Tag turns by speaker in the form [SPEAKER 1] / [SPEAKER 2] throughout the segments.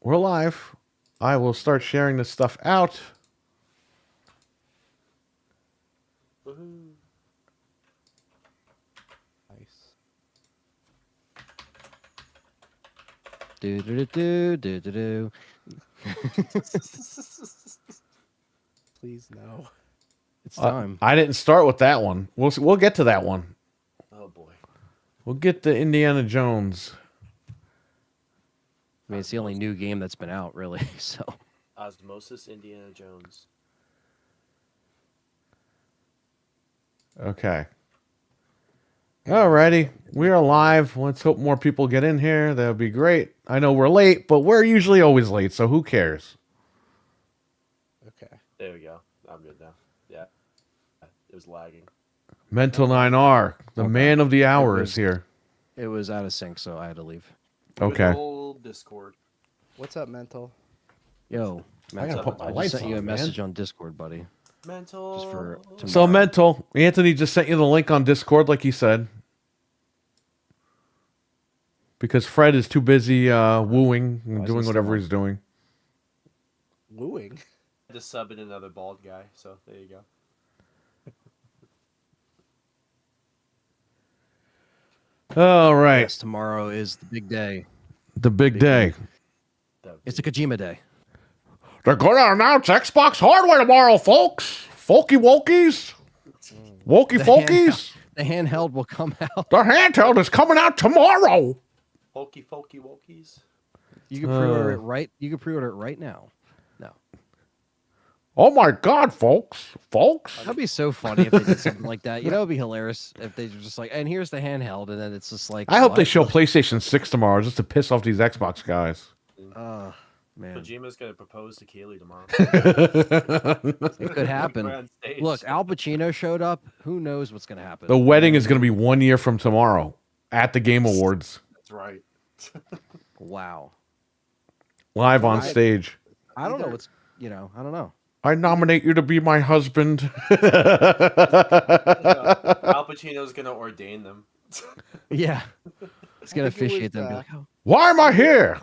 [SPEAKER 1] We're live. I will start sharing this stuff out.
[SPEAKER 2] Woohoo.
[SPEAKER 3] Nice.
[SPEAKER 4] Do do do do do do.
[SPEAKER 3] Please no.
[SPEAKER 4] It's time.
[SPEAKER 1] I didn't start with that one. We'll get to that one.
[SPEAKER 2] Oh boy.
[SPEAKER 1] We'll get to Indiana Jones.
[SPEAKER 4] I mean, it's the only new game that's been out, really. So
[SPEAKER 2] Osmosis Indiana Jones.
[SPEAKER 1] Okay. Alrighty. We are live. Let's hope more people get in here. That would be great. I know we're late, but we're usually always late, so who cares?
[SPEAKER 3] Okay.
[SPEAKER 2] There we go. I'm good now. Yeah. It was lagging.
[SPEAKER 1] Mental 9R, the
[SPEAKER 4] Okay.
[SPEAKER 1] man of the hour,
[SPEAKER 4] was-
[SPEAKER 1] is here.
[SPEAKER 4] it was out of sync, so I had to leave.
[SPEAKER 1] Okay.
[SPEAKER 2] Good old Discord.
[SPEAKER 3] What's up, Mental?
[SPEAKER 4] Yo,
[SPEAKER 1] I gotta put my
[SPEAKER 4] I
[SPEAKER 1] lights
[SPEAKER 4] just sent you a
[SPEAKER 1] on,
[SPEAKER 4] message
[SPEAKER 1] man.
[SPEAKER 4] on Discord, buddy.
[SPEAKER 2] Mental.
[SPEAKER 4] Just for tomorrow.
[SPEAKER 1] So, Mental, Anthony just sent you the link on Discord, like he said. Because Fred is too busy wooing and
[SPEAKER 4] Why is
[SPEAKER 1] doing
[SPEAKER 4] he
[SPEAKER 1] whatever
[SPEAKER 4] still on?
[SPEAKER 1] he's doing.
[SPEAKER 3] Wooing.
[SPEAKER 2] To sub in another bald guy, so there you go.
[SPEAKER 1] All right.
[SPEAKER 4] Yes, tomorrow is the big day.
[SPEAKER 1] The big day.
[SPEAKER 4] It's a Kojima day.
[SPEAKER 1] They're going to announce Xbox hardware tomorrow, folks. Folky Wokies. Wokey Folkies.
[SPEAKER 4] The handheld will come out.
[SPEAKER 1] The handheld is coming out tomorrow.
[SPEAKER 2] Folky Wokies.
[SPEAKER 4] You can pre-order it right. You can pre-order it right now. No,
[SPEAKER 1] Oh my God, folks. Folks.
[SPEAKER 4] that'd be so funny if they did something like that. You know, it'd be hilarious if they were just like, and here's the handheld, and then it's just like.
[SPEAKER 1] I hope they
[SPEAKER 4] what?
[SPEAKER 1] show PlayStation 6 tomorrow just to piss off these Xbox guys.
[SPEAKER 4] Man,
[SPEAKER 2] Kojima's gonna propose to Kaylee tomorrow.
[SPEAKER 4] it could happen.
[SPEAKER 2] We're on stage.
[SPEAKER 4] Look, Al Pacino showed up. Who knows what's gonna happen?
[SPEAKER 1] The wedding is going to be 1 year from tomorrow at the Game Awards,
[SPEAKER 2] That's right.
[SPEAKER 4] Wow.
[SPEAKER 1] live on
[SPEAKER 3] Right.
[SPEAKER 1] stage.
[SPEAKER 4] I don't know what's. I don't know.
[SPEAKER 1] I nominate you to be my husband.
[SPEAKER 2] Al Pacino's gonna ordain them.
[SPEAKER 4] Yeah, he's gonna
[SPEAKER 3] think it was,
[SPEAKER 4] officiate them. And be like, oh,
[SPEAKER 1] Why am I here?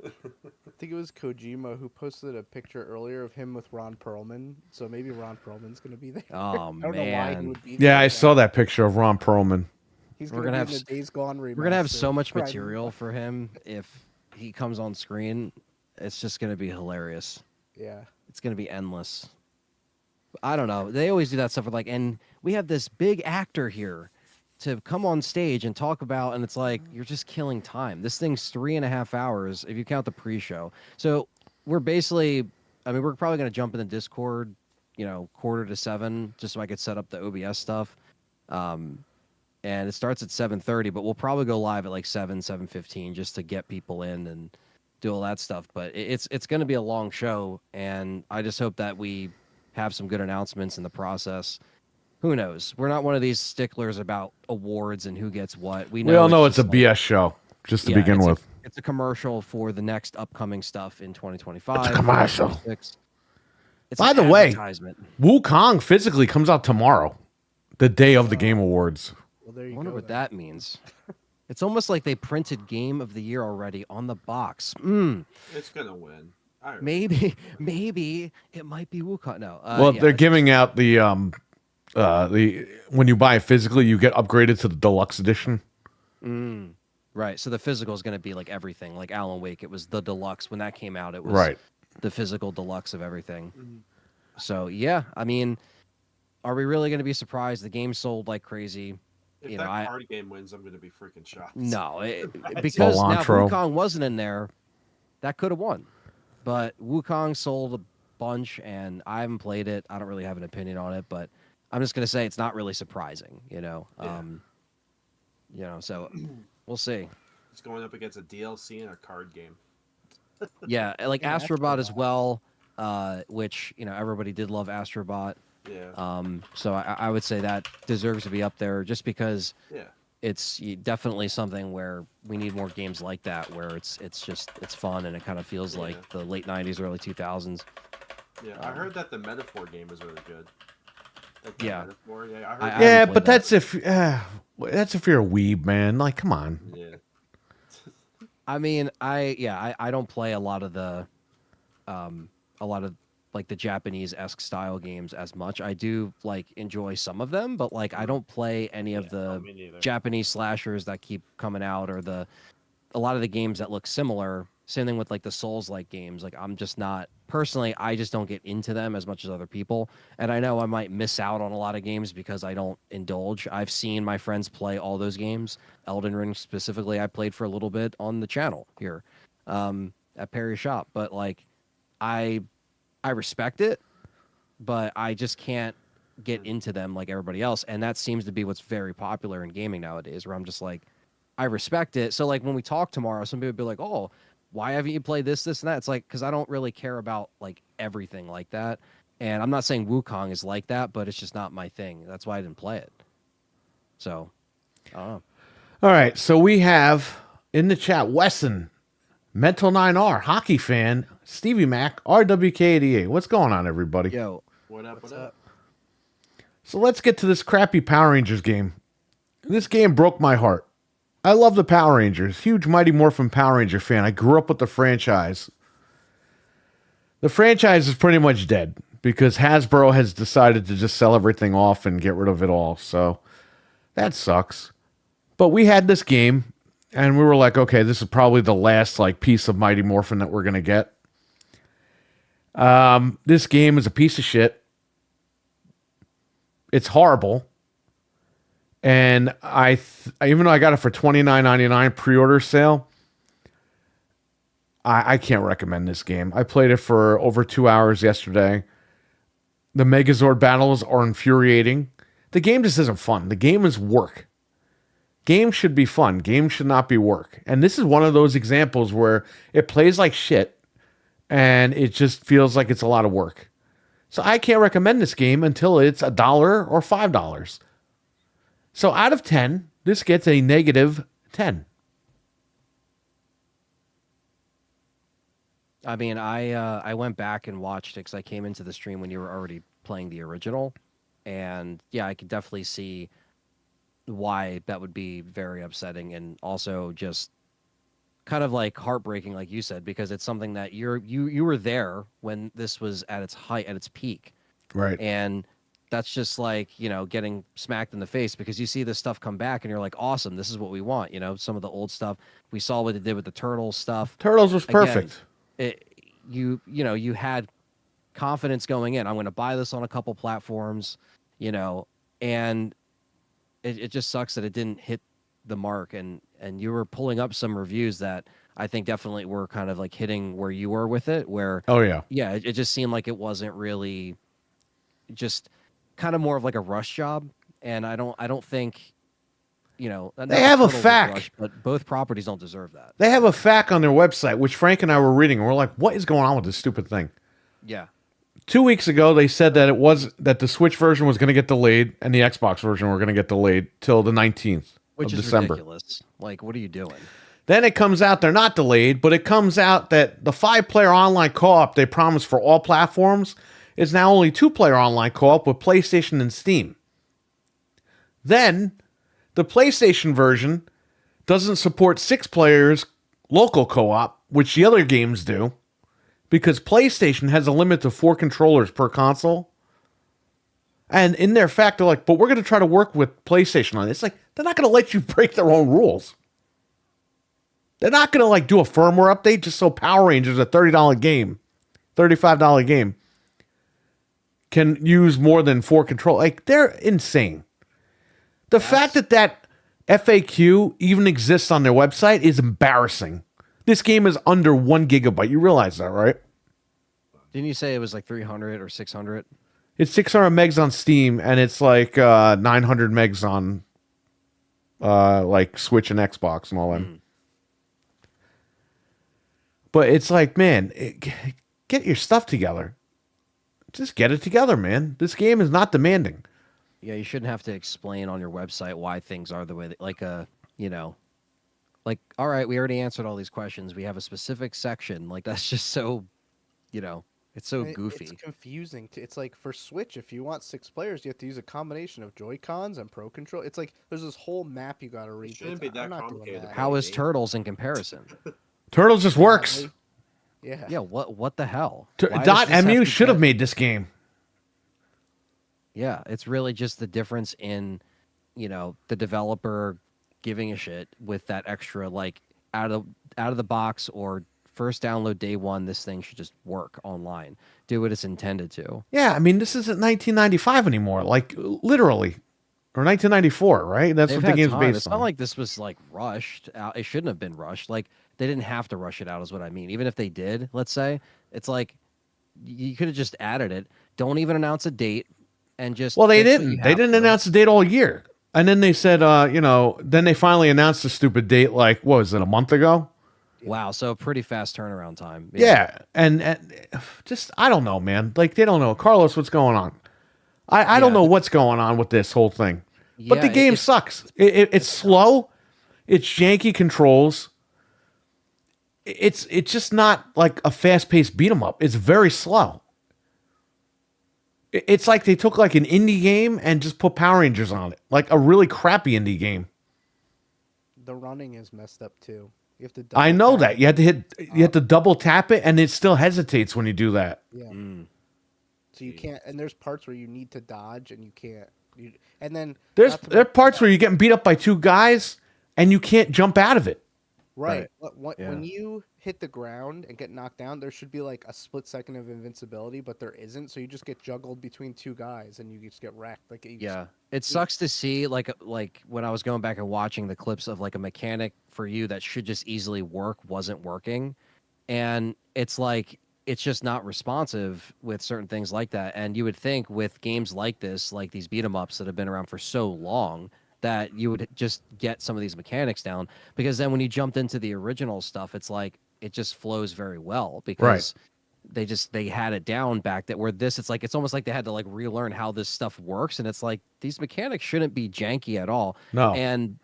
[SPEAKER 3] I think it was Kojima who posted a picture earlier of him with Ron Perlman. So maybe Ron Perlman's gonna be there.
[SPEAKER 4] oh
[SPEAKER 3] I don't know why he
[SPEAKER 4] man,
[SPEAKER 3] would be there.
[SPEAKER 1] Yeah, I
[SPEAKER 3] but
[SPEAKER 1] saw that picture of Ron Perlman.
[SPEAKER 3] He's
[SPEAKER 4] We're
[SPEAKER 3] gonna,
[SPEAKER 4] gonna
[SPEAKER 3] be
[SPEAKER 4] have
[SPEAKER 3] in the Days Gone remaster.
[SPEAKER 4] we're gonna have so much
[SPEAKER 3] Right.
[SPEAKER 4] material for him if he comes on screen. It's just gonna be hilarious.
[SPEAKER 3] Yeah.
[SPEAKER 4] It's gonna be endless. I don't know. They always do that stuff with like, and we have this big actor here to come on stage and talk about, and it's like you're just killing time. This thing's 3.5 hours if you count the pre-show. So we're basically, I mean, we're probably gonna jump in the Discord, 6:45, just so I could set up the OBS stuff. And it starts at 7:30, but we'll probably go live at like 7:15 just to get people in and do all that stuff. But it's going to be a long show, and I just hope that we have some good announcements in the process. Who knows? We're not one of these sticklers about awards and who gets what.
[SPEAKER 1] We all know it's a
[SPEAKER 4] just
[SPEAKER 1] BS show, just to begin
[SPEAKER 4] it's
[SPEAKER 1] with.
[SPEAKER 4] it's a commercial for the next upcoming stuff in 2025.
[SPEAKER 1] It's a commercial.
[SPEAKER 4] 2026. It's
[SPEAKER 1] By
[SPEAKER 4] an
[SPEAKER 1] the way,
[SPEAKER 4] advertisement.
[SPEAKER 1] Wukong physically comes out tomorrow, the day of the Game Awards.
[SPEAKER 3] Well, there
[SPEAKER 4] I
[SPEAKER 3] you
[SPEAKER 4] wonder
[SPEAKER 3] go.
[SPEAKER 4] what
[SPEAKER 3] then.
[SPEAKER 4] that means. It's almost like they printed Game of the Year already on the box.
[SPEAKER 2] It's gonna win.
[SPEAKER 4] Maybe it might be Wukong. No,
[SPEAKER 1] Well,
[SPEAKER 4] yeah,
[SPEAKER 1] they're
[SPEAKER 4] it's-
[SPEAKER 1] giving out the when you buy it physically, you get upgraded to the deluxe edition.
[SPEAKER 4] right. So the physical is going to be like everything, like Alan Wake. It was the deluxe when that came out. It was
[SPEAKER 1] Right.
[SPEAKER 4] the physical deluxe of everything. So yeah, I mean, are we really going to be surprised? The game sold like crazy.
[SPEAKER 2] If
[SPEAKER 4] You
[SPEAKER 2] that
[SPEAKER 4] know, I-
[SPEAKER 2] card game wins, I'm gonna be freaking shocked.
[SPEAKER 4] No, because now if
[SPEAKER 1] Cilantro.
[SPEAKER 4] Wukong wasn't in there, that could have won. But Wukong sold a bunch, and I haven't played it. I don't really have an opinion on it, but I'm just gonna say it's not really surprising.
[SPEAKER 2] Yeah.
[SPEAKER 4] So we'll see.
[SPEAKER 2] It's going up against a DLC and a card game.
[SPEAKER 4] Yeah, like
[SPEAKER 3] Yeah,
[SPEAKER 4] Astrobot as
[SPEAKER 3] Astrobot.
[SPEAKER 4] well, which everybody did love Astrobot.
[SPEAKER 2] Yeah.
[SPEAKER 4] So I would say that deserves to be up there just because
[SPEAKER 2] Yeah.
[SPEAKER 4] it's definitely something where we need more games like that where it's fun and it kind of feels
[SPEAKER 2] Yeah.
[SPEAKER 4] like the late 90s, early 2000s.
[SPEAKER 2] Yeah. I heard that the Metaphor game was really good. Like the
[SPEAKER 4] Yeah.
[SPEAKER 2] Metaphor. Yeah. I heard.
[SPEAKER 4] I
[SPEAKER 1] Yeah,
[SPEAKER 4] haven't
[SPEAKER 1] but
[SPEAKER 4] played
[SPEAKER 1] that's if you're a weeb, man. Like, come on.
[SPEAKER 2] Yeah.
[SPEAKER 4] I mean, I don't play a lot of the, a lot of like the Japanese-esque style games as much. I do like enjoy some of them, but like I don't play any of
[SPEAKER 2] No,
[SPEAKER 4] the
[SPEAKER 2] me neither.
[SPEAKER 4] Japanese slashers that keep coming out, or a lot of the games that look similar. Same thing with like the Souls-like games. Like I'm just not personally, I just don't get into them as much as other people. And I know I might miss out on a lot of games because I don't indulge. I've seen my friends play all those games. Elden Ring specifically, I played for a little bit on the channel here, at Perry Shop. But like, I respect it, but I just can't get into them like everybody else. And that seems to be what's very popular in gaming nowadays, where I'm just like, I respect it. So like when we talk tomorrow, some people would be like, "Oh, why haven't you played this, and that?" It's like, because I don't really care about like everything like that. And I'm not saying Wukong is like that, but it's just not my thing. That's why I didn't play it. So, I don't know.
[SPEAKER 1] All right, so we have in the chat Wesson, Mental 9R, hockey fan, Stevie Mac, RWK88. What's going on, everybody?
[SPEAKER 4] Yo,
[SPEAKER 2] What up? What up?
[SPEAKER 1] So let's get to this crappy Power Rangers game. This game broke my heart. I love the Power Rangers. Huge Mighty Morphin Power Ranger fan. I grew up with the franchise. The franchise is pretty much dead because Hasbro has decided to just sell everything off and get rid of it all. So that sucks. But we had this game and we were like, okay, this is probably the last like piece of Mighty Morphin that we're going to get. This game is a piece of shit. It's horrible. And even though I got it for $29.99 pre-order sale, I can't recommend this game. I played it for over 2 hours yesterday. The Megazord battles are infuriating. The game just isn't fun. The game is work. Games should be fun. Games should not be work. And this is one of those examples where it plays like shit and it just feels like it's a lot of work. So I can't recommend this game until it's $1 or $5. So out of 10, this gets a negative 10.
[SPEAKER 4] I mean, I went back and watched it because I came into the stream when you were already playing the original, and yeah, I could definitely see why that would be very upsetting, and also just kind of like heartbreaking, like you said, because it's something that you were there when this was at its height, at its peak,
[SPEAKER 1] Right.
[SPEAKER 4] and that's just like, you know, getting smacked in the face because you see this stuff come back and you're like, awesome, this is what we want. You know, some of the old stuff. We saw what it did with the Turtles stuff.
[SPEAKER 1] Turtles was perfect.
[SPEAKER 4] Again, you had confidence going in. I'm going to buy this on a couple platforms, you know, and it just sucks that it didn't hit the mark. And you were pulling up some reviews that I think definitely were kind of like hitting where you were with it, where,
[SPEAKER 1] Oh, yeah.
[SPEAKER 4] yeah, it just seemed like it wasn't really just kind of more of like a rush job. And I don't think, you know,
[SPEAKER 1] They have a
[SPEAKER 4] Turtles was
[SPEAKER 1] fact.
[SPEAKER 4] rushed, but both properties don't deserve that.
[SPEAKER 1] They have a fact on their website, which Frank and I were reading, and we're like, what is going on with this stupid thing?
[SPEAKER 4] Yeah.
[SPEAKER 1] 2 weeks ago, they said that the Switch version was going to get delayed and the Xbox version were going to get delayed till the 19th
[SPEAKER 4] Which
[SPEAKER 1] of
[SPEAKER 4] is
[SPEAKER 1] December.
[SPEAKER 4] ridiculous. Like, what are you doing?
[SPEAKER 1] Then it comes out they're not delayed, but it comes out that the 5-player online co-op they promised for all platforms is now only 2-player online co-op with PlayStation and Steam. Then the PlayStation version doesn't support 6 players local co-op, which the other games do, because PlayStation has a limit to 4 controllers per console. And in their fact, they're like, but we're going to try to work with PlayStation on it. It's like, they're not going to let you break their own rules. They're not going to like do a firmware update just so Power Rangers, a $30 game, $35 game, can use more than 4 control. Like, they're insane. The fact that FAQ even exists on their website is embarrassing. This game is under 1 gigabyte. You realize that, right?
[SPEAKER 4] Didn't you say it was like 300 or 600?
[SPEAKER 1] It's 600 megs on Steam, and it's like 900 megs on like Switch and Xbox and all that. But it's like, man, get your stuff together. Just get it together, man. This game is not demanding.
[SPEAKER 4] Yeah, you shouldn't have to explain on your website why things are the way that, like you know, like, all right, we already answered all these questions. We have a specific section. Like, that's just so, you know, It's so
[SPEAKER 3] It's
[SPEAKER 4] goofy.
[SPEAKER 3] confusing. It's like for Switch, if you want 6 players, you have to use a combination of Joy Cons and Pro Control. It's like there's this whole map you got to read.
[SPEAKER 2] shouldn't be that
[SPEAKER 3] I'm not doing
[SPEAKER 2] complicated to
[SPEAKER 3] that.
[SPEAKER 2] play.
[SPEAKER 4] How is Turtles in comparison?
[SPEAKER 1] Turtles just works.
[SPEAKER 3] Exactly. Yeah.
[SPEAKER 4] Yeah, what the hell? Why does
[SPEAKER 1] Dot
[SPEAKER 4] this have
[SPEAKER 1] MU
[SPEAKER 4] to
[SPEAKER 1] should have
[SPEAKER 4] get-
[SPEAKER 1] made this game.
[SPEAKER 4] Yeah, it's really just the difference in, the developer giving a shit with that extra like out of the box or first download day one. This thing should just work online, do what it's intended to.
[SPEAKER 1] Yeah, I mean, this isn't 1995 anymore. Like literally, or 1994, right? That's
[SPEAKER 4] They've
[SPEAKER 1] what the
[SPEAKER 4] had
[SPEAKER 1] game's
[SPEAKER 4] time.
[SPEAKER 1] based
[SPEAKER 4] It's
[SPEAKER 1] on.
[SPEAKER 4] not like this was like rushed out. It shouldn't have been rushed. Like they didn't have to rush it out, is what I mean. Even if they did, let's say, it's like you could have just added it. Don't even announce a date, and just
[SPEAKER 1] Well, they
[SPEAKER 4] fix what you
[SPEAKER 1] didn't. They
[SPEAKER 4] have
[SPEAKER 1] didn't
[SPEAKER 4] to.
[SPEAKER 1] announce the date all year, and then they said, then they finally announced the stupid date. Like, what was it, a month ago?
[SPEAKER 4] Wow, so a pretty fast turnaround time.
[SPEAKER 1] Yeah, and just I don't know, man. Like they don't know, Carlos, what's going on? I don't
[SPEAKER 4] Yeah.
[SPEAKER 1] know what's going on with this whole thing. But the
[SPEAKER 4] Yeah,
[SPEAKER 1] game
[SPEAKER 4] it's-
[SPEAKER 1] sucks. It's slow. It's janky controls. It's just not like a fast-paced beat 'em up. It's very slow. It's like they took like an indie game and just put Power Rangers on it, like a really crappy indie game.
[SPEAKER 3] The running is messed up too. You have to.
[SPEAKER 1] I
[SPEAKER 3] double
[SPEAKER 1] know
[SPEAKER 3] tap
[SPEAKER 1] that you have to double tap it, and it still hesitates when you do that.
[SPEAKER 3] Yeah.
[SPEAKER 4] Mm.
[SPEAKER 3] So you can't, and there's parts where you need to dodge, and you can't. And then
[SPEAKER 1] There
[SPEAKER 3] not to
[SPEAKER 1] are
[SPEAKER 3] mention
[SPEAKER 1] parts
[SPEAKER 3] that-
[SPEAKER 1] where you're getting beat up by two guys, and you can't jump out of it.
[SPEAKER 3] right.
[SPEAKER 4] Right.
[SPEAKER 3] When you hit the ground and get knocked down, there should be like a split second of invincibility, but there isn't. So you just get juggled between two guys, and you just get wrecked. Like
[SPEAKER 4] Yeah, it sucks to see like when I was going back and watching the clips of like a mechanic for you that should just easily work wasn't working, and it's like it's just not responsive with certain things like that. And you would think with games like this, like these beat 'em ups that have been around for so long, that you would just get some of these mechanics down, because then when you jumped into the original stuff, it's like it just flows very well because they had it down back that where this it's almost like they had to like relearn how this stuff works, and it's like these mechanics shouldn't be janky at all.
[SPEAKER 1] No.
[SPEAKER 4] And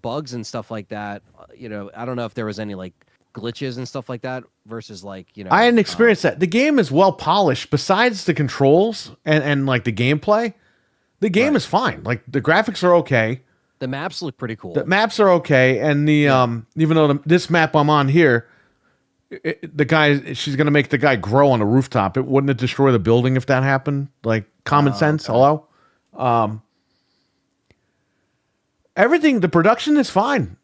[SPEAKER 4] bugs and stuff like that, I don't know if there was any like glitches and stuff like that versus like
[SPEAKER 1] I hadn't experienced that. The game is well polished. Besides the controls and like the gameplay, the game is fine. Like the graphics are okay.
[SPEAKER 4] the maps look pretty cool.
[SPEAKER 1] The maps are okay, and the even though this map I'm on here, she's gonna make the guy grow on the rooftop. It wouldn't it destroy the building if that happened? Like common sense.
[SPEAKER 4] okay.
[SPEAKER 1] Hello. Everything. The production is fine.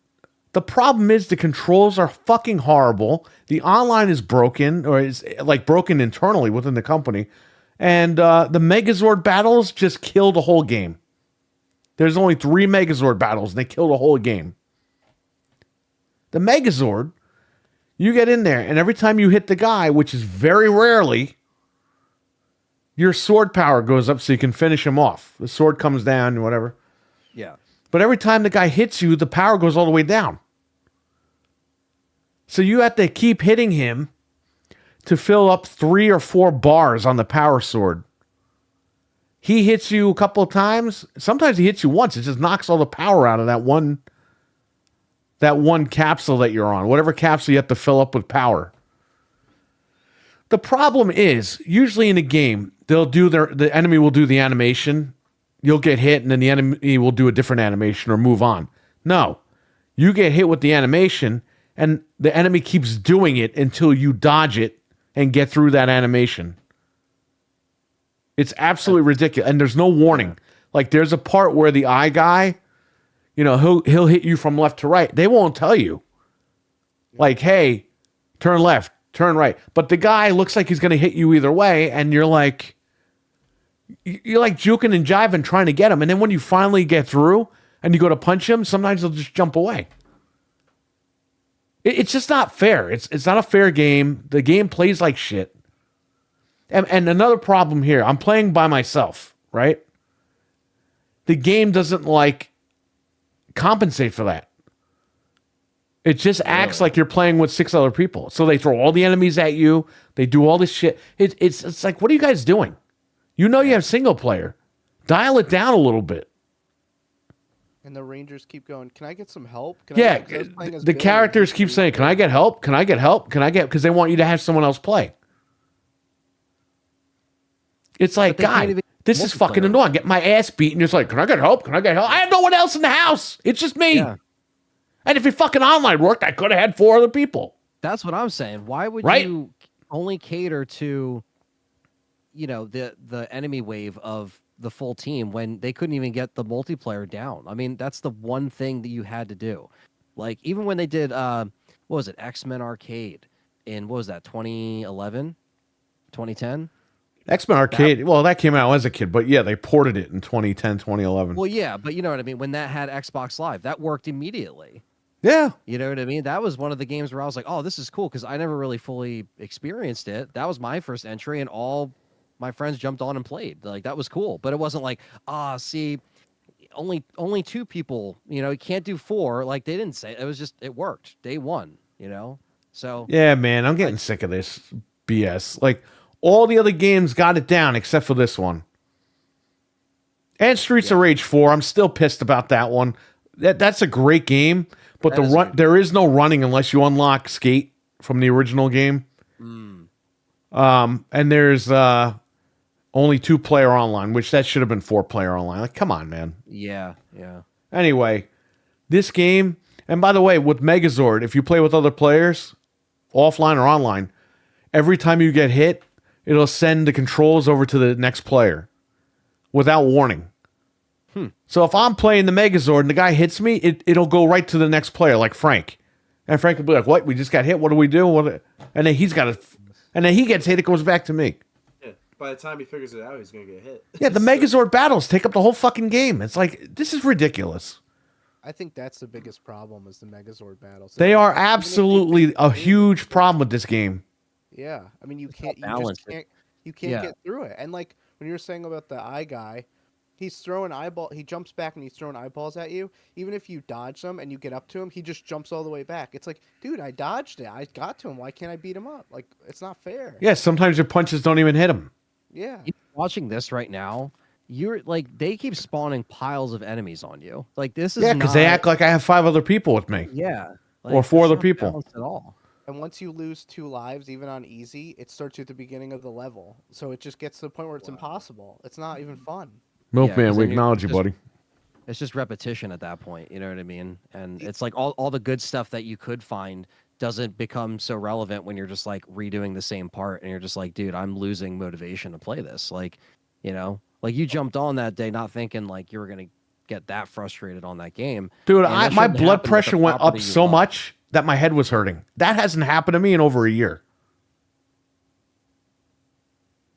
[SPEAKER 1] The problem is the controls are fucking horrible. The online is broken, or is like broken internally within the company, and the Megazord battles just kill the whole game. There's only 3 Megazord battles, and they kill the whole game. The Megazord, you get in there, and every time you hit the guy, which is very rarely, your sword power goes up so you can finish him off. The sword comes down, whatever.
[SPEAKER 4] Yeah.
[SPEAKER 1] But every time the guy hits you, the power goes all the way down. So you have to keep hitting him to fill up 3 or 4 bars on the power sword. He hits you a couple of times. Sometimes he hits you once. It just knocks all the power out of that one capsule that you're on. Whatever capsule you have to fill up with power. The problem is, usually in a game, the enemy will do the animation. You'll get hit, and then the enemy will do a different animation or move on. No. You get hit with the animation, and the enemy keeps doing it until you dodge it and get through that animation. It's absolutely ridiculous, and there's no warning. Like there's a part where the eye guy, he'll hit you from left to right. They won't tell you. Like, hey, turn left, turn right. But the guy looks like he's going to hit you either way, and you're like juking and jiving trying to get him. And then when you finally get through and you go to punch him, sometimes he'll just jump away. It's just not fair. It's not a fair game. The game plays like shit. And another problem here, I'm playing by myself, right? The game doesn't compensate for that. It just acts like you're playing with 6 other people. So they throw all the enemies at you. They do all this shit. It's like, what are you guys doing? You have single player. Dial it down a little bit.
[SPEAKER 3] And the Rangers keep going, can I get some help?
[SPEAKER 1] Yeah,
[SPEAKER 3] 'cause I was playing as
[SPEAKER 1] the
[SPEAKER 3] Billy, and
[SPEAKER 1] characters
[SPEAKER 3] he
[SPEAKER 1] keep
[SPEAKER 3] was
[SPEAKER 1] saying, can I get help? Can I get help? Can I get... Because they want you to have someone else play. It's like,
[SPEAKER 4] they can't
[SPEAKER 1] God,
[SPEAKER 4] even
[SPEAKER 1] this is fucking
[SPEAKER 4] multiplayer.
[SPEAKER 1] annoying. Get my ass beaten. You're just like, can I get help? Can I get help? I have no one else in the house. It's just me.
[SPEAKER 4] Yeah.
[SPEAKER 1] And if your fucking online worked, I could have had 4 other people.
[SPEAKER 4] That's what I'm saying. Why would
[SPEAKER 1] Right?
[SPEAKER 4] you only cater to, the enemy wave of the full team when they couldn't even get the multiplayer down? I mean, that's the one thing that you had to do. Like, even when they did, what was it, X-Men Arcade in, what was that, 2011, 2010?
[SPEAKER 1] X-Men Arcade, well, that came out as a kid, but yeah, they ported it in 2010, 2011.
[SPEAKER 4] Well, yeah, but you know what I mean? When that had Xbox Live, that worked immediately.
[SPEAKER 1] Yeah.
[SPEAKER 4] You know what I mean? That was one of the games where I was like, oh, this is cool, because I never really fully experienced it. That was my first entry, and all my friends jumped on and played. Like, that was cool. But it wasn't like, see, only 2 people, you can't do 4. Like, they didn't say. It was just, it worked. Day one, So,
[SPEAKER 1] Yeah, man, I'm getting sick of this BS. Like, all the other games got it down except for this one. And Streets of Rage 4, I'm still pissed about that one. That's a great game, but there is no running unless you unlock Skate from the original game. And there's only 2-player online, which that should have been 4-player online. Like, come on, man.
[SPEAKER 4] yeah.
[SPEAKER 1] Anyway, this game, and by the way, with Megazord, if you play with other players, offline or online, every time you get hit, it'll send the controls over to the next player without warning. So if I'm playing the Megazord and the guy hits me, it'll go right to the next player, like Frank. And Frank will be like, what? We just got hit. What do we do? And then and then he gets hit. It goes back to me.
[SPEAKER 2] Yeah. By the time he figures it out, he's gonna get hit.
[SPEAKER 1] Yeah, the Megazord battles take up the whole fucking game. It's like, this is ridiculous.
[SPEAKER 3] I think that's the biggest problem is the Megazord battles.
[SPEAKER 1] They are absolutely a huge problem with this game.
[SPEAKER 3] Yeah, I mean you can't
[SPEAKER 4] Yeah.
[SPEAKER 3] get through it. And like when you were saying about the eye guy, he's throwing he jumps back and he's throwing eyeballs at you. Even if you dodge them and you get up to him, he just jumps all the way back. It's like, dude, I dodged it. I got to him. Why can't I beat him up? Like, it's not fair.
[SPEAKER 1] Yeah, sometimes your punches don't even hit him.
[SPEAKER 3] Yeah.
[SPEAKER 4] Watching this right now, you're like, they keep spawning piles of enemies on you. Like, this is
[SPEAKER 1] Yeah, because they act like I have 5 other people with me.
[SPEAKER 4] Yeah.
[SPEAKER 1] Or 4
[SPEAKER 4] it's
[SPEAKER 1] other
[SPEAKER 4] not
[SPEAKER 1] people.
[SPEAKER 4] balanced at all.
[SPEAKER 3] And once you lose 2 lives, even on easy, it starts you at the beginning of the level. So it just gets to the point where it's impossible. It's not even fun.
[SPEAKER 1] Milkman,
[SPEAKER 4] 'cause
[SPEAKER 1] we
[SPEAKER 4] then
[SPEAKER 1] acknowledge you,
[SPEAKER 4] just-
[SPEAKER 1] buddy.
[SPEAKER 4] It's just repetition at that point. You know what I mean? And it's like all the good stuff that you could find doesn't become so relevant when you're just like redoing the same part and you're just like, dude, I'm losing motivation to play this. Like, like you jumped on that day not thinking like you were going to get that frustrated on that game.
[SPEAKER 1] Dude,
[SPEAKER 4] And that
[SPEAKER 1] my
[SPEAKER 4] shouldn't
[SPEAKER 1] blood
[SPEAKER 4] happen with
[SPEAKER 1] pressure
[SPEAKER 4] a
[SPEAKER 1] went up
[SPEAKER 4] property you
[SPEAKER 1] so
[SPEAKER 4] love.
[SPEAKER 1] much that my head was hurting. That hasn't happened to me in over a year.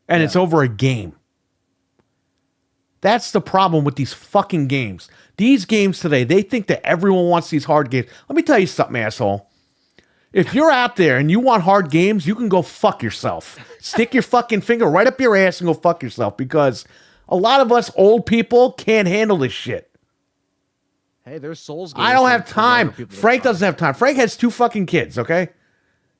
[SPEAKER 1] And it's over a game. That's the problem with these fucking games. These games today, they think that everyone wants these hard games. Let me tell you something, asshole. If you're out there and you want hard games, you can go fuck yourself. Stick your fucking finger right up your ass and go fuck yourself, because a lot of us old people can't handle this shit.
[SPEAKER 4] Hey, there's Souls games.
[SPEAKER 1] I don't
[SPEAKER 4] for-
[SPEAKER 1] have
[SPEAKER 4] for
[SPEAKER 1] time.
[SPEAKER 4] younger people to
[SPEAKER 1] Frank
[SPEAKER 4] try.
[SPEAKER 1] doesn't have time. Frank has 2 fucking kids, okay?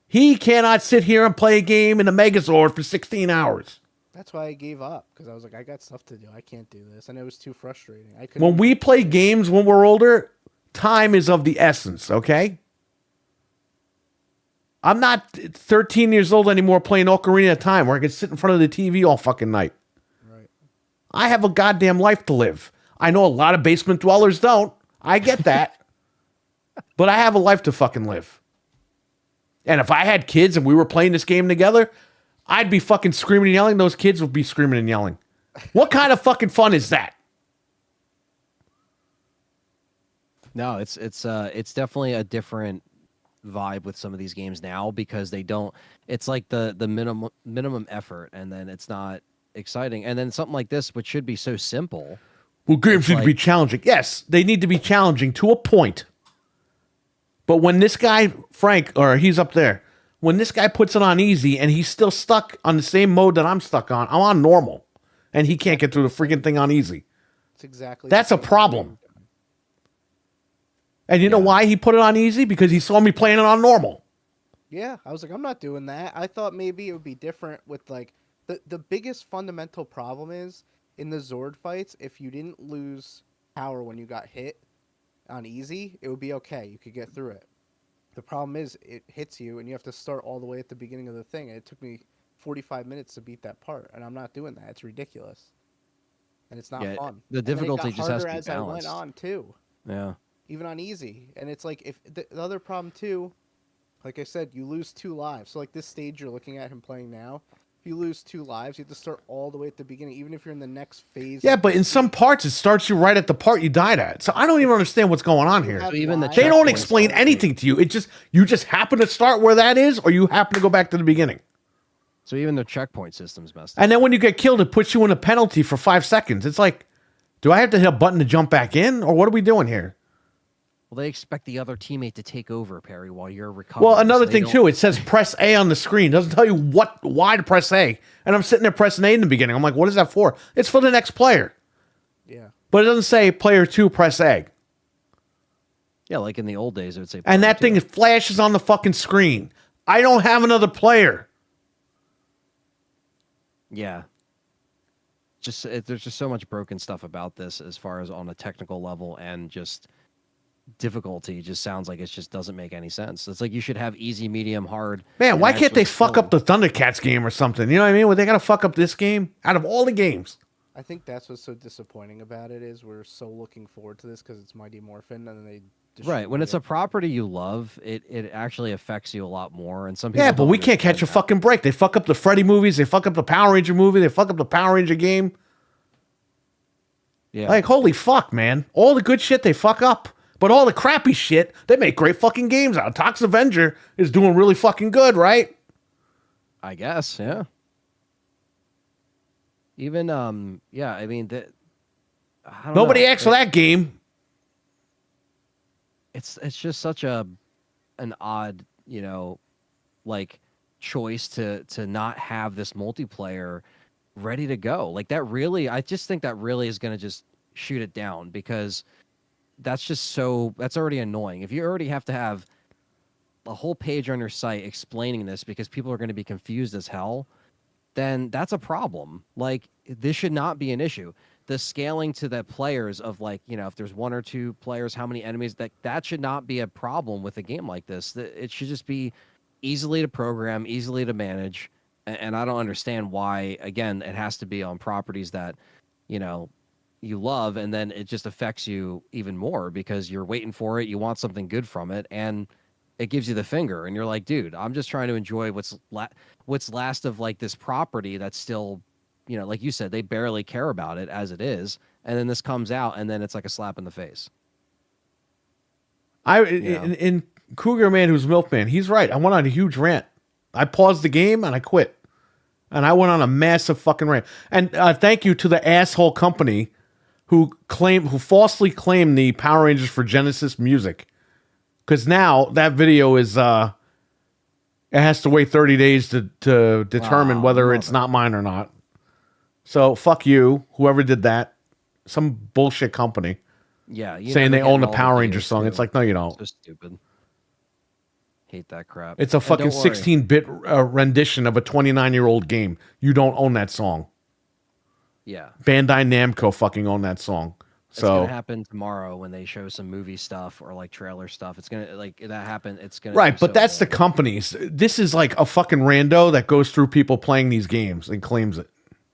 [SPEAKER 1] He cannot sit here and play a game in the Megazord for 16 hours.
[SPEAKER 3] That's why I gave up, because I was like, I got stuff to do. I can't do this. And it was too frustrating. I couldn't.
[SPEAKER 1] When we play games when we're older, time is of the essence, okay? I'm not 13 years old anymore playing Ocarina of Time where I can sit in front of the TV all fucking night.
[SPEAKER 3] Right.
[SPEAKER 1] I have a goddamn life to live. I know a lot of basement dwellers don't. I get that. But I have a life to fucking live. And if I had kids and we were playing this game together, I'd be fucking screaming and yelling. Those kids would be screaming and yelling. What kind of fucking fun is that?
[SPEAKER 4] No, it's definitely a different vibe with some of these games now because they don't. It's like the minimum effort, and then it's not exciting. And then something like this, which should be so simple.
[SPEAKER 1] Well, games
[SPEAKER 4] It's
[SPEAKER 1] need to be
[SPEAKER 4] like-
[SPEAKER 1] challenging. Yes, they need to be challenging to a point. But when this guy, Frank, or he's up there, when this guy puts it on easy and he's still stuck on the same mode that I'm stuck on, I'm on normal. And he can't get through the freaking thing on easy.
[SPEAKER 3] It's exactly.
[SPEAKER 1] That's
[SPEAKER 3] the
[SPEAKER 1] a
[SPEAKER 3] same
[SPEAKER 1] problem.
[SPEAKER 3] thing.
[SPEAKER 1] And you know why he put it on easy? Because he saw me playing it on normal.
[SPEAKER 3] Yeah, I was like, I'm not doing that. I thought maybe it would be different with like the biggest fundamental problem is in the Zord fights, if you didn't lose power when you got hit on easy, it would be okay. You could get through it. The problem is it hits you and you have to start all the way at the beginning of the thing. And it took me 45 minutes to beat that part, and I'm not doing that. It's ridiculous, and it's not
[SPEAKER 4] Yeah,
[SPEAKER 3] fun.
[SPEAKER 4] the
[SPEAKER 3] And then it
[SPEAKER 4] difficulty
[SPEAKER 3] got
[SPEAKER 4] just has
[SPEAKER 3] harder
[SPEAKER 4] to be
[SPEAKER 3] as I went
[SPEAKER 4] balanced.
[SPEAKER 3] on too,
[SPEAKER 4] Yeah.
[SPEAKER 3] even on easy. And it's like if the other problem too, like I said, you lose 2 lives. So like this stage you're looking at him playing now, if you lose 2 lives, you have to start all the way at the beginning, even if you're in the next phase.
[SPEAKER 1] Yeah,
[SPEAKER 3] of
[SPEAKER 1] but
[SPEAKER 3] the
[SPEAKER 1] in some
[SPEAKER 3] stage.
[SPEAKER 1] parts, it starts you right at the part you died at. So I don't even understand what's going on
[SPEAKER 3] You
[SPEAKER 1] here.
[SPEAKER 3] have
[SPEAKER 4] So even the
[SPEAKER 3] lives,
[SPEAKER 1] They don't
[SPEAKER 4] checkpoints
[SPEAKER 1] explain
[SPEAKER 4] aren't
[SPEAKER 1] anything to you. It just you just happen to start where that is, or you happen to go back to the beginning.
[SPEAKER 4] So even the checkpoint system's messed up.
[SPEAKER 1] And then when you get killed, it puts you in a penalty for 5 seconds. It's like, do I have to hit a button to jump back in, or what are we doing here?
[SPEAKER 4] Well, they expect the other teammate to take over, Perry, while you're recovering.
[SPEAKER 1] Well, another
[SPEAKER 4] so they
[SPEAKER 1] thing
[SPEAKER 4] don't-
[SPEAKER 1] too, it says press A on the screen. It doesn't tell you why to press A. And I'm sitting there pressing A in the beginning. I'm like, what is that for? It's for the next player.
[SPEAKER 3] Yeah.
[SPEAKER 1] But it doesn't say player 2 press A.
[SPEAKER 4] Yeah, like in the old days, it would say.
[SPEAKER 1] And
[SPEAKER 4] player
[SPEAKER 1] that thing
[SPEAKER 4] two.
[SPEAKER 1] flashes on the fucking screen. I don't have another player.
[SPEAKER 4] Yeah. There's just so much broken stuff about this as far as on a technical level, and just difficulty just sounds like it just doesn't make any sense. It's like you should have easy, medium, hard.
[SPEAKER 1] Man,
[SPEAKER 4] and
[SPEAKER 1] why can't they
[SPEAKER 4] actually
[SPEAKER 1] fuck up the Thundercats game or something? You know what I mean? Well, they got to fuck up this game out of all the games.
[SPEAKER 3] I think that's what's so disappointing about it is we're so looking forward to this because it's Mighty Morphin, and then they
[SPEAKER 4] Right. When it's
[SPEAKER 3] destroy
[SPEAKER 4] a property you love, it actually affects you a lot more. And some people
[SPEAKER 1] Yeah, but
[SPEAKER 4] don't
[SPEAKER 1] we can't catch a
[SPEAKER 4] understand that.
[SPEAKER 1] fucking break. They fuck up the Freddy movies. They fuck up the Power Ranger movie. They fuck up the Power Ranger game.
[SPEAKER 4] Yeah.
[SPEAKER 1] Like, holy fuck, man. All the good shit they fuck up. But all the crappy shit, they make great fucking games out. Tox Avenger is doing really fucking good, right?
[SPEAKER 4] I guess, yeah. Even yeah, I mean that I don't
[SPEAKER 1] Nobody
[SPEAKER 4] know.
[SPEAKER 1] asked for that game.
[SPEAKER 4] It's just such an odd, like choice to not have this multiplayer ready to go. Like that really, I just think that really is going to just shoot it down, because that's already annoying. If you already have to have a whole page on your site explaining this because people are going to be confused as hell, then that's a problem. Like, this should not be an issue. The scaling to the players of, like, if there's 1 or 2 players, how many enemies, that should not be a problem with a game like this. It should just be easily to program, easily to manage. And I don't understand why, again, it has to be on properties that, you love, and then it just affects you even more because you're waiting for it, you want something good from it, and it gives you the finger, and you're like, dude, I'm just trying to enjoy what's last of, like, this property that's still, like you said, they barely care about it as it is, and then this comes out, and then it's like a slap in the face.
[SPEAKER 1] In Cougar Man Who's Milkman, he's right. I went on a huge rant. I paused the game and I quit. And I went on a massive fucking rant. And thank you to the asshole company who falsely claimed the Power Rangers for Genesis music. Because now that video is it has to wait 30 days to determine
[SPEAKER 4] Wow,
[SPEAKER 1] whether
[SPEAKER 4] love
[SPEAKER 1] it's
[SPEAKER 4] it.
[SPEAKER 1] not mine or not. So fuck you, whoever did that. Some bullshit company
[SPEAKER 4] Yeah,
[SPEAKER 1] saying they
[SPEAKER 4] never get
[SPEAKER 1] own the
[SPEAKER 4] all
[SPEAKER 1] Power Ranger
[SPEAKER 4] videos,
[SPEAKER 1] song.
[SPEAKER 4] too.
[SPEAKER 1] It's like, no, you don't.
[SPEAKER 4] So stupid. Hate that crap.
[SPEAKER 1] It's a
[SPEAKER 4] And
[SPEAKER 1] fucking
[SPEAKER 4] don't worry.
[SPEAKER 1] 16-bit rendition of a 29-year-old game. You don't own that song.
[SPEAKER 4] Yeah.
[SPEAKER 1] Bandai Namco fucking own that song.
[SPEAKER 4] It's gonna
[SPEAKER 1] So
[SPEAKER 4] happen tomorrow when they show some movie stuff or like trailer stuff. It's gonna that happen. It's gonna
[SPEAKER 1] right,
[SPEAKER 4] be
[SPEAKER 1] but
[SPEAKER 4] so
[SPEAKER 1] that's the
[SPEAKER 4] old.
[SPEAKER 1] companies. This is like a fucking rando that goes through people playing these games and claims it.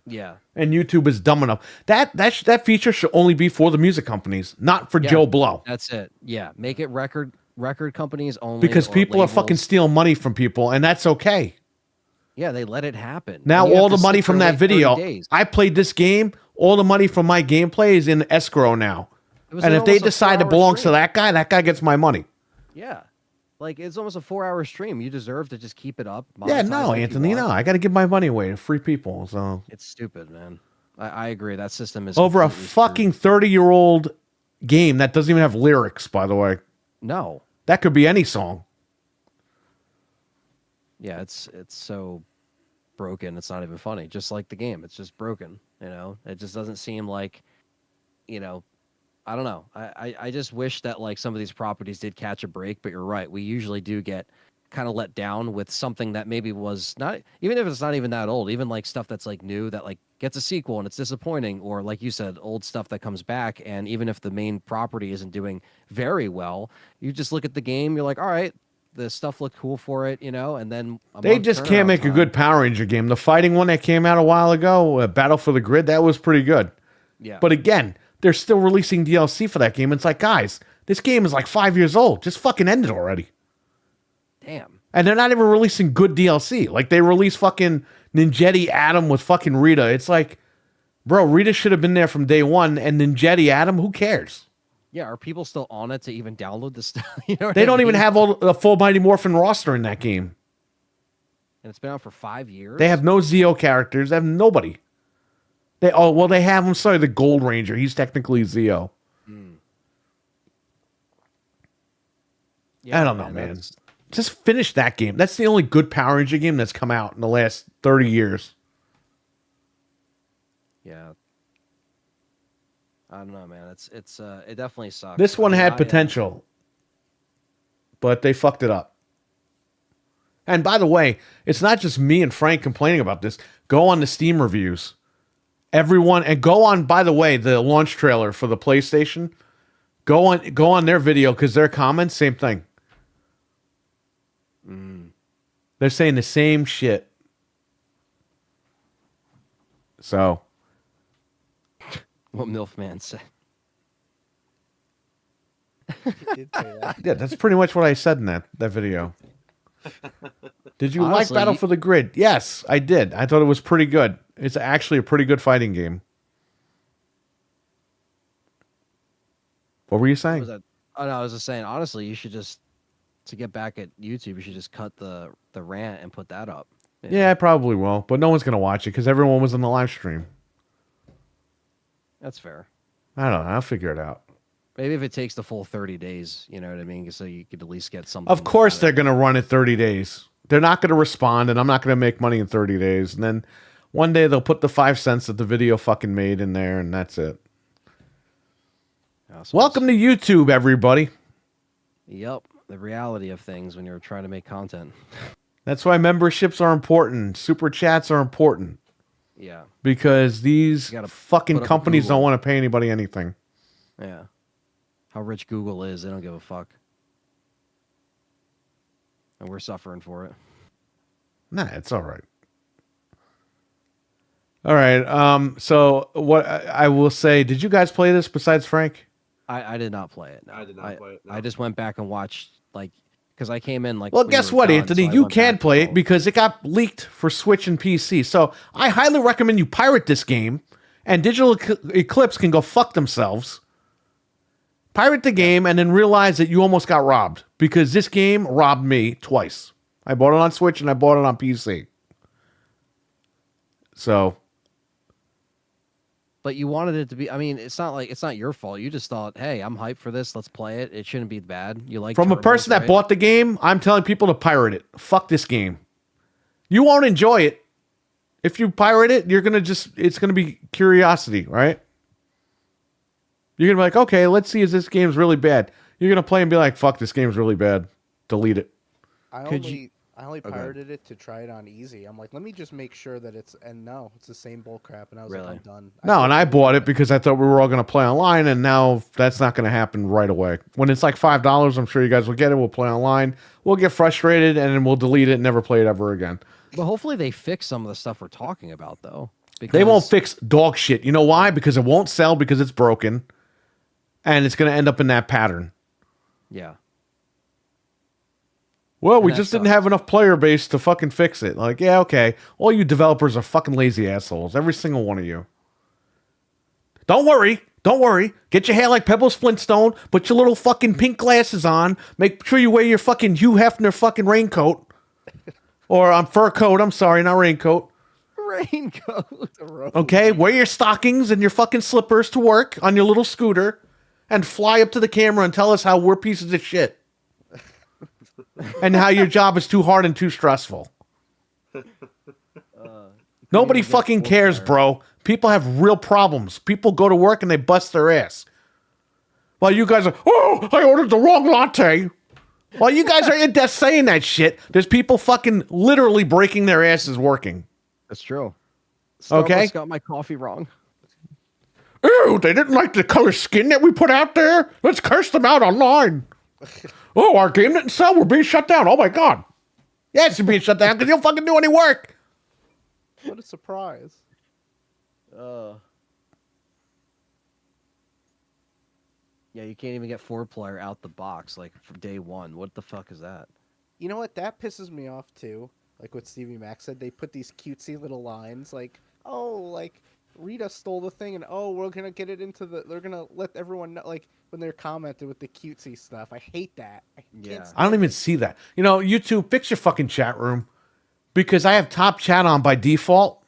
[SPEAKER 4] Yeah.
[SPEAKER 1] And YouTube is dumb enough. That feature should only be for the music companies, not for
[SPEAKER 4] Yeah.
[SPEAKER 1] Joe Blow.
[SPEAKER 4] That's it. Yeah, make it record companies only,
[SPEAKER 1] Because
[SPEAKER 4] or
[SPEAKER 1] people are fucking
[SPEAKER 4] labels.
[SPEAKER 1] stealing money from people, and that's okay.
[SPEAKER 4] Yeah, they let it happen.
[SPEAKER 1] Now
[SPEAKER 4] And you have
[SPEAKER 1] all
[SPEAKER 4] to
[SPEAKER 1] the money
[SPEAKER 4] sit
[SPEAKER 1] from
[SPEAKER 4] there
[SPEAKER 1] that
[SPEAKER 4] and wait 30
[SPEAKER 1] video,
[SPEAKER 4] days.
[SPEAKER 1] I played this game, all the money from my gameplay is in escrow now.
[SPEAKER 4] It was
[SPEAKER 1] And if they
[SPEAKER 4] almost a
[SPEAKER 1] decide it
[SPEAKER 4] 4-hour
[SPEAKER 1] belongs to
[SPEAKER 4] stream.
[SPEAKER 1] that guy gets my money.
[SPEAKER 4] Yeah, like it's almost a 4-hour stream. You deserve to just keep it up.
[SPEAKER 1] Yeah,
[SPEAKER 4] monetize
[SPEAKER 1] no,
[SPEAKER 4] like you
[SPEAKER 1] Anthony,
[SPEAKER 4] want.
[SPEAKER 1] no. I got to give my money away to free people. So
[SPEAKER 4] It's stupid, man. I agree. That system is
[SPEAKER 1] over a
[SPEAKER 4] completely screwed.
[SPEAKER 1] fucking 30-year-old game that doesn't even have lyrics, by the way.
[SPEAKER 4] No.
[SPEAKER 1] That could be any song.
[SPEAKER 4] Yeah, it's so broken. It's not even funny. Just like the game, it's just broken. It just doesn't seem like, I don't know. I just wish that like some of these properties did catch a break. But you're right. We usually do get kind of let down with something that maybe was not, even if it's not even that old. Even like stuff that's like new that like gets a sequel and it's disappointing, or like you said, old stuff that comes back. And even if the main property isn't doing very well, you just look at the game. You're like, all right. the stuff looked cool for it, and then
[SPEAKER 1] They just can't make a good Power Ranger game. The fighting one that came out a while ago, Battle for the Grid, that was pretty good.
[SPEAKER 4] Yeah.
[SPEAKER 1] But again, they're still releasing DLC for that game. It's like, guys, this game is like 5 years old. Just fucking end it already.
[SPEAKER 4] Damn.
[SPEAKER 1] And they're not even releasing good DLC. Like, they released fucking Ninjetti Adam with fucking Rita. It's like, bro, Rita should have been there from day one, and Ninjetti Adam, who cares?
[SPEAKER 4] Yeah, are people still on it to even download the stuff?
[SPEAKER 1] They don't even have a full Mighty Morphin roster in that game.
[SPEAKER 4] And it's been out for 5 years?
[SPEAKER 1] They have no Zeo characters. They have nobody. They have, I'm sorry, the Gold Ranger. He's technically Zeo.
[SPEAKER 4] Yeah,
[SPEAKER 1] I don't know, man. Just finish that game. That's the only good Power Ranger game that's come out in the last 30 years.
[SPEAKER 4] Yeah. I don't know, man. It definitely sucks.
[SPEAKER 1] This one had potential, but they fucked it up. And by the way, it's not just me and Frank complaining about this. Go on the Steam reviews. Everyone, and go on, by the way, the launch trailer for the PlayStation. Go on their video, because their comments, same thing. They're saying the same shit. So,
[SPEAKER 4] What Milfman said.
[SPEAKER 3] He did say that.
[SPEAKER 1] yeah, that's pretty much what I said in that video. Did you
[SPEAKER 4] Honestly,
[SPEAKER 1] like Battle for the Grid? Yes, I did. I thought it was pretty good. It's actually a pretty good fighting game. What were you
[SPEAKER 4] What
[SPEAKER 1] saying?
[SPEAKER 4] was that? Oh, no, I was just saying, honestly, you should just, to get back at YouTube, you should just cut the rant and put that up.
[SPEAKER 1] Yeah, I probably will, but no one's going to watch it because everyone was in the live stream.
[SPEAKER 4] That's fair.
[SPEAKER 1] I don't know. I'll figure it out.
[SPEAKER 4] Maybe if it takes the full 30 days, you know what I mean? So you could at least get something.
[SPEAKER 1] Of course,
[SPEAKER 4] out
[SPEAKER 1] they're
[SPEAKER 4] of it.
[SPEAKER 1] going to run it 30 days. They're not going to respond, and I'm not going to make money in 30 days. And then one day they'll put the 5 cents that the video fucking made in there, and that's it.
[SPEAKER 4] Assholes.
[SPEAKER 1] Welcome to YouTube, everybody.
[SPEAKER 4] Yep. The reality of things when you're trying to make content.
[SPEAKER 1] That's why memberships are important. Super chats are important.
[SPEAKER 4] Yeah.
[SPEAKER 1] Because these
[SPEAKER 4] You gotta
[SPEAKER 1] fucking
[SPEAKER 4] put up a
[SPEAKER 1] companies
[SPEAKER 4] Google.
[SPEAKER 1] don't want to pay anybody anything.
[SPEAKER 4] Yeah. How rich Google is, they don't give a fuck. And we're suffering for it.
[SPEAKER 1] Nah, it's all right. All right. So what I will say, did you guys play this besides Frank?
[SPEAKER 4] I did not play it. No.
[SPEAKER 2] I did not play it, no.
[SPEAKER 4] I just went back and watched, because I came in
[SPEAKER 1] Well,
[SPEAKER 4] when
[SPEAKER 1] guess
[SPEAKER 4] you were
[SPEAKER 1] what,
[SPEAKER 4] gone,
[SPEAKER 1] Anthony?
[SPEAKER 4] so I
[SPEAKER 1] You
[SPEAKER 4] went
[SPEAKER 1] can
[SPEAKER 4] back
[SPEAKER 1] play
[SPEAKER 4] and
[SPEAKER 1] it because it got leaked for Switch and PC. So I highly recommend you pirate this game, and Digital Eclipse can go fuck themselves. Pirate the game and then realize that you almost got robbed because this game robbed me twice. I bought it on Switch and I bought it on PC. So,
[SPEAKER 4] But you wanted it to be. I mean, it's not your fault. You just thought, hey, I'm hyped for this. Let's play it. It shouldn't be bad. You like
[SPEAKER 1] from a
[SPEAKER 4] turbos,
[SPEAKER 1] person that
[SPEAKER 4] right?
[SPEAKER 1] bought the game, I'm telling people to pirate it. Fuck this game. You won't enjoy it. If you pirate it, it's gonna be curiosity, right? You're gonna be like, okay, let's see if this game's really bad. You're gonna play and be like, fuck, this game's really bad. Delete it.
[SPEAKER 3] I
[SPEAKER 4] Could
[SPEAKER 3] only
[SPEAKER 4] go ahead.
[SPEAKER 3] pirated it to try it on easy. I'm like, let me just make sure that it's the same bull crap, and I was like,
[SPEAKER 4] Really?
[SPEAKER 3] I'm done.
[SPEAKER 1] No, and I bought it because I thought we were all gonna play online, and now that's not gonna happen right away. When it's like $5, I'm sure you guys will get it. We'll play online. We'll get frustrated, and then we'll delete it and never play it ever again.
[SPEAKER 4] But hopefully they fix some of the stuff we're talking about, though.
[SPEAKER 1] They won't
[SPEAKER 4] because-
[SPEAKER 1] fix dog shit. You know why? Because it won't sell because it's broken. And it's going to end up in that pattern.
[SPEAKER 4] Yeah.
[SPEAKER 1] Well, we
[SPEAKER 4] that
[SPEAKER 1] just didn't
[SPEAKER 4] sucks.
[SPEAKER 1] have enough player base to fucking fix it. Like, yeah, okay. All you developers are fucking lazy assholes. Every single one of you. Don't worry. Don't worry. Get your hair like Pebbles Flintstone. Put your little fucking pink glasses on. Make sure you wear your fucking Hugh Hefner fucking raincoat. Or fur coat. I'm sorry, not raincoat.
[SPEAKER 4] Raincoat.
[SPEAKER 1] Okay? Wear your stockings and your fucking slippers to work on your little scooter. And fly up to the camera and tell us how we're pieces of shit. And how your job is too hard and too stressful. Nobody
[SPEAKER 4] even get
[SPEAKER 1] fucking
[SPEAKER 4] full
[SPEAKER 1] cares,
[SPEAKER 4] fire.
[SPEAKER 1] bro. People have real problems. People go to work and they bust their ass. While you guys are, oh, I ordered the wrong latte. While you guys are in desk saying that shit, there's people fucking literally breaking their asses working.
[SPEAKER 4] That's true.
[SPEAKER 1] Okay.
[SPEAKER 4] Starbucks got my coffee wrong.
[SPEAKER 1] Ew, they didn't like the color skin that we put out there. Let's curse them out online. Oh, our game didn't sell. We're being shut down. Oh my god. Yes, you're being shut down because you don't fucking do any work.
[SPEAKER 3] What a surprise.
[SPEAKER 4] Yeah, you can't even get 4-player out the box like for day one. What the fuck is that?
[SPEAKER 3] You know what? That pisses me off too. Like what Stevie Mac said, they put these cutesy little lines like, "Oh, like Rita stole the thing, and oh, we're gonna get it into the. They're gonna let everyone know." Like when they're commenting with the cutesy stuff, I hate that. I can't
[SPEAKER 4] Yeah.
[SPEAKER 3] stand
[SPEAKER 1] I don't even
[SPEAKER 3] it.
[SPEAKER 1] see that. You know, YouTube, fix your fucking chat room because I have top chat on by default,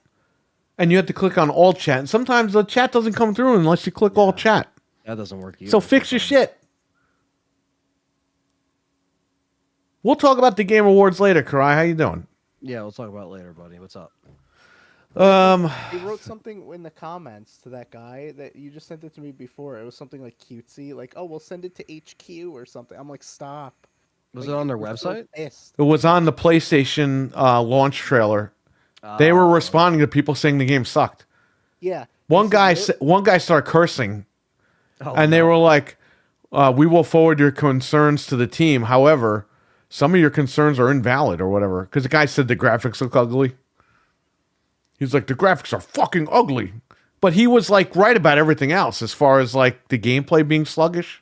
[SPEAKER 1] and you have to click on all chat. And sometimes the chat doesn't come through unless you click all chat.
[SPEAKER 4] That doesn't work either.
[SPEAKER 1] So fix your
[SPEAKER 4] sometimes.
[SPEAKER 1] shit. We'll talk about the game awards later, Karai. How you doing?
[SPEAKER 4] Yeah, we'll talk about it later, buddy. What's up?
[SPEAKER 3] He wrote something in the comments to that guy that you just sent it to me before. It was something like cutesy, like, "Oh, we'll send it to HQ or something." I'm like, stop.
[SPEAKER 4] Was
[SPEAKER 3] Like,
[SPEAKER 4] it on their
[SPEAKER 3] I'm so
[SPEAKER 4] website?
[SPEAKER 3] pissed.
[SPEAKER 1] It was on the PlayStation launch trailer. They were
[SPEAKER 4] Oh.
[SPEAKER 1] responding to people saying the game sucked.
[SPEAKER 3] Yeah.
[SPEAKER 1] One
[SPEAKER 3] He
[SPEAKER 1] guy,
[SPEAKER 3] said,
[SPEAKER 1] one guy started cursing,
[SPEAKER 4] Oh,
[SPEAKER 1] and they
[SPEAKER 4] no.
[SPEAKER 1] were like, "We will forward your concerns to the team. However, some of your concerns are invalid or whatever." Because the guy said the graphics look ugly. He's like, the graphics are fucking ugly, but he was like right about everything else as far as like the gameplay being sluggish.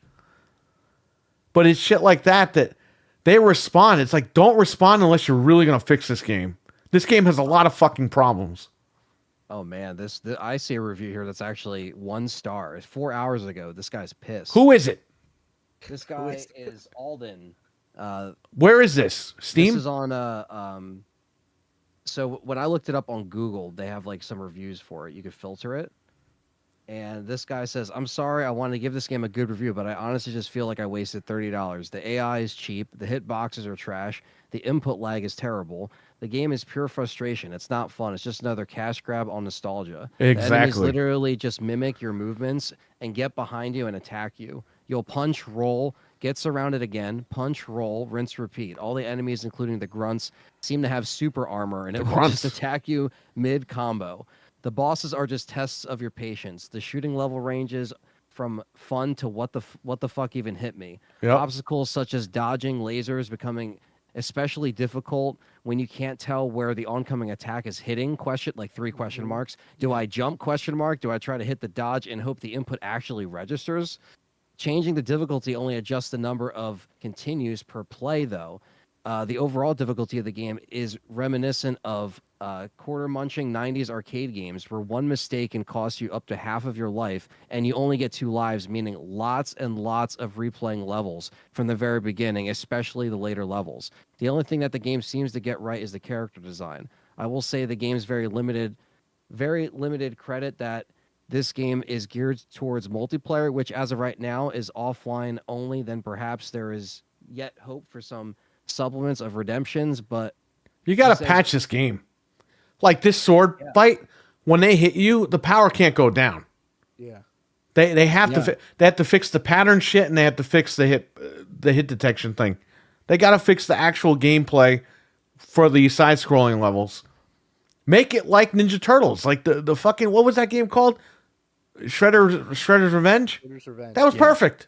[SPEAKER 1] But it's shit like that that they respond. It's like, don't respond unless you're really gonna fix this game. This game has a lot of fucking problems.
[SPEAKER 4] Oh man, I see a review here that's actually 1 star. It's 4 hours ago. This guy's pissed.
[SPEAKER 1] Who is it?
[SPEAKER 4] This guy is Alden.
[SPEAKER 1] Where is this? Steam?
[SPEAKER 4] This is on so when I looked it up on Google, they have like some reviews for it. You could filter it. And this guy says, "I'm sorry, I wanted to give this game a good review, but I honestly just feel like I wasted $30. The AI is cheap, the hitboxes are trash, the input lag is terrible. The game is pure frustration. It's not fun. It's just another cash grab on nostalgia. The enemies
[SPEAKER 1] Exactly.
[SPEAKER 4] literally just mimic your movements and get behind you and attack you. You'll punch, roll, get surrounded again, punch, roll, rinse, repeat. All the enemies, including the grunts, seem to have super armor, and it will just attack you mid-combo. The bosses are just tests of your patience. The shooting level ranges from fun to what the fuck even hit me.
[SPEAKER 1] Yep.
[SPEAKER 4] Obstacles such as dodging lasers becoming especially difficult when you can't tell where the oncoming attack is hitting. Like 3 question marks. Do I jump? Question mark. Do I try to hit the dodge and hope the input actually registers? Changing the difficulty only adjusts the number of continues per play, though. The overall difficulty of the game is reminiscent of quarter munching 90s arcade games where one mistake can cost you up to half of your life and you only get 2 lives, meaning lots and lots of replaying levels from the very beginning, especially the later levels. The only thing that the game seems to get right is the character design. I will say the game's very limited credit that this game is geared towards multiplayer, which as of right now is offline only. Then perhaps there is yet hope for some supplements of redemptions, but
[SPEAKER 1] You got to patch this game. Like this sword fight, when they hit you, the power can't go down.
[SPEAKER 3] Yeah.
[SPEAKER 1] They have to they have to fix the pattern shit, and they have to fix the hit detection thing. They got to fix the actual gameplay for the side scrolling levels. Make it like Ninja Turtles, like the fucking, what was that game called? Shredder's Revenge.
[SPEAKER 3] Shooter's Revenge.
[SPEAKER 1] That was perfect.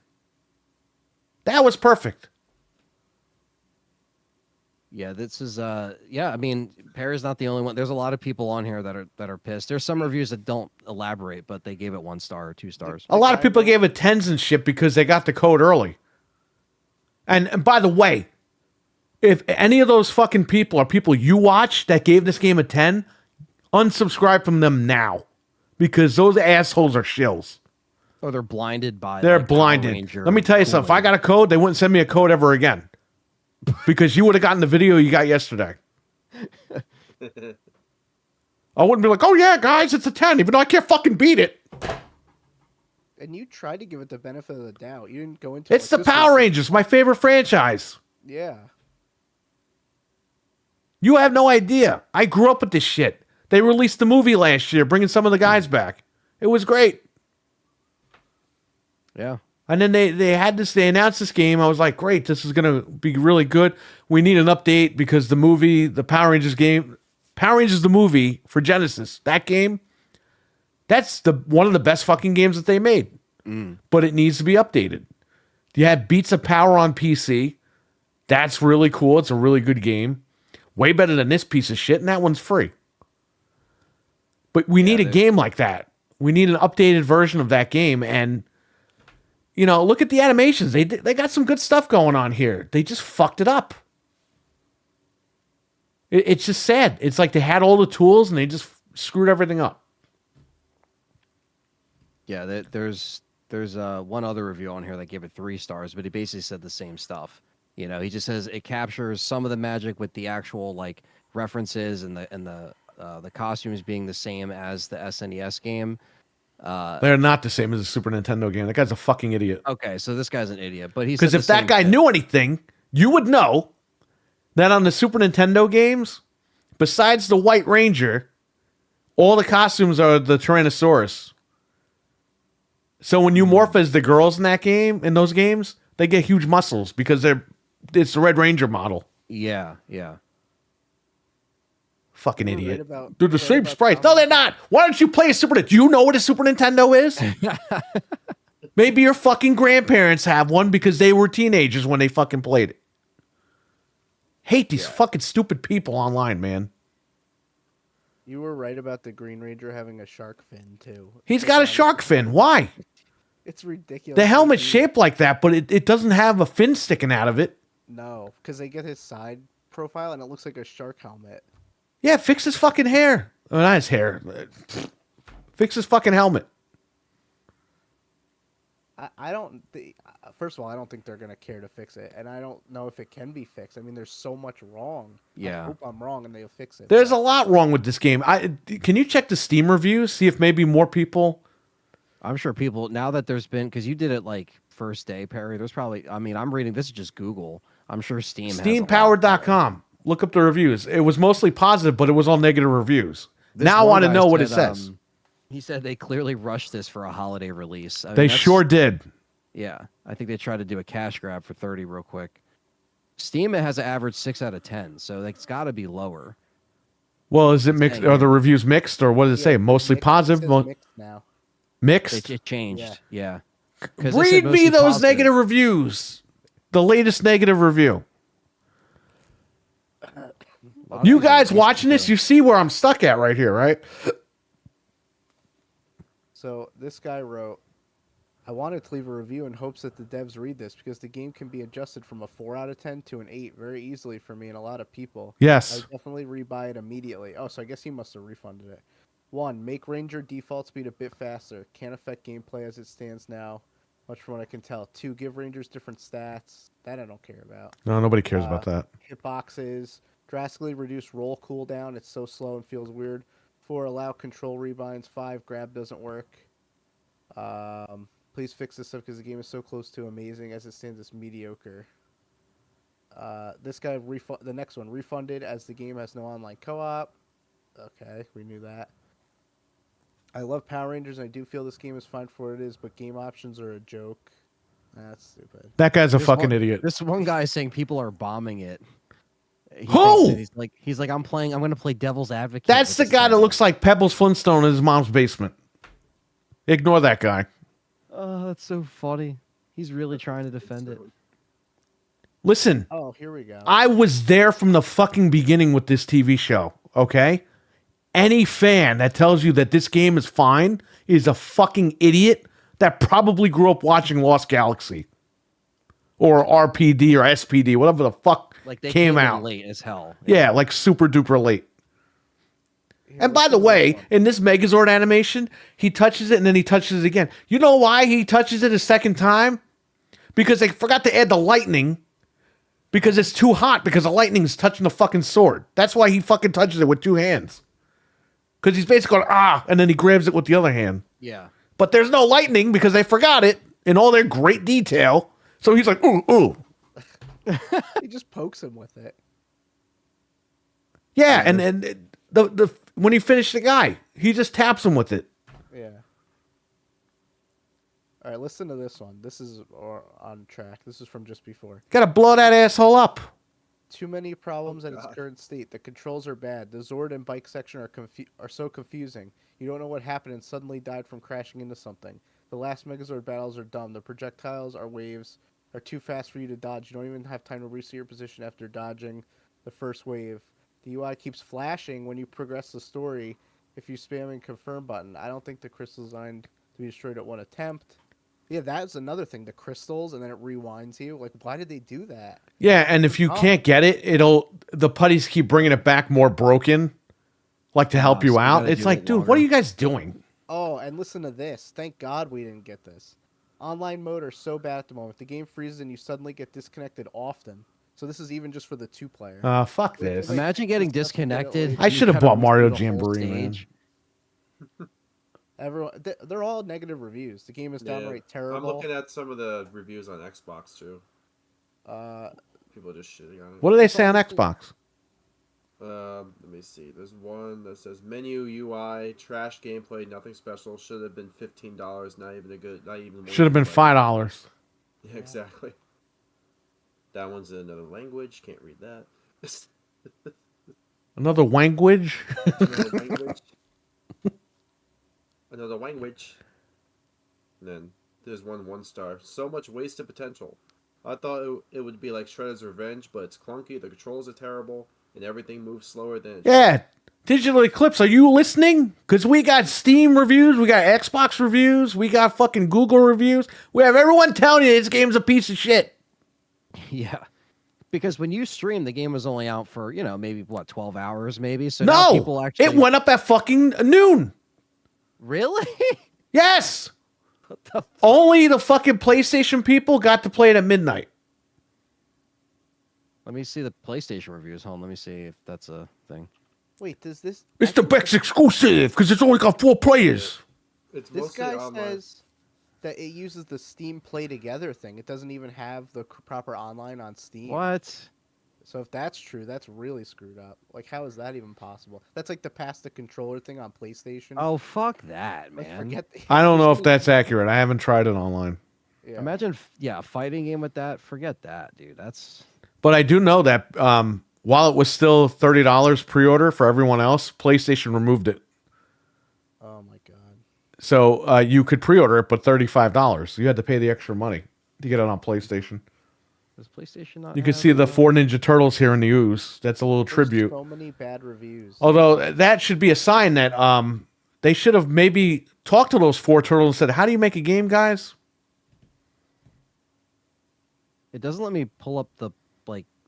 [SPEAKER 1] That was perfect.
[SPEAKER 4] yeah, this is I mean, Pear's not the only one. There's a lot of people on here that are pissed. There's some reviews that don't elaborate, but they gave it 1 star or 2 stars.
[SPEAKER 1] A lot of people gave it 10s and shit because they got the code early. And by the way, if any of those fucking people are people you watch that gave this game a 10, unsubscribe from them now. Because those assholes are shills.
[SPEAKER 4] Or they're blinded by
[SPEAKER 1] They're
[SPEAKER 4] like, Power
[SPEAKER 1] blinded.
[SPEAKER 4] Ranger
[SPEAKER 1] Let me tell you something. If I
[SPEAKER 4] cooling.
[SPEAKER 1] got a code, they wouldn't send me a code ever again. Because you would have gotten the video you got yesterday. I wouldn't be like, oh yeah, guys, it's a 10, even though I can't fucking beat it.
[SPEAKER 3] And you tried to give it the benefit of the doubt. You didn't go into
[SPEAKER 1] It's the
[SPEAKER 3] like, this
[SPEAKER 1] Power
[SPEAKER 3] was-
[SPEAKER 1] Rangers, my favorite franchise.
[SPEAKER 3] Yeah.
[SPEAKER 1] You have no idea. I grew up with this shit. They released the movie last year, bringing some of the guys back. It was great.
[SPEAKER 4] Yeah.
[SPEAKER 1] And then they announced this game. I was like, great, this is going to be really good. We need an update because the movie, the Power Rangers game, Power Rangers the movie for Genesis, that game, that's one of the best fucking games that they made. But it needs to be updated. You had Beats of Power on PC. That's really cool. It's a really good game. Way better than this piece of shit, and that one's free. But we need a game like that. We need an updated version of that game. And, you know, look at the animations. They got some good stuff going on here. They just fucked it up. It's just sad. It's like they had all the tools and they just screwed everything up.
[SPEAKER 4] Yeah, there's one other review on here that gave it 3 stars, but he basically said the same stuff. You know, he just says it captures some of the magic with the actual like references and the costumes being the same as the SNES game.
[SPEAKER 1] They're not the same as a Super Nintendo game. That guy's a fucking idiot.
[SPEAKER 4] Okay, so this guy's an idiot, but he's
[SPEAKER 1] because if that guy knew anything, you would know that on the Super Nintendo games, besides the White Ranger, all the costumes are the Tyrannosaurus. So when you morph as the girls in that game, in those games, they get huge muscles because it's the Red Ranger model.
[SPEAKER 4] Yeah.
[SPEAKER 1] Fucking
[SPEAKER 3] You're
[SPEAKER 1] idiot.
[SPEAKER 3] right
[SPEAKER 1] They're the same
[SPEAKER 3] about
[SPEAKER 1] sprites.
[SPEAKER 3] Tom.
[SPEAKER 1] No, they're not. Why don't you play a Super Nintendo? Do you know what a Super Nintendo is? Maybe your fucking grandparents have one because they were teenagers when they fucking played it. Hate these fucking stupid people online, man.
[SPEAKER 3] You were right about the Green Ranger having a shark fin too.
[SPEAKER 1] He's got a shark fin. Why?
[SPEAKER 3] It's ridiculous.
[SPEAKER 1] The helmet's shaped like that, but it doesn't have a fin sticking out of it.
[SPEAKER 3] No, because they get his side profile and it looks like a shark helmet.
[SPEAKER 1] Yeah, fix his fucking hair. Oh, not his hair. Fix his fucking helmet.
[SPEAKER 3] I don't. First of all, I don't think they're gonna care to fix it, and I don't know if it can be fixed. I mean, there's so much wrong.
[SPEAKER 4] Yeah.
[SPEAKER 3] I hope I'm wrong, and they'll fix it.
[SPEAKER 1] There's a lot wrong with this game. Can you check the Steam reviews? See if maybe more people.
[SPEAKER 4] I'm sure people now that there's been because you did it like first day, Perry. There's probably. I mean, I'm reading this is just Google. I'm sure Steam.
[SPEAKER 1] SteamPowered.com. Look up the reviews. It was mostly positive, but it was all negative reviews.
[SPEAKER 4] This
[SPEAKER 1] now I
[SPEAKER 4] one
[SPEAKER 1] want to
[SPEAKER 4] guy
[SPEAKER 1] know what it
[SPEAKER 4] said,
[SPEAKER 1] says.
[SPEAKER 4] He said they clearly rushed this for a holiday release. I mean,
[SPEAKER 1] They
[SPEAKER 4] that's-
[SPEAKER 1] sure did.
[SPEAKER 4] Yeah, I think they tried to do a cash grab for 30 real quick. Steam it has an average 6 out of 10, so it's got to be lower.
[SPEAKER 1] Well, is it mixed? Are the reviews mixed, or what does it say? Mostly positive.
[SPEAKER 3] Mixed now.
[SPEAKER 1] Mixed.
[SPEAKER 4] It changed. Yeah. 'Cause it said
[SPEAKER 1] Read me
[SPEAKER 4] mostly
[SPEAKER 1] those
[SPEAKER 4] positive.
[SPEAKER 1] negative reviews. The latest negative review. You guys watching this, you see where I'm stuck at right here, right?
[SPEAKER 3] So this guy wrote, I wanted to leave a review in hopes that the devs read this because the game can be adjusted from a 4 out of 10 to an 8 very easily for me and a lot of people.
[SPEAKER 1] Yes.
[SPEAKER 3] I definitely rebuy it immediately. Oh, so I guess he must have refunded it. 1. Make Ranger default speed a bit faster. Can't affect gameplay as it stands now, much from what I can tell. 2. Give Rangers different stats. That I don't care about.
[SPEAKER 1] No, nobody cares about that.
[SPEAKER 3] Hitboxes. Drastically reduce roll cooldown. It's so slow and feels weird. 4. Allow control rebinds. 5. Grab doesn't work. Please fix this up because the game is so close to amazing. As it stands, it's mediocre. This guy, the next one, refunded as the game has no online co-op. Okay, we knew that. I love Power Rangers, and I do feel this game is fine for what it is, but game options are a joke. That's stupid.
[SPEAKER 1] That guy's a
[SPEAKER 4] This
[SPEAKER 1] fucking
[SPEAKER 4] one-
[SPEAKER 1] idiot.
[SPEAKER 4] This one guy is saying people are bombing it.
[SPEAKER 1] Who?
[SPEAKER 4] He's like, I'm going to play devil's advocate.
[SPEAKER 1] That's
[SPEAKER 4] with
[SPEAKER 1] the
[SPEAKER 4] this
[SPEAKER 1] guy that
[SPEAKER 4] thing."
[SPEAKER 1] looks like Pebbles Flintstone in his mom's basement. Ignore that guy.
[SPEAKER 4] Oh, that's so funny. He's really trying to defend it.
[SPEAKER 1] Listen,
[SPEAKER 3] Oh, here we go.
[SPEAKER 1] I was there from the fucking beginning with this TV show, okay? Any fan that tells you that this game is fine is a fucking idiot that probably grew up watching Lost Galaxy or RPD or SPD, whatever the fuck
[SPEAKER 4] Like they
[SPEAKER 1] came
[SPEAKER 4] in
[SPEAKER 1] out.
[SPEAKER 4] late as hell.
[SPEAKER 1] Yeah, like super duper late. And by the way, in this Megazord animation, he touches it and then he touches it again. You know why he touches it a second time? Because they forgot to add the lightning because it's too hot because the lightning is touching the fucking sword. That's why he fucking touches it with 2 hands. Because he's basically going, and then he grabs it with the other hand.
[SPEAKER 4] Yeah.
[SPEAKER 1] But there's no lightning because they forgot it in all their great detail. So he's like, ooh.
[SPEAKER 3] He just pokes him with it.
[SPEAKER 1] Yeah, and the when he finished the guy, he just taps him with it.
[SPEAKER 3] Yeah. All right, listen to this one. This is on track. This is from just before.
[SPEAKER 1] Gotta blow that asshole up.
[SPEAKER 3] Too many problems at its current state. The controls are bad. The Zord and bike section are so confusing. You don't know what happened and suddenly died from crashing into something. The last Megazord battles are dumb. The projectiles are waves. are too fast for you to dodge. You don't even have time to reset your position after dodging the first wave. The UI keeps flashing when you progress the story if you spam and confirm button. I don't think the crystal's designed to be destroyed at one attempt. Yeah, that's another thing. The crystals, and then it rewinds you. Like, why did they do that?
[SPEAKER 1] Yeah, and if you can't get it, the putties keep bringing it back more broken, like to help
[SPEAKER 4] so
[SPEAKER 1] you
[SPEAKER 4] you
[SPEAKER 1] out.
[SPEAKER 4] gotta
[SPEAKER 1] It's
[SPEAKER 4] do
[SPEAKER 1] like,
[SPEAKER 4] it
[SPEAKER 1] dude, what
[SPEAKER 4] longer.
[SPEAKER 1] are you guys doing?
[SPEAKER 3] Oh, and listen to this. Thank God we didn't get this. Online mode are so bad at the moment. The game freezes and you suddenly get disconnected often. So this is even just for the 2-player.
[SPEAKER 1] Fuck
[SPEAKER 3] Wait,
[SPEAKER 1] this.
[SPEAKER 3] wait.
[SPEAKER 4] Imagine getting
[SPEAKER 3] This doesn't get it
[SPEAKER 4] disconnected.
[SPEAKER 3] laid.
[SPEAKER 1] I
[SPEAKER 4] you
[SPEAKER 1] should have
[SPEAKER 4] kinda
[SPEAKER 1] bought Mario
[SPEAKER 4] redo the whole
[SPEAKER 1] Jamboree, man.
[SPEAKER 4] stage.
[SPEAKER 3] Everyone, they're all negative reviews. The game is downright terrible.
[SPEAKER 2] I'm looking at some of the reviews on Xbox too.
[SPEAKER 3] Uh,
[SPEAKER 2] People are just shitting on it.
[SPEAKER 1] What do they say on Xbox?
[SPEAKER 2] Let me see. There's one that says menu UI trash gameplay, nothing special. Should have been $15. Not even a good. Not even.
[SPEAKER 1] Should have been $5.
[SPEAKER 2] Yeah, exactly. That one's in another language. Can't read that.
[SPEAKER 1] Another language?
[SPEAKER 2] Another language. Another language. And then there's one star. So much wasted potential. I thought it would be like Shredder's Revenge, but it's clunky. The controls are terrible, and everything moves slower than it should.
[SPEAKER 1] Yeah. Digital Eclipse, are you listening? Because we got Steam reviews, we got Xbox reviews, we got fucking Google reviews. We have everyone telling you this game's a piece of shit.
[SPEAKER 4] Yeah. Because when you stream, the game was only out for, maybe, 12 hours, maybe? So now
[SPEAKER 1] No!
[SPEAKER 4] people actually...
[SPEAKER 1] It went up at fucking noon.
[SPEAKER 4] Really?
[SPEAKER 1] Yes!
[SPEAKER 4] What the f-
[SPEAKER 1] Only the fucking PlayStation people got to play it at midnight.
[SPEAKER 4] Let me see the PlayStation reviews. Hold on, let me see if that's a thing.
[SPEAKER 3] wait, does this?
[SPEAKER 1] It's the best exclusive because it's only got 4 players.
[SPEAKER 2] It's
[SPEAKER 3] This
[SPEAKER 2] mostly
[SPEAKER 3] guy
[SPEAKER 2] online.
[SPEAKER 3] says that it uses the Steam Play Together thing. It doesn't even have the proper online on Steam.
[SPEAKER 4] What?
[SPEAKER 3] So if that's true, that's really screwed up. Like, how is that even possible? That's like the pass the controller thing on PlayStation.
[SPEAKER 4] Oh, fuck that,
[SPEAKER 3] Like,
[SPEAKER 4] man.
[SPEAKER 3] forget.
[SPEAKER 1] I don't know if that's accurate. I haven't tried it online.
[SPEAKER 3] Yeah.
[SPEAKER 4] Imagine, a fighting game with that. Forget that, dude. That's...
[SPEAKER 1] But I do know that while it was still $30 pre-order for everyone else, PlayStation removed it.
[SPEAKER 3] Oh my god.
[SPEAKER 1] So you could pre-order it, but $35. You had to pay the extra money to get it on PlayStation.
[SPEAKER 4] Does PlayStation not
[SPEAKER 1] You can
[SPEAKER 4] have,
[SPEAKER 1] see the 4 Ninja Turtles here in the ooze. That's a little
[SPEAKER 3] There's
[SPEAKER 1] tribute.
[SPEAKER 3] So many bad reviews.
[SPEAKER 1] Although that should be a sign that they should have maybe talked to those 4 turtles and said, "How do you make a game, guys?"
[SPEAKER 4] It doesn't let me pull up the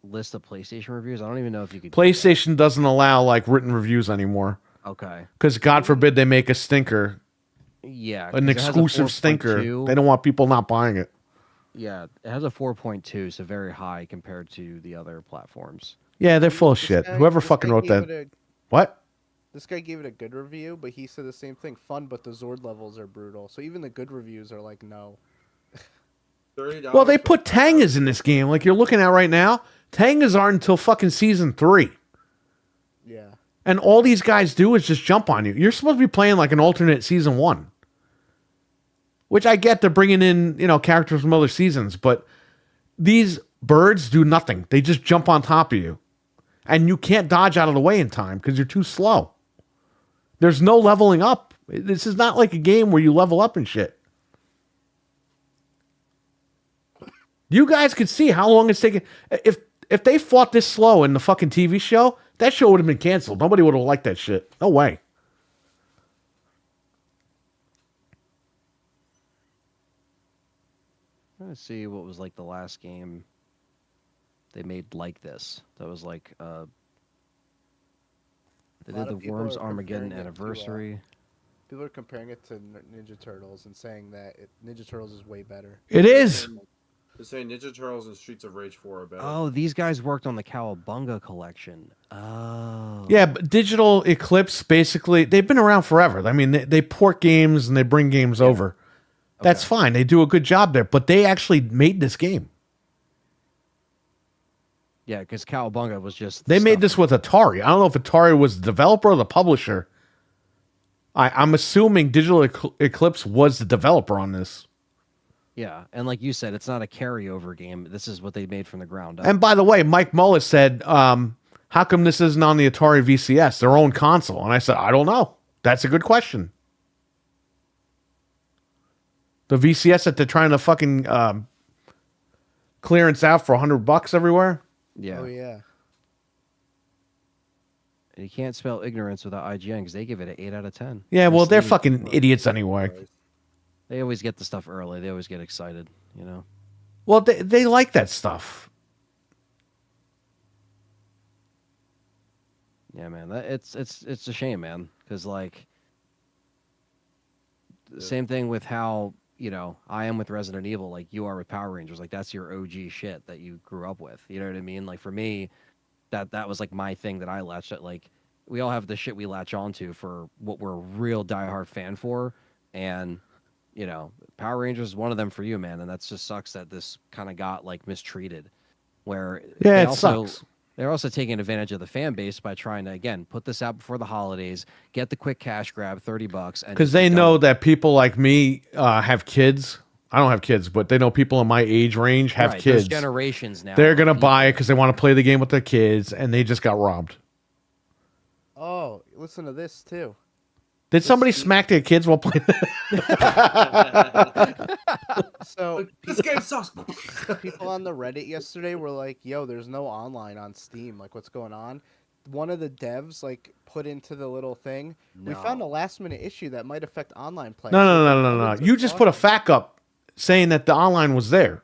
[SPEAKER 4] list of PlayStation reviews. I don't even know if you could.
[SPEAKER 1] PlayStation doesn't allow written reviews anymore
[SPEAKER 4] Okay.
[SPEAKER 1] because God forbid they make a stinker,
[SPEAKER 4] Yeah. 'cause
[SPEAKER 1] an
[SPEAKER 4] it has a
[SPEAKER 1] exclusive stinker.
[SPEAKER 4] 4.2.
[SPEAKER 1] They don't want people not buying it.
[SPEAKER 4] Yeah, it has a 4.2, so very high compared to the other platforms.
[SPEAKER 1] Yeah, they're full of
[SPEAKER 3] This
[SPEAKER 1] shit.
[SPEAKER 3] guy-
[SPEAKER 1] Whoever
[SPEAKER 3] this
[SPEAKER 1] fucking
[SPEAKER 3] guy
[SPEAKER 1] wrote
[SPEAKER 3] gave
[SPEAKER 1] that.
[SPEAKER 3] it
[SPEAKER 1] What?
[SPEAKER 3] This guy gave it a good review, but he said the same thing. Fun, but the Zord levels are brutal. So even the good reviews are like, no.
[SPEAKER 2] $30
[SPEAKER 1] Well, they
[SPEAKER 2] for
[SPEAKER 1] put Tangas in this game, like you're looking at right now. Tangas aren't until fucking season 3.
[SPEAKER 3] Yeah.
[SPEAKER 1] And all these guys do is just jump on you. You're supposed to be playing like an alternate season 1. Which I get, they're bringing in, characters from other seasons, but these birds do nothing. They just jump on top of you. And you can't dodge out of the way in time because you're too slow. There's no leveling up. This is not like a game where you level up and shit. You guys could see how long it's taking. If they fought this slow in the fucking TV show, that show would have been canceled. Nobody would have liked that shit. No way.
[SPEAKER 4] I'm trying to see what was the last game they made like this. That was they
[SPEAKER 3] lot
[SPEAKER 4] did
[SPEAKER 3] of
[SPEAKER 4] the
[SPEAKER 3] people
[SPEAKER 4] Worms
[SPEAKER 3] are
[SPEAKER 4] Armageddon
[SPEAKER 3] comparing it to,
[SPEAKER 4] anniversary.
[SPEAKER 3] People are comparing it to Ninja Turtles and saying that Ninja Turtles is way better.
[SPEAKER 1] It is.
[SPEAKER 2] They're saying Ninja Turtles and Streets of Rage 4 are better.
[SPEAKER 4] Oh, these guys worked on the Cowabunga collection. Oh.
[SPEAKER 1] Yeah, but Digital Eclipse, basically, they've been around forever. I mean, they port games and they bring games over. That's
[SPEAKER 4] Okay.
[SPEAKER 1] fine. They do a good job there. But they actually made this game.
[SPEAKER 4] Yeah, because Cowabunga was just...
[SPEAKER 1] They made
[SPEAKER 4] stuff-
[SPEAKER 1] this with Atari. I don't know if Atari was the developer or the publisher. I'm assuming Digital Eclipse was the developer on this.
[SPEAKER 4] Yeah, and like you said, it's not a carryover game. This is what they made from the ground up.
[SPEAKER 1] And by the way, Mike Mullis said, how come this isn't on the Atari VCS, their own console? And I said, I don't know. That's a good question. The VCS that they're trying to fucking clearance out for $100 everywhere.
[SPEAKER 4] Yeah.
[SPEAKER 3] Oh yeah.
[SPEAKER 4] And you can't spell ignorance without IGN because they give it an 8 out of 10.
[SPEAKER 1] Yeah, well, they're
[SPEAKER 4] Steam,
[SPEAKER 1] fucking idiots anyway.
[SPEAKER 4] They always get the stuff early. They always get excited,
[SPEAKER 1] Well, they like that stuff.
[SPEAKER 4] Yeah, man. It's a shame, man. Because like, the same thing with how I am with Resident Evil. Like you are with Power Rangers. Like that's your OG shit that you grew up with. You know what I mean? Like for me, that was like my thing that I latched at. Like we all have the shit we latch onto for what we're a real diehard fan for, and Power Rangers is one of them for you, man. And that just sucks that this kind of got like mistreated. Where
[SPEAKER 1] Yeah, it
[SPEAKER 4] also,
[SPEAKER 1] sucks.
[SPEAKER 4] They're also taking advantage of the fan base by trying to again put this out before the holidays, get the quick cash grab, $30, and
[SPEAKER 1] Because they know that people like me have kids. I don't have kids, but they know people in my age range have
[SPEAKER 4] right,
[SPEAKER 1] kids.
[SPEAKER 4] There's generations now.
[SPEAKER 1] They're
[SPEAKER 4] of
[SPEAKER 1] gonna
[SPEAKER 4] people.
[SPEAKER 1] buy it because they want to play the game with their kids, and they just got robbed.
[SPEAKER 3] Oh, listen to this too.
[SPEAKER 1] Did somebody smack their kids while playing?
[SPEAKER 3] So
[SPEAKER 2] This game sucks.
[SPEAKER 3] people on the Reddit yesterday were like, "Yo, there's no online on Steam. Like, what's going on?" One of the devs like put into the little thing. We found a
[SPEAKER 4] No.
[SPEAKER 3] last minute issue that might affect online play.
[SPEAKER 1] No. You just put a fact up saying that the online was there.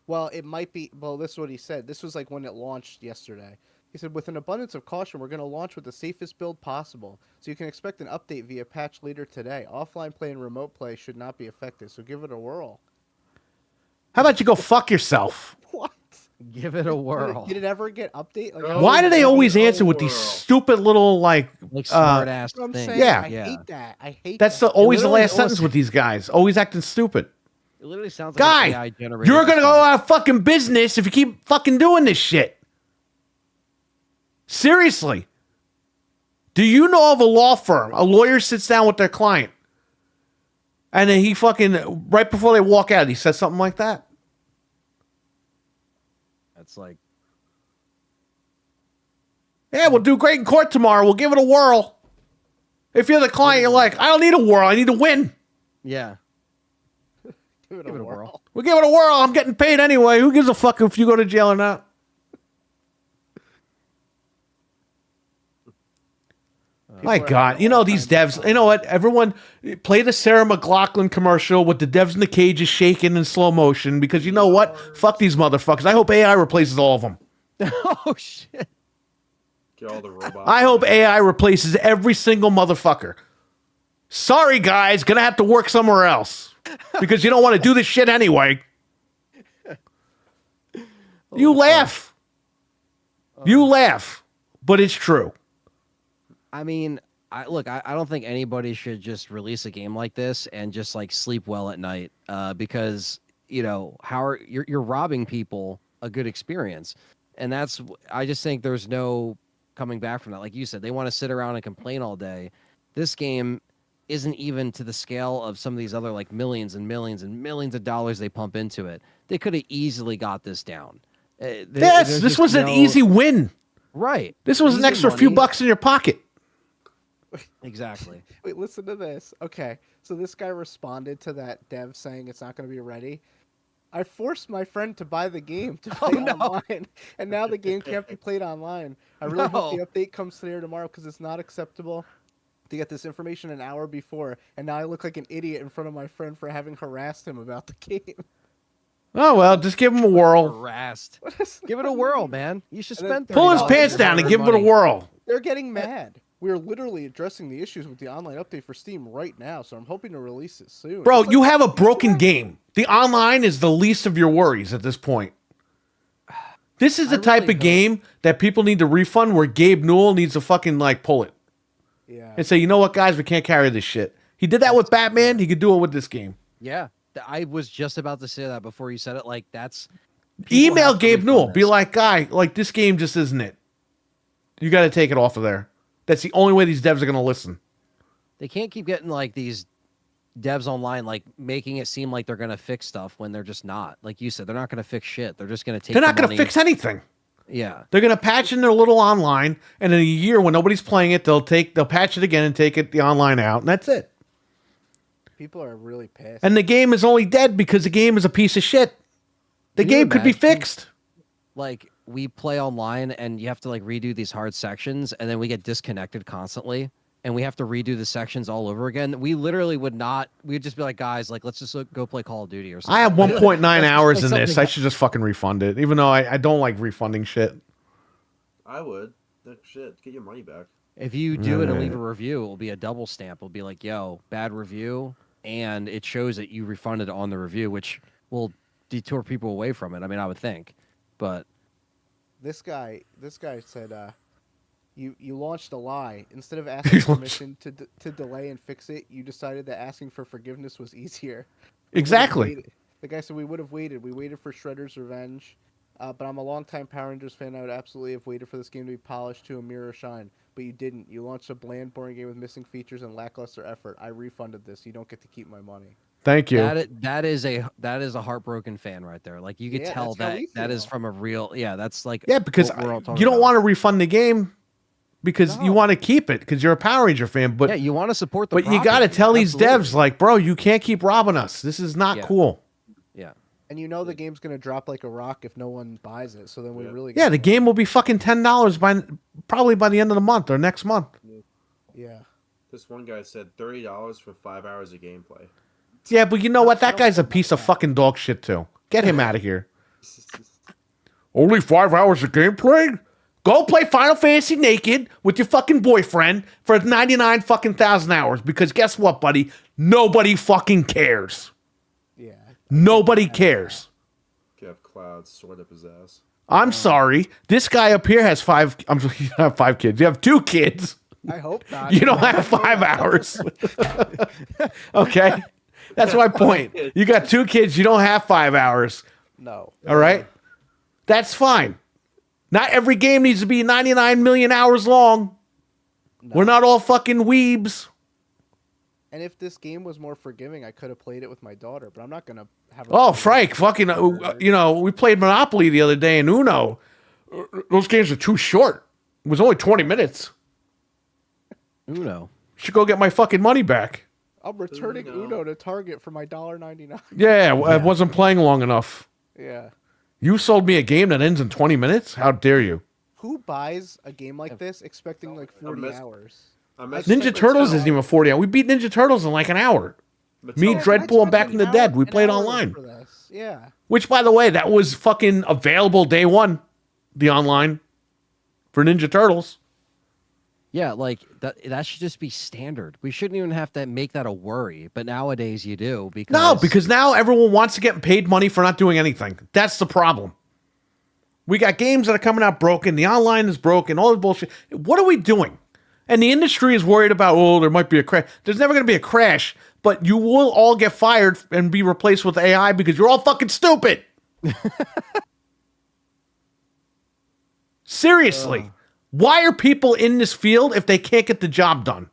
[SPEAKER 3] Well, it might be. Well, this is what he said. This was like when it launched yesterday. He said, with an abundance of caution, we're going to launch with the safest build possible. So you can expect an update via patch later today. Offline play and remote play should not be affected. So give it a whirl.
[SPEAKER 1] How about you go fuck yourself?
[SPEAKER 3] What?
[SPEAKER 4] Give it a whirl.
[SPEAKER 3] Did it ever get update? Like,
[SPEAKER 2] Oh,
[SPEAKER 1] Why do they
[SPEAKER 2] yeah,
[SPEAKER 1] always
[SPEAKER 2] the
[SPEAKER 1] answer with
[SPEAKER 2] whole
[SPEAKER 1] these
[SPEAKER 2] world.
[SPEAKER 1] stupid little like?
[SPEAKER 4] Like smart ass
[SPEAKER 3] That's what I'm
[SPEAKER 4] thing.
[SPEAKER 3] saying.
[SPEAKER 1] Yeah.
[SPEAKER 3] I hate that. I hate
[SPEAKER 1] That's
[SPEAKER 3] that.
[SPEAKER 1] always the
[SPEAKER 4] literally
[SPEAKER 1] last sentence with these guys. Always acting stupid.
[SPEAKER 4] It literally sounds like an
[SPEAKER 1] Guy,
[SPEAKER 4] AI generated
[SPEAKER 1] you're gonna go
[SPEAKER 4] response.
[SPEAKER 1] out of fucking business if you keep fucking doing this shit. Seriously. Do you know of a law firm? A lawyer sits down with their client, and then he fucking right before they walk out, he says something like that.
[SPEAKER 4] That's like,
[SPEAKER 1] Yeah, we'll do great in court tomorrow. We'll give it a whirl. If you're the client, you're like, I don't need a whirl. I need to win.
[SPEAKER 4] yeah.
[SPEAKER 3] Give it
[SPEAKER 4] Give
[SPEAKER 3] a
[SPEAKER 4] it a
[SPEAKER 3] whirl.
[SPEAKER 4] whirl.
[SPEAKER 1] We'll give it a whirl. I'm getting paid anyway. Who gives a fuck if you go to jail or not? My
[SPEAKER 3] People are
[SPEAKER 1] God.
[SPEAKER 3] having
[SPEAKER 1] You know,
[SPEAKER 3] all
[SPEAKER 1] these
[SPEAKER 3] kinds of
[SPEAKER 1] devs, you know what? Everyone play the Sarah McLachlan commercial with the devs in the cages shaking in slow motion because you know what? Fuck these motherfuckers. I hope AI replaces all of them.
[SPEAKER 4] Oh shit.
[SPEAKER 2] Get all the robots.
[SPEAKER 1] I hope AI replaces every single motherfucker. Sorry, guys. Gonna have to work somewhere else because you don't want to do this shit anyway. You laugh. You laugh. But it's true.
[SPEAKER 4] I mean, I don't think anybody should just release a game like this and just like sleep well at night, because you're robbing people a good experience, and I just think there's no coming back from that. Like you said, they want to sit around and complain all day. This game isn't even to the scale of some of these other like millions and millions and millions of dollars they pump into it. They could have easily got this down.
[SPEAKER 1] Yes, this was an easy win.
[SPEAKER 4] right.
[SPEAKER 1] This was an
[SPEAKER 4] Easy
[SPEAKER 1] extra few
[SPEAKER 4] money.
[SPEAKER 1] bucks in your pocket.
[SPEAKER 4] Exactly.
[SPEAKER 3] Wait, listen to this. Okay, so this guy responded to that dev saying it's not going to be ready. I forced my friend to buy the game to play online, and now the game can't be played online. I really hope the update comes today or tomorrow because it's not acceptable to get this information an hour before, and now I look like an idiot in front of my friend for having harassed him about the game.
[SPEAKER 1] Oh, well, just give him a whirl.
[SPEAKER 4] Harassed. Give it a whirl, man. You should
[SPEAKER 3] And then
[SPEAKER 4] spend.
[SPEAKER 1] Pull his
[SPEAKER 4] $30
[SPEAKER 1] pants
[SPEAKER 4] of
[SPEAKER 1] down and
[SPEAKER 4] hard-earned
[SPEAKER 1] give him a
[SPEAKER 4] money.
[SPEAKER 1] whirl.
[SPEAKER 3] They're getting mad. We're literally addressing the issues with the online update for Steam right now, so I'm hoping to release it soon.
[SPEAKER 1] Bro,
[SPEAKER 3] It's like-
[SPEAKER 1] you have a broken game. The online is the least of your worries at this point. This is the
[SPEAKER 4] I
[SPEAKER 1] type
[SPEAKER 4] really
[SPEAKER 1] of game that people need to refund where Gabe Newell needs to fucking like pull it
[SPEAKER 3] Yeah.
[SPEAKER 1] and say, you know what, guys, we can't carry this shit. He did that with Batman. He could do it with this game.
[SPEAKER 4] Yeah, I was just about to say that before you said it. Like that's people
[SPEAKER 1] Email
[SPEAKER 4] have to
[SPEAKER 1] Gabe
[SPEAKER 4] refund
[SPEAKER 1] Newell.
[SPEAKER 4] this.
[SPEAKER 1] Be like, guy, like this game just isn't it. You got to take it off of there. That's the only way these devs are going to listen.
[SPEAKER 4] They can't keep getting like these devs online, like making it seem like they're gonna fix stuff when they're just not. Like you said, they're not gonna fix shit. They're just gonna take.
[SPEAKER 1] They're not
[SPEAKER 4] going
[SPEAKER 1] going to fix anything.
[SPEAKER 4] Yeah,
[SPEAKER 1] They're going to patch in their little online, and in a year when nobody's playing it, they'll patch it again and take the online out, and that's it.
[SPEAKER 3] People are really pissed.
[SPEAKER 1] And the game is only dead because the game is a piece of shit. The
[SPEAKER 4] Can you
[SPEAKER 1] game could be
[SPEAKER 4] imagine,
[SPEAKER 1] fixed.
[SPEAKER 4] Like we play online and you have to like redo these hard sections, and then we get disconnected constantly, and we have to redo the sections all over again. We literally would not. We'd just be like, guys, like let's just go play Call of Duty or something.
[SPEAKER 1] I have 1.9
[SPEAKER 4] Let's just
[SPEAKER 1] hours
[SPEAKER 4] play
[SPEAKER 1] in this.
[SPEAKER 4] something
[SPEAKER 1] I
[SPEAKER 4] else.
[SPEAKER 1] should just fucking refund it, even though I don't like refunding shit.
[SPEAKER 2] I would. Like, shit, get your money back.
[SPEAKER 4] If you do it and leave
[SPEAKER 1] Yeah.
[SPEAKER 4] a review, it will be a double stamp. It'll be like, yo, bad review, and it shows that you refunded on the review, which will detour people away from it. I mean, I would think, but
[SPEAKER 3] This guy said, you launched a lie. Instead of asking permission to delay and fix it, you decided that asking for forgiveness was easier. We would've
[SPEAKER 1] Exactly.
[SPEAKER 3] waited. The guy said we would have waited. We waited for Shredder's Revenge, but I'm a longtime Power Rangers fan. I would absolutely have waited for this game to be polished to a mirror shine. But you didn't. You launched a bland, boring game with missing features and lackluster effort. I refunded this. You don't get to keep my money.
[SPEAKER 1] Thank you.
[SPEAKER 4] that is a heartbroken fan right there. Like you could
[SPEAKER 3] Yeah,
[SPEAKER 4] tell
[SPEAKER 3] that's how
[SPEAKER 4] that
[SPEAKER 3] we
[SPEAKER 4] that is
[SPEAKER 3] feel.
[SPEAKER 4] from a real. Yeah, that's like
[SPEAKER 1] Yeah, because
[SPEAKER 4] what we're all
[SPEAKER 1] you
[SPEAKER 4] talking
[SPEAKER 1] don't
[SPEAKER 4] about.
[SPEAKER 1] want to refund the game because you
[SPEAKER 3] No.
[SPEAKER 1] want to keep it because you're a Power Ranger fan. But
[SPEAKER 4] Yeah, you want to support the.
[SPEAKER 1] but you got to
[SPEAKER 4] property.
[SPEAKER 1] tell these
[SPEAKER 4] Absolutely.
[SPEAKER 1] devs like, bro, you can't keep robbing us. This is not
[SPEAKER 4] Yeah.
[SPEAKER 1] cool.
[SPEAKER 4] Yeah.
[SPEAKER 3] And you know the game's gonna drop like a rock if no one buys it. So then we
[SPEAKER 2] Yeah.
[SPEAKER 3] really
[SPEAKER 1] Yeah, the game will be fucking $10 probably by the end of the month or next month.
[SPEAKER 3] Yeah.
[SPEAKER 2] This one guy said $30 for 5 hours of gameplay.
[SPEAKER 1] Yeah, but you know what?
[SPEAKER 3] I
[SPEAKER 1] That
[SPEAKER 3] don't
[SPEAKER 1] guy's a
[SPEAKER 3] care about
[SPEAKER 1] piece of
[SPEAKER 3] that.
[SPEAKER 1] fucking dog shit too. Get him out of here. Only 5 hours of gameplay? Go play Final Fantasy naked with your fucking boyfriend for 99 fucking thousand hours. Because guess what, buddy? Nobody fucking cares.
[SPEAKER 3] Yeah.
[SPEAKER 1] Nobody cares.
[SPEAKER 2] Could have clouds sort up his ass.
[SPEAKER 1] I'm sorry. This guy up here has five. You have 5 kids. You have 2 kids.
[SPEAKER 3] I hope not.
[SPEAKER 1] You don't have 5 hours. Okay? That's my point. You got 2 kids. You don't have 5 hours.
[SPEAKER 3] No.
[SPEAKER 1] All right? That's fine. Not every game needs to be 99 million hours long.
[SPEAKER 3] No.
[SPEAKER 1] We're not all fucking weebs.
[SPEAKER 3] And if this game was more forgiving, I could have played it with my daughter. But I'm not gonna have. her
[SPEAKER 1] Oh,
[SPEAKER 3] play
[SPEAKER 1] Frank, fucking, we played Monopoly the other day in Uno. Those games are too short. It was only 20 minutes.
[SPEAKER 4] Uno.
[SPEAKER 1] Should go get my fucking money back.
[SPEAKER 3] I'm returning
[SPEAKER 2] Uno.
[SPEAKER 3] Uno to Target for my $1.99.
[SPEAKER 1] Yeah, I wasn't playing long enough.
[SPEAKER 3] Yeah.
[SPEAKER 1] You sold me a game that ends in 20 minutes? How dare you?
[SPEAKER 3] Who buys a game like this expecting like 40
[SPEAKER 2] messed-
[SPEAKER 3] hours?
[SPEAKER 2] I messaged
[SPEAKER 1] Ninja Turtles isn't even 40 hours. We beat Ninja Turtles in like an hour. Me,
[SPEAKER 2] Mattel-
[SPEAKER 1] Dreadpool, and Back
[SPEAKER 3] I'd
[SPEAKER 1] from the
[SPEAKER 3] spend
[SPEAKER 1] Dead. We
[SPEAKER 3] an
[SPEAKER 1] played
[SPEAKER 3] hour
[SPEAKER 1] online.
[SPEAKER 3] for this. Yeah.
[SPEAKER 1] Which, by the way, that was fucking available day one. The online for Ninja Turtles.
[SPEAKER 4] Yeah, like that should just be standard. We shouldn't even have to make that a worry, but nowadays you do because
[SPEAKER 1] No, because now everyone wants to get paid money for not doing anything. That's the problem. We got games that are coming out broken. The online is broken. All this bullshit. What are we doing? And the industry is worried about, oh, there might be a crash. There's never going to be a crash, but you will all get fired and be replaced with AI because you're all fucking stupid. Seriously. Why are people in this field if they can't get the job done?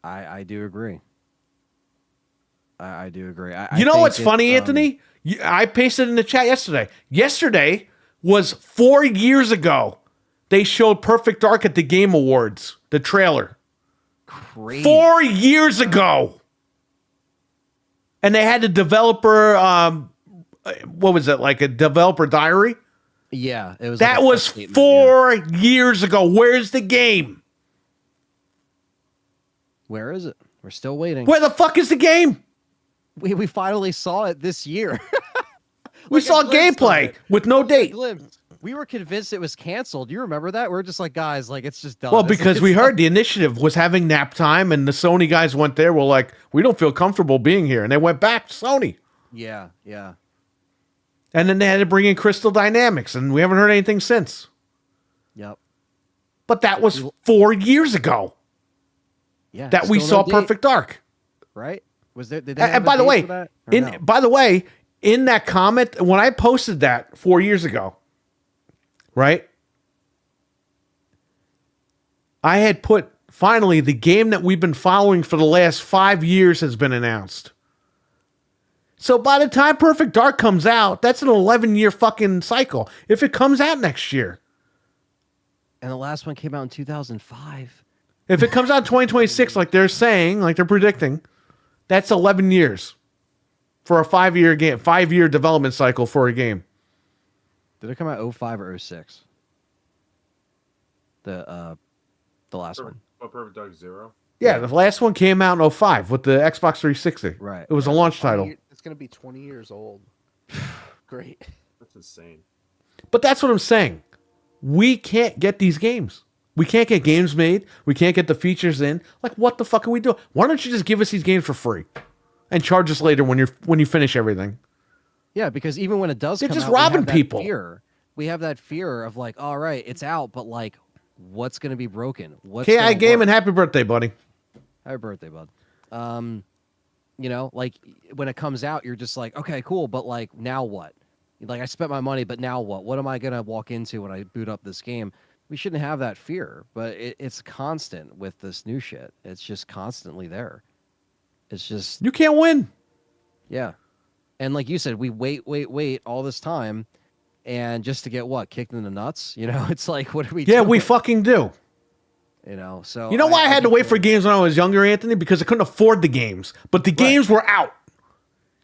[SPEAKER 4] I do agree. I do agree.
[SPEAKER 1] You know what's funny, Anthony? I pasted in the chat yesterday. Yesterday was 4 years ago. They showed Perfect Dark at the Game Awards, the trailer.
[SPEAKER 4] Crazy.
[SPEAKER 1] 4 years ago. And they had the developer, what was it, like a developer diary?
[SPEAKER 4] Yeah, it was.
[SPEAKER 1] That
[SPEAKER 4] like a
[SPEAKER 1] was
[SPEAKER 4] statement,
[SPEAKER 1] 4 years ago. Where's the game?
[SPEAKER 4] Where is it? We're still waiting.
[SPEAKER 1] Where the fuck is the game?
[SPEAKER 4] We finally saw it this year.
[SPEAKER 1] We
[SPEAKER 4] Like a
[SPEAKER 1] saw
[SPEAKER 4] glimpse of
[SPEAKER 1] gameplay
[SPEAKER 4] it.
[SPEAKER 1] with no date.
[SPEAKER 4] Glimpse. We were convinced it was canceled. You remember that? We're just like, guys, like it's just done.
[SPEAKER 1] Well,
[SPEAKER 4] It's-
[SPEAKER 1] because
[SPEAKER 4] it's
[SPEAKER 1] we
[SPEAKER 4] done.
[SPEAKER 1] heard the initiative was having nap time, and the Sony guys went there. Were like, we don't feel comfortable being here, and they went back to Sony.
[SPEAKER 4] Yeah, yeah.
[SPEAKER 1] And then they had to bring in Crystal Dynamics, and we haven't heard anything since.
[SPEAKER 4] Yep.
[SPEAKER 1] But that was 4 years ago
[SPEAKER 4] Yeah.
[SPEAKER 1] that we
[SPEAKER 4] still no
[SPEAKER 1] saw
[SPEAKER 4] date,
[SPEAKER 1] Perfect Dark.
[SPEAKER 4] Right? Was there? Did they have
[SPEAKER 1] And
[SPEAKER 4] a
[SPEAKER 1] by the
[SPEAKER 4] date
[SPEAKER 1] way,
[SPEAKER 4] for that, or no?
[SPEAKER 1] by the way, in that comment when I posted that 4 years ago, right? I had put finally the game that we've been following for the last 5 years has been announced. So by the time Perfect Dark comes out, that's an 11-year fucking cycle. If it comes out next year.
[SPEAKER 4] And the last one came out in 2005.
[SPEAKER 1] If it comes out in 2026, like they're saying, like they're predicting, that's 11 years. for a 5-year game, 5-year development cycle for a game.
[SPEAKER 4] Did it come out 05 or 06? The last one.
[SPEAKER 2] Perfect Dark Zero.
[SPEAKER 1] Yeah, the last one came out in 05 with the Xbox 360.
[SPEAKER 4] Right.
[SPEAKER 1] It was a launch title.
[SPEAKER 3] It's gonna be 20 years old. Great.
[SPEAKER 2] That's insane.
[SPEAKER 1] But that's what I'm saying. We can't get these games. We can't get games made. We can't get the features in. Like, what the fuck are we doing? Why don't you just give us these games for free and charge us later when you finish everything?
[SPEAKER 4] Yeah, because even when it does
[SPEAKER 1] You're
[SPEAKER 4] come
[SPEAKER 1] just
[SPEAKER 4] out,
[SPEAKER 1] robbing
[SPEAKER 4] we have that
[SPEAKER 1] people.
[SPEAKER 4] Fear. We have that fear of like, all right, it's out, but like, what's going to be broken? What's
[SPEAKER 1] KI
[SPEAKER 4] gonna
[SPEAKER 1] game
[SPEAKER 4] work?
[SPEAKER 1] and happy birthday, buddy.
[SPEAKER 4] Happy birthday, bud. You know, like when it comes out, you're just like, okay, cool, but like, now what? Like, I spent my money, but now what? What am I gonna walk into when I boot up this game? We shouldn't have that fear, but it's constant with this new shit. It's just constantly there. It's just,
[SPEAKER 1] You can't win.
[SPEAKER 4] yeah. And like you said, we wait all this time, and just to get what, kicked in the nuts? You know, it's like, what are we?
[SPEAKER 1] Yeah,
[SPEAKER 4] doing?
[SPEAKER 1] we fucking do.
[SPEAKER 4] You know, so
[SPEAKER 1] You know why I had to
[SPEAKER 4] think
[SPEAKER 1] wait for
[SPEAKER 4] we're-
[SPEAKER 1] games when I was younger, Anthony? Because I couldn't afford the games. But the games were out.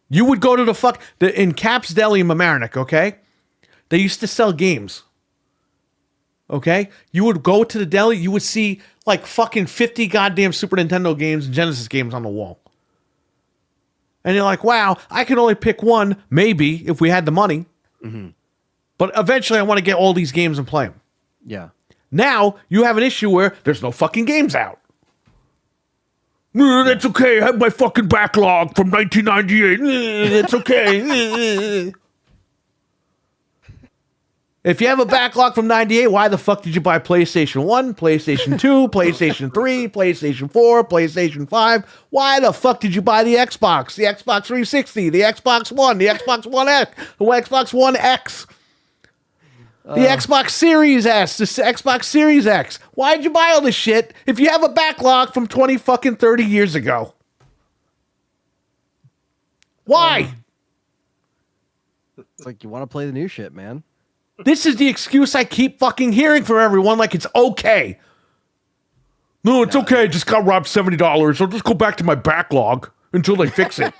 [SPEAKER 1] You would go to in Caps Deli in Mamaroneck, okay? They used to sell games. Okay? You would go to the deli, you would see like fucking 50 goddamn Super Nintendo games and Genesis games on the wall. And you're like, wow, I can only pick one, maybe, if we had the money.
[SPEAKER 4] Mm-hmm.
[SPEAKER 1] But eventually I want to get all these games and play them.
[SPEAKER 4] Yeah.
[SPEAKER 1] Now you have an issue where there's no fucking games out. That's okay. I have my fucking backlog from 1998. That's okay. If you have a backlog from 98, why the fuck did you buy PlayStation 1, PlayStation 2, PlayStation 3, PlayStation 4, PlayStation 5? Why the fuck did you buy the Xbox, the Xbox 360, the Xbox One, the Xbox One X, the Xbox One X? The Xbox Series S, the Xbox Series X. Why'd you buy all this shit if you have a backlog from 20 fucking 30 years ago? Why?
[SPEAKER 4] It's like, you want to play the new shit, man.
[SPEAKER 1] This is the excuse I keep fucking hearing from everyone, like it's okay. No, it's okay. I just got robbed $70. I'll just go back to my backlog until they fix it.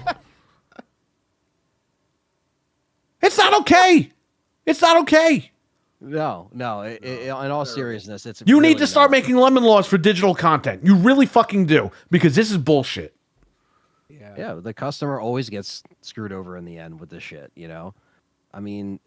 [SPEAKER 1] It's not okay. It's not okay.
[SPEAKER 4] No. In all seriousness, it's
[SPEAKER 1] You
[SPEAKER 4] really
[SPEAKER 1] need to start
[SPEAKER 4] not.
[SPEAKER 1] making lemon laws for digital content. You really fucking do, because this is bullshit.
[SPEAKER 3] Yeah.
[SPEAKER 4] Yeah, the customer always gets screwed over in the end with this shit, you know? I mean,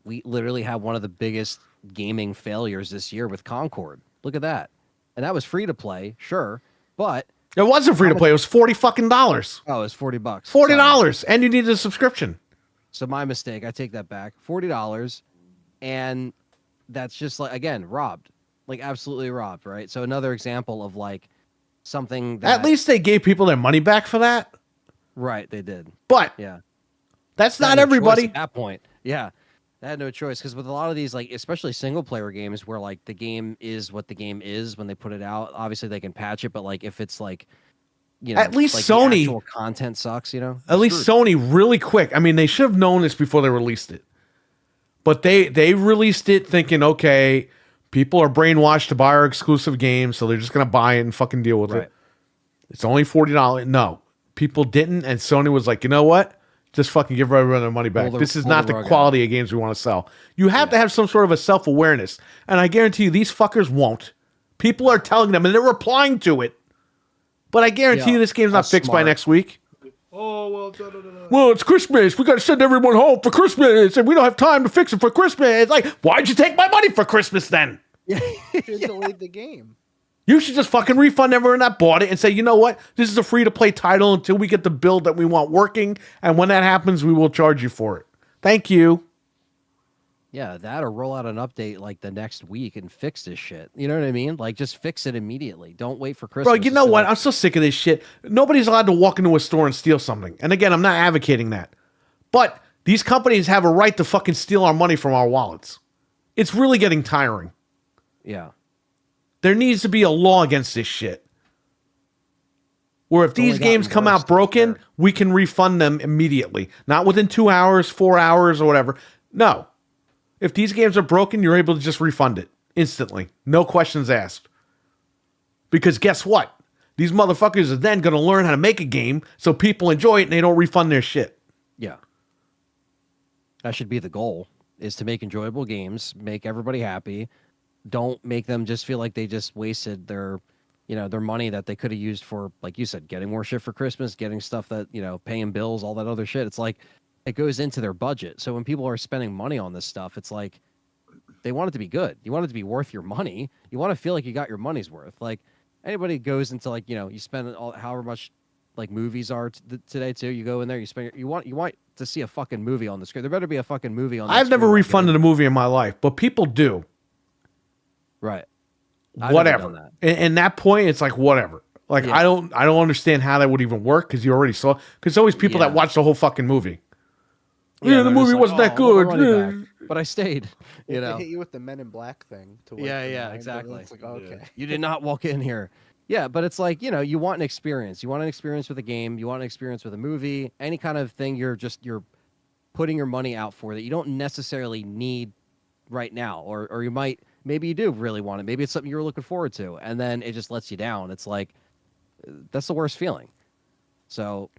[SPEAKER 4] we literally had one of the biggest gaming failures this year with Concord. Look at that. And that was free to play, sure, but
[SPEAKER 1] It wasn't free to play. It was $40 fucking dollars.
[SPEAKER 4] oh, it's $40.
[SPEAKER 1] $40, and you needed a subscription.
[SPEAKER 4] So my mistake. I take that back. $40, and that's just like, again, robbed, like absolutely robbed, right? So another example of like something that
[SPEAKER 1] At least they gave people their money back for that.
[SPEAKER 4] right, they did.
[SPEAKER 1] But
[SPEAKER 4] Yeah,
[SPEAKER 1] that's
[SPEAKER 4] They had
[SPEAKER 1] not
[SPEAKER 4] no choice
[SPEAKER 1] everybody.
[SPEAKER 4] at that point. Yeah, they had no choice because with a lot of these, like especially single player games, where like the game is what the game is when they put it out. Obviously, they can patch it, but like if it's like, you know,
[SPEAKER 1] At least
[SPEAKER 4] like
[SPEAKER 1] Sony-
[SPEAKER 4] the actual content sucks, you know.
[SPEAKER 1] At least
[SPEAKER 4] Screwed.
[SPEAKER 1] Sony really quick. I mean, they should have known this before they released it. But they released it thinking, okay, people are brainwashed to buy our exclusive games, so they're just going to buy it and fucking deal with
[SPEAKER 4] Right.
[SPEAKER 1] it. It's only $40. No, people didn't. And Sony was like, you know what? Just fucking give everyone their money back.
[SPEAKER 4] Pull the-
[SPEAKER 1] This is
[SPEAKER 4] pull
[SPEAKER 1] not
[SPEAKER 4] the
[SPEAKER 1] the
[SPEAKER 4] rug out.
[SPEAKER 1] quality of games we want to sell. You have to have some sort of a self-awareness. And I guarantee you, these fuckers won't. People are telling them, and they're replying to it. But I guarantee
[SPEAKER 4] Yeah,
[SPEAKER 1] you this game's not
[SPEAKER 4] that's
[SPEAKER 1] fixed by
[SPEAKER 4] smart.
[SPEAKER 1] next week.
[SPEAKER 2] Oh, well, da, da, da, da.
[SPEAKER 1] Well, it's Christmas. We got to send everyone home for Christmas, and we don't have time to fix it for Christmas. It's like, why'd you take my money for Christmas then?
[SPEAKER 3] You delayed the game.
[SPEAKER 1] You should just fucking refund everyone that bought it and say, you know what? This is a free-to-play title until we get the build that we want working, and when that happens, we will charge you for it. Thank you.
[SPEAKER 4] Yeah, that or roll out an update like the next week and fix this shit. You know what I mean? Like just fix it immediately. Don't wait for Christmas.
[SPEAKER 1] Bro, you know
[SPEAKER 4] Just be
[SPEAKER 1] what?
[SPEAKER 4] like,
[SPEAKER 1] I'm so sick of this shit. Nobody's allowed to walk into a store and steal something. And again, I'm not advocating that. But these companies have a right to fucking steal our money from our wallets. It's really getting tiring.
[SPEAKER 4] yeah.
[SPEAKER 1] There needs to be a law against this shit. Where if these
[SPEAKER 4] only
[SPEAKER 1] games
[SPEAKER 4] gotten
[SPEAKER 1] come
[SPEAKER 4] worse,
[SPEAKER 1] out
[SPEAKER 4] to be
[SPEAKER 1] broken,
[SPEAKER 4] fair.
[SPEAKER 1] we can refund them immediately. Not within 2 hours, 4 hours, or whatever. No. If these games are broken, you're able to just refund it instantly. No questions asked. Because guess what? These motherfuckers are then going to learn how to make a game so people enjoy it and they don't refund their shit.
[SPEAKER 4] Yeah. That should be the goal, is to make enjoyable games, make everybody happy. Don't make them just feel like they just wasted their, their money that they could have used for, like you said, getting more shit for Christmas, getting stuff that, paying bills, all that other shit. It's like, it goes into their budget. So when people are spending money on this stuff, it's like, they want it to be good. You want it to be worth your money. You want to feel like you got your money's worth. Like, anybody goes into, like, you spend however much, like, movies are today too. You go in there, you want to see a fucking movie on the screen. There better be a fucking movie on the screen.
[SPEAKER 1] I've never refunded a movie in my life, but people do.
[SPEAKER 4] Right.
[SPEAKER 1] Whatever. And that point, it's like, whatever. Like,
[SPEAKER 4] Yeah.
[SPEAKER 1] I don't understand how that would even work, because you already saw, because there's always people that watch the whole fucking movie. Yeah, the
[SPEAKER 4] they're
[SPEAKER 1] movie
[SPEAKER 4] just like,
[SPEAKER 1] wasn't that
[SPEAKER 4] "Oh, I want my
[SPEAKER 1] good.
[SPEAKER 4] money back." But I stayed,
[SPEAKER 3] They hit you with the Men in Black thing. To
[SPEAKER 4] Yeah,
[SPEAKER 3] remind them,
[SPEAKER 4] exactly.
[SPEAKER 3] It's like, okay.
[SPEAKER 4] You did not walk in here. Yeah, but it's like, you want an experience. You want an experience with a game. You want an experience with a movie. Any kind of thing you're putting your money out for that you don't necessarily need right now. Or you might, maybe you do really want it. Maybe it's something you're looking forward to. And then it just lets you down. It's like, that's the worst feeling. So,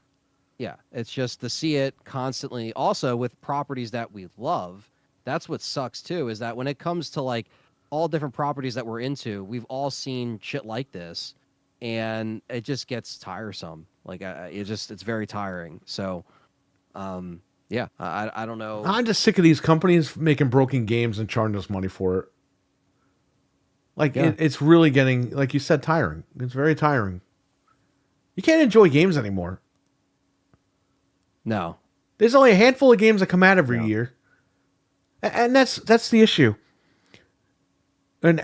[SPEAKER 4] yeah, it's just to see it constantly. Also, with properties that we love, that's what sucks too, is that when it comes to like all different properties that we're into, we've all seen shit like this, and it just gets tiresome. Like, it's very tiring. So, yeah, I don't know.
[SPEAKER 1] I'm just sick of these companies making broken games and charging us money for it. Like,
[SPEAKER 4] Yeah.
[SPEAKER 1] it's really getting, like you said, tiring. It's very tiring. You can't enjoy games anymore.
[SPEAKER 4] No.
[SPEAKER 1] There's only a handful of games that come out every
[SPEAKER 4] Yeah.
[SPEAKER 1] year. And that's the issue. And,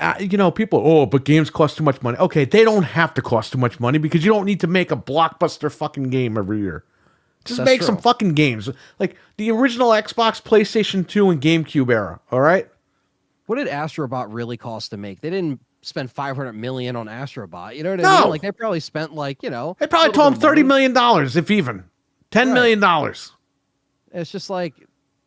[SPEAKER 1] people, but games cost too much money. Okay, they don't have to cost too much money, because you don't need to make a blockbuster fucking game every year. Just
[SPEAKER 4] That's
[SPEAKER 1] make
[SPEAKER 4] true.
[SPEAKER 1] some fucking games. Like the original Xbox, PlayStation 2, and GameCube era, all right?
[SPEAKER 4] What did Astrobot really cost to make? They didn't spend $500 million on Astrobot. You know what I
[SPEAKER 1] No.
[SPEAKER 4] mean? Like, they probably spent, like,
[SPEAKER 1] They probably
[SPEAKER 4] a little
[SPEAKER 1] told
[SPEAKER 4] bit
[SPEAKER 1] them
[SPEAKER 4] of
[SPEAKER 1] $30
[SPEAKER 4] money.
[SPEAKER 1] million, if even. $10 million.
[SPEAKER 4] It's just like,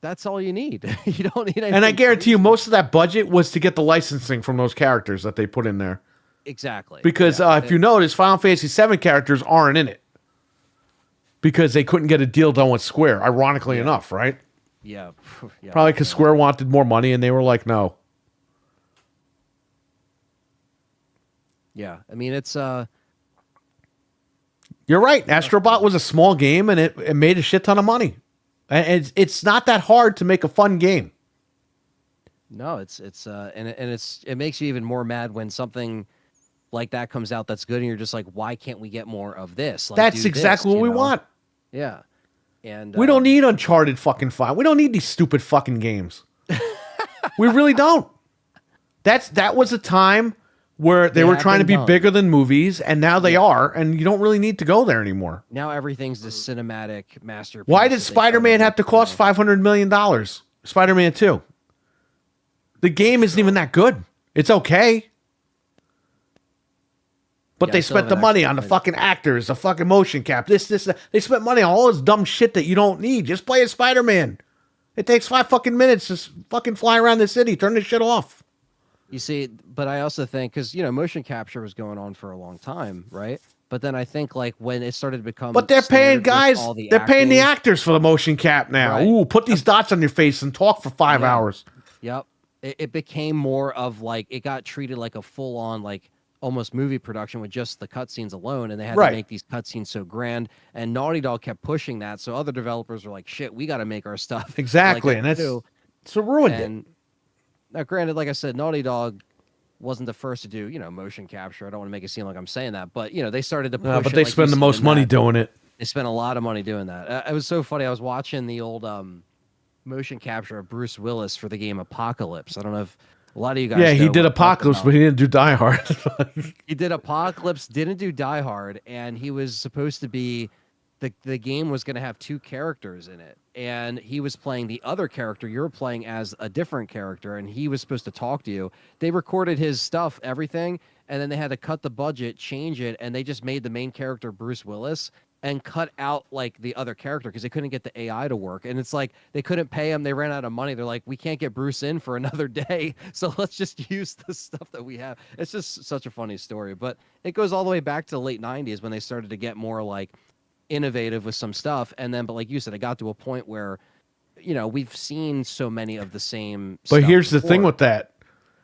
[SPEAKER 4] that's all you need. You don't need anything.
[SPEAKER 1] And I guarantee you,
[SPEAKER 4] crazy.
[SPEAKER 1] most of that budget was to get the licensing from those characters that they put in there.
[SPEAKER 4] Exactly.
[SPEAKER 1] Because
[SPEAKER 4] Yeah.
[SPEAKER 1] if you notice, Final Fantasy VII characters aren't in it. Because they couldn't get a deal done with Square, ironically enough, right?
[SPEAKER 4] Yeah. Yeah.
[SPEAKER 1] Probably because Square wanted more money, and they were like, no.
[SPEAKER 4] Yeah. I mean, it's
[SPEAKER 1] You're right. Astrobot was a small game, and it made a shit ton of money. And it's not that hard to make a fun game.
[SPEAKER 4] no, it makes you even more mad when something like that comes out that's good, and you're just like, why can't we get more of this? Like,
[SPEAKER 1] That's
[SPEAKER 4] do
[SPEAKER 1] exactly
[SPEAKER 4] this,
[SPEAKER 1] what we
[SPEAKER 4] you know?
[SPEAKER 1] want.
[SPEAKER 4] Yeah. And
[SPEAKER 1] We don't need Uncharted fucking 5. We don't need these stupid fucking games. We really don't. That was a time where they were
[SPEAKER 4] have
[SPEAKER 1] trying to
[SPEAKER 4] been
[SPEAKER 1] be
[SPEAKER 4] done.
[SPEAKER 1] bigger than movies, and now they are, and you don't really need to go there anymore.
[SPEAKER 4] now everything's this cinematic masterpiece.
[SPEAKER 1] Why
[SPEAKER 4] that
[SPEAKER 1] did
[SPEAKER 4] they
[SPEAKER 1] Spider-Man
[SPEAKER 4] try
[SPEAKER 1] have to
[SPEAKER 4] make,
[SPEAKER 1] cost $500 million? Spider-Man 2. The game isn't even that good. It's okay. But
[SPEAKER 4] Yeah,
[SPEAKER 1] they
[SPEAKER 4] I still
[SPEAKER 1] spent the
[SPEAKER 4] haven't
[SPEAKER 1] money
[SPEAKER 4] actually
[SPEAKER 1] on the
[SPEAKER 4] played it.
[SPEAKER 1] fucking actors, the fucking motion cap, this, that. They spent money on all this dumb shit that you don't need. Just play as Spider-Man. It takes 5 fucking minutes to fucking fly around the city. Turn this shit off.
[SPEAKER 4] You see, but I also think, because motion capture was going on for a long time, right? But then I think, like, when it started to become,
[SPEAKER 1] But they're paying
[SPEAKER 4] standard with
[SPEAKER 1] guys,
[SPEAKER 4] all the
[SPEAKER 1] they're paying the
[SPEAKER 4] acting-
[SPEAKER 1] actors for the motion cap now.
[SPEAKER 4] Right.
[SPEAKER 1] Ooh, put these dots on your face and talk for 5
[SPEAKER 4] Yeah.
[SPEAKER 1] hours.
[SPEAKER 4] Yep. It became more of like, it got treated like a full on, like, almost movie production with just the cutscenes alone, and they had
[SPEAKER 1] Right.
[SPEAKER 4] to make these cutscenes so grand. And Naughty Dog kept pushing that, so other developers were like, "Shit, we got to make our stuff
[SPEAKER 1] Exactly,
[SPEAKER 4] like
[SPEAKER 1] and
[SPEAKER 4] that
[SPEAKER 1] that's
[SPEAKER 4] too."
[SPEAKER 1] so ruined it.
[SPEAKER 4] And now, granted, like I said, Naughty Dog wasn't the first to do motion capture. I don't want to make it seem like I'm saying that, but they started to push.
[SPEAKER 1] But
[SPEAKER 4] it
[SPEAKER 1] they
[SPEAKER 4] like you
[SPEAKER 1] spend the
[SPEAKER 4] said
[SPEAKER 1] most
[SPEAKER 4] in
[SPEAKER 1] money
[SPEAKER 4] that.
[SPEAKER 1] doing it.
[SPEAKER 4] They spent a lot of money doing that. It was so funny. I was watching the old motion capture of Bruce Willis for the game Apocalypse. I don't know if a lot of you guys.
[SPEAKER 1] Yeah, he
[SPEAKER 4] know
[SPEAKER 1] did
[SPEAKER 4] what I'm talking
[SPEAKER 1] Apocalypse,
[SPEAKER 4] about.
[SPEAKER 1] but he didn't do Die Hard.
[SPEAKER 4] He did Apocalypse, didn't do Die Hard, and he was supposed to be the game was going to have 2 characters in it, and he was playing the other character. You're playing as a different character, and he was supposed to talk to you. They recorded his stuff, everything, and then they had to cut the budget, change it, and they just made the main character Bruce Willis. and cut out like the other character because they couldn't get the AI to work. And it's like they couldn't pay him. They ran out of money. They're like, we can't get Bruce in for another day. So let's just use the stuff that we have. It's just such a funny story. But it goes all the way back to the late 90s when they started to get more like innovative with some stuff. And then, but like you said, it got to a point where, we've seen so many of the same
[SPEAKER 1] But
[SPEAKER 4] stuff
[SPEAKER 1] here's the thing
[SPEAKER 4] before.
[SPEAKER 1] with that.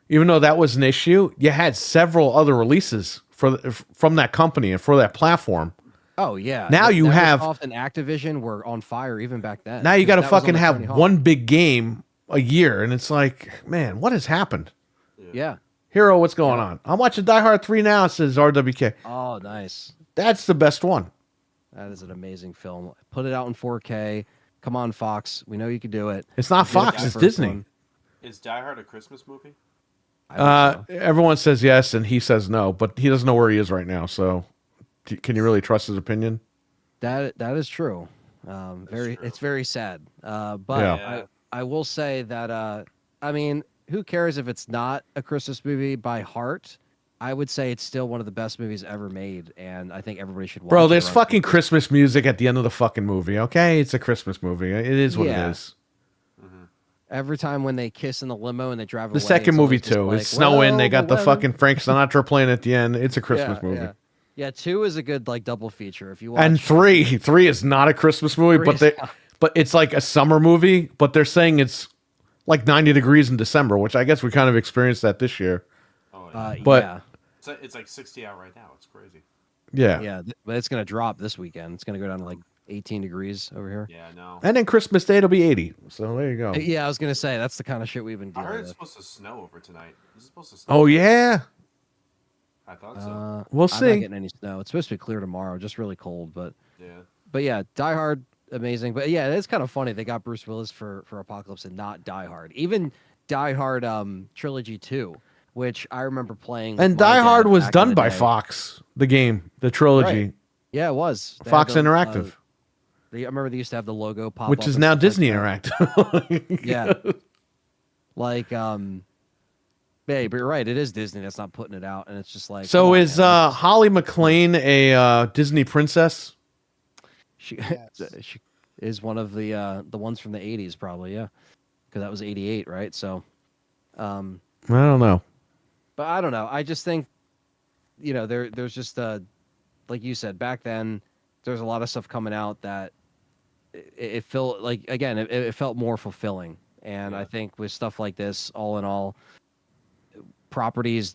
[SPEAKER 1] Even though that was an issue, you had several other releases from that company and for that platform.
[SPEAKER 4] Oh yeah.
[SPEAKER 1] Now you have
[SPEAKER 4] Microsoft and Activision were on fire even back then.
[SPEAKER 1] now you got to
[SPEAKER 4] 'cause that was on
[SPEAKER 1] fucking
[SPEAKER 4] the
[SPEAKER 1] have
[SPEAKER 4] Tony Hawk.
[SPEAKER 1] one big game a year, and it's like, man, what has happened?
[SPEAKER 4] Yeah.
[SPEAKER 1] Hero, what's going on? I'm watching Die Hard 3 now. It says RWK.
[SPEAKER 4] Oh, nice.
[SPEAKER 1] That's the best one.
[SPEAKER 4] That is an amazing film. Put it out in 4K. Come on, Fox. We know you can do it.
[SPEAKER 1] It's not
[SPEAKER 4] You did it
[SPEAKER 1] Fox,
[SPEAKER 4] the
[SPEAKER 1] it's
[SPEAKER 4] first
[SPEAKER 1] Disney.
[SPEAKER 4] one.
[SPEAKER 2] Is Die Hard a Christmas movie?
[SPEAKER 4] I think so.
[SPEAKER 1] Everyone says yes, and he says no, but he doesn't know where he is right now. So, can you really trust his opinion?
[SPEAKER 4] That is true.
[SPEAKER 2] true.
[SPEAKER 4] It's very sad. But
[SPEAKER 1] Yeah.
[SPEAKER 4] I will say that I mean, who cares if it's not a Christmas movie by heart? I would say it's still one of the best movies ever made, and I think everybody should watch
[SPEAKER 1] Bro,
[SPEAKER 4] it
[SPEAKER 1] there's
[SPEAKER 4] around
[SPEAKER 1] fucking
[SPEAKER 4] Christmas.
[SPEAKER 1] Christmas music at the end of the fucking movie, okay? It's a Christmas movie. It is what
[SPEAKER 4] Yeah.
[SPEAKER 1] it is.
[SPEAKER 4] Every time when they kiss in the limo and they drive away.
[SPEAKER 1] The second
[SPEAKER 4] it's
[SPEAKER 1] movie,
[SPEAKER 4] always just
[SPEAKER 1] too.
[SPEAKER 4] like,
[SPEAKER 1] It's snowing. They
[SPEAKER 4] well,
[SPEAKER 1] got the
[SPEAKER 4] weather-
[SPEAKER 1] fucking Frank Sinatra playing at the end. It's a Christmas
[SPEAKER 4] Yeah,
[SPEAKER 1] movie.
[SPEAKER 4] yeah. Yeah, 2 is a good like double feature if you watch.
[SPEAKER 1] And three is not a Christmas movie,
[SPEAKER 4] Three
[SPEAKER 1] but
[SPEAKER 4] is
[SPEAKER 1] they,
[SPEAKER 4] not.
[SPEAKER 1] but it's like a summer movie. But they're saying it's like 90 degrees in December, which I guess we kind of experienced that this year.
[SPEAKER 2] Oh yeah.
[SPEAKER 1] But-
[SPEAKER 4] yeah,
[SPEAKER 2] It's like 60 out right now. It's crazy.
[SPEAKER 1] Yeah.
[SPEAKER 4] yeah, but it's gonna drop this weekend. It's gonna go down to like 18 degrees over here.
[SPEAKER 2] Yeah, no.
[SPEAKER 1] And then Christmas Day it'll be 80. So there you go.
[SPEAKER 4] Yeah, I was gonna say that's the kind of shit we've been
[SPEAKER 2] I
[SPEAKER 4] dealing
[SPEAKER 2] heard it's
[SPEAKER 4] with.
[SPEAKER 2] supposed to snow over tonight. Is it supposed to snow?
[SPEAKER 1] Oh yeah,
[SPEAKER 2] I thought so.
[SPEAKER 1] we'll
[SPEAKER 4] I'm not
[SPEAKER 1] see.
[SPEAKER 4] getting any snow. It's supposed to be clear tomorrow, just really cold. But
[SPEAKER 2] Yeah.
[SPEAKER 4] yeah, Die Hard, amazing. But yeah, it's kind of funny they got Bruce Willis for Apocalypse and not Die Hard. Even Die Hard Trilogy 2, which I remember playing. with
[SPEAKER 1] And
[SPEAKER 4] my
[SPEAKER 1] Die
[SPEAKER 4] dad
[SPEAKER 1] Hard was
[SPEAKER 4] back in
[SPEAKER 1] done
[SPEAKER 4] the
[SPEAKER 1] by
[SPEAKER 4] day.
[SPEAKER 1] Fox, the game, the trilogy,
[SPEAKER 4] Right. Yeah, it was. They
[SPEAKER 1] Fox
[SPEAKER 4] had the,
[SPEAKER 1] Interactive,
[SPEAKER 4] I remember they used to have the logo pop
[SPEAKER 1] which
[SPEAKER 4] up
[SPEAKER 1] is
[SPEAKER 4] and
[SPEAKER 1] now
[SPEAKER 4] stuff like
[SPEAKER 1] Disney
[SPEAKER 4] that.
[SPEAKER 1] Interactive.
[SPEAKER 4] Yeah. Like yeah, but you're right, it is Disney that's not putting it out, and it's just like
[SPEAKER 1] So
[SPEAKER 4] come on,
[SPEAKER 1] is
[SPEAKER 4] man.
[SPEAKER 1] Holly McClane a Disney princess?
[SPEAKER 4] She
[SPEAKER 3] Yes.
[SPEAKER 4] she is one of the ones from the 80s probably, yeah. Because that was 88, right? So
[SPEAKER 1] I don't know.
[SPEAKER 4] but I don't know. I just think there's just like you said back then there's a lot of stuff coming out that it felt like again it felt more fulfilling. And I
[SPEAKER 2] Yeah.
[SPEAKER 4] think with stuff like this, all in all, properties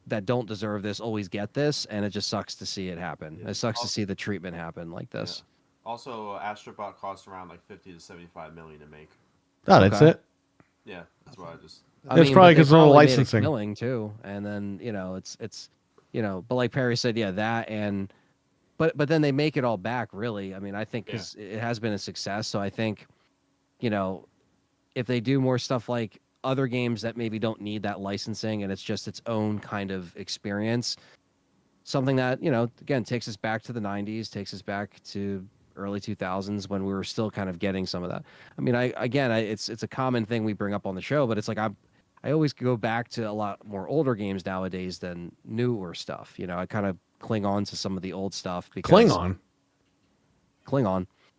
[SPEAKER 4] that don't deserve this always get this, and it just sucks to see it happen.
[SPEAKER 2] Yeah.
[SPEAKER 4] It sucks to see the treatment happen like this.
[SPEAKER 2] Also, Astrobot cost around like 50 to 75 million to make.
[SPEAKER 1] Oh, that's
[SPEAKER 4] Okay.
[SPEAKER 1] it.
[SPEAKER 2] Yeah, that's why I just.
[SPEAKER 1] It's
[SPEAKER 4] but
[SPEAKER 1] probably
[SPEAKER 4] they
[SPEAKER 1] 'cause of the
[SPEAKER 4] probably made it
[SPEAKER 1] licensing.
[SPEAKER 4] killing too, and then it's but like Perry said, yeah, that and but then they make it all back. Really, I mean, I think because it has been a success, so I think if they do more stuff like other games that maybe don't need that licensing and it's just its own kind of experience, something that again takes us back to the 90s, takes us back to early 2000s when we were still kind of getting some of that. I mean, it's a common thing we bring up on the show, but it's like I always go back to a lot more older games nowadays than newer stuff. I kind of cling on to some of the old stuff because
[SPEAKER 1] Klingon.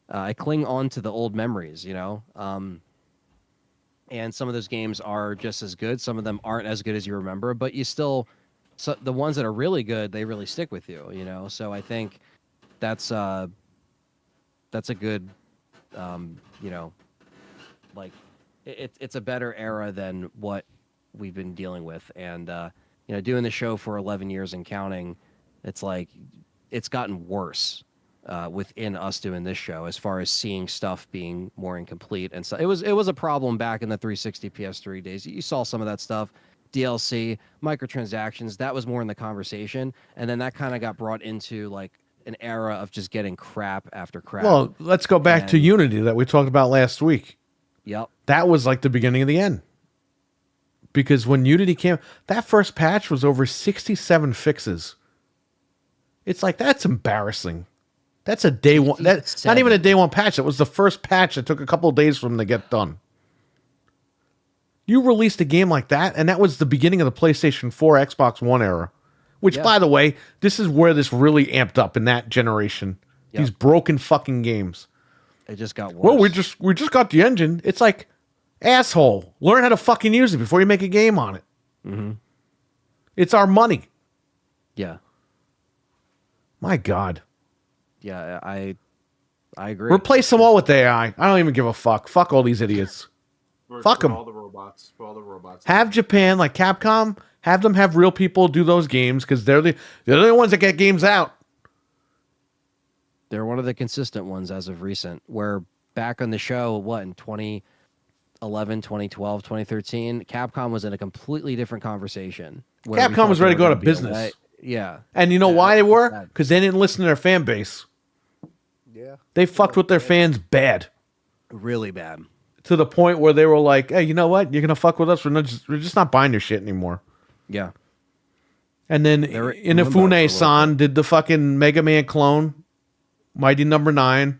[SPEAKER 4] I cling on to the old memories, and some of those games are just as good. Some of them aren't as good as you remember, but you still, so the ones that are really good, they really stick with you, So I think that's a good, like it's a better era than what we've been dealing with. And, doing the show for 11 years and counting, it's like, it's gotten worse within us doing this show as far as seeing stuff being more incomplete. And so it was a problem back in the 360 PS3 days. You saw some of that stuff, DLC, microtransactions, that was more in the conversation. And then that kind of got brought into like an era of just getting crap after crap.
[SPEAKER 1] Well, let's go back to
[SPEAKER 4] And-
[SPEAKER 1] Unity that we talked about last week.
[SPEAKER 4] Yep.
[SPEAKER 1] That was like the beginning of the end. Because when Unity came, that first patch was over 67 fixes. It's like, that's embarrassing. That's a day one. That's not even a day one patch. It was the first patch that took a couple of days for them to get done. You released a game like that, and that was the beginning of the PlayStation 4, Xbox One era. Which,
[SPEAKER 4] Yeah.
[SPEAKER 1] by the way, this is where this really amped up in that generation. These broken fucking games.
[SPEAKER 4] It just got worse.
[SPEAKER 1] Well, we just got the engine. It's like, asshole, learn how to fucking use it before you make a game on it.
[SPEAKER 4] Mm-hmm.
[SPEAKER 1] It's our money.
[SPEAKER 4] Yeah.
[SPEAKER 1] My God.
[SPEAKER 4] Yeah, I agree.
[SPEAKER 1] Replace them all with AI. I don't even give a fuck. Fuck all these idiots. Fuck 'em.
[SPEAKER 2] For all the robots. For all the robots.
[SPEAKER 1] Have Japan, like Capcom, have them have real people do those games because they're the only ones that get games out.
[SPEAKER 4] They're one of the consistent ones as of recent. Where back on the show, what, in 2011, 2012, 2013, Capcom was in a completely different conversation. where we
[SPEAKER 1] Capcom
[SPEAKER 4] thought
[SPEAKER 1] was
[SPEAKER 4] they
[SPEAKER 1] ready
[SPEAKER 4] were
[SPEAKER 1] to go to
[SPEAKER 4] gonna be
[SPEAKER 1] business.
[SPEAKER 4] away. Yeah.
[SPEAKER 1] And you know
[SPEAKER 4] Yeah,
[SPEAKER 1] why they were?
[SPEAKER 4] bad.
[SPEAKER 1] Because they didn't listen to their fan base.
[SPEAKER 3] Yeah.
[SPEAKER 1] They fucked with their fans bad.
[SPEAKER 4] Really bad.
[SPEAKER 1] To the point where they were like, hey, you know what? You're going to fuck with us. We're just not buying your shit anymore.
[SPEAKER 4] Yeah.
[SPEAKER 1] And then
[SPEAKER 4] They were in limbo for a
[SPEAKER 1] Inafune-san did the fucking Mega Man clone, Mighty Number 9.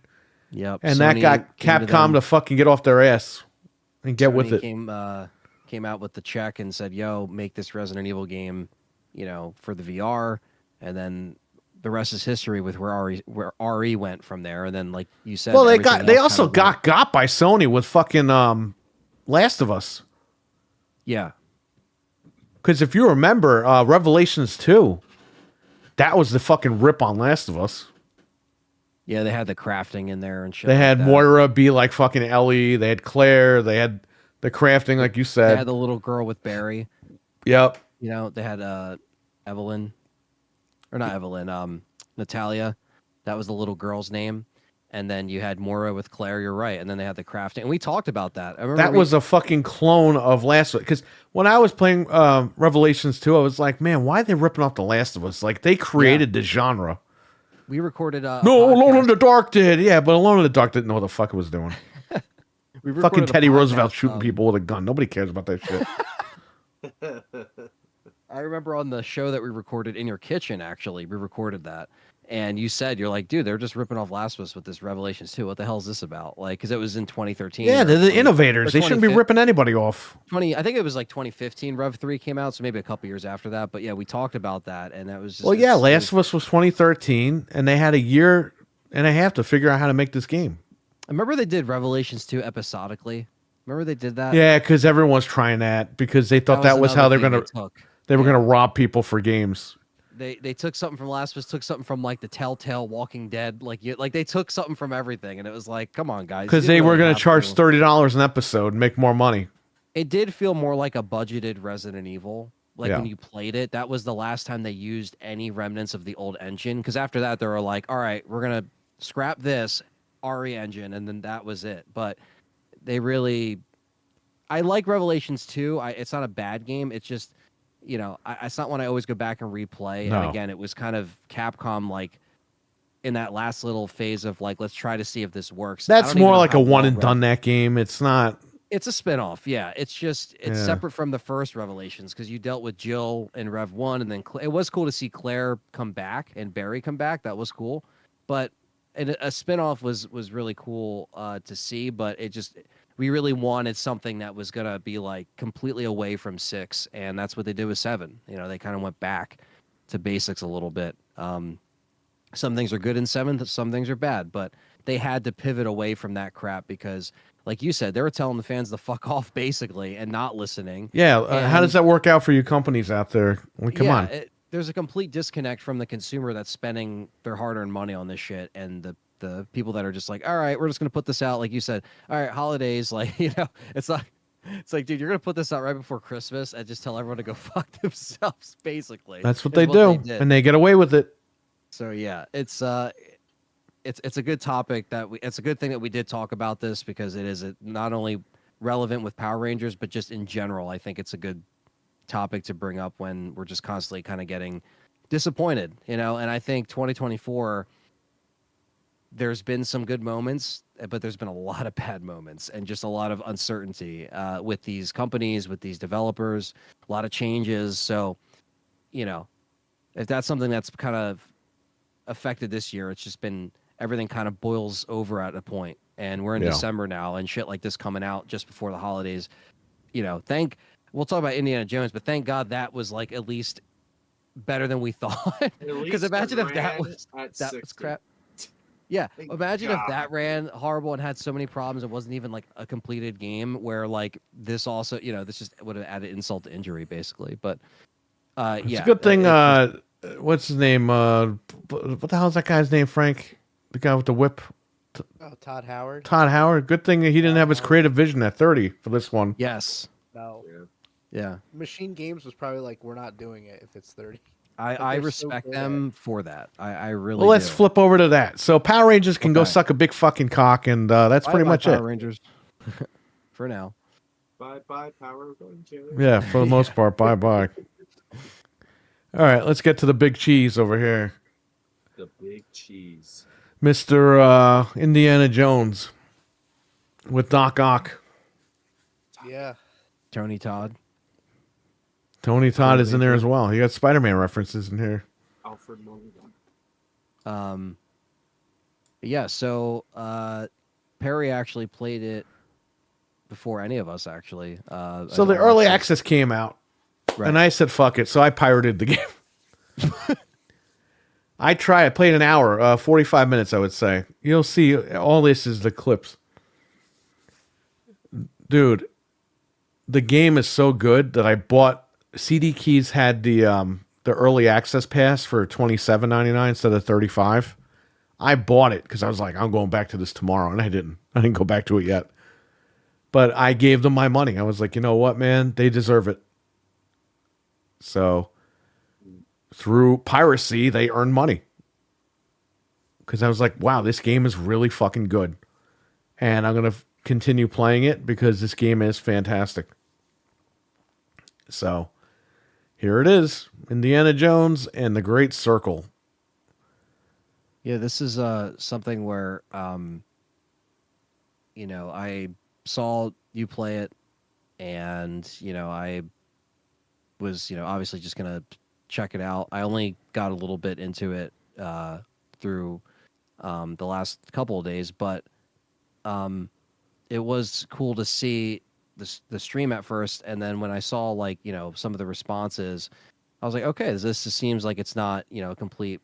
[SPEAKER 4] Yep.
[SPEAKER 1] And that got Capcom to fucking get off their ass and get with it.
[SPEAKER 4] Came out with the check and said, yo, make this Resident Evil game, for the VR. And then the rest is history with where RE went from there. And then, like you said,
[SPEAKER 1] Well, they
[SPEAKER 4] everything else
[SPEAKER 1] also
[SPEAKER 4] kind of
[SPEAKER 1] got by Sony with fucking Last of Us.
[SPEAKER 4] Yeah.
[SPEAKER 1] Because if you remember, Revelations 2, that was the fucking rip on Last of Us.
[SPEAKER 4] Yeah, they had the crafting in there and shit.
[SPEAKER 1] They
[SPEAKER 4] like
[SPEAKER 1] had
[SPEAKER 4] that.
[SPEAKER 1] Moira be like fucking Ellie. They had Claire. They had the crafting, like you
[SPEAKER 4] They
[SPEAKER 1] said.
[SPEAKER 4] had the little girl with Barry.
[SPEAKER 1] Yep.
[SPEAKER 4] They had Evelyn. Or not Evelyn, Natalia. That was the little girl's name. And then you had Moira with Claire, you're right. And then they had the crafting. And we talked about that. I remember
[SPEAKER 1] That was a fucking clone of Last of Us. Because when I was playing Revelations 2, I was like, man, why are they ripping off The Last of Us? Like, they created the genre.
[SPEAKER 4] We recorded a
[SPEAKER 1] No, Alone in
[SPEAKER 4] podcast.
[SPEAKER 1] the Dark did. Yeah, but Alone in the Dark didn't know what the fuck it was doing.
[SPEAKER 4] We
[SPEAKER 1] Fucking
[SPEAKER 4] recorded a
[SPEAKER 1] Teddy
[SPEAKER 4] podcast,
[SPEAKER 1] Roosevelt shooting people with a gun. Nobody cares about that shit.
[SPEAKER 4] I remember on the show that we recorded in your kitchen, actually, we recorded that. And you said, you're like, dude, they're just ripping off Last of Us with this Revelations 2. What the hell is this about? Like, because it was in 2013.
[SPEAKER 1] Yeah,
[SPEAKER 4] or
[SPEAKER 1] they're the
[SPEAKER 4] 20
[SPEAKER 1] innovators.
[SPEAKER 4] or
[SPEAKER 1] They shouldn't be
[SPEAKER 4] 2015.
[SPEAKER 1] ripping anybody off.
[SPEAKER 4] I think it was like 2015 Rev 3 came out, so maybe a couple years after that. But yeah, we talked about that, and that was just...
[SPEAKER 1] Well, yeah, Last of Us was 2013, and they had a year and a half to figure out how to make this game.
[SPEAKER 4] I remember they did Revelations 2 episodically. Remember they did that?
[SPEAKER 1] Yeah, because everyone's trying that because they thought that was how they're
[SPEAKER 4] another
[SPEAKER 1] gonna
[SPEAKER 4] thing took.
[SPEAKER 1] they were gonna rob people for games.
[SPEAKER 4] They took something from Last of Us, took something from like the Telltale Walking Dead, like they took something from everything, and it was like, come on, guys.
[SPEAKER 1] Because
[SPEAKER 4] You
[SPEAKER 1] they
[SPEAKER 4] didn't
[SPEAKER 1] were
[SPEAKER 4] really
[SPEAKER 1] gonna
[SPEAKER 4] have
[SPEAKER 1] charge
[SPEAKER 4] to.
[SPEAKER 1] $30 an episode and make more money.
[SPEAKER 4] It did feel more like a budgeted Resident Evil. Like
[SPEAKER 1] Yeah.
[SPEAKER 4] when you played it, that was the last time they used any remnants of the old engine. Because after that, they were like, all right, we're gonna scrap this RE engine, and then that was it. But they really, I like Revelations 2. It's not a bad game. It's just, it's not one I always go back and replay.
[SPEAKER 1] No.
[SPEAKER 4] And again, it was kind of Capcom like in that last little phase of like, let's try to see if this works. I
[SPEAKER 1] That's
[SPEAKER 4] don't even
[SPEAKER 1] more
[SPEAKER 4] know
[SPEAKER 1] like
[SPEAKER 4] how
[SPEAKER 1] a one and
[SPEAKER 4] well
[SPEAKER 1] done that game. It's not.
[SPEAKER 4] It's a spin-off, yeah. It's
[SPEAKER 1] Yeah.
[SPEAKER 4] separate from the first Revelations because you dealt with Jill in Rev 1, and then it was cool to see Claire come back and Barry come back. That was cool. But a spin-off was really cool to see, but we really wanted something that was going to be like completely away from 6, and that's what they did with 7. They kind of went back to basics a little bit. Some things are good in 7, some things are bad, but they had to pivot away from that crap because, like you said, they were telling the fans to fuck off basically and not listening.
[SPEAKER 1] Yeah. How
[SPEAKER 4] And-
[SPEAKER 1] does that work out for you companies out there? Like, come on.
[SPEAKER 4] There's a complete disconnect from the consumer that's spending their hard-earned money on this shit, and the people that are just like, all right, we're just gonna put this out, like you said, all right, holidays, like it's like, dude, you're gonna put this out right before Christmas and just tell everyone to go fuck themselves, basically.
[SPEAKER 1] That's what
[SPEAKER 4] is
[SPEAKER 1] they do,
[SPEAKER 4] did.
[SPEAKER 1] and they get away with it.
[SPEAKER 4] So yeah, it's a good topic it's a good thing that we did talk about this because it is not only relevant with Power Rangers, but just in general, I think it's a good topic to bring up when we're just constantly kind of getting disappointed, and I think 2024, there's been some good moments, but there's been a lot of bad moments and just a lot of uncertainty with these companies, with these developers, a lot of changes. So, if that's something that's kind of affected this year, it's just been everything kind of boils over at a point, and we're in
[SPEAKER 1] Yeah.
[SPEAKER 4] December now, and shit like this coming out just before the holidays. We'll talk about Indiana Jones, but thank God that was like at least better than we thought.
[SPEAKER 2] At
[SPEAKER 4] Because
[SPEAKER 2] least
[SPEAKER 4] imagine
[SPEAKER 2] it
[SPEAKER 4] if that
[SPEAKER 2] ran
[SPEAKER 4] was
[SPEAKER 2] at
[SPEAKER 4] that was
[SPEAKER 2] 60.
[SPEAKER 4] crap. Yeah,
[SPEAKER 3] Thank
[SPEAKER 4] imagine if
[SPEAKER 2] God.
[SPEAKER 4] that ran horrible and had so many problems. It wasn't even like a completed game where like this also, this just would have added insult to injury basically. But
[SPEAKER 1] It's a
[SPEAKER 4] yeah,
[SPEAKER 1] good thing.
[SPEAKER 4] it's
[SPEAKER 1] What's his name? What the hell is that guy's name? Frank, the guy with the whip.
[SPEAKER 3] Oh, Todd Howard.
[SPEAKER 1] Todd Howard. Good thing he didn't have his creative vision at 30 for this one.
[SPEAKER 4] yes,
[SPEAKER 3] No,
[SPEAKER 2] Yeah.
[SPEAKER 4] yeah.
[SPEAKER 3] Machine Games was probably like, we're not doing it if it's 30.
[SPEAKER 4] I
[SPEAKER 3] they're so
[SPEAKER 4] respect
[SPEAKER 3] good
[SPEAKER 4] them for that. I really.
[SPEAKER 1] Well, let's
[SPEAKER 4] do.
[SPEAKER 1] flip over to that. So Power Rangers can go
[SPEAKER 4] Okay.
[SPEAKER 1] suck a big fucking cock, and that's pretty
[SPEAKER 4] Bye-bye,
[SPEAKER 1] much
[SPEAKER 4] Power
[SPEAKER 1] it.
[SPEAKER 4] Rangers. For now.
[SPEAKER 2] Bye bye, Power Rangers.
[SPEAKER 1] Yeah, for the most part. Bye bye. All right, let's get to the big cheese over here,
[SPEAKER 2] The big cheese.
[SPEAKER 1] Mr. Indiana Jones with Doc Ock.
[SPEAKER 3] Yeah.
[SPEAKER 4] Tony Todd.
[SPEAKER 1] Tony Todd is in there as well. He got Spider-Man references in here.
[SPEAKER 2] Alfred Molina.
[SPEAKER 4] Yeah, so Perry actually played it before any of us actually.
[SPEAKER 1] So the early access came out,
[SPEAKER 4] Right.
[SPEAKER 1] and I said, fuck it. So I pirated the game. I played an hour, 45 minutes, I would say. You'll see all this is the clips. Dude, the game is so good that I bought CD Keys had the early access pass for $27.99 instead of $35. I bought it because I was like, I'm going back to this tomorrow, and I didn't. I didn't go back to it yet. But I gave them my money. I was like, you know what, man? They deserve it. So through piracy, they earn money. Because I was like, wow, this game is really fucking good. And I'm going to continue playing it because this game is fantastic. So here it is. Indiana Jones and the Great Circle.
[SPEAKER 4] Yeah, this is something where I saw you play it, and I was obviously just gonna check it out. I only got a little bit into it through the last couple of days, but it was cool to see the stream at first, and then when I saw some of the responses, I was like, okay, this seems like it's not a complete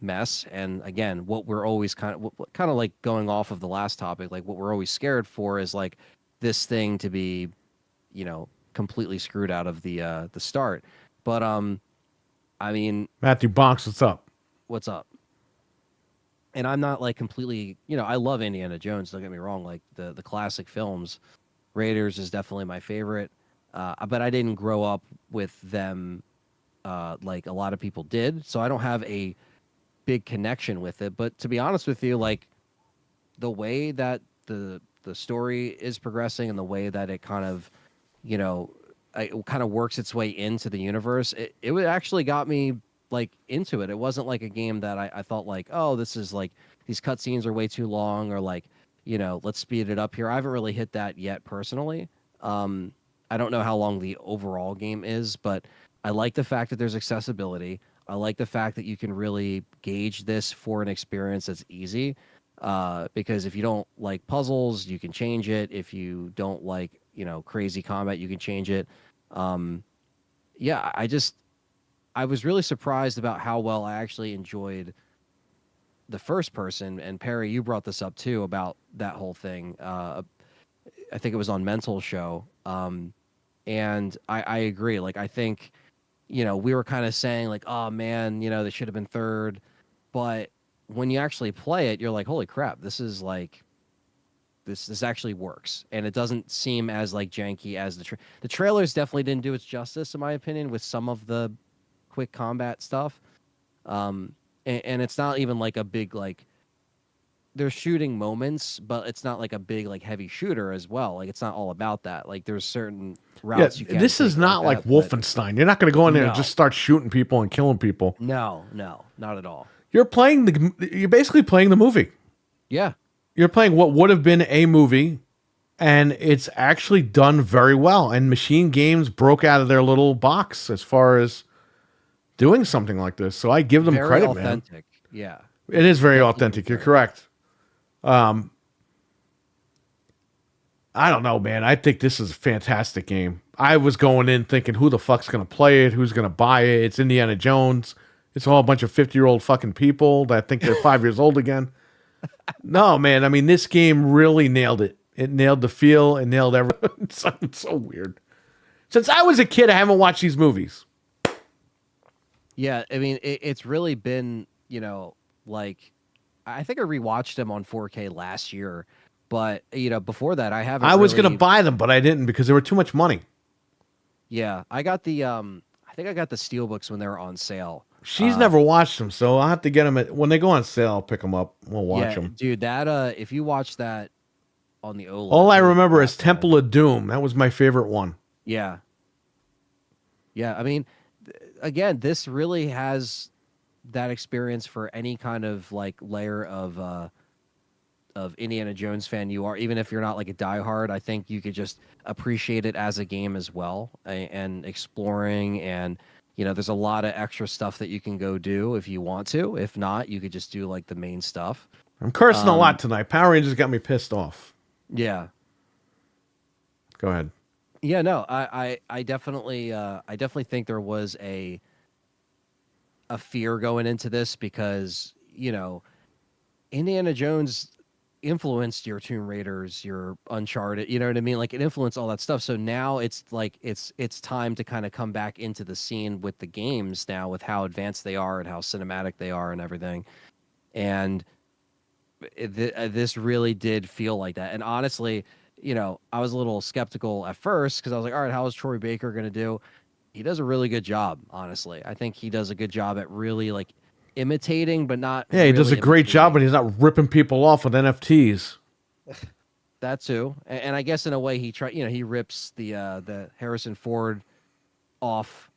[SPEAKER 4] mess. And again, what we're always kind of like going off of the last topic, like what we're always scared for is like this thing to be completely screwed out of the start. But I mean,
[SPEAKER 1] Matthew Bonks, what's up?
[SPEAKER 4] what's up? And I'm not like completely, I love Indiana Jones, don't get me wrong, like the classic films. Raiders is definitely my favorite, but I didn't grow up with them like a lot of people did, so I don't have a big connection with it. But to be honest with you, like the way that the story is progressing and the way that it kind of it kind of works its way into the universe, it would actually got me like into it. It wasn't like a game that I thought like, oh, this is like these cutscenes are way too long, or like let's speed it up here. I haven't really hit that yet personally. I don't know how long the overall game is, but I like the fact that there's accessibility. I like the fact that you can really gauge this for an experience that's easy. Because if you don't like puzzles, you can change it. If you don't like, crazy combat, you can change it. Yeah, I was really surprised about how well I actually enjoyed the first person. And Perry, you brought this up too about that whole thing. I think it was on Mental Show. And I agree. Like, I think, we were kind of saying like, oh man, they should have been third. But when you actually play it, you're like, holy crap, this is like, this actually works. And it doesn't seem as like janky as the trailers definitely didn't do its justice, in my opinion, with some of the quick combat stuff. And it's not even like a big, like, there's shooting moments, but it's not like a big, like, heavy shooter as well. Like, it's not all about that. Like, there's certain routes you can
[SPEAKER 1] this is
[SPEAKER 4] take
[SPEAKER 1] not like
[SPEAKER 4] that, but
[SPEAKER 1] Wolfenstein. You're not going to go in there and
[SPEAKER 4] No.
[SPEAKER 1] just start shooting people and killing people.
[SPEAKER 4] No, not at all.
[SPEAKER 1] You're basically playing the movie.
[SPEAKER 4] Yeah.
[SPEAKER 1] You're playing what would have been a movie, and it's actually done very well. And Machine Games broke out of their little box as far as doing something like this. So I give them
[SPEAKER 4] Very
[SPEAKER 1] credit, man.
[SPEAKER 4] authentic. Yeah.
[SPEAKER 1] It is very
[SPEAKER 4] Definitely
[SPEAKER 1] authentic. You're correct. I don't know, man. I think this is a fantastic game. I was going in thinking, who the fuck's going to play it? Who's going to buy it? It's Indiana Jones. It's all a bunch of 50-year-old fucking people that think they're 5 years old again. No, man. I mean, this game really nailed it. It nailed the feel. It nailed everything. It's so weird. Since I was a kid, I haven't watched these movies.
[SPEAKER 4] Yeah, I mean, it's really been, like, I think I rewatched them on 4K last year, but before that, I haven't.
[SPEAKER 1] I was
[SPEAKER 4] really,
[SPEAKER 1] gonna buy them, but I didn't because they were too much money.
[SPEAKER 4] Yeah, I got the I think I got the steelbooks when they were on sale.
[SPEAKER 1] She's never watched them, so I'll have to get them when they go on sale. I'll pick them up. We'll watch them.
[SPEAKER 4] Dude. That if you watch that on the OLED,
[SPEAKER 1] All I
[SPEAKER 4] it was
[SPEAKER 1] remember is
[SPEAKER 4] awesome.
[SPEAKER 1] Temple of Doom. That was my favorite one.
[SPEAKER 4] Yeah, yeah. I mean, again, this really has that experience for any kind of like layer of Indiana Jones fan you are, even if you're not like a diehard. I think you could just appreciate it as a game as well, and exploring, and there's a lot of extra stuff that you can go do if you want to. If not, you could just do like the main stuff.
[SPEAKER 1] I'm cursing a lot tonight. Power Rangers got me pissed off.
[SPEAKER 4] Yeah.
[SPEAKER 1] Go ahead.
[SPEAKER 4] Yeah, no, I definitely think there was a fear going into this because, Indiana Jones influenced your Tomb Raiders, your Uncharted, you know what I mean? Like it influenced all that stuff. So now it's like it's time to kind of come back into the scene with the games now, with how advanced they are and how cinematic they are and everything. And this really did feel like that. And honestly, I was a little skeptical at first because I was like, all right, how is Troy Baker going to do? He does a really good job, honestly. I think he does a good job at really like imitating, but not.
[SPEAKER 1] Yeah, he does a
[SPEAKER 4] really
[SPEAKER 1] great job, but
[SPEAKER 4] imitating.
[SPEAKER 1] he's not ripping people off with NFTs.
[SPEAKER 4] That too. And I guess in a way he rips the Harrison Ford off,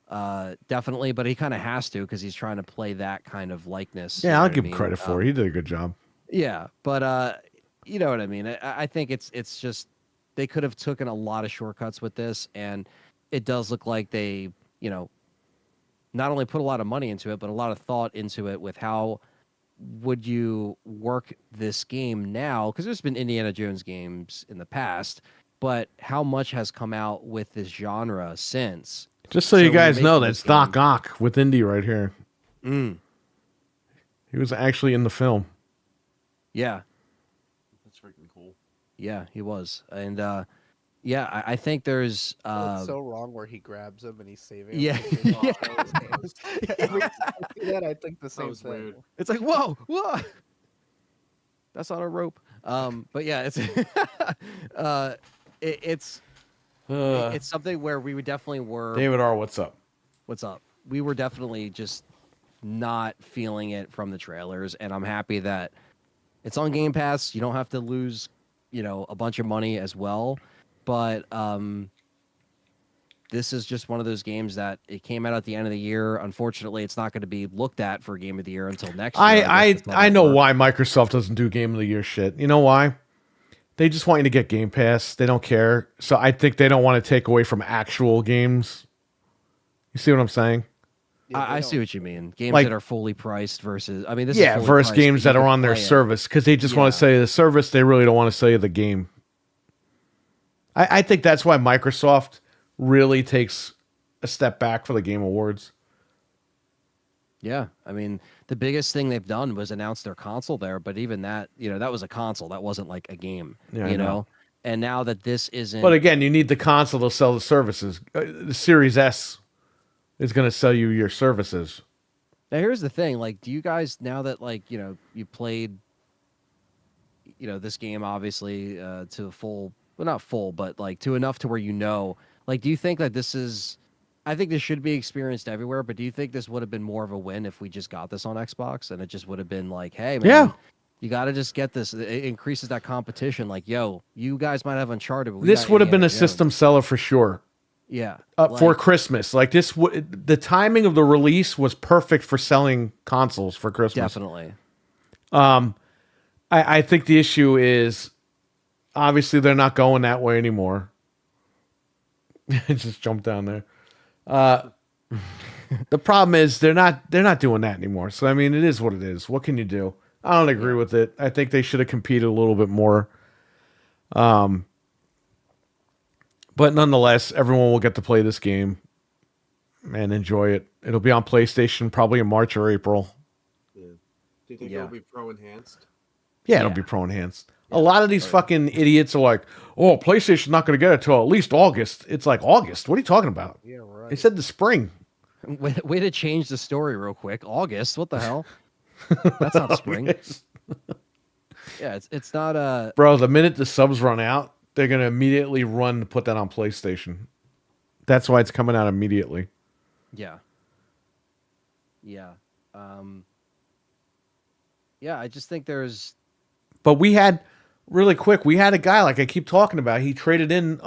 [SPEAKER 4] definitely, but he kind of has to because he's trying to play that kind of likeness.
[SPEAKER 1] Yeah,
[SPEAKER 4] you know
[SPEAKER 1] I'll
[SPEAKER 4] what I
[SPEAKER 1] give him
[SPEAKER 4] mean?
[SPEAKER 1] credit for it. He did a good job.
[SPEAKER 4] Yeah, but you know what I mean. I think it's just they could have taken a lot of shortcuts with this, and it does look like they not only put a lot of money into it, but a lot of thought into it with how would you work this game now? Because there's been Indiana Jones games in the past, but how much has come out with this genre since?
[SPEAKER 1] Just so
[SPEAKER 4] So
[SPEAKER 1] you
[SPEAKER 4] we're
[SPEAKER 1] guys know,
[SPEAKER 4] making
[SPEAKER 1] that's
[SPEAKER 4] this
[SPEAKER 1] Doc
[SPEAKER 4] game.
[SPEAKER 1] Ock with Indy right here.
[SPEAKER 4] Mm,
[SPEAKER 1] He was actually in the film.
[SPEAKER 4] yeah,
[SPEAKER 2] That's freaking cool.
[SPEAKER 4] yeah, he was, and yeah, I think there's
[SPEAKER 3] It's so wrong where he grabs him and he's saving him.
[SPEAKER 4] yeah,
[SPEAKER 3] because
[SPEAKER 4] yeah.
[SPEAKER 3] they lost all his games. Every time I see that, I think the same
[SPEAKER 2] was
[SPEAKER 3] thing.
[SPEAKER 2] weird.
[SPEAKER 4] It's like whoa, that's on a rope. But yeah, it's it's something where we would definitely were.
[SPEAKER 1] David R., what's up?
[SPEAKER 4] What's up? We were definitely just not feeling it from the trailers, and I'm happy that it's on Game Pass. You don't have to lose, a bunch of money as well. But this is just one of those games that it came out at the end of the year. Unfortunately, it's not going to be looked at for Game of the Year until next year. guess that's how
[SPEAKER 1] I
[SPEAKER 4] that
[SPEAKER 1] know
[SPEAKER 4] works.
[SPEAKER 1] why Microsoft doesn't do Game of the Year shit. You know why? They just want you to get Game Pass. They don't care. So I think they don't want to take away from actual games. You see what I'm saying?
[SPEAKER 3] Yeah, they
[SPEAKER 4] I see
[SPEAKER 3] don't-
[SPEAKER 4] what you mean. Games
[SPEAKER 1] Like-
[SPEAKER 4] that are fully priced versus, I mean, this is
[SPEAKER 1] Yeah,
[SPEAKER 4] fully
[SPEAKER 1] versus
[SPEAKER 4] priced,
[SPEAKER 1] games
[SPEAKER 4] but you
[SPEAKER 1] that are
[SPEAKER 4] can
[SPEAKER 1] on their
[SPEAKER 4] play it.
[SPEAKER 1] service because they just want
[SPEAKER 4] Yeah.
[SPEAKER 1] to sell you the service. They really don't want to sell you the game. I think that's why Microsoft really takes a step back for the Game Awards.
[SPEAKER 4] Yeah, I mean, the biggest thing they've done was announce their console there, but even that, that was a console. That wasn't like a game,
[SPEAKER 1] Yeah, I
[SPEAKER 4] you
[SPEAKER 1] know.
[SPEAKER 4] know? And now that this isn't.
[SPEAKER 1] But again, you need the console to sell the services. The Series S is going to sell you your services.
[SPEAKER 4] Now, here's the thing. Like, do you guys, now that, like, you played, this game, obviously, to a full, well, not full, but, like, to enough to where like, do you think that this is. I think this should be experienced everywhere, but do you think this would have been more of a win if we just got this on Xbox and it just would have been like, hey, man,
[SPEAKER 1] Yeah.
[SPEAKER 4] you got to just get this. It increases that competition. Like, yo, you guys might have Uncharted. But we
[SPEAKER 1] This
[SPEAKER 4] got
[SPEAKER 1] would have been
[SPEAKER 4] Indiana
[SPEAKER 1] a
[SPEAKER 4] Jones.
[SPEAKER 1] system seller for sure.
[SPEAKER 4] Yeah.
[SPEAKER 1] For Christmas. Like this, the timing of the release was perfect for selling consoles for Christmas.
[SPEAKER 4] Definitely.
[SPEAKER 1] I think the issue is obviously they're not going that way anymore. It just jumped down there. The problem is they're not doing that anymore. So I mean, it is what it is. What can you do? I don't agree with it. I think they should have competed a little bit more. But nonetheless, everyone will get to play this game and enjoy it. It'll be on PlayStation probably in March or April.
[SPEAKER 2] Yeah. Do you think
[SPEAKER 4] Yeah.
[SPEAKER 2] it'll be pro enhanced?
[SPEAKER 1] Yeah, it'll be pro enhanced. A lot of these fucking idiots are like, "Oh, PlayStation's not going to get it till at least August." It's like August. What are you talking about?
[SPEAKER 3] Yeah, right.
[SPEAKER 1] They said the spring.
[SPEAKER 4] Way to change the story real quick. August, what the hell? That's not spring. Yeah, it's not
[SPEAKER 1] Bro, the minute the subs run out, they're going to immediately run to put that on PlayStation. That's why it's coming out immediately.
[SPEAKER 4] yeah. Yeah. Yeah, I just think there's
[SPEAKER 1] But we had really quick, we had a guy like I keep talking about. He traded in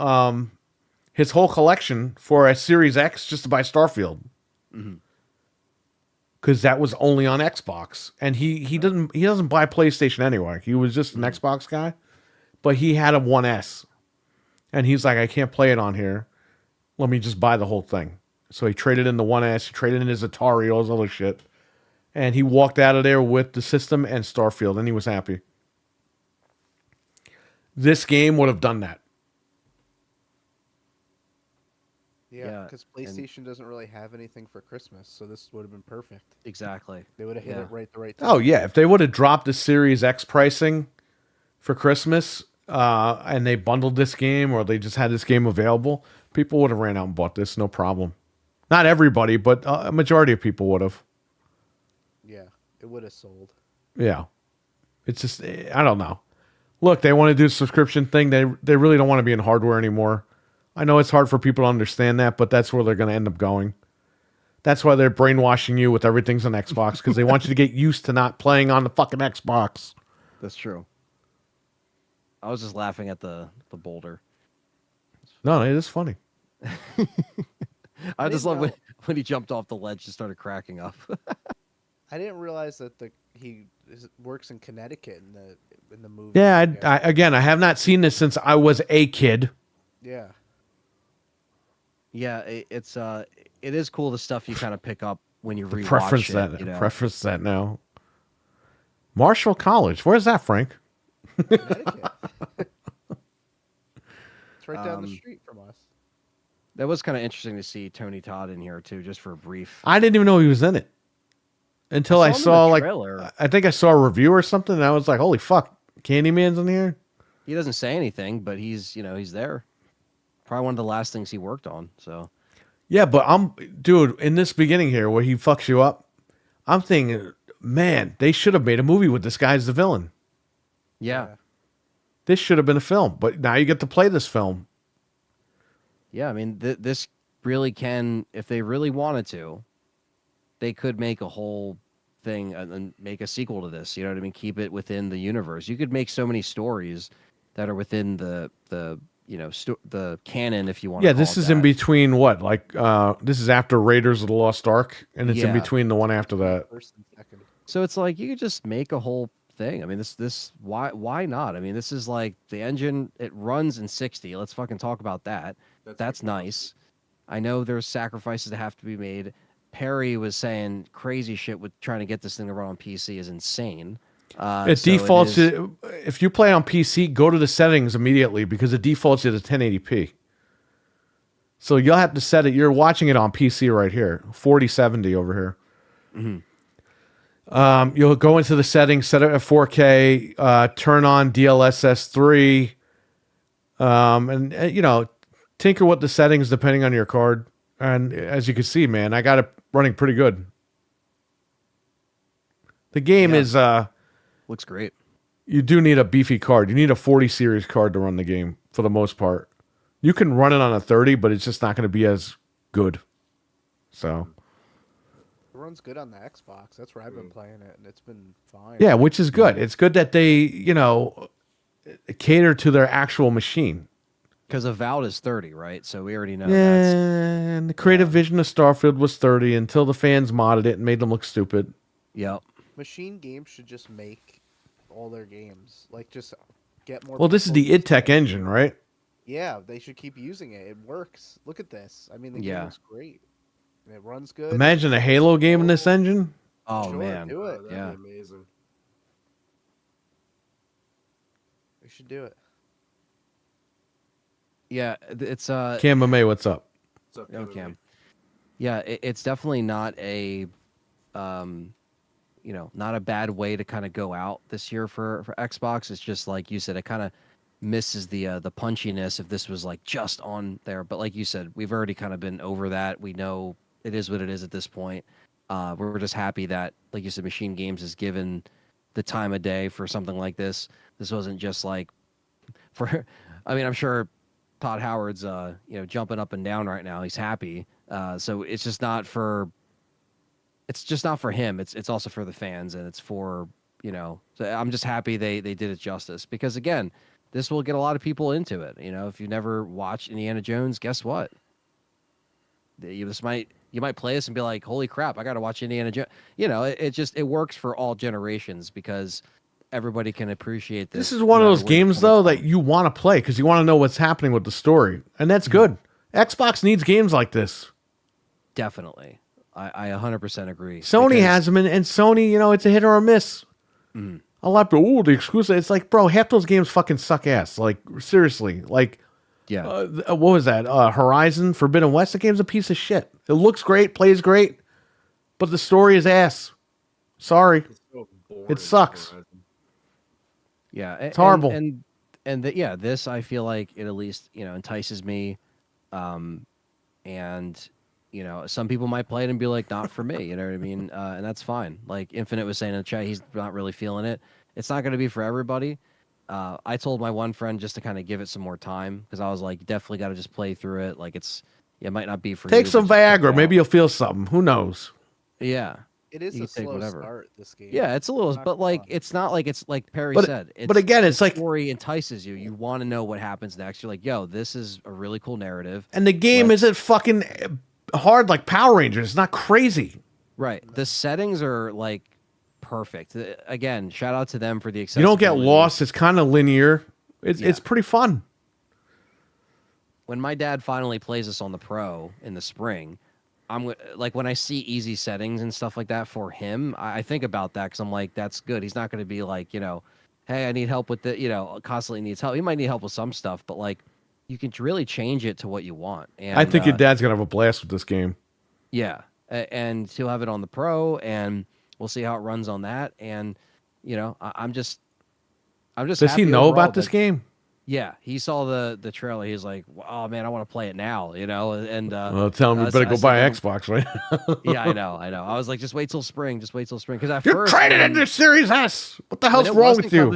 [SPEAKER 1] his whole collection for a Series X just to buy Starfield. Because that was only on Xbox. And he doesn't buy PlayStation anyway. He was just an Xbox guy. But he had a 1S. And he's like, I can't play it on here. Let me just buy the whole thing. So he traded in the 1S, he traded in his Atari, all this other shit. And he walked out of there with the system and Starfield, and he was happy. This game would have done that.
[SPEAKER 3] Yeah,
[SPEAKER 4] Yeah,
[SPEAKER 3] because PlayStation doesn't really have anything for Christmas, so this would have been perfect.
[SPEAKER 4] exactly.
[SPEAKER 3] They would have hit
[SPEAKER 4] Yeah.
[SPEAKER 3] it right the right time.
[SPEAKER 1] Oh, yeah. If they would have dropped the Series X pricing for Christmas and they bundled this game or they just had this game available, people would have ran out and bought this, no problem. Not everybody, but a majority of people would have.
[SPEAKER 3] Yeah, it would have sold.
[SPEAKER 1] Yeah. It's just, I don't know. Look, they want to do a subscription thing. They really don't want to be in hardware anymore. I know it's hard for people to understand that, but that's where they're going to end up going. That's why they're brainwashing you with everything's on Xbox, because they want you to get used to not playing on the fucking Xbox.
[SPEAKER 4] That's true. I was just laughing at the boulder.
[SPEAKER 1] No, it is funny.
[SPEAKER 4] I just
[SPEAKER 3] didn't
[SPEAKER 4] love
[SPEAKER 3] know.
[SPEAKER 4] when he jumped off the ledge and started cracking up.
[SPEAKER 3] I didn't realize that he works in Connecticut in the movie.
[SPEAKER 1] Yeah, I have not seen this since I was a kid.
[SPEAKER 3] Yeah.
[SPEAKER 4] Yeah, it is cool the stuff you kind of pick up when you rewatch
[SPEAKER 1] Preference
[SPEAKER 4] it.
[SPEAKER 1] that.
[SPEAKER 4] You know?
[SPEAKER 1] Preference that now. Marshall College. Where's that, Frank?
[SPEAKER 3] Connecticut. It's right down the street from us.
[SPEAKER 4] That was kind of interesting to see Tony Todd in here too, just for a brief.
[SPEAKER 1] I didn't even know he was in it until I
[SPEAKER 4] I saw him in
[SPEAKER 1] saw
[SPEAKER 4] the
[SPEAKER 1] like
[SPEAKER 4] trailer.
[SPEAKER 1] I think I saw a review or something, and I was like, "Holy fuck, Candyman's in here."
[SPEAKER 4] He doesn't say anything, but he's there. Probably one of the last things he worked on. So
[SPEAKER 1] Yeah, but dude, in this beginning here where he fucks you up, I'm thinking, man, they should have made a movie with this guy as the villain.
[SPEAKER 4] yeah.
[SPEAKER 1] This should have been a film, but now you get to play this film.
[SPEAKER 4] Yeah, I mean, this really can, if they really wanted to, they could make a whole thing and make a sequel to this. You know what I mean? Keep it within the universe. You could make so many stories that are within the the canon, if you want.
[SPEAKER 1] Yeah,
[SPEAKER 4] to
[SPEAKER 1] this is in between what? Like, this is after Raiders of the Lost Ark, and it's in
[SPEAKER 4] Yeah.
[SPEAKER 1] between the one after that.
[SPEAKER 3] First and second.
[SPEAKER 4] So it's like you could just make a whole thing. I mean, why not? I mean, this is like the engine. It runs in 60. Let's fucking talk about that. That's
[SPEAKER 2] freaking
[SPEAKER 4] nice. I know there's sacrifices that have to be made. Perry was saying crazy shit with trying to get this thing to run on PC is insane.
[SPEAKER 1] It
[SPEAKER 4] So
[SPEAKER 1] defaults.
[SPEAKER 4] is-
[SPEAKER 1] If you play on PC, go to the settings immediately because it defaults you to 1080p. So you'll have to set it. You're watching it on PC right here, 4070 over here. You'll go into the settings, set it at 4K, turn on DLSS 3, and tinker with the settings depending on your card. And as you can see, man, I got it running pretty good. The game
[SPEAKER 4] Yeah.
[SPEAKER 1] is
[SPEAKER 4] looks great.
[SPEAKER 1] you do need a beefy card. You need a 40 series card to run the game for the most part. You can run it on a 30, but it's just not going to be as good. So,
[SPEAKER 3] It runs good on the Xbox. That's where I've been playing it, and it's been fine.
[SPEAKER 1] yeah, which is good. It's good that they, cater to their actual machine.
[SPEAKER 4] Because Avowed is 30, right? So we already know
[SPEAKER 1] Yeah,
[SPEAKER 4] that's
[SPEAKER 1] and the creative vision of Starfield was 30 until the fans modded it and made them look stupid.
[SPEAKER 4] yep.
[SPEAKER 3] Machine Games should just make all their games. Like, just get more.
[SPEAKER 1] Well, this is
[SPEAKER 3] people
[SPEAKER 1] the
[SPEAKER 3] using
[SPEAKER 1] idTech
[SPEAKER 3] it.
[SPEAKER 1] engine, right?
[SPEAKER 3] Yeah, they should keep using it. It works. Look at this. I mean, the
[SPEAKER 4] Yeah.
[SPEAKER 3] game is great. And it runs good.
[SPEAKER 1] Imagine a Halo game in this engine.
[SPEAKER 4] Oh
[SPEAKER 3] Sure,
[SPEAKER 4] man.
[SPEAKER 3] do it.
[SPEAKER 2] That'd
[SPEAKER 4] Yeah.
[SPEAKER 2] be amazing.
[SPEAKER 3] We should do it.
[SPEAKER 4] Yeah, it's
[SPEAKER 1] Cam May, what's up?
[SPEAKER 2] What's up,
[SPEAKER 4] No,
[SPEAKER 2] Kevin?
[SPEAKER 4] Cam. Yeah, it's definitely not a not a bad way to kind of go out this year for Xbox. It's just like you said, it kind of misses the punchiness if this was like just on there. But like you said, we've already kind of been over that. We know it is what it is at this point. We're just happy that, like you said, Machine Games is given the time of day for something like this. This wasn't just like for. I mean, I'm sure Todd Howard's jumping up and down right now. He's happy. So it's just not for. It's just not for him. It's also for the fans, and it's for So I'm just happy they did it justice, because again, this will get a lot of people into it. If you never watched Indiana Jones, guess what? You might play this and be like, holy crap, I got to watch Indiana Jones. It works for all generations because everybody can appreciate this.
[SPEAKER 1] This is one of those games, though, that you want to play because you want to know what's happening with the story. And that's good. Xbox needs games like this.
[SPEAKER 4] Definitely. I 100% agree.
[SPEAKER 1] Sony has them, and Sony, it's a hit or a miss. A lot of people, the exclusive. It's like, bro, half those games fucking suck ass. Like, seriously. Like,
[SPEAKER 4] yeah.
[SPEAKER 1] What was that? Horizon Forbidden West? The game's a piece of shit. It looks great, plays great, but the story is ass. Sorry.
[SPEAKER 2] It's so boring,
[SPEAKER 1] It sucks.
[SPEAKER 2] Horizon.
[SPEAKER 4] Yeah.
[SPEAKER 1] It's horrible.
[SPEAKER 4] This, I feel like it at least, entices me. And some people might play it and be like, not for me, you know what I mean? And that's fine. Like Infinite was saying in the chat, he's not really feeling it. It's not going to be for everybody. I told my one friend just to kind of give it some more time, because I was like, you definitely got to just play through it. Like it might not be for you.
[SPEAKER 1] Take some
[SPEAKER 4] but just check it
[SPEAKER 1] Viagra.
[SPEAKER 4] out.
[SPEAKER 1] Maybe you'll feel something. Who knows?
[SPEAKER 4] Yeah.
[SPEAKER 3] It is
[SPEAKER 4] You
[SPEAKER 3] a
[SPEAKER 4] can take
[SPEAKER 3] slow
[SPEAKER 4] whatever.
[SPEAKER 3] start, this game.
[SPEAKER 4] Yeah, it's a little,
[SPEAKER 3] Not
[SPEAKER 4] but like,
[SPEAKER 3] fun.
[SPEAKER 4] it's not like it's like Perry
[SPEAKER 1] But-
[SPEAKER 4] said.
[SPEAKER 1] but again, it's
[SPEAKER 4] the
[SPEAKER 1] like-
[SPEAKER 4] story entices you. You want to know what happens next. You're like, yo, this is a really cool narrative.
[SPEAKER 1] And the game
[SPEAKER 4] Let's-
[SPEAKER 1] isn't fucking hard like Power Rangers. It's not crazy.
[SPEAKER 4] Right. The settings are like perfect. Again, shout out to them for the
[SPEAKER 1] You
[SPEAKER 4] accessibility.
[SPEAKER 1] don't get lost. It's kind of linear. It's pretty fun.
[SPEAKER 4] When my dad finally plays this on the Pro in the spring, I'm like, when I see easy settings and stuff like that for him, I think about that, because I'm like, that's good. He's not going to be like, hey, I need help with the, constantly needs help. He might need help with some stuff, but like, you can really change it to what you want. And
[SPEAKER 1] I think your dad's gonna have a blast with this game.
[SPEAKER 4] Yeah, and he'll have it on the Pro, and we'll see how it runs on that. And I'm just.
[SPEAKER 1] Does
[SPEAKER 4] happy
[SPEAKER 1] he know
[SPEAKER 4] overall
[SPEAKER 1] about this
[SPEAKER 4] that-
[SPEAKER 1] game?
[SPEAKER 4] Yeah, he saw the trailer. He's like, "Oh man, I want to play it now," And
[SPEAKER 1] Well, tell him you better go buy an Xbox, right?
[SPEAKER 4] yeah, I know. I was like, just wait till spring. Because at
[SPEAKER 1] You're
[SPEAKER 4] first,
[SPEAKER 1] traded
[SPEAKER 4] when-
[SPEAKER 1] into Series S. What the hell's
[SPEAKER 4] when it
[SPEAKER 1] wrong
[SPEAKER 4] wasn't
[SPEAKER 1] with you?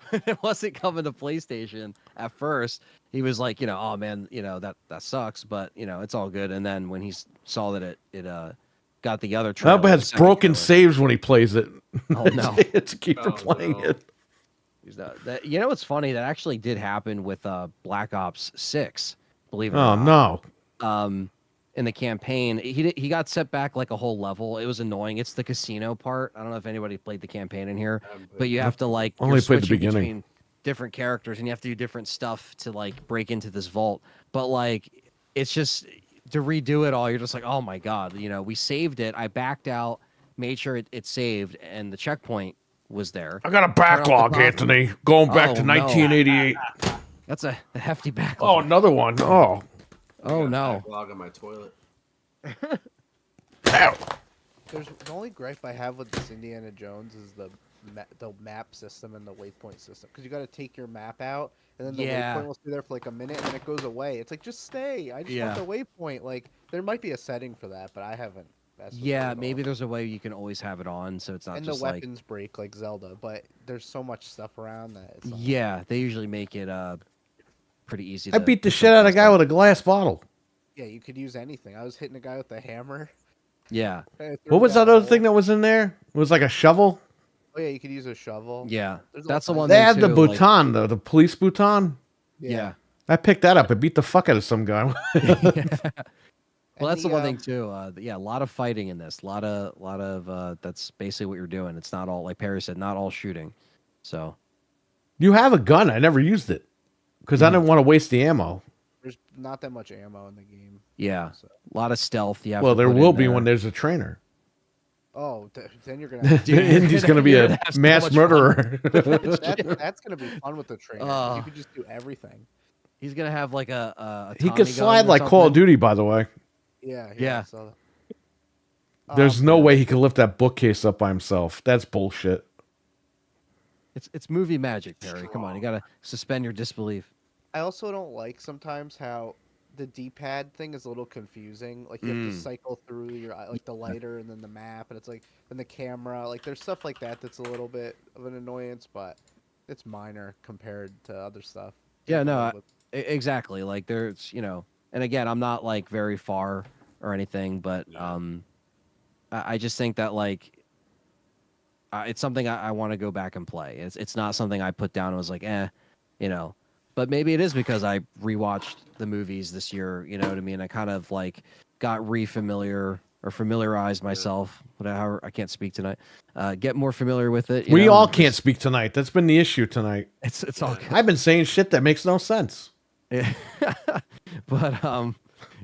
[SPEAKER 4] when it wasn't coming to PlayStation at first, he was like, oh man, that sucks, but it's all good. And then when he saw that it got the other trailer,
[SPEAKER 1] That has
[SPEAKER 4] the second
[SPEAKER 1] broken
[SPEAKER 4] trailer-
[SPEAKER 1] saves when he plays it.
[SPEAKER 4] Oh no.
[SPEAKER 1] It's a keeper
[SPEAKER 2] Oh,
[SPEAKER 1] playing
[SPEAKER 2] no.
[SPEAKER 1] it.
[SPEAKER 4] What's funny? That actually did happen with Black Ops 6. Believe it or
[SPEAKER 1] Oh
[SPEAKER 4] not.
[SPEAKER 1] no.
[SPEAKER 4] In the campaign, he got set back like a whole level. It was annoying. It's the casino part. I don't know if anybody played the campaign in here, but you have to like
[SPEAKER 1] Only
[SPEAKER 4] you're
[SPEAKER 1] played the
[SPEAKER 4] switching
[SPEAKER 1] beginning.
[SPEAKER 4] between different characters, and you have to do different stuff to like break into this vault. But like, it's just to redo it all. You're just like, oh my god, we saved it. I backed out, made sure it saved, and the checkpoint was there.
[SPEAKER 1] I got a backlog,
[SPEAKER 4] top.
[SPEAKER 1] Anthony. Going back
[SPEAKER 4] Oh,
[SPEAKER 1] to
[SPEAKER 4] no.
[SPEAKER 1] 1988.
[SPEAKER 4] That's a hefty
[SPEAKER 1] Oh,
[SPEAKER 4] backlog.
[SPEAKER 1] another one. Oh.
[SPEAKER 4] Oh no.
[SPEAKER 2] Backlog on my toilet.
[SPEAKER 1] Ow.
[SPEAKER 3] There's the only gripe I have with this Indiana Jones is the map system and the waypoint system, because you got to take your map out, and then the
[SPEAKER 4] Yeah.
[SPEAKER 3] waypoint will stay there for like a minute, and then it goes away. It's like, just stay. I just
[SPEAKER 4] Yeah.
[SPEAKER 3] want the waypoint. Like, there might be a setting for that, but I haven't. messed with it
[SPEAKER 4] Yeah,
[SPEAKER 3] at
[SPEAKER 4] maybe
[SPEAKER 3] all.
[SPEAKER 4] there's a way you can always have it on, so it's not
[SPEAKER 3] And the
[SPEAKER 4] just like.
[SPEAKER 3] weapons break like Zelda, but there's so much stuff around that. It's not-
[SPEAKER 4] Yeah, they usually make it pretty easy.
[SPEAKER 1] I beat the shit out of a guy with a glass bottle.
[SPEAKER 3] Yeah, you could use anything. I was hitting a guy with a hammer.
[SPEAKER 4] Yeah,
[SPEAKER 1] What was that other thing that was in there? It was like a shovel.
[SPEAKER 3] Oh yeah, you could use a shovel.
[SPEAKER 4] yeah,
[SPEAKER 3] There's all
[SPEAKER 4] that's the
[SPEAKER 3] kinds
[SPEAKER 4] one.
[SPEAKER 3] of-
[SPEAKER 1] They
[SPEAKER 4] thing
[SPEAKER 1] had the
[SPEAKER 4] too, like-
[SPEAKER 1] bouton, though, the police bouton.
[SPEAKER 4] yeah.
[SPEAKER 1] I picked that up. I beat the fuck out of some guy.
[SPEAKER 4] Well, that's the
[SPEAKER 3] the,
[SPEAKER 4] one thing too. Yeah, a lot of fighting in this. A lot of. That's basically what you're doing. It's not all, like Perry said, not all shooting. So
[SPEAKER 1] You have a gun. I never used it because I didn't want to waste the ammo.
[SPEAKER 3] There's not that much ammo in the game.
[SPEAKER 4] yeah,
[SPEAKER 3] So.
[SPEAKER 4] a lot of stealth. You have
[SPEAKER 1] Well,
[SPEAKER 4] to
[SPEAKER 1] there
[SPEAKER 4] put
[SPEAKER 1] will
[SPEAKER 4] in
[SPEAKER 1] be
[SPEAKER 4] there.
[SPEAKER 1] when there's a trainer.
[SPEAKER 3] Oh, then you're gonna.
[SPEAKER 1] Indy's going to be
[SPEAKER 4] you're
[SPEAKER 1] a
[SPEAKER 4] gonna have so
[SPEAKER 1] mass
[SPEAKER 4] much
[SPEAKER 1] murderer.
[SPEAKER 3] That's gonna be fun with the trainer. 'cause
[SPEAKER 4] Oh.
[SPEAKER 3] You could just do everything.
[SPEAKER 4] He's gonna have like a
[SPEAKER 1] He
[SPEAKER 4] Tommy
[SPEAKER 1] could
[SPEAKER 4] gun
[SPEAKER 1] slide
[SPEAKER 4] or
[SPEAKER 1] like Call of
[SPEAKER 4] something.
[SPEAKER 1] Duty, by the way.
[SPEAKER 3] Yeah.
[SPEAKER 4] Yeah.
[SPEAKER 3] So
[SPEAKER 1] There's no way he could lift that bookcase up by himself. That's bullshit.
[SPEAKER 4] It's movie magic, Perry. Come on, you gotta suspend your disbelief.
[SPEAKER 3] I also don't like sometimes how the D-pad thing is a little confusing. Like you have to cycle through your like the lighter and then the map, and it's like then the camera. Like there's stuff like that that's a little bit of an annoyance, but it's minor compared to other stuff.
[SPEAKER 4] Yeah, no,
[SPEAKER 3] With-
[SPEAKER 4] exactly. Like there's, and again, I'm not like very far or anything, but I just think that like it's something I want to go back and play. It's not something I put down and was like, But maybe it is because I rewatched the movies this year. You know what I mean? I kind of like got familiarized myself. Whatever, I can't speak tonight. Get more familiar with it.
[SPEAKER 1] We all can't speak tonight. That's been the issue tonight.
[SPEAKER 4] It's all good.
[SPEAKER 1] I've been saying shit that makes no sense.
[SPEAKER 4] Yeah. But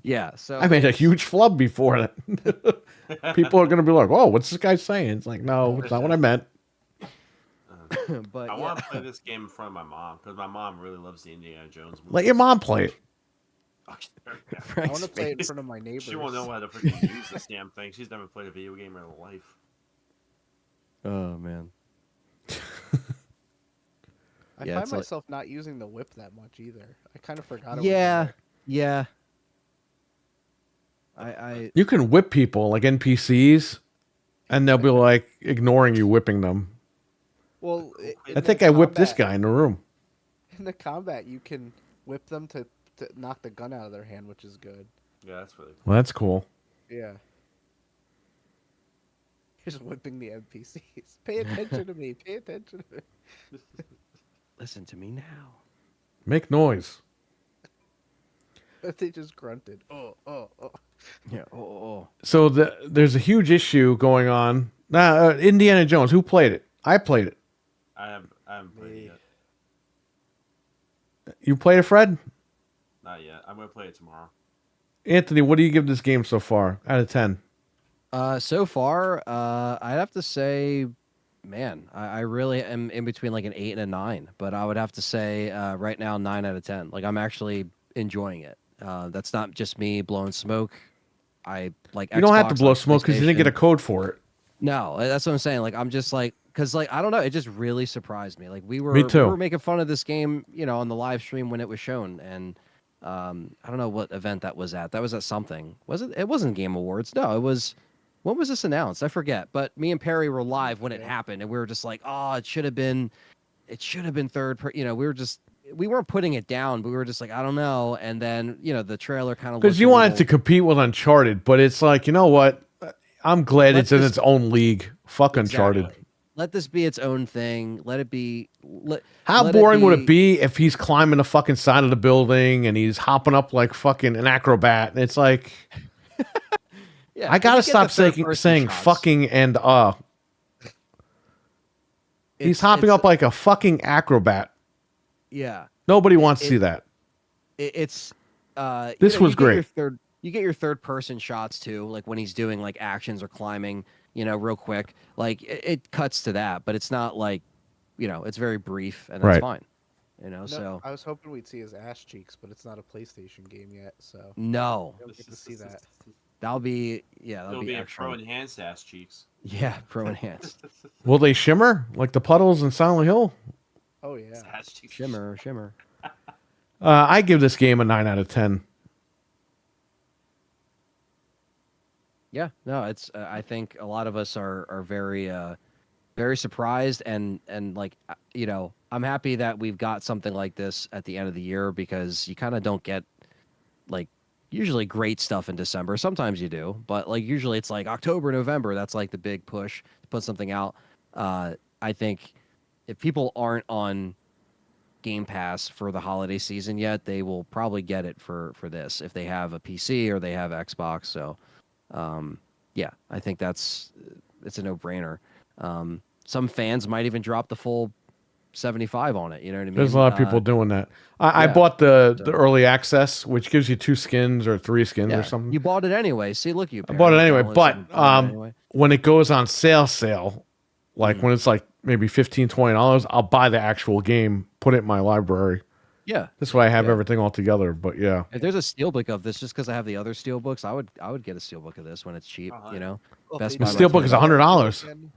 [SPEAKER 4] yeah. So
[SPEAKER 1] I made a huge flub before that. People are gonna be like, "Oh, what's this guy saying?" It's like, no, it's not what I meant.
[SPEAKER 4] But
[SPEAKER 2] I want to play this game in front of my mom because my mom really loves the Indiana Jones movies.
[SPEAKER 1] Let your mom play it.
[SPEAKER 3] I want to play it in front of my neighbors.
[SPEAKER 2] She won't know how to freaking use this damn thing. She's never played a video game in her life.
[SPEAKER 4] Oh man.
[SPEAKER 3] I
[SPEAKER 4] Yeah,
[SPEAKER 3] find
[SPEAKER 4] it's like-
[SPEAKER 3] myself not using the whip that much either. I kind of forgot. It
[SPEAKER 4] Yeah.
[SPEAKER 3] Was there.
[SPEAKER 4] Yeah. I
[SPEAKER 1] You can whip people like NPCs, and they'll be like ignoring you whipping them.
[SPEAKER 3] Well,
[SPEAKER 1] I think I whipped this guy in the room.
[SPEAKER 3] In the combat, you can whip them to knock the gun out of their hand, which is good.
[SPEAKER 2] Yeah, that's really cool.
[SPEAKER 1] Well, that's cool.
[SPEAKER 3] Yeah. Just whipping the NPCs. Pay attention to me. Pay attention to me.
[SPEAKER 4] listen to me now.
[SPEAKER 1] Make noise.
[SPEAKER 3] They just grunted. Oh.
[SPEAKER 4] Yeah. Oh.
[SPEAKER 1] So there's a huge issue going on. Indiana Jones. Who played it? I played it.
[SPEAKER 2] I haven't played it yet.
[SPEAKER 1] You played it, Fred?
[SPEAKER 2] Not yet. I'm gonna play it tomorrow.
[SPEAKER 1] Anthony, what do you give this game so far out of 10?
[SPEAKER 4] So far, I'd have to say, man, I really am in between like an 8 and a 9, but I would have to say right now 9 out of 10. Like I'm actually enjoying it. That's not just me blowing smoke. I like.
[SPEAKER 1] You don't have to
[SPEAKER 4] Xbox,
[SPEAKER 1] blow
[SPEAKER 4] like
[SPEAKER 1] smoke because you didn't get a
[SPEAKER 4] PlayStation.
[SPEAKER 1] code for it.
[SPEAKER 4] No, that's what I'm saying. Like I'm just like, because like I don't know, it just really surprised me. Like we were
[SPEAKER 1] too.
[SPEAKER 4] making fun of this game, on the live stream when it was shown, and I don't know what event that was at. That was at something. Was it? It wasn't Game Awards. No, it was. When was this announced? I forget. But me and Perry were live when it happened, and we were just like, oh, it should have been third. We weren't putting it down, but we were just like, I don't know. And then the trailer kind of
[SPEAKER 1] Because you wanted to compete with Uncharted, but it's like, you know what? I'm glad it's in its own league. Fuck Uncharted.
[SPEAKER 4] Let this be its own thing. Let it be.
[SPEAKER 1] How boring would it be if he's climbing the fucking side of the building and he's hopping up like fucking an acrobat? And it's like,
[SPEAKER 4] Yeah,
[SPEAKER 1] I gotta
[SPEAKER 4] we get
[SPEAKER 1] stop
[SPEAKER 4] the third-person
[SPEAKER 1] saying
[SPEAKER 4] shots.
[SPEAKER 1] fucking and He's hopping
[SPEAKER 4] it's-
[SPEAKER 1] up like a fucking acrobat.
[SPEAKER 4] Yeah.
[SPEAKER 1] Nobody wants to see that.
[SPEAKER 4] It's
[SPEAKER 1] This was
[SPEAKER 4] you get
[SPEAKER 1] great.
[SPEAKER 4] You get your third person shots too, like when he's doing like actions or climbing, real quick. Like it cuts to that, but it's not like, it's very brief and that's
[SPEAKER 1] Right.
[SPEAKER 4] fine.
[SPEAKER 3] No,
[SPEAKER 4] So
[SPEAKER 3] I was hoping we'd see his ass cheeks, but it's not a PlayStation game yet, so
[SPEAKER 4] no,
[SPEAKER 3] we don't get to see that.
[SPEAKER 4] that'll be
[SPEAKER 2] It'll be a
[SPEAKER 4] extra.
[SPEAKER 2] pro enhanced ass cheeks.
[SPEAKER 4] Yeah, pro enhanced.
[SPEAKER 1] Will they shimmer like the puddles in Silent Hill?
[SPEAKER 3] Oh yeah.
[SPEAKER 2] Ass cheeks.
[SPEAKER 4] Shimmer.
[SPEAKER 1] I give this game a 9 out of 10.
[SPEAKER 4] Yeah, no, it's. I think a lot of us are very, very surprised and like I'm happy that we've got something like this at the end of the year because you kind of don't get like usually great stuff in December. Sometimes you do, but like usually it's like October, November. That's like the big push to put something out. I think if people aren't on Game Pass for the holiday season yet, they will probably get it for this if they have a PC or they have Xbox. So. Yeah, I think it's a no-brainer. Some fans might even drop the full 75 on it. You know what I mean?
[SPEAKER 1] There's a lot of people doing that. I
[SPEAKER 4] yeah,
[SPEAKER 1] bought the early access, which gives you 2 skins or 3 skins
[SPEAKER 4] yeah,
[SPEAKER 1] or something.
[SPEAKER 4] You bought it anyway. See, look, you.
[SPEAKER 1] I bought it anyway,
[SPEAKER 4] Download
[SPEAKER 1] but
[SPEAKER 4] some, buy it anyway.
[SPEAKER 1] when it goes on sale, like when it's like maybe $15, $20, I'll buy the actual game, put it in my library,
[SPEAKER 4] Yeah.
[SPEAKER 1] That's why I have
[SPEAKER 4] Yeah.
[SPEAKER 1] everything all together. But yeah,
[SPEAKER 4] If there's a steelbook of this, just because I have the other steelbooks, I would get a steelbook of this when it's cheap.
[SPEAKER 2] Oh,
[SPEAKER 4] You
[SPEAKER 2] yeah.
[SPEAKER 4] know,
[SPEAKER 3] Well, if
[SPEAKER 4] Best
[SPEAKER 3] they
[SPEAKER 4] Buy
[SPEAKER 3] do
[SPEAKER 1] The
[SPEAKER 4] might
[SPEAKER 1] steelbook
[SPEAKER 4] put
[SPEAKER 1] is
[SPEAKER 4] it up.
[SPEAKER 1] $100.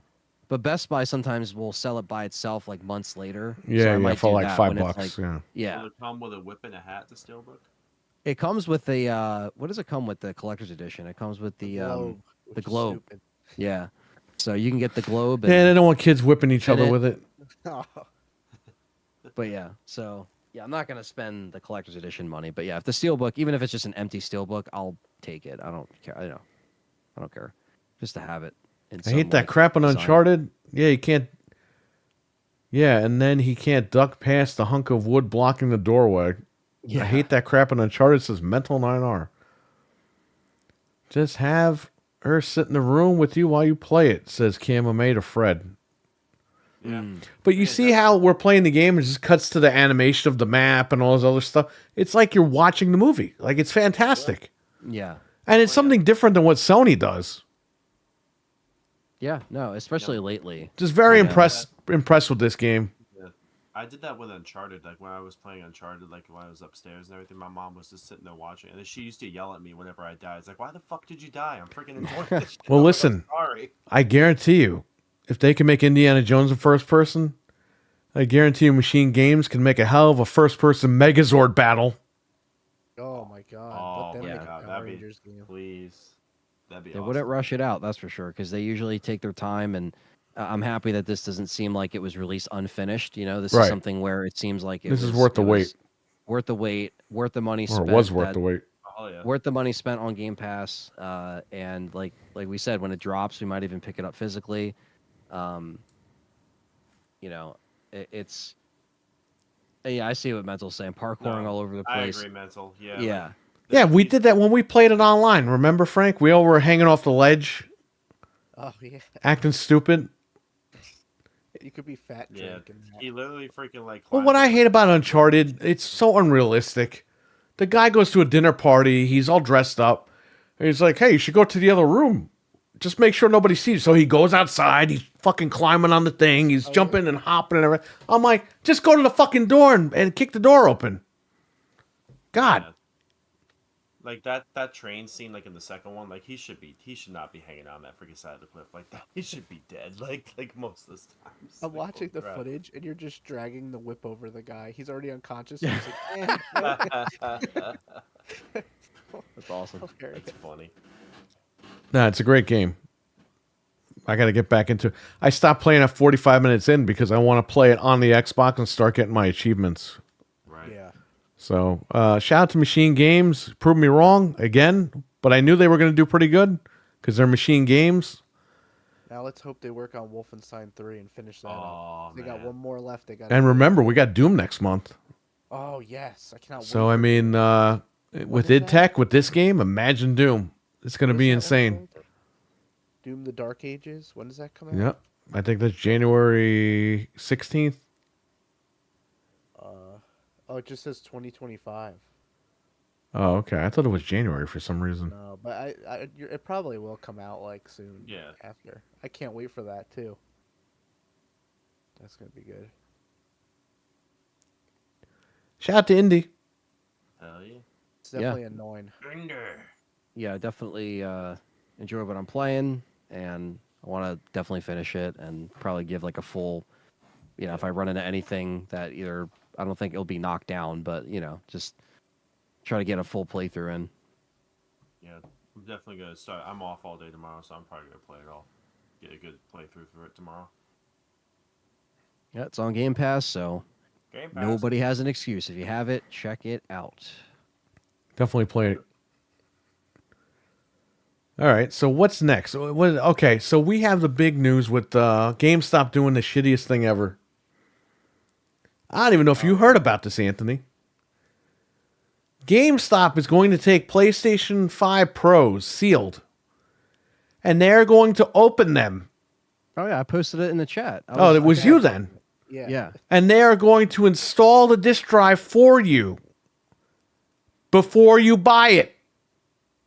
[SPEAKER 4] But Best Buy sometimes will sell it by itself like months later.
[SPEAKER 1] Yeah,
[SPEAKER 4] so I
[SPEAKER 1] yeah,
[SPEAKER 4] might
[SPEAKER 1] for
[SPEAKER 4] do
[SPEAKER 1] like
[SPEAKER 4] that
[SPEAKER 1] $5.
[SPEAKER 4] when it's like,
[SPEAKER 1] Yeah.
[SPEAKER 4] yeah.
[SPEAKER 2] Will it come with a whip and a hat, the steelbook?
[SPEAKER 4] It comes with the what does it come with the collector's edition? It comes with the
[SPEAKER 3] globe, which
[SPEAKER 4] the
[SPEAKER 3] is
[SPEAKER 4] globe.
[SPEAKER 3] stupid.
[SPEAKER 4] Yeah. So you can get the globe
[SPEAKER 1] Yeah, they
[SPEAKER 4] and
[SPEAKER 1] don't want kids whipping each
[SPEAKER 4] Fit
[SPEAKER 1] other
[SPEAKER 4] it.
[SPEAKER 1] with it.
[SPEAKER 4] but yeah. So yeah, I'm not gonna spend the collector's edition money. But yeah, if the steelbook, even if it's just an empty steelbook, I'll take it. I don't care. I don't care. Just to have it. In
[SPEAKER 1] I hate
[SPEAKER 4] some,
[SPEAKER 1] that
[SPEAKER 4] like,
[SPEAKER 1] crap on
[SPEAKER 4] design.
[SPEAKER 1] Uncharted. Yeah, you can't. Yeah, and then he can't duck past the hunk of wood blocking the doorway.
[SPEAKER 4] Yeah.
[SPEAKER 1] I hate that crap on Uncharted. It says mental 9R. Just have her sit in the room with you while you play it, says Camomay to Fred.
[SPEAKER 2] Yeah.
[SPEAKER 1] But you
[SPEAKER 2] Yeah,
[SPEAKER 1] see how we're playing the game and it just cuts to the animation of the map and all this other stuff. It's like you're watching the movie. Like, it's fantastic.
[SPEAKER 4] Yeah.
[SPEAKER 1] And it's something different than what Sony does.
[SPEAKER 4] Yeah. No, especially lately.
[SPEAKER 1] Just very
[SPEAKER 4] I know.
[SPEAKER 1] impressed with this game.
[SPEAKER 2] Yeah. I did that with Uncharted. Like when I was playing Uncharted, like when I was upstairs and everything, my mom was just sitting there watching, and then she used to yell at me whenever I died. It's like, "Why the fuck did you die? I'm freaking enjoying this." Shit.
[SPEAKER 1] Well,
[SPEAKER 2] I'm like,
[SPEAKER 1] listen.
[SPEAKER 2] "I'm sorry."
[SPEAKER 1] I guarantee you, if they can make Indiana Jones in first person, I guarantee you Machine Games can make a hell of a first person Megazord battle.
[SPEAKER 3] Oh my god!
[SPEAKER 2] Oh
[SPEAKER 3] Let them
[SPEAKER 2] my
[SPEAKER 3] make a
[SPEAKER 2] god,
[SPEAKER 3] Power
[SPEAKER 2] that'd be
[SPEAKER 3] Rangers game.
[SPEAKER 2] please. That'd be
[SPEAKER 4] They
[SPEAKER 2] awesome.
[SPEAKER 4] wouldn't rush it out, that's for sure, because they usually take their time. And I'm happy that this doesn't seem like it was released unfinished. You know, this
[SPEAKER 1] Right.
[SPEAKER 4] is something where it seems like
[SPEAKER 1] This is worth the wait.
[SPEAKER 4] worth the wait, worth the money
[SPEAKER 1] Or
[SPEAKER 4] spent.
[SPEAKER 1] it was worth
[SPEAKER 4] that-
[SPEAKER 1] the wait.
[SPEAKER 2] Oh yeah.
[SPEAKER 4] Worth the money spent on Game Pass, and like we said, when it drops, we might even pick it up physically. You know, it's yeah. I see what Mental's saying. Parkouring
[SPEAKER 2] No,
[SPEAKER 4] all over the
[SPEAKER 2] I
[SPEAKER 4] place.
[SPEAKER 2] agree, mental. Yeah.
[SPEAKER 4] Yeah.
[SPEAKER 2] like,
[SPEAKER 1] Yeah, we
[SPEAKER 2] these-
[SPEAKER 1] did that when we played it online. Remember, Frank? We all were hanging off the ledge,
[SPEAKER 3] Oh yeah,
[SPEAKER 1] acting stupid.
[SPEAKER 3] you could be fat
[SPEAKER 2] Yeah.
[SPEAKER 3] drinking that.
[SPEAKER 2] He literally freaking like.
[SPEAKER 1] Well,
[SPEAKER 2] climbed
[SPEAKER 1] what I
[SPEAKER 2] up,
[SPEAKER 1] hate about Uncharted, it's so unrealistic. The guy goes to a dinner party. He's all dressed up. And he's like, hey, you should go to the other room. Just make sure nobody sees you. So he goes outside. He's fucking climbing on the thing. He's jumping and hopping and everything. I'm like, just go to the fucking door and kick the door open. God.
[SPEAKER 2] Yeah. Like that train scene, like in the second one, like he should not be hanging on that freaking side of the cliff like that. He should be dead, like most of the times.
[SPEAKER 3] I'm
[SPEAKER 2] Like,
[SPEAKER 3] watching the
[SPEAKER 2] holy crap.
[SPEAKER 3] footage, and you're just dragging the whip over the guy. He's already unconscious. And he's like,
[SPEAKER 4] That's awesome.
[SPEAKER 3] hilarious.
[SPEAKER 2] That's funny.
[SPEAKER 1] Nah, it's a great game. I got to get back into it. I stopped playing at 45 minutes in because I want to play it on the Xbox and start getting my achievements.
[SPEAKER 2] Right.
[SPEAKER 3] Yeah.
[SPEAKER 1] So, shout out to Machine Games. Proved me wrong again, but I knew they were going to do pretty good because they're Machine Games.
[SPEAKER 3] Now let's hope they work on Wolfenstein 3 and finish that up.
[SPEAKER 2] Oh
[SPEAKER 3] They got
[SPEAKER 2] man.
[SPEAKER 3] one more left. They got.
[SPEAKER 1] And remember, we got Doom next month.
[SPEAKER 3] Oh yes, I cannot.
[SPEAKER 1] So,
[SPEAKER 3] wait
[SPEAKER 1] I
[SPEAKER 3] for
[SPEAKER 1] mean,
[SPEAKER 3] Doom.
[SPEAKER 1] with
[SPEAKER 3] is
[SPEAKER 1] id
[SPEAKER 3] that?
[SPEAKER 1] Tech, with this game, imagine Doom. It's going to
[SPEAKER 3] What
[SPEAKER 1] be
[SPEAKER 3] is that one
[SPEAKER 1] insane.
[SPEAKER 3] called? Doom: The Dark Ages. When does that come out?
[SPEAKER 1] Yep. I think that's January 16th.
[SPEAKER 3] Oh, it just says 2025.
[SPEAKER 1] Oh, okay. I thought it was January for some reason.
[SPEAKER 3] No, but it probably will come out like soon.
[SPEAKER 2] Yeah.
[SPEAKER 3] After. I can't wait for that too. That's gonna be good.
[SPEAKER 1] Shout out to Indy.
[SPEAKER 2] Hell yeah.
[SPEAKER 3] It's definitely annoying.
[SPEAKER 4] Yeah, I definitely enjoy what I'm playing, and I want to definitely finish it and probably give like a full, you know, if I run into anything that either I don't think it'll be knocked down, but you know, just try to get a full playthrough in.
[SPEAKER 2] Yeah. I'm definitely gonna start. I'm off all day tomorrow, so I'm probably gonna play it all. Get a good playthrough through it tomorrow.
[SPEAKER 4] Yeah, it's on Game Pass, so
[SPEAKER 2] Game Pass.
[SPEAKER 4] nobody has an excuse. If you have it, check it out.
[SPEAKER 1] Definitely play it. All right. So what's next? Okay. So we have the big news with GameStop doing the shittiest thing ever. I don't even know if you heard about this, Anthony. GameStop is going to take PlayStation 5 Pros sealed, and they're going to open them.
[SPEAKER 4] Oh yeah, I posted it in the chat.
[SPEAKER 1] Oh, it was you then.
[SPEAKER 3] Yeah.
[SPEAKER 4] Yeah.
[SPEAKER 1] And they are going to install the disk drive for you before you buy it.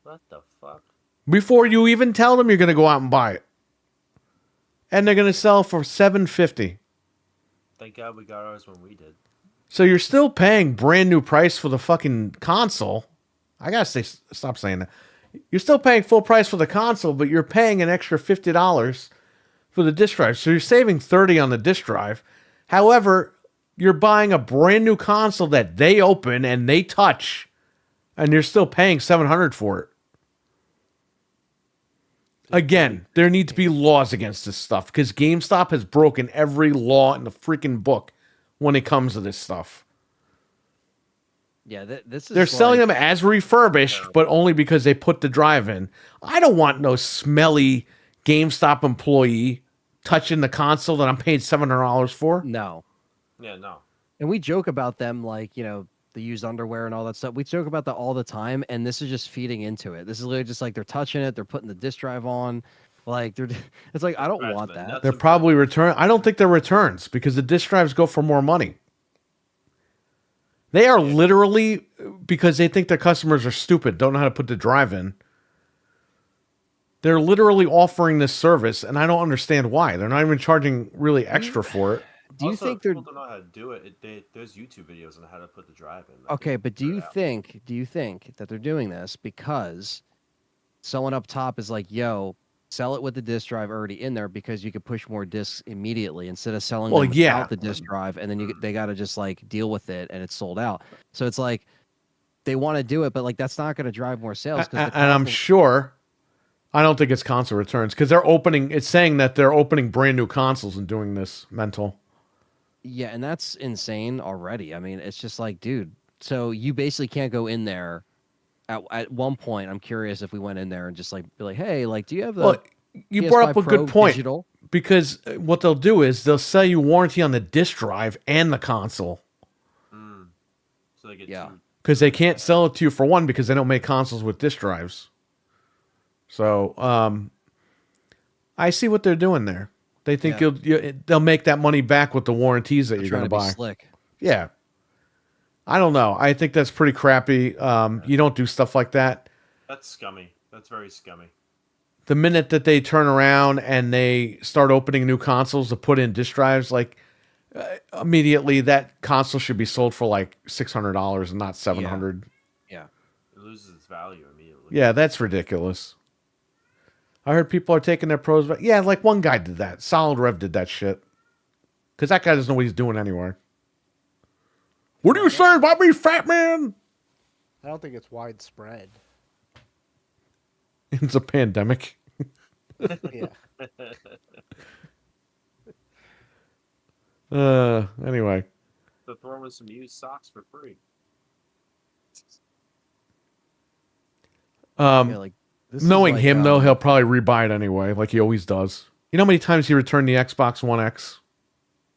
[SPEAKER 2] What the fuck?
[SPEAKER 1] Before you even tell them you're going to go out and buy it. And they're going to sell for $750.
[SPEAKER 2] Thank God we got ours when we did.
[SPEAKER 1] So you're still paying brand new price for the fucking console. I gotta stop saying that. You're still paying full price for the console, but you're paying an extra $50 for the disc drive. So you're saving $30 on the disc drive. However, you're buying a brand new console that they open and they touch, and you're still paying $700 for it. Again, there need to be laws against this stuff because GameStop has broken every law in the freaking book when it comes to this stuff.
[SPEAKER 4] Yeah, this is
[SPEAKER 1] They're selling them as refurbished, but only because they put the drive in. I don't want no smelly GameStop employee touching the console that I'm paying $700 for.
[SPEAKER 4] No.
[SPEAKER 2] Yeah, no.
[SPEAKER 4] And we joke about them like, the used underwear and all that stuff. We joke about that all the time, and this is just feeding into it. This is literally just like they're touching it, they're putting the disc drive on. Like it's like I don't want that.
[SPEAKER 1] They're probably return. I don't think they're returns because the disc drives go for more money. They are literally, because they think their customers are stupid, don't know how to put the drive in. They're literally offering this service, and I don't understand why. They're not even charging really extra for it.
[SPEAKER 4] Do you think they're
[SPEAKER 2] people don't know how to do it? There's YouTube videos on how to put the drive in.
[SPEAKER 4] okay? But do you think that they're doing this because someone up top is like, "Yo, sell it with the disc drive already in there because you could push more discs immediately instead of selling them without the disc drive, and then they got to just like deal with it and it's sold out." So it's like they want to do it, but like that's not going to drive more sales.
[SPEAKER 1] And I'm sure. I don't think it's console returns because they're opening. It's saying that they're opening brand new consoles and doing this mental.
[SPEAKER 4] Yeah, and that's insane already. I mean, it's just like, dude. So you basically can't go in there. At one point, I'm curious if we went in there and just like be like, hey, like, do you have the?
[SPEAKER 1] Well, you
[SPEAKER 4] PS5
[SPEAKER 1] brought up a
[SPEAKER 4] Pro
[SPEAKER 1] good point
[SPEAKER 4] digital?
[SPEAKER 1] because what they'll do is they'll sell you warranty on the disc drive and the console.
[SPEAKER 2] So they get two.
[SPEAKER 1] Because they can't sell it to you for one because they don't make consoles with disc drives. So I see what they're doing there. They think they'll make that money back with the warranties that you're going to buy.
[SPEAKER 4] Slick.
[SPEAKER 1] Yeah. I don't know. I think that's pretty crappy. You don't do stuff like that.
[SPEAKER 2] That's scummy. That's very scummy.
[SPEAKER 1] The minute that they turn around and they start opening new consoles to put in disc drives, like immediately that console should be sold for like $600 and not $700.
[SPEAKER 4] Yeah.
[SPEAKER 2] It loses its value immediately.
[SPEAKER 1] Yeah, that's ridiculous. I heard people are taking their pros, but yeah, like one guy did that. Solid Rev did that shit. Because that guy doesn't know what he's doing anyway. What are you saying about me, fat man?
[SPEAKER 3] I don't think it's widespread.
[SPEAKER 1] It's a pandemic.
[SPEAKER 3] Yeah.
[SPEAKER 1] Anyway.
[SPEAKER 2] So throw in some used socks for free.
[SPEAKER 1] Knowing him, though, he'll probably rebuy it anyway, like he always does. You know how many times he returned the Xbox One X?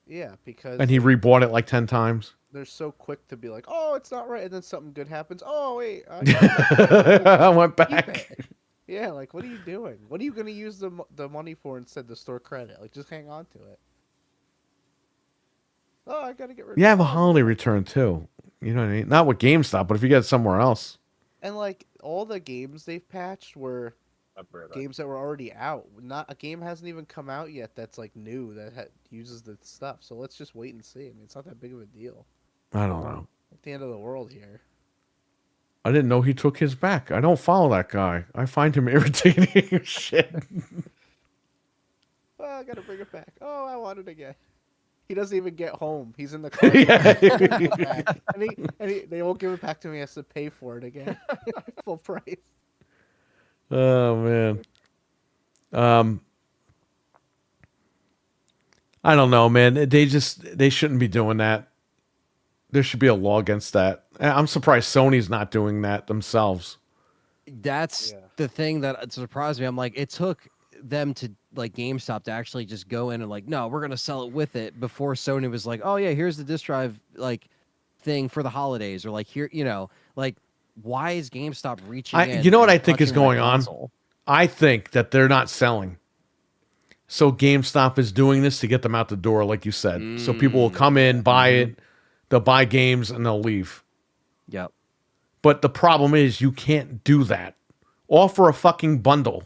[SPEAKER 3] Yeah, because...
[SPEAKER 1] And he rebought it like 10 times?
[SPEAKER 3] They're so quick to be like, oh, it's not right, and then something good happens. Oh, wait.
[SPEAKER 1] I went back.
[SPEAKER 3] Yeah, like, what are you doing? What are you going to use the money for instead to store credit? Like, just hang on to it. Oh, I got to get rid of it.
[SPEAKER 1] You have a holiday return, too. You know what I mean? Not with GameStop, but if you get it somewhere else.
[SPEAKER 3] And, like, all the games they've patched were games that were already out. Not a game hasn't even come out yet that's, like, new that uses the stuff. So let's just wait and see. I mean, it's not that big of a deal.
[SPEAKER 1] I don't know.
[SPEAKER 3] At the end of the world here.
[SPEAKER 1] I didn't know he took his back. I don't follow that guy. I find him irritating as shit.
[SPEAKER 3] Oh, I got to bring it back. Oh, I want it again. He doesn't even get home. He's in the car. and they won't give it back to me. He has to pay for it again. Full price.
[SPEAKER 1] Oh, man. I don't know, man. They shouldn't be doing that. There should be a law against that. I'm surprised Sony's not doing that themselves.
[SPEAKER 4] That's the thing that surprised me. I'm like, it took them to like GameStop to actually just go in and like, no, we're gonna sell it with it before Sony was like, oh yeah, here's the disc drive like thing for the holidays, or like here, like why is GameStop reaching in?
[SPEAKER 1] You know what I think is
[SPEAKER 4] touching
[SPEAKER 1] going
[SPEAKER 4] my
[SPEAKER 1] on?
[SPEAKER 4] console?
[SPEAKER 1] I think that they're not selling. So GameStop is doing this to get them out the door, like you said. So people will come in, buy it, they'll buy games, and they'll leave.
[SPEAKER 4] Yep.
[SPEAKER 1] But the problem is you can't do that. Offer a fucking bundle.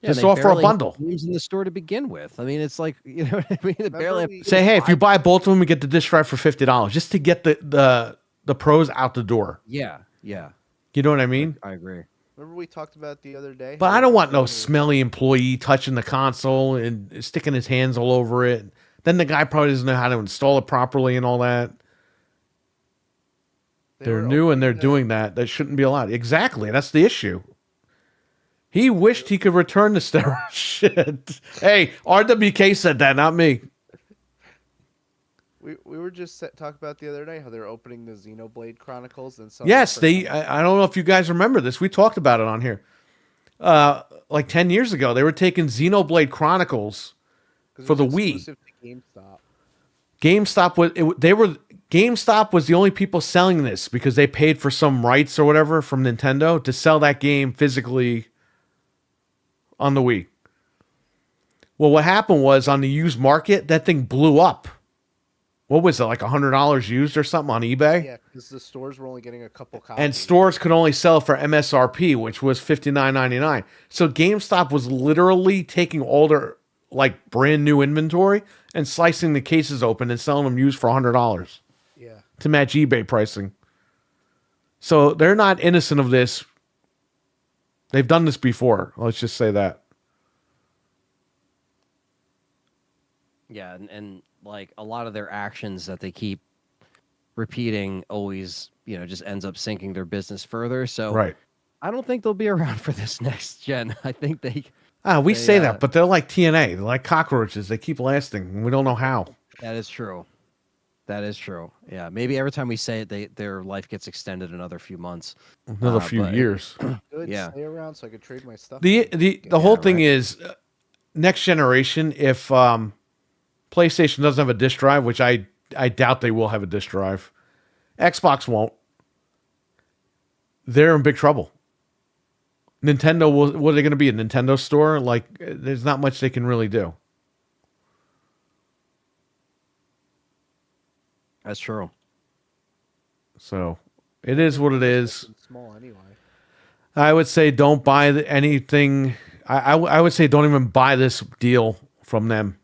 [SPEAKER 4] Yeah,
[SPEAKER 1] Just
[SPEAKER 4] they
[SPEAKER 1] offer a
[SPEAKER 4] barely have
[SPEAKER 1] bundle.
[SPEAKER 4] games in the store to begin with. I mean, it's like, you know what I mean? They barely have
[SPEAKER 1] Say, hey, if you buy both of them, you get the disc drive for $50 just to get the pros out the door.
[SPEAKER 4] Yeah, yeah.
[SPEAKER 1] You know what I mean?
[SPEAKER 4] I agree.
[SPEAKER 3] Remember we talked about the other day?
[SPEAKER 1] But
[SPEAKER 3] how
[SPEAKER 1] I
[SPEAKER 3] they
[SPEAKER 1] don't
[SPEAKER 3] keep
[SPEAKER 1] want no
[SPEAKER 3] saying
[SPEAKER 1] smelly employee touching the console and sticking his hands all over it. Then the guy probably doesn't know how to install it properly and all that.
[SPEAKER 3] they
[SPEAKER 1] They're
[SPEAKER 3] were
[SPEAKER 1] new and they're
[SPEAKER 3] opening
[SPEAKER 1] doing that. That shouldn't be allowed. Exactly. That's the issue. He wished he could return the steroid shit. Hey, RWK said that, not me.
[SPEAKER 3] we were just talking about the other day how they're opening the Xenoblade Chronicles and some.
[SPEAKER 1] Yes, I don't know if you guys remember this. We talked about it on here. Like 10 years ago, they were taking Xenoblade Chronicles for the Wii.
[SPEAKER 3] GameStop.
[SPEAKER 1] GameStop was the only people selling this because they paid for some rights or whatever from Nintendo to sell that game physically on the Wii. Well, what happened was on the used market, that thing blew up. What was it, like $100 used or something on eBay?
[SPEAKER 3] Yeah, because the stores were only getting a couple copies.
[SPEAKER 1] And stores could only sell for MSRP, which was $59.99. So GameStop was literally taking all their like brand new inventory and slicing the cases open and selling them used for $100
[SPEAKER 3] Yeah.
[SPEAKER 1] to match eBay pricing. So they're not innocent of this. They've done this before. Let's just say that.
[SPEAKER 4] Yeah, and like a lot of their actions that they keep repeating always, you know, just ends up sinking their business further. So
[SPEAKER 1] Right.
[SPEAKER 4] I don't think they'll be around for this next gen. I think
[SPEAKER 1] We
[SPEAKER 4] They,
[SPEAKER 1] say that, but they're like TNA. They're like cockroaches. They keep lasting. And we don't know how.
[SPEAKER 4] that is true. That is true. Yeah, maybe every time we say it, their life gets extended another few months.
[SPEAKER 1] Another few
[SPEAKER 4] but-
[SPEAKER 1] years.
[SPEAKER 3] Good.
[SPEAKER 4] Yeah.
[SPEAKER 3] Stay around so I could trade my stuff.
[SPEAKER 1] The whole thing is next generation, if PlayStation doesn't have a disc drive, which I doubt they will have a disc drive, Xbox won't. They're in big trouble. Nintendo what are they going to be, a Nintendo store? Like, there's not much they can really do.
[SPEAKER 4] That's true.
[SPEAKER 1] So it is what it is.
[SPEAKER 3] Small anyway.
[SPEAKER 1] I would say don't buy anything. I would say don't even buy this deal from them.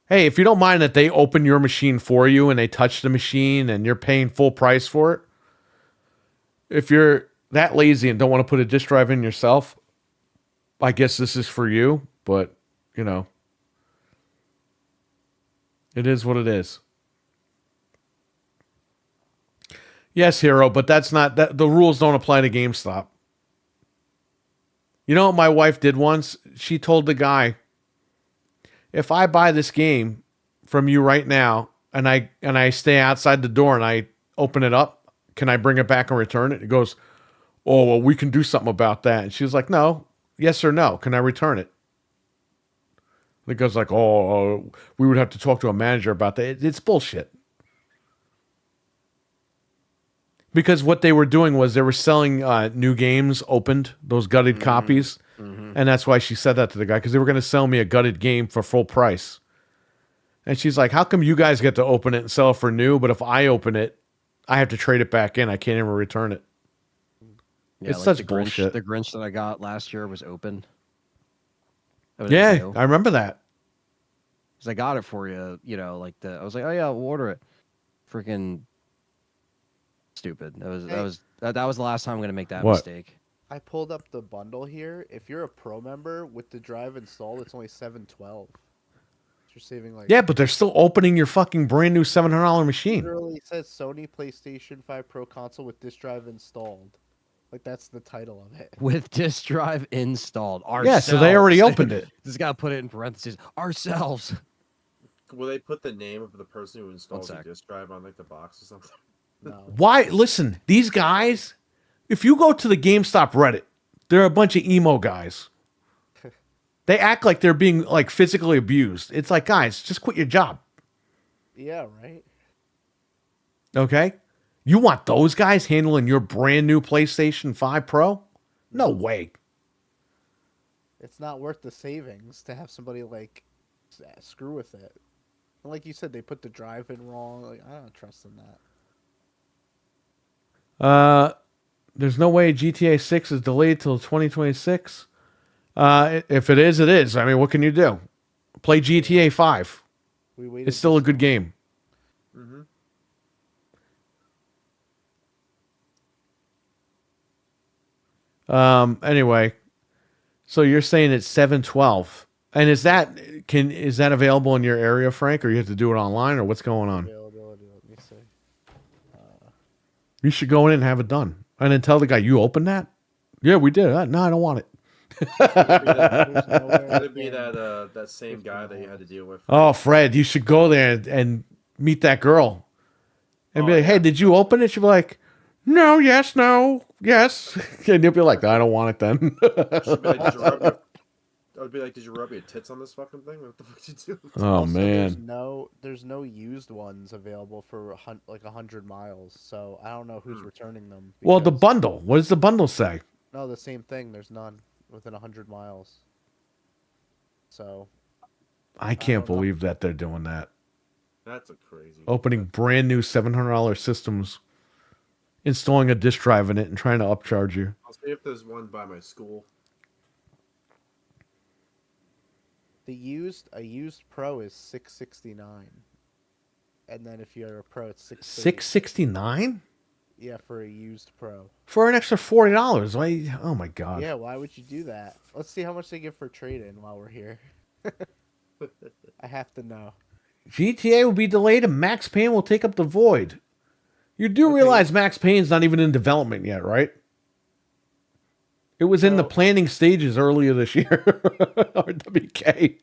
[SPEAKER 1] Hey, if you don't mind that they open your machine for you and they touch the machine and you're paying full price for it, if you're that lazy and don't want to put a disk drive in yourself, I guess this is for you. But, you know, it is what it is. Yes, Hero, but that's not that. The rules don't apply to GameStop. You know what my wife did once? She told the guy, if I buy this game from you right now and I stay outside the door and I open it up, can I bring it back and return it? He goes, oh, well, we can do something about that. And she was like, no, yes or no. Can I return it? The guy's like, oh, we would have to talk to a manager about that. It's bullshit. Because what they were doing was they were selling new games opened, those gutted copies. Mm-hmm. And that's why she said that to the guy, because they were going to sell me a gutted game for full price. And she's like, how come you guys get to open it and sell it for new, but if I open it, I have to trade it back in. I can't even return it.
[SPEAKER 4] Yeah,
[SPEAKER 1] it's
[SPEAKER 4] like
[SPEAKER 1] such
[SPEAKER 4] the
[SPEAKER 1] bullshit.
[SPEAKER 4] The Grinch that I got last year was open.
[SPEAKER 1] Yeah, I remember that.
[SPEAKER 4] Because I got it for you, you know, like I was like, oh yeah, we'll order it. Freaking stupid. That was the last time I'm gonna make that mistake.
[SPEAKER 3] I pulled up the bundle here. If you're a pro member with the drive installed, it's only $712. You're saving like
[SPEAKER 1] Yeah, but they're still opening your fucking brand new $700 machine.
[SPEAKER 3] literally says Sony PlayStation 5 Pro console with disc drive installed. Like that's the title of it.
[SPEAKER 4] With disc drive installed.
[SPEAKER 1] Yeah, so they already opened it.
[SPEAKER 4] Just gotta put it in parentheses. Ourselves.
[SPEAKER 2] Will they put the name of the person who installs the
[SPEAKER 4] sec.
[SPEAKER 2] disk drive on like the box or something?
[SPEAKER 3] No.
[SPEAKER 1] Why? Listen, these guys, if you go to the GameStop Reddit, they're a bunch of emo guys. They act like they're being like physically abused. It's like, guys, just quit your job.
[SPEAKER 3] Yeah, right.
[SPEAKER 1] Okay? You want those guys handling your brand new PlayStation 5 Pro? No way.
[SPEAKER 3] It's not worth the savings to have somebody like screw with it. And like you said, they put the drive in wrong. Like I don't trust in that.
[SPEAKER 1] There's no way GTA 6 is delayed till 2026. If it is, it is. I mean, what can you do? Play GTA 5.
[SPEAKER 3] We waited.
[SPEAKER 1] It's still a
[SPEAKER 3] this
[SPEAKER 1] good game.
[SPEAKER 2] Mm-hmm.
[SPEAKER 1] Anyway, so you're saying it's 712. And is that available in your area, Frank, or you have to do it online, or what's going on?
[SPEAKER 3] availability. Let me see.
[SPEAKER 1] You should go in and have it done. And then tell the guy, you opened that? Yeah, we did. No, I don't want it.
[SPEAKER 3] There's nowhere
[SPEAKER 2] Could it be
[SPEAKER 3] in-
[SPEAKER 2] that same guy that you had to deal with?
[SPEAKER 1] Oh, Fred, you should go there and meet that girl. And be
[SPEAKER 2] Oh,
[SPEAKER 1] like, hey,
[SPEAKER 2] yeah.
[SPEAKER 1] did you open it? She'll be like, no, yes, no, yes. And you'll be like, I don't want it then.
[SPEAKER 2] She'd be like, did you rub your... I would be like, did you rub your tits on this fucking thing? What the fuck did you do?
[SPEAKER 1] Oh,
[SPEAKER 3] Also,
[SPEAKER 1] man.
[SPEAKER 3] there's no used ones available for like 100 miles, so I don't know who's returning them.
[SPEAKER 1] Well, the
[SPEAKER 3] because-
[SPEAKER 1] bundle. What does the bundle say?
[SPEAKER 3] No, the same thing. There's none within 100 miles. So
[SPEAKER 1] I can't
[SPEAKER 3] don't know.
[SPEAKER 1] believe that they're doing that.
[SPEAKER 2] That's a crazy.
[SPEAKER 1] Opening brand new $700 systems, installing a disk drive in it, and trying to upcharge you.
[SPEAKER 2] I'll see if there's one by my school.
[SPEAKER 3] a used Pro is 669, and then if you're a Pro, it's 630.
[SPEAKER 1] $669
[SPEAKER 3] Yeah, for a used Pro.
[SPEAKER 1] for an extra $40. Why? Oh my god.
[SPEAKER 3] Yeah, why would you do that? Let's see how much they give for trade-in while we're here. I have to know.
[SPEAKER 1] GTA will be delayed and Max Payne will take up the void. You do
[SPEAKER 3] Okay.
[SPEAKER 1] realize Max Payne's not even in development yet, right? It was in the
[SPEAKER 3] Well-
[SPEAKER 1] planning stages earlier this year. Or WK.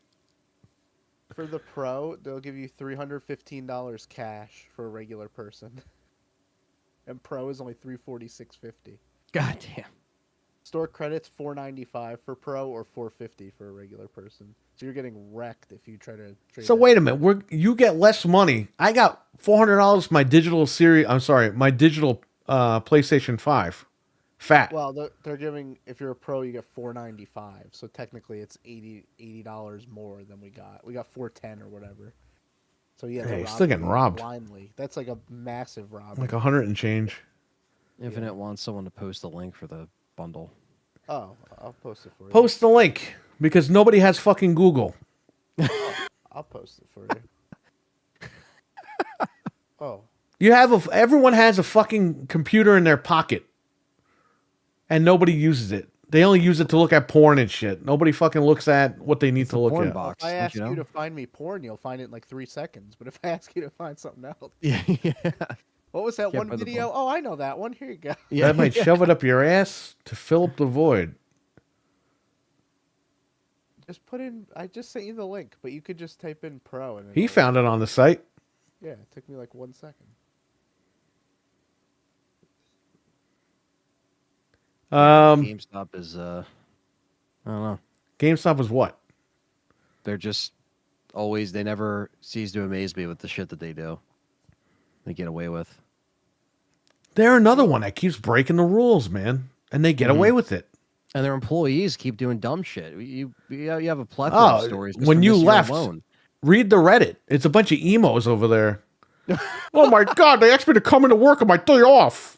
[SPEAKER 3] For the Pro, they'll give you $315 cash for a regular person. And Pro is only $346.50.
[SPEAKER 4] God damn.
[SPEAKER 3] Store credits $495 for Pro or $450 for a regular person. So you're getting wrecked if you try to trade.
[SPEAKER 1] So
[SPEAKER 3] that.
[SPEAKER 1] wait a minute. You get less money. I got $400 for my digital series. I'm sorry, my digital PlayStation 5. Fat.
[SPEAKER 3] Well, they're giving, if you're a Pro, you get $495. So technically, it's $80 more than we got. We got $410 or whatever. So yeah,
[SPEAKER 1] Hey,
[SPEAKER 3] they're
[SPEAKER 1] you're still getting
[SPEAKER 3] you
[SPEAKER 1] robbed.
[SPEAKER 3] blindly. That's like a massive robbery.
[SPEAKER 1] Like 100 and change.
[SPEAKER 4] Infinite wants someone to post a link for the bundle.
[SPEAKER 3] Oh, I'll post it for you.
[SPEAKER 1] Post the link because nobody has fucking Google.
[SPEAKER 3] I'll post it for you. Oh,
[SPEAKER 1] Everyone has a fucking computer in their pocket. And nobody uses it. They only use it to look at porn and shit. Nobody fucking looks at what they need
[SPEAKER 4] It's
[SPEAKER 1] to
[SPEAKER 4] a
[SPEAKER 1] look
[SPEAKER 4] porn
[SPEAKER 1] at.
[SPEAKER 4] box.
[SPEAKER 3] if I
[SPEAKER 4] don't
[SPEAKER 3] ask
[SPEAKER 4] you
[SPEAKER 3] you
[SPEAKER 4] know?
[SPEAKER 3] to find me porn, you'll find it in like 3 seconds. But if I ask you to find something else,
[SPEAKER 4] Yeah, yeah.
[SPEAKER 3] what was that
[SPEAKER 4] Can't
[SPEAKER 3] one
[SPEAKER 4] find the
[SPEAKER 3] video?
[SPEAKER 4] porn.
[SPEAKER 3] Oh, I know that one. Here you go.
[SPEAKER 4] Yeah,
[SPEAKER 1] That might shove it up your ass to fill up the void.
[SPEAKER 3] Just put in. I just sent you the link, but you could just type in Pro and
[SPEAKER 1] He found it on the site.
[SPEAKER 3] Yeah, it took me like 1 second.
[SPEAKER 4] GameStop is I don't know.
[SPEAKER 1] GameStop is what?
[SPEAKER 4] They're just always they never cease to amaze me with the shit that they do. They get away with.
[SPEAKER 1] They're another one that keeps breaking the rules, man. And they get away with it.
[SPEAKER 4] And their employees keep doing dumb shit. You have a plethora
[SPEAKER 1] Oh,
[SPEAKER 4] of stories. Just
[SPEAKER 1] when
[SPEAKER 4] from
[SPEAKER 1] you
[SPEAKER 4] this year
[SPEAKER 1] left,
[SPEAKER 4] alone.
[SPEAKER 1] read the Reddit. It's a bunch of emos over there. Oh my god, they asked me to come into work on my day off.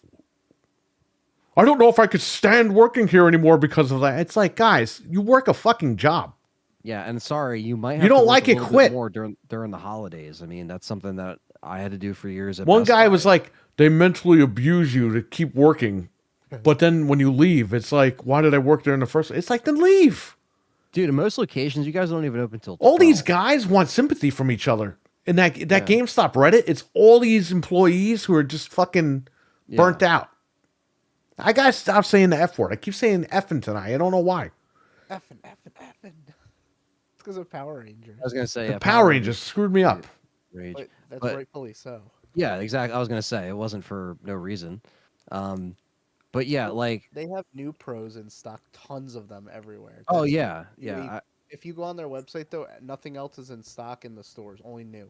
[SPEAKER 1] I don't know if I could stand working here anymore because of that. It's like, guys, you work a fucking job.
[SPEAKER 4] Yeah, and sorry, you might have
[SPEAKER 1] You
[SPEAKER 4] to
[SPEAKER 1] don't
[SPEAKER 4] work
[SPEAKER 1] like
[SPEAKER 4] a
[SPEAKER 1] it,
[SPEAKER 4] little bit
[SPEAKER 1] quit.
[SPEAKER 4] more during the holidays. I mean, that's something that I had to do for years. At
[SPEAKER 1] One
[SPEAKER 4] Best
[SPEAKER 1] guy
[SPEAKER 4] Buy.
[SPEAKER 1] was like, they mentally abuse you to keep working. But then when you leave, it's like, why did I work there in the first place? It's like, then leave.
[SPEAKER 4] Dude, in most locations, you guys don't even open till
[SPEAKER 1] All these
[SPEAKER 4] 12.
[SPEAKER 1] guys want sympathy from each other. In that GameStop Reddit, it's all these employees who are just fucking burnt out. I gotta stop saying the F word. I keep saying effing tonight. I don't know why.
[SPEAKER 3] Effing. It's because of Power Rangers.
[SPEAKER 4] I was gonna say
[SPEAKER 1] The Power Rangers screwed me up.
[SPEAKER 4] Rage.
[SPEAKER 3] But that's
[SPEAKER 4] But-
[SPEAKER 3] rightfully so.
[SPEAKER 4] Yeah, exactly. I was gonna say it wasn't for no reason. But yeah, like
[SPEAKER 3] They have new Pros in stock, tons of them everywhere.
[SPEAKER 4] oh
[SPEAKER 3] That's-
[SPEAKER 4] yeah,
[SPEAKER 3] you-
[SPEAKER 4] yeah.
[SPEAKER 3] If you go on their website though, nothing else is in stock in the stores, only new.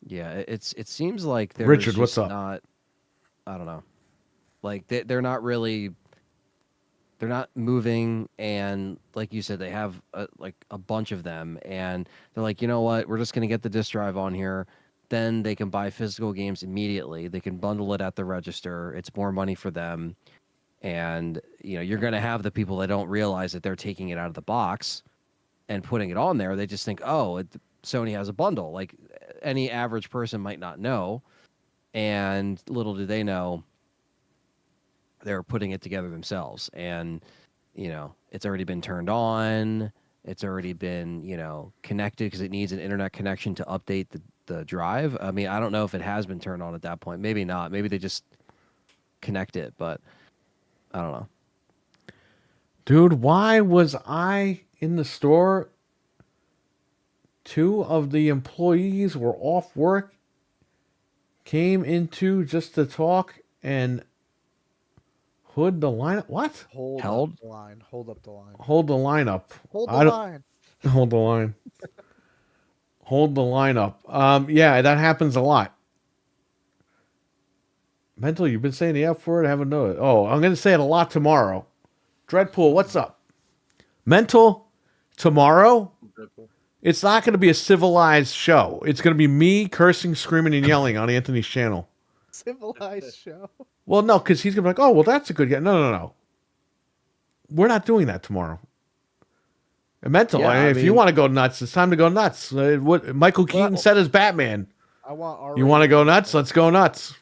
[SPEAKER 4] It seems like there's
[SPEAKER 1] Richard, what's
[SPEAKER 4] just
[SPEAKER 1] up?
[SPEAKER 4] not I don't know. Like they're not really they're not moving, and like you said, they have a bunch of them, and they're like, you know what, we're just gonna get the disk drive on here. Then they can buy physical games immediately. They can bundle it at the register. It's more money for them. And you're going to have the people that don't realize that they're taking it out of the box and putting it on there. They just think, oh, Sony has a bundle. Like any average person might not know, and little do they know they're putting it together themselves. And it's already been turned on. It's already been connected because it needs an internet connection to update the drive. I mean, I don't know if it has been turned on at that point. Maybe not. Maybe they just connect it, but I don't know.
[SPEAKER 1] Dude, why was I in the store? 2 of the employees were off work, came into just to talk and hood the lineup. What?
[SPEAKER 3] Hold
[SPEAKER 4] Held?
[SPEAKER 3] up the line. Hold up the line.
[SPEAKER 1] Hold the line up.
[SPEAKER 3] Hold the
[SPEAKER 1] I don't-
[SPEAKER 3] line.
[SPEAKER 1] Hold the line. Hold the line up. Yeah, that happens a lot. Mental, you've been saying the F word. I haven't known it. Oh, I'm going to say it a lot tomorrow. Dreadpool, what's up? Mental, tomorrow,
[SPEAKER 2] Deadpool.
[SPEAKER 1] it's not going to be a civilized show. It's going to be me cursing, screaming, and yelling on Anthony's channel.
[SPEAKER 3] Civilized show.
[SPEAKER 1] Well, no, because he's going to be like, oh, well, that's a good guy. No. We're not doing that tomorrow. And Mental,
[SPEAKER 4] Yeah, I
[SPEAKER 1] if you
[SPEAKER 4] mean-
[SPEAKER 1] want to go nuts, it's time to go nuts. What Michael Keaton said as Batman.
[SPEAKER 3] I want.
[SPEAKER 1] You want to go nuts? Let's go nuts.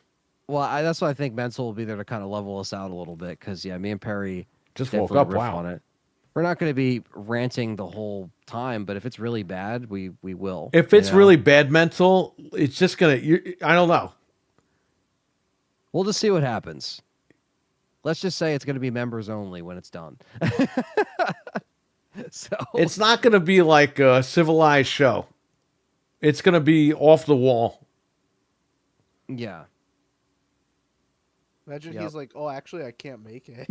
[SPEAKER 4] Well, that's why I think Mental will be there to kind of level us out a little bit because, me and Perry
[SPEAKER 1] Just woke
[SPEAKER 4] definitely
[SPEAKER 1] up.
[SPEAKER 4] riff
[SPEAKER 1] Wow.
[SPEAKER 4] on it. We're not going to be ranting the whole time, but if it's really bad, we will.
[SPEAKER 1] If it's really bad mental, it's just going to, I don't know.
[SPEAKER 4] We'll just see what happens. Let's just say it's going to be members only when it's done. So
[SPEAKER 1] It's not going to be like a civilized show. It's going to be off the wall.
[SPEAKER 4] yeah.
[SPEAKER 3] Imagine
[SPEAKER 4] Yep.
[SPEAKER 3] he's like, oh, actually, I can't make it.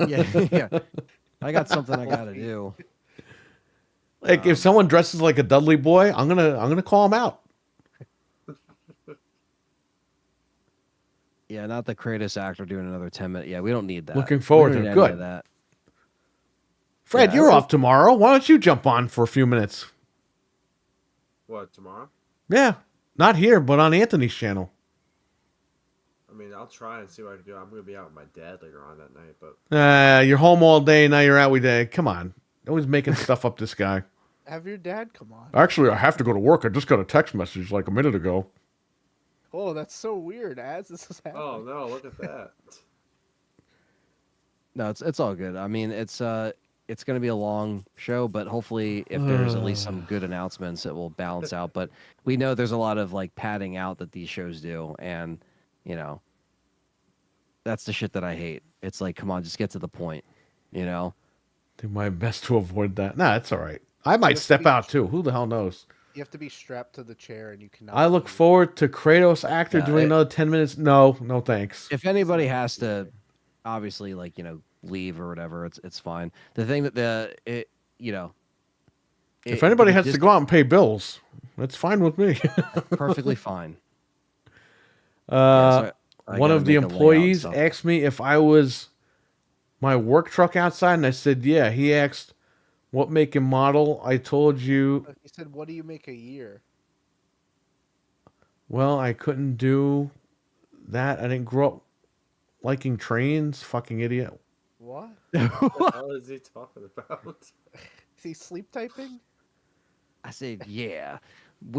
[SPEAKER 4] Yeah. I got something I got to do.
[SPEAKER 1] Like if someone dresses like a Dudley boy, I'm going to call him out.
[SPEAKER 4] Yeah, not the Kratos actor doing another 10 minutes. Yeah, we don't need that.
[SPEAKER 1] Looking forward
[SPEAKER 4] We don't
[SPEAKER 1] to it.
[SPEAKER 4] need any
[SPEAKER 1] Good.
[SPEAKER 4] of that.
[SPEAKER 1] Fred,
[SPEAKER 4] Yeah,
[SPEAKER 1] you're
[SPEAKER 4] I-
[SPEAKER 1] off tomorrow. Why don't you jump on for a few minutes?
[SPEAKER 2] What, tomorrow?
[SPEAKER 1] Yeah. Not here, but on Anthony's channel.
[SPEAKER 2] I mean, I'll try and see what I can do. I'm going to be out with my dad later on that night, but
[SPEAKER 1] You're home all day. Now you're out with day. Come on. Always making stuff up, this guy.
[SPEAKER 3] Have your dad come on.
[SPEAKER 1] Actually, I have to go to work. I just got a text message like a minute ago.
[SPEAKER 3] Oh, that's so weird. As this is happening.
[SPEAKER 2] oh no, look at that.
[SPEAKER 4] No, it's all good. I mean, it's going to be a long show, but hopefully if there's at least some good announcements, it will balance out. But we know there's a lot of like padding out that these shows do, and that's the shit that I hate. It's like, come on, just get to the point,
[SPEAKER 1] Do my best to avoid that. Nah, it's all right. I might
[SPEAKER 3] Just
[SPEAKER 1] step
[SPEAKER 3] be-
[SPEAKER 1] out too. Who the hell knows?
[SPEAKER 3] You have to be strapped to the chair, and you cannot.
[SPEAKER 1] I look
[SPEAKER 3] move.
[SPEAKER 1] forward to Kratos actor
[SPEAKER 4] Yeah,
[SPEAKER 1] doing another 10 minutes. No, thanks.
[SPEAKER 4] If anybody has to, obviously, like leave or whatever, it's fine. The thing that
[SPEAKER 1] If anybody has to go out and pay bills, that's fine with me.
[SPEAKER 4] perfectly fine.
[SPEAKER 1] Uh,
[SPEAKER 4] so I
[SPEAKER 1] one
[SPEAKER 4] gotta
[SPEAKER 1] of the
[SPEAKER 4] make a layout and
[SPEAKER 1] employees
[SPEAKER 4] stuff.
[SPEAKER 1] asked me if I was my work truck outside, and I said, yeah. He asked what make and model. I told you,
[SPEAKER 3] He said, "What do you make a year?"
[SPEAKER 1] well, I couldn't do that. I didn't grow up liking trains. Fucking idiot.
[SPEAKER 3] What?
[SPEAKER 2] What the hell is he talking about?
[SPEAKER 3] Is he sleep typing?
[SPEAKER 4] I said, yeah.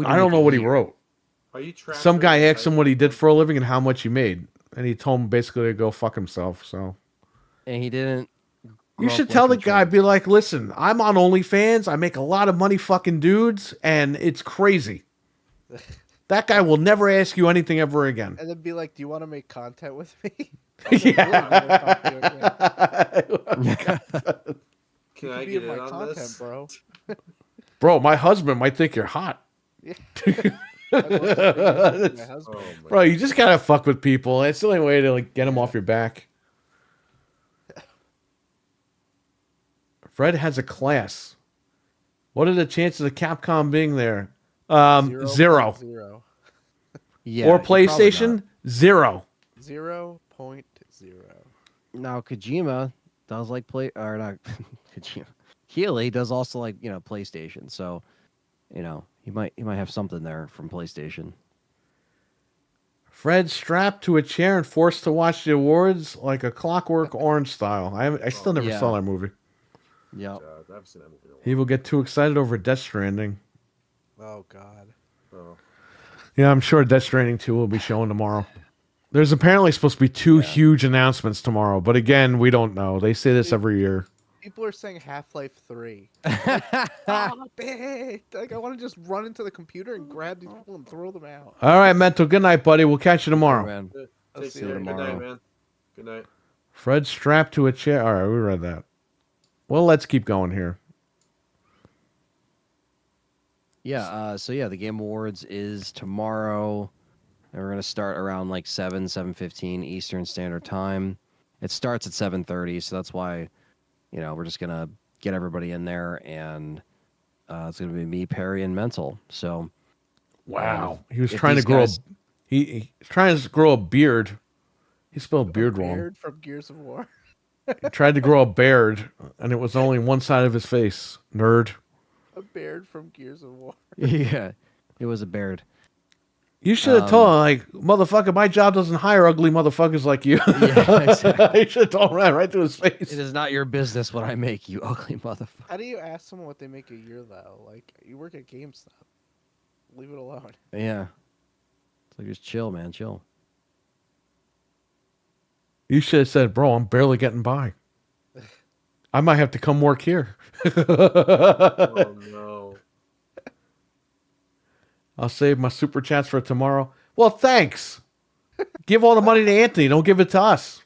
[SPEAKER 1] I don't know what he wrote.
[SPEAKER 2] Are you trapped?
[SPEAKER 1] Some
[SPEAKER 2] in
[SPEAKER 1] guy
[SPEAKER 2] the
[SPEAKER 1] asked him what he did for a living and how much he made. And he told him basically to go fuck himself. So
[SPEAKER 4] And he didn't.
[SPEAKER 1] you
[SPEAKER 4] grow up
[SPEAKER 1] should tell the
[SPEAKER 4] liking
[SPEAKER 1] guy,
[SPEAKER 4] trains.
[SPEAKER 1] be like, listen, I'm on OnlyFans. I make a lot of money fucking dudes, and it's crazy. That guy will never ask you anything ever again.
[SPEAKER 3] And then be like, "Do you want to make content with me?"
[SPEAKER 1] Yeah.
[SPEAKER 2] Can
[SPEAKER 3] You
[SPEAKER 2] I
[SPEAKER 3] could be
[SPEAKER 2] get
[SPEAKER 3] in
[SPEAKER 2] in
[SPEAKER 3] my
[SPEAKER 2] on
[SPEAKER 3] content,
[SPEAKER 2] this?
[SPEAKER 3] bro.
[SPEAKER 1] Bro, my husband might think you're hot.
[SPEAKER 3] Yeah. I'd love to bring my husband.
[SPEAKER 2] Oh my
[SPEAKER 1] Bro, you just gotta fuck with people. It's the only way to like get them off your back. Fred has a class. What are the chances of Capcom being there? Zero.
[SPEAKER 3] 0.0.
[SPEAKER 4] Yeah,
[SPEAKER 1] Or
[SPEAKER 4] he probably
[SPEAKER 1] PlayStation?
[SPEAKER 4] not.
[SPEAKER 1] 0.
[SPEAKER 3] 0.0.
[SPEAKER 4] Now Kojima does like play or not Kojima. Healy does also like PlayStation, so he might have something there from PlayStation.
[SPEAKER 1] Fred strapped to a chair and forced to watch the awards like a Clockwork Orange style. I still never saw that movie.
[SPEAKER 4] Yep.
[SPEAKER 2] I've seen that movie in a while.
[SPEAKER 1] He will get too excited over Death Stranding.
[SPEAKER 3] Oh God.
[SPEAKER 2] Oh.
[SPEAKER 1] Yeah, I'm sure Death Stranding 2 will be shown tomorrow. There's apparently supposed to be two huge announcements tomorrow, but again, we don't know. They say this every year.
[SPEAKER 3] People are saying Half-Life 3. Stop it! Like, I want to just run into the computer and grab these people and throw them out.
[SPEAKER 1] All right, Mental. Good night, buddy. We'll catch you tomorrow.
[SPEAKER 4] Man.
[SPEAKER 3] I'll
[SPEAKER 2] Take
[SPEAKER 3] see
[SPEAKER 2] care.
[SPEAKER 3] you
[SPEAKER 2] Good night,
[SPEAKER 4] tomorrow.
[SPEAKER 2] man. Good night.
[SPEAKER 1] Fred strapped to a chair. All right, we read that. Well, let's keep going here.
[SPEAKER 4] Yeah. So yeah, the Game Awards is tomorrow. And we're gonna start around like 7:15 Eastern Standard Time. It starts at 7:30, so that's why, we're just gonna get everybody in there, and it's gonna be me, Perry, and Mental. So
[SPEAKER 1] Wow. He was
[SPEAKER 4] if
[SPEAKER 1] trying to
[SPEAKER 4] these
[SPEAKER 1] grow
[SPEAKER 4] guys-
[SPEAKER 1] he's trying to grow a beard. He spelled beard wrong.
[SPEAKER 3] Beard from Gears of War.
[SPEAKER 1] He tried to grow a beard, and it was only one side of his face. Nerd.
[SPEAKER 3] A beard from Gears of War.
[SPEAKER 4] yeah, it was a beard.
[SPEAKER 1] You should have told him, like, motherfucker, my job doesn't hire ugly motherfuckers like you.
[SPEAKER 4] Yeah, exactly.
[SPEAKER 1] You should have told him that right to his face.
[SPEAKER 4] It is not your business what I make, you ugly motherfucker.
[SPEAKER 3] How do you ask someone what they make a year though? Like, you work at GameStop. Leave it alone.
[SPEAKER 4] Yeah. It's like, just chill, man, chill.
[SPEAKER 1] You should have said, bro, I'm barely getting by. I might have to come work here.
[SPEAKER 2] Oh no.
[SPEAKER 1] I'll save my super chats for tomorrow. Well, thanks. Give all the money to Anthony. Don't give it to us.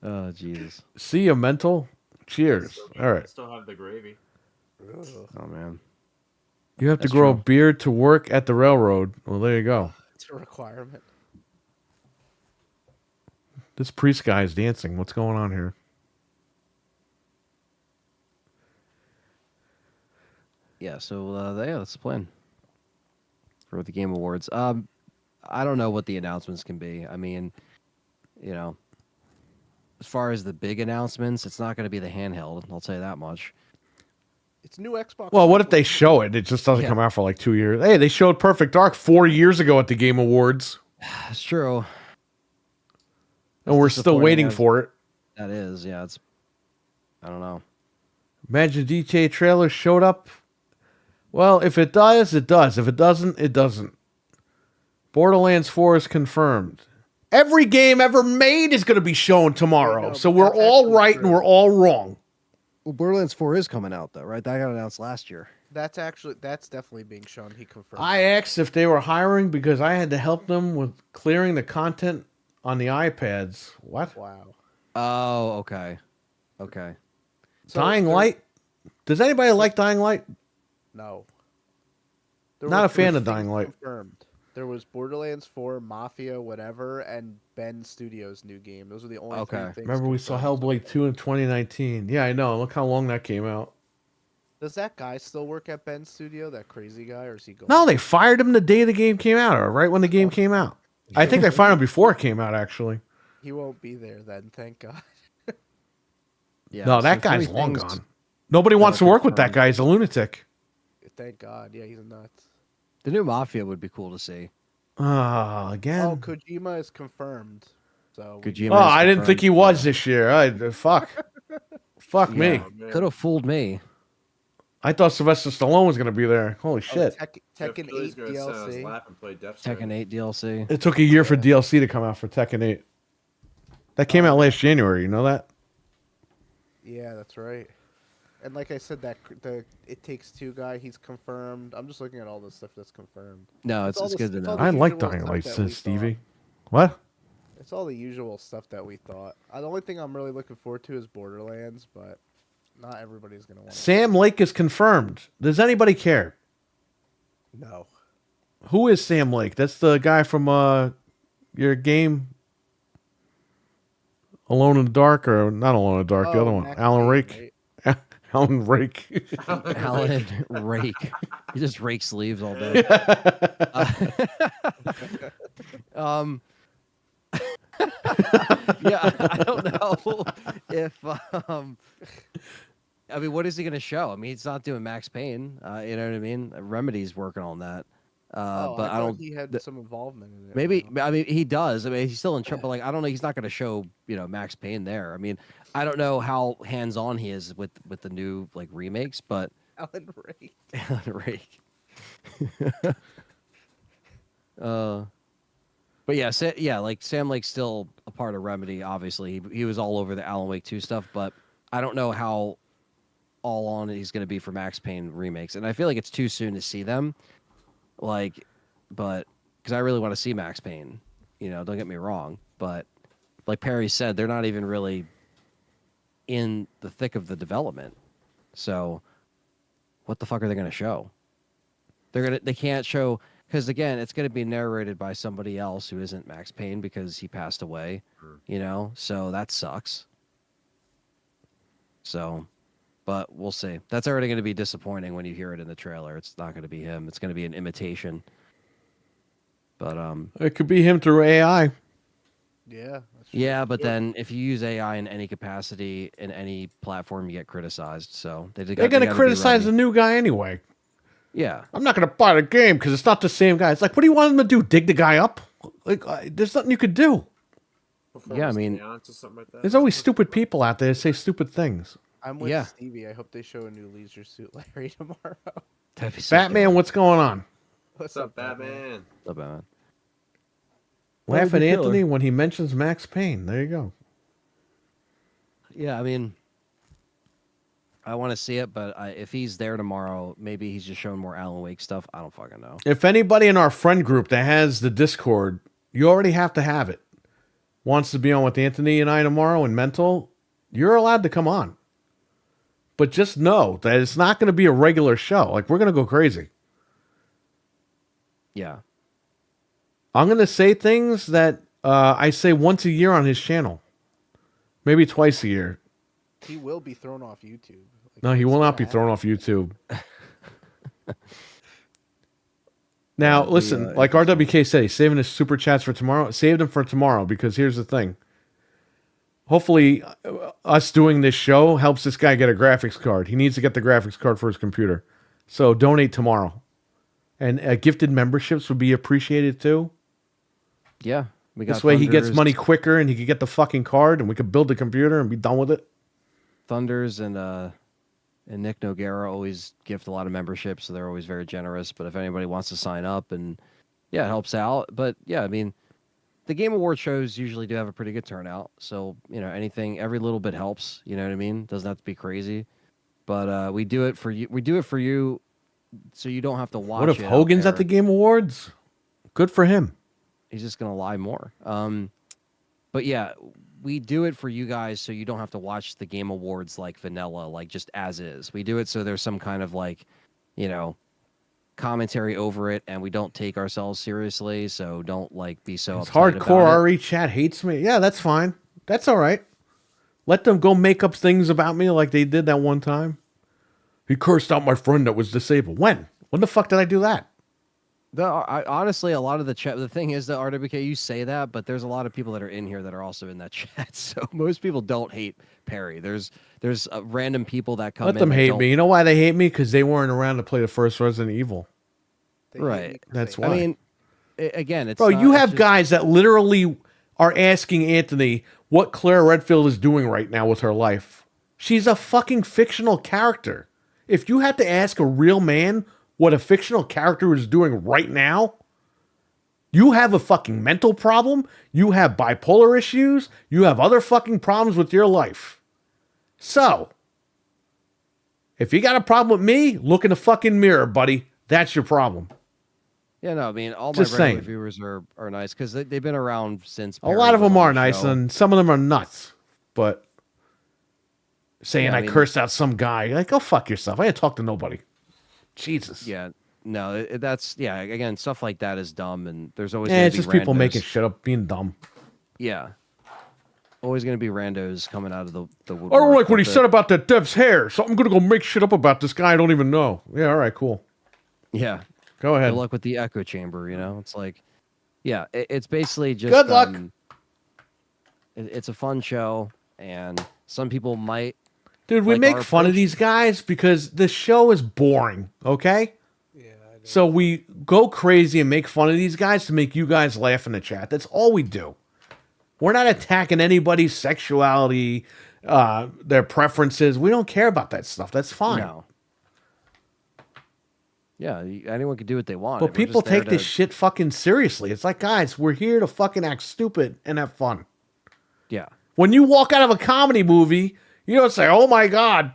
[SPEAKER 4] Oh, Jesus.
[SPEAKER 1] See you, Mental. Cheers. All right.
[SPEAKER 2] Still have the gravy.
[SPEAKER 4] Oh, man.
[SPEAKER 1] You have to
[SPEAKER 4] That's
[SPEAKER 1] grow a
[SPEAKER 4] true.
[SPEAKER 1] beard to work at the railroad. Well, there you go.
[SPEAKER 3] It's a requirement.
[SPEAKER 1] This priest guy is dancing. What's going on here?
[SPEAKER 4] Yeah, so that's the plan for the Game Awards. I don't know what the announcements can be. I mean, as far as the big announcements, it's not going to be the handheld. I'll tell you that much.
[SPEAKER 3] It's new Xbox.
[SPEAKER 1] Well, what if they show it? It just doesn't
[SPEAKER 4] Yeah.
[SPEAKER 1] come out for like 2 years. Hey, they showed Perfect Dark 4 years ago at the Game Awards,
[SPEAKER 4] That's true.
[SPEAKER 1] and we're still
[SPEAKER 4] disappointing
[SPEAKER 1] waiting
[SPEAKER 4] as-
[SPEAKER 1] for it.
[SPEAKER 4] That is, yeah. I don't know.
[SPEAKER 1] Imagine GTA trailer showed up. Well, if it does, it does. If it doesn't, it doesn't. Borderlands 4 is confirmed. Every game ever made is going to be shown tomorrow.
[SPEAKER 3] No,
[SPEAKER 1] So
[SPEAKER 3] but
[SPEAKER 1] we're
[SPEAKER 3] that's
[SPEAKER 1] all
[SPEAKER 3] actually
[SPEAKER 1] right
[SPEAKER 3] true.
[SPEAKER 1] and we're all wrong.
[SPEAKER 4] Well, Borderlands 4 is coming out though, right? That got announced last year.
[SPEAKER 3] That's definitely being shown. He confirmed.
[SPEAKER 1] I asked if they were hiring because I had to help them with clearing the content on the iPads. What?
[SPEAKER 3] Wow.
[SPEAKER 4] Oh, okay. Okay.
[SPEAKER 3] So
[SPEAKER 1] Dying
[SPEAKER 3] there-
[SPEAKER 1] Light? Does anybody like Dying Light?
[SPEAKER 3] No. There
[SPEAKER 1] Not
[SPEAKER 3] were
[SPEAKER 1] a fan
[SPEAKER 3] three
[SPEAKER 1] of Dying
[SPEAKER 3] things
[SPEAKER 1] Light.
[SPEAKER 3] Confirmed. There was Borderlands 4, Mafia, whatever, and Ben Studios' new game. Those were the only
[SPEAKER 4] Okay.
[SPEAKER 3] three things.
[SPEAKER 1] Remember we saw
[SPEAKER 3] confirmed.
[SPEAKER 1] Hellblade 2 in 2019. Yeah, I know. Look how long that came out.
[SPEAKER 3] Does that guy still work at Ben Studio? That crazy guy, or is he going?
[SPEAKER 1] No, they fired him the day the game came out, or right when the game came out. I think they fired him before it came out, actually.
[SPEAKER 3] He won't be there then. Thank God.
[SPEAKER 4] Yeah.
[SPEAKER 1] No,
[SPEAKER 4] so
[SPEAKER 1] that guy's
[SPEAKER 4] three
[SPEAKER 1] long
[SPEAKER 4] things-
[SPEAKER 1] gone. Nobody wants to
[SPEAKER 4] are
[SPEAKER 1] work with that
[SPEAKER 4] confirmed.
[SPEAKER 1] guy. He's a lunatic.
[SPEAKER 3] Thank God. Yeah, he's nuts.
[SPEAKER 4] The new Mafia would be cool to see.
[SPEAKER 1] Ah, again.
[SPEAKER 3] Oh, Kojima is confirmed. So we-
[SPEAKER 4] Kojima
[SPEAKER 1] Oh,
[SPEAKER 4] is
[SPEAKER 1] I didn't think he
[SPEAKER 4] confirmed.
[SPEAKER 1] was this year. Fuck. Fuck me.
[SPEAKER 4] Yeah.
[SPEAKER 2] Oh, man.
[SPEAKER 4] Could have fooled me.
[SPEAKER 1] I thought Sylvester Stallone was going to be there. Holy
[SPEAKER 3] Oh,
[SPEAKER 1] shit.
[SPEAKER 2] Jeff
[SPEAKER 3] Tekken
[SPEAKER 2] Keighley's
[SPEAKER 3] 8
[SPEAKER 2] gonna sit on his
[SPEAKER 3] DLC.
[SPEAKER 2] lap and play Death
[SPEAKER 4] Tekken
[SPEAKER 2] Stranding.
[SPEAKER 4] 8 DLC.
[SPEAKER 1] It took a year for DLC to come out for Tekken 8. That came out last January. You know that?
[SPEAKER 3] Yeah, that's right. And like I said, the It Takes Two guy, he's confirmed. I'm just looking at all the stuff that's confirmed.
[SPEAKER 4] No,
[SPEAKER 3] It's
[SPEAKER 4] it's
[SPEAKER 3] all the-
[SPEAKER 4] good to
[SPEAKER 3] it's all
[SPEAKER 4] know.
[SPEAKER 3] the
[SPEAKER 1] I like
[SPEAKER 3] usual
[SPEAKER 1] Dying
[SPEAKER 3] stuff
[SPEAKER 1] Light,
[SPEAKER 3] that we
[SPEAKER 1] says
[SPEAKER 3] thought.
[SPEAKER 1] Stevie. What?
[SPEAKER 3] It's all the usual stuff that we thought. The only thing I'm really looking forward to is Borderlands, but not everybody's gonna want.
[SPEAKER 1] Sam Lake is confirmed. Does anybody care?
[SPEAKER 3] No.
[SPEAKER 1] Who is Sam Lake? That's the guy from your game Alone in the Dark, or not Alone in the Dark, the other one.
[SPEAKER 3] Max
[SPEAKER 1] Alan
[SPEAKER 3] Payne,
[SPEAKER 1] Rake.
[SPEAKER 3] right?
[SPEAKER 1] Alan Rake.
[SPEAKER 4] Alan Rake. He just rakes leaves all day. Yeah, I don't know if I mean, what is he going to show? I mean, he's not doing Max Payne. You know what I mean? Remedy's working on that.
[SPEAKER 3] I
[SPEAKER 4] But I
[SPEAKER 3] thought
[SPEAKER 4] don't.
[SPEAKER 3] he had some involvement in it.
[SPEAKER 4] Maybe
[SPEAKER 3] you know?
[SPEAKER 4] I mean he does. I mean he's still in trouble. Like I don't know. He's not going to show Max Payne there. I mean I don't know how hands on he is with the new like remakes, but
[SPEAKER 3] Alan Ray.
[SPEAKER 4] Rake. But yeah, like Sam Lake's still a part of Remedy. Obviously, he was all over the Alan Wake 2 stuff, but I don't know how all on he's going to be for Max Payne remakes, and I feel like it's too soon to see them. Like, but because I really want to see Max Payne, don't get me wrong, but like Perry said, they're not even really in the thick of the development. So, what the fuck are they going to show? They can't show. Because again, it's going to be narrated by somebody else who isn't Max Payne because he passed away, so that sucks. So, but we'll see. That's already going to be disappointing when you hear it in the trailer. It's not going to be him. It's going to be an imitation. But
[SPEAKER 1] It could be him through AI.
[SPEAKER 3] Yeah.
[SPEAKER 4] yeah, but then if you use AI in any capacity in any platform, you get criticized. So
[SPEAKER 1] They're going to criticize the new guy anyway.
[SPEAKER 4] Yeah.
[SPEAKER 1] I'm not going to buy the game because it's not the same guy. It's like, what do you want him to do? Dig the guy up? Like, there's nothing you could do.
[SPEAKER 4] Yeah, I mean,
[SPEAKER 2] like that.
[SPEAKER 1] There's always stupid people out there that say stupid things.
[SPEAKER 3] I'm with
[SPEAKER 4] Yeah.
[SPEAKER 3] Stevie. I hope they show a new Leisure Suit Larry tomorrow.
[SPEAKER 4] that'd be so
[SPEAKER 1] Batman,
[SPEAKER 4] dope.
[SPEAKER 1] what's going on?
[SPEAKER 2] What's up, Batman?
[SPEAKER 4] What's up, Batman?
[SPEAKER 1] Laugh
[SPEAKER 4] That'd
[SPEAKER 1] at
[SPEAKER 4] be
[SPEAKER 1] Anthony
[SPEAKER 4] killer.
[SPEAKER 1] when he mentions Max Payne. There you go.
[SPEAKER 4] Yeah, I mean, I want to see it, but if he's there tomorrow, maybe he's just showing more Alan Wake stuff. I don't fucking know.
[SPEAKER 1] If anybody in our friend group that has the Discord, you already have to have it, wants to be on with Anthony and I tomorrow and Mental, you're allowed to come on. But just know that it's not going to be a regular show. Like, we're going to go crazy.
[SPEAKER 4] Yeah.
[SPEAKER 1] I'm going to say things that I say once a year on his channel. Maybe twice a year.
[SPEAKER 3] He will be thrown off YouTube. Like,
[SPEAKER 1] No, he
[SPEAKER 3] it's
[SPEAKER 1] will not
[SPEAKER 3] gonna
[SPEAKER 1] be thrown
[SPEAKER 3] happen.
[SPEAKER 1] off YouTube. Now,
[SPEAKER 4] That'd be,
[SPEAKER 1] listen, like RWK said, he's saving his super chats for tomorrow. Save them for tomorrow because here's the thing. Hopefully, us doing this show helps this guy get a graphics card. He needs to get the graphics card for his computer. So donate tomorrow. And gifted memberships would be appreciated too.
[SPEAKER 4] Yeah. We got
[SPEAKER 1] This way he gets
[SPEAKER 4] Thunders-
[SPEAKER 1] money quicker and he can get the fucking card and we could build the computer and be done with it.
[SPEAKER 4] Thunders and Nick Noguera always gift a lot of memberships, so they're always very generous. But if anybody wants to sign up, and yeah, it helps out. But yeah, I mean, the Game Award shows usually do have a pretty good turnout. So every little bit helps. You know what I mean? Doesn't have to be crazy. But we do it for you. We do it for you, so you don't have to watch.
[SPEAKER 1] What if
[SPEAKER 4] it out
[SPEAKER 1] Hogan's at
[SPEAKER 4] there.
[SPEAKER 1] the Game Awards? Good for him.
[SPEAKER 4] He's just gonna lie more. But yeah, we do it for you guys so you don't have to watch the Game Awards like vanilla, like just as is. We do it so there's some kind of like, commentary over it, and we don't take ourselves seriously. So don't like be so
[SPEAKER 1] It's
[SPEAKER 4] upset
[SPEAKER 1] hardcore
[SPEAKER 4] about it.
[SPEAKER 1] RE chat hates me. Yeah, that's fine. That's all right. Let them go make up things about me like they did that one time. He cursed out my friend that was disabled. When? When the fuck did I do that?
[SPEAKER 4] Honestly, a lot of the chat. The thing is that RWK, you say that, but there's a lot of people that are in here that are also in that chat. So most people don't hate Perry. There's random people that come.
[SPEAKER 1] Let
[SPEAKER 4] in
[SPEAKER 1] them
[SPEAKER 4] that
[SPEAKER 1] hate
[SPEAKER 4] don't-
[SPEAKER 1] me. You know why they hate me? Because they weren't around to play the first Resident Evil.
[SPEAKER 3] They hate
[SPEAKER 4] Right.
[SPEAKER 3] me 'cause
[SPEAKER 1] That's
[SPEAKER 3] they
[SPEAKER 1] why.
[SPEAKER 4] I mean, again, it's
[SPEAKER 1] Bro,
[SPEAKER 4] not-
[SPEAKER 1] you
[SPEAKER 4] it's
[SPEAKER 1] have
[SPEAKER 4] just-
[SPEAKER 1] guys that literally are asking Anthony what Claire Redfield is doing right now with her life. She's a fucking fictional character. If you had to ask a real man what a fictional character is doing right now, you have a fucking mental problem, you have bipolar issues, you have other fucking problems with your life. So, if you got a problem with me, look in the fucking mirror, buddy. That's your problem.
[SPEAKER 4] Yeah, no, I mean, all
[SPEAKER 1] Just
[SPEAKER 4] my regular
[SPEAKER 1] saying.
[SPEAKER 4] viewers are nice because they've been around since.
[SPEAKER 1] A lot of them are nice, and some of them are nuts. But saying
[SPEAKER 4] Yeah, I
[SPEAKER 1] I
[SPEAKER 4] mean-
[SPEAKER 1] cursed out some guy, like, go fuck yourself. I ain't talk to nobody. Jesus.
[SPEAKER 4] Yeah, no, that's again, stuff like that is dumb, and there's always
[SPEAKER 1] Yeah,
[SPEAKER 4] gonna
[SPEAKER 1] it's
[SPEAKER 4] be
[SPEAKER 1] just people
[SPEAKER 4] randos.
[SPEAKER 1] making shit up, being dumb.
[SPEAKER 4] Yeah, always gonna be randos coming out of the
[SPEAKER 1] I
[SPEAKER 4] woodwork.
[SPEAKER 1] don't like what he
[SPEAKER 4] but
[SPEAKER 1] said about that dev's hair, so I'm gonna go make shit up about this guy I don't even know. Yeah, all right, cool.
[SPEAKER 4] Yeah,
[SPEAKER 1] Go ahead.
[SPEAKER 4] good luck with the echo chamber. It's like, yeah, it's basically just
[SPEAKER 1] Good luck.
[SPEAKER 4] It's a fun show, and some people might.
[SPEAKER 1] Dude, we
[SPEAKER 4] like
[SPEAKER 1] make
[SPEAKER 4] our
[SPEAKER 1] fun of
[SPEAKER 4] approach-
[SPEAKER 1] these guys because the show is boring, okay?
[SPEAKER 3] Yeah, I
[SPEAKER 1] So we go crazy and make fun of these guys to make you guys laugh in the chat. That's all we do. We're not attacking anybody's sexuality, their preferences. We don't care about that stuff. That's fine.
[SPEAKER 4] No. Yeah, anyone can do what they want.
[SPEAKER 1] But
[SPEAKER 4] We're
[SPEAKER 1] people
[SPEAKER 4] just there
[SPEAKER 1] take this shit fucking seriously. It's like, guys, we're here to fucking act stupid and have fun.
[SPEAKER 4] Yeah.
[SPEAKER 1] When you walk out of a comedy movie, you don't say, oh my God,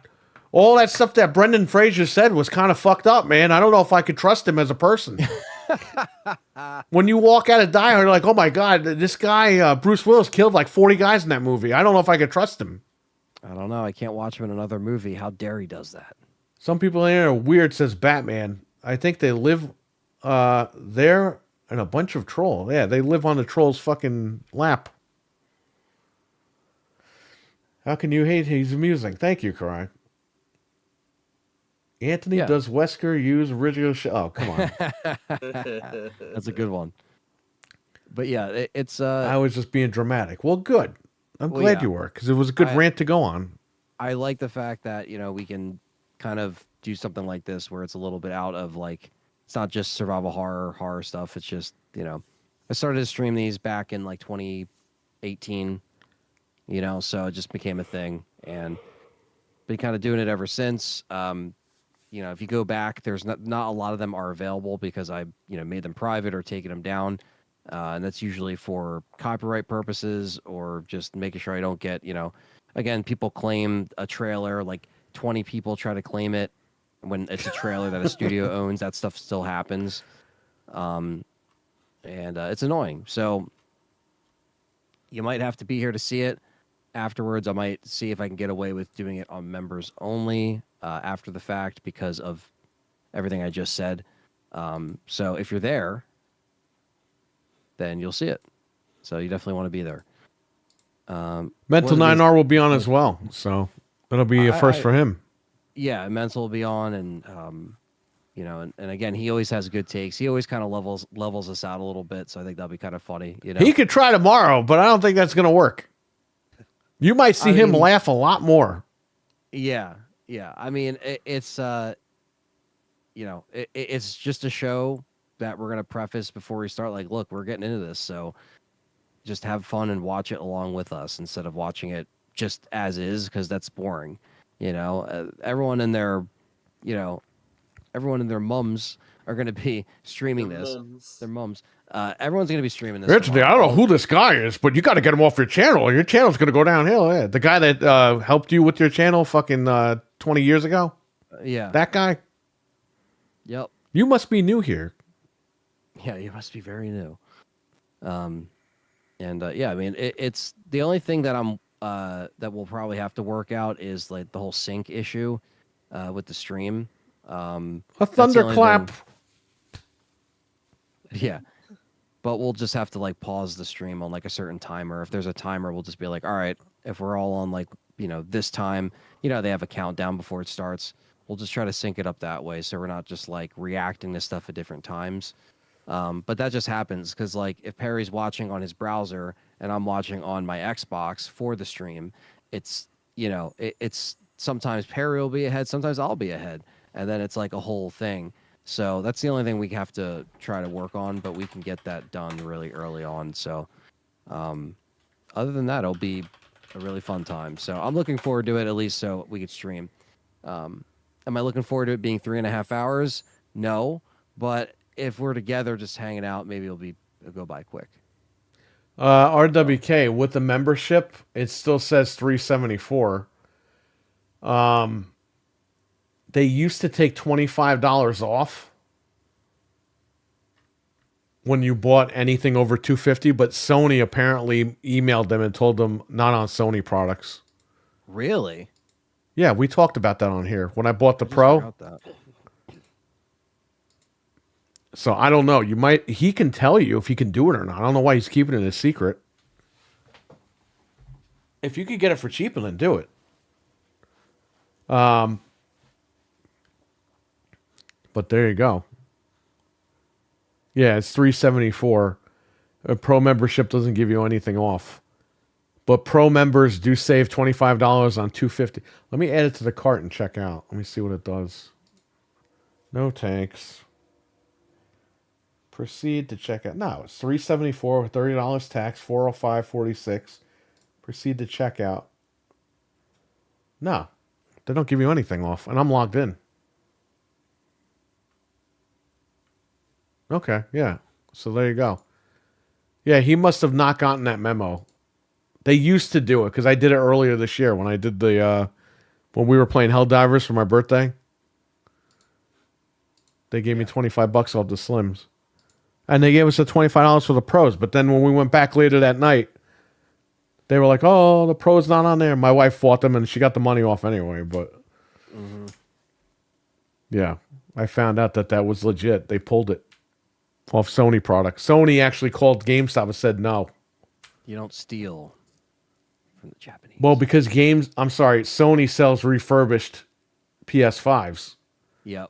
[SPEAKER 1] all that stuff that Brendan Fraser said was kind of fucked up, man. I don't know if I could trust him as a person. When you walk out of Die Hard, you're like, oh my God, this guy, Bruce Willis, killed like 40 guys in that movie. I don't know if I could trust him.
[SPEAKER 4] I don't know. I can't watch him in another movie. How dare he does that?
[SPEAKER 1] Some people in there are weird, says Batman. I think they live there in a bunch of trolls. Yeah, they live on the troll's fucking lap. How can you hate? He's amusing. Thank you, Karai. Anthony, does Wesker use original Oh, come on.
[SPEAKER 4] That's a good one. But yeah, it's...
[SPEAKER 1] I was just being dramatic. Well, good. I'm glad you were, because it was a good rant to go on. I
[SPEAKER 4] like the fact that, we can kind of do something like this where it's a little bit out of, like, it's not just survival horror stuff. It's just, I started to stream these back in, like, 2018, so it just became a thing. And been kind of doing it ever since. If you go back, there's not a lot of them are available because I, made them private or taken them down. And that's usually for copyright purposes or just making sure I don't get, again, people claim a trailer, like 20 people try to claim it when it's a trailer that a studio owns. That stuff still happens. And it's annoying. So you might have to be here to see it. Afterwards, I might see if I can get away with doing it on members only after the fact because of everything I just said. So if you're there, then you'll see it. So you definitely want to be there.
[SPEAKER 1] Mental 9R will be on as well. So it'll be a first for him.
[SPEAKER 4] Yeah, Mental will be on. And, and again, he always has good takes. He always kind of levels us out a little bit. So I think that'll be kind of funny.
[SPEAKER 1] He could try tomorrow, but I don't think that's going to work. You might see him laugh a lot more.
[SPEAKER 4] Yeah. I mean, it's just a show that we're gonna preface before we start. Like, look, we're getting into this, so just have fun and watch it along with us instead of watching it just as is, because that's boring. Everyone and their mums are gonna be streaming Their mums. Everyone's going to be streaming this.
[SPEAKER 1] Anthony, I don't know who this guy is, but you got to get him off your channel. Your channel's going to go downhill. Yeah. The guy that helped you with your channel fucking 20 years ago?
[SPEAKER 4] Yeah.
[SPEAKER 1] That guy?
[SPEAKER 4] Yep.
[SPEAKER 1] You must be new here.
[SPEAKER 4] Yeah, you must be very new. I mean, it's the only thing that that we'll probably have to work out is like the whole sync issue with the stream.
[SPEAKER 1] A thunderclap.
[SPEAKER 4] Yeah. But we'll just have to like pause the stream on like a certain timer. If there's a timer, we'll just be like, all right, if we're all on like, this time, they have a countdown before it starts. We'll just try to sync it up that way. So we're not just like reacting to stuff at different times. But that just happens because like if Perry's watching on his browser and I'm watching on my Xbox for the stream, it's, it's sometimes Perry will be ahead. Sometimes I'll be ahead. And then it's like a whole thing. So that's the only thing we have to try to work on, but we can get that done really early on. So other than that, it'll be a really fun time. So I'm looking forward to it, at least so we could stream. Am I looking forward to it being 3.5 hours? No. But if we're together just hanging out, maybe it'll go by quick.
[SPEAKER 1] RWK, with the membership, it still says $374. They used to take $25 off when you bought anything over $250, but Sony apparently emailed them and told them not on Sony products.
[SPEAKER 4] Really?
[SPEAKER 1] Yeah, we talked about that on here when I bought the Pro. So I don't know. He can tell you if he can do it or not. I don't know why he's keeping it a secret. If you could get it for cheaper, then do it. But there you go. Yeah, it's $374. A Pro membership doesn't give you anything off. But Pro members do save $25 on $250. Let me add it to the cart and check out. Let me see what it does. No tanks. Proceed to check out. No, it's $374 with $30 tax, $405.46. Proceed to check out. No, they don't give you anything off, and I'm logged in. Okay, yeah. So there you go. Yeah, he must have not gotten that memo. They used to do it because I did it earlier this year when I did the when we were playing Helldivers for my birthday. They gave me $25 off the Slims, and they gave us the $25 for the pros. But then when we went back later that night, they were like, "Oh, the pro's not on there." My wife fought them, and she got the money off anyway. But yeah, I found out that was legit. They pulled it off Sony products. Sony actually called GameStop and said no.
[SPEAKER 4] You don't steal from the Japanese.
[SPEAKER 1] Well, because Sony sells refurbished PS5s.
[SPEAKER 4] Yep.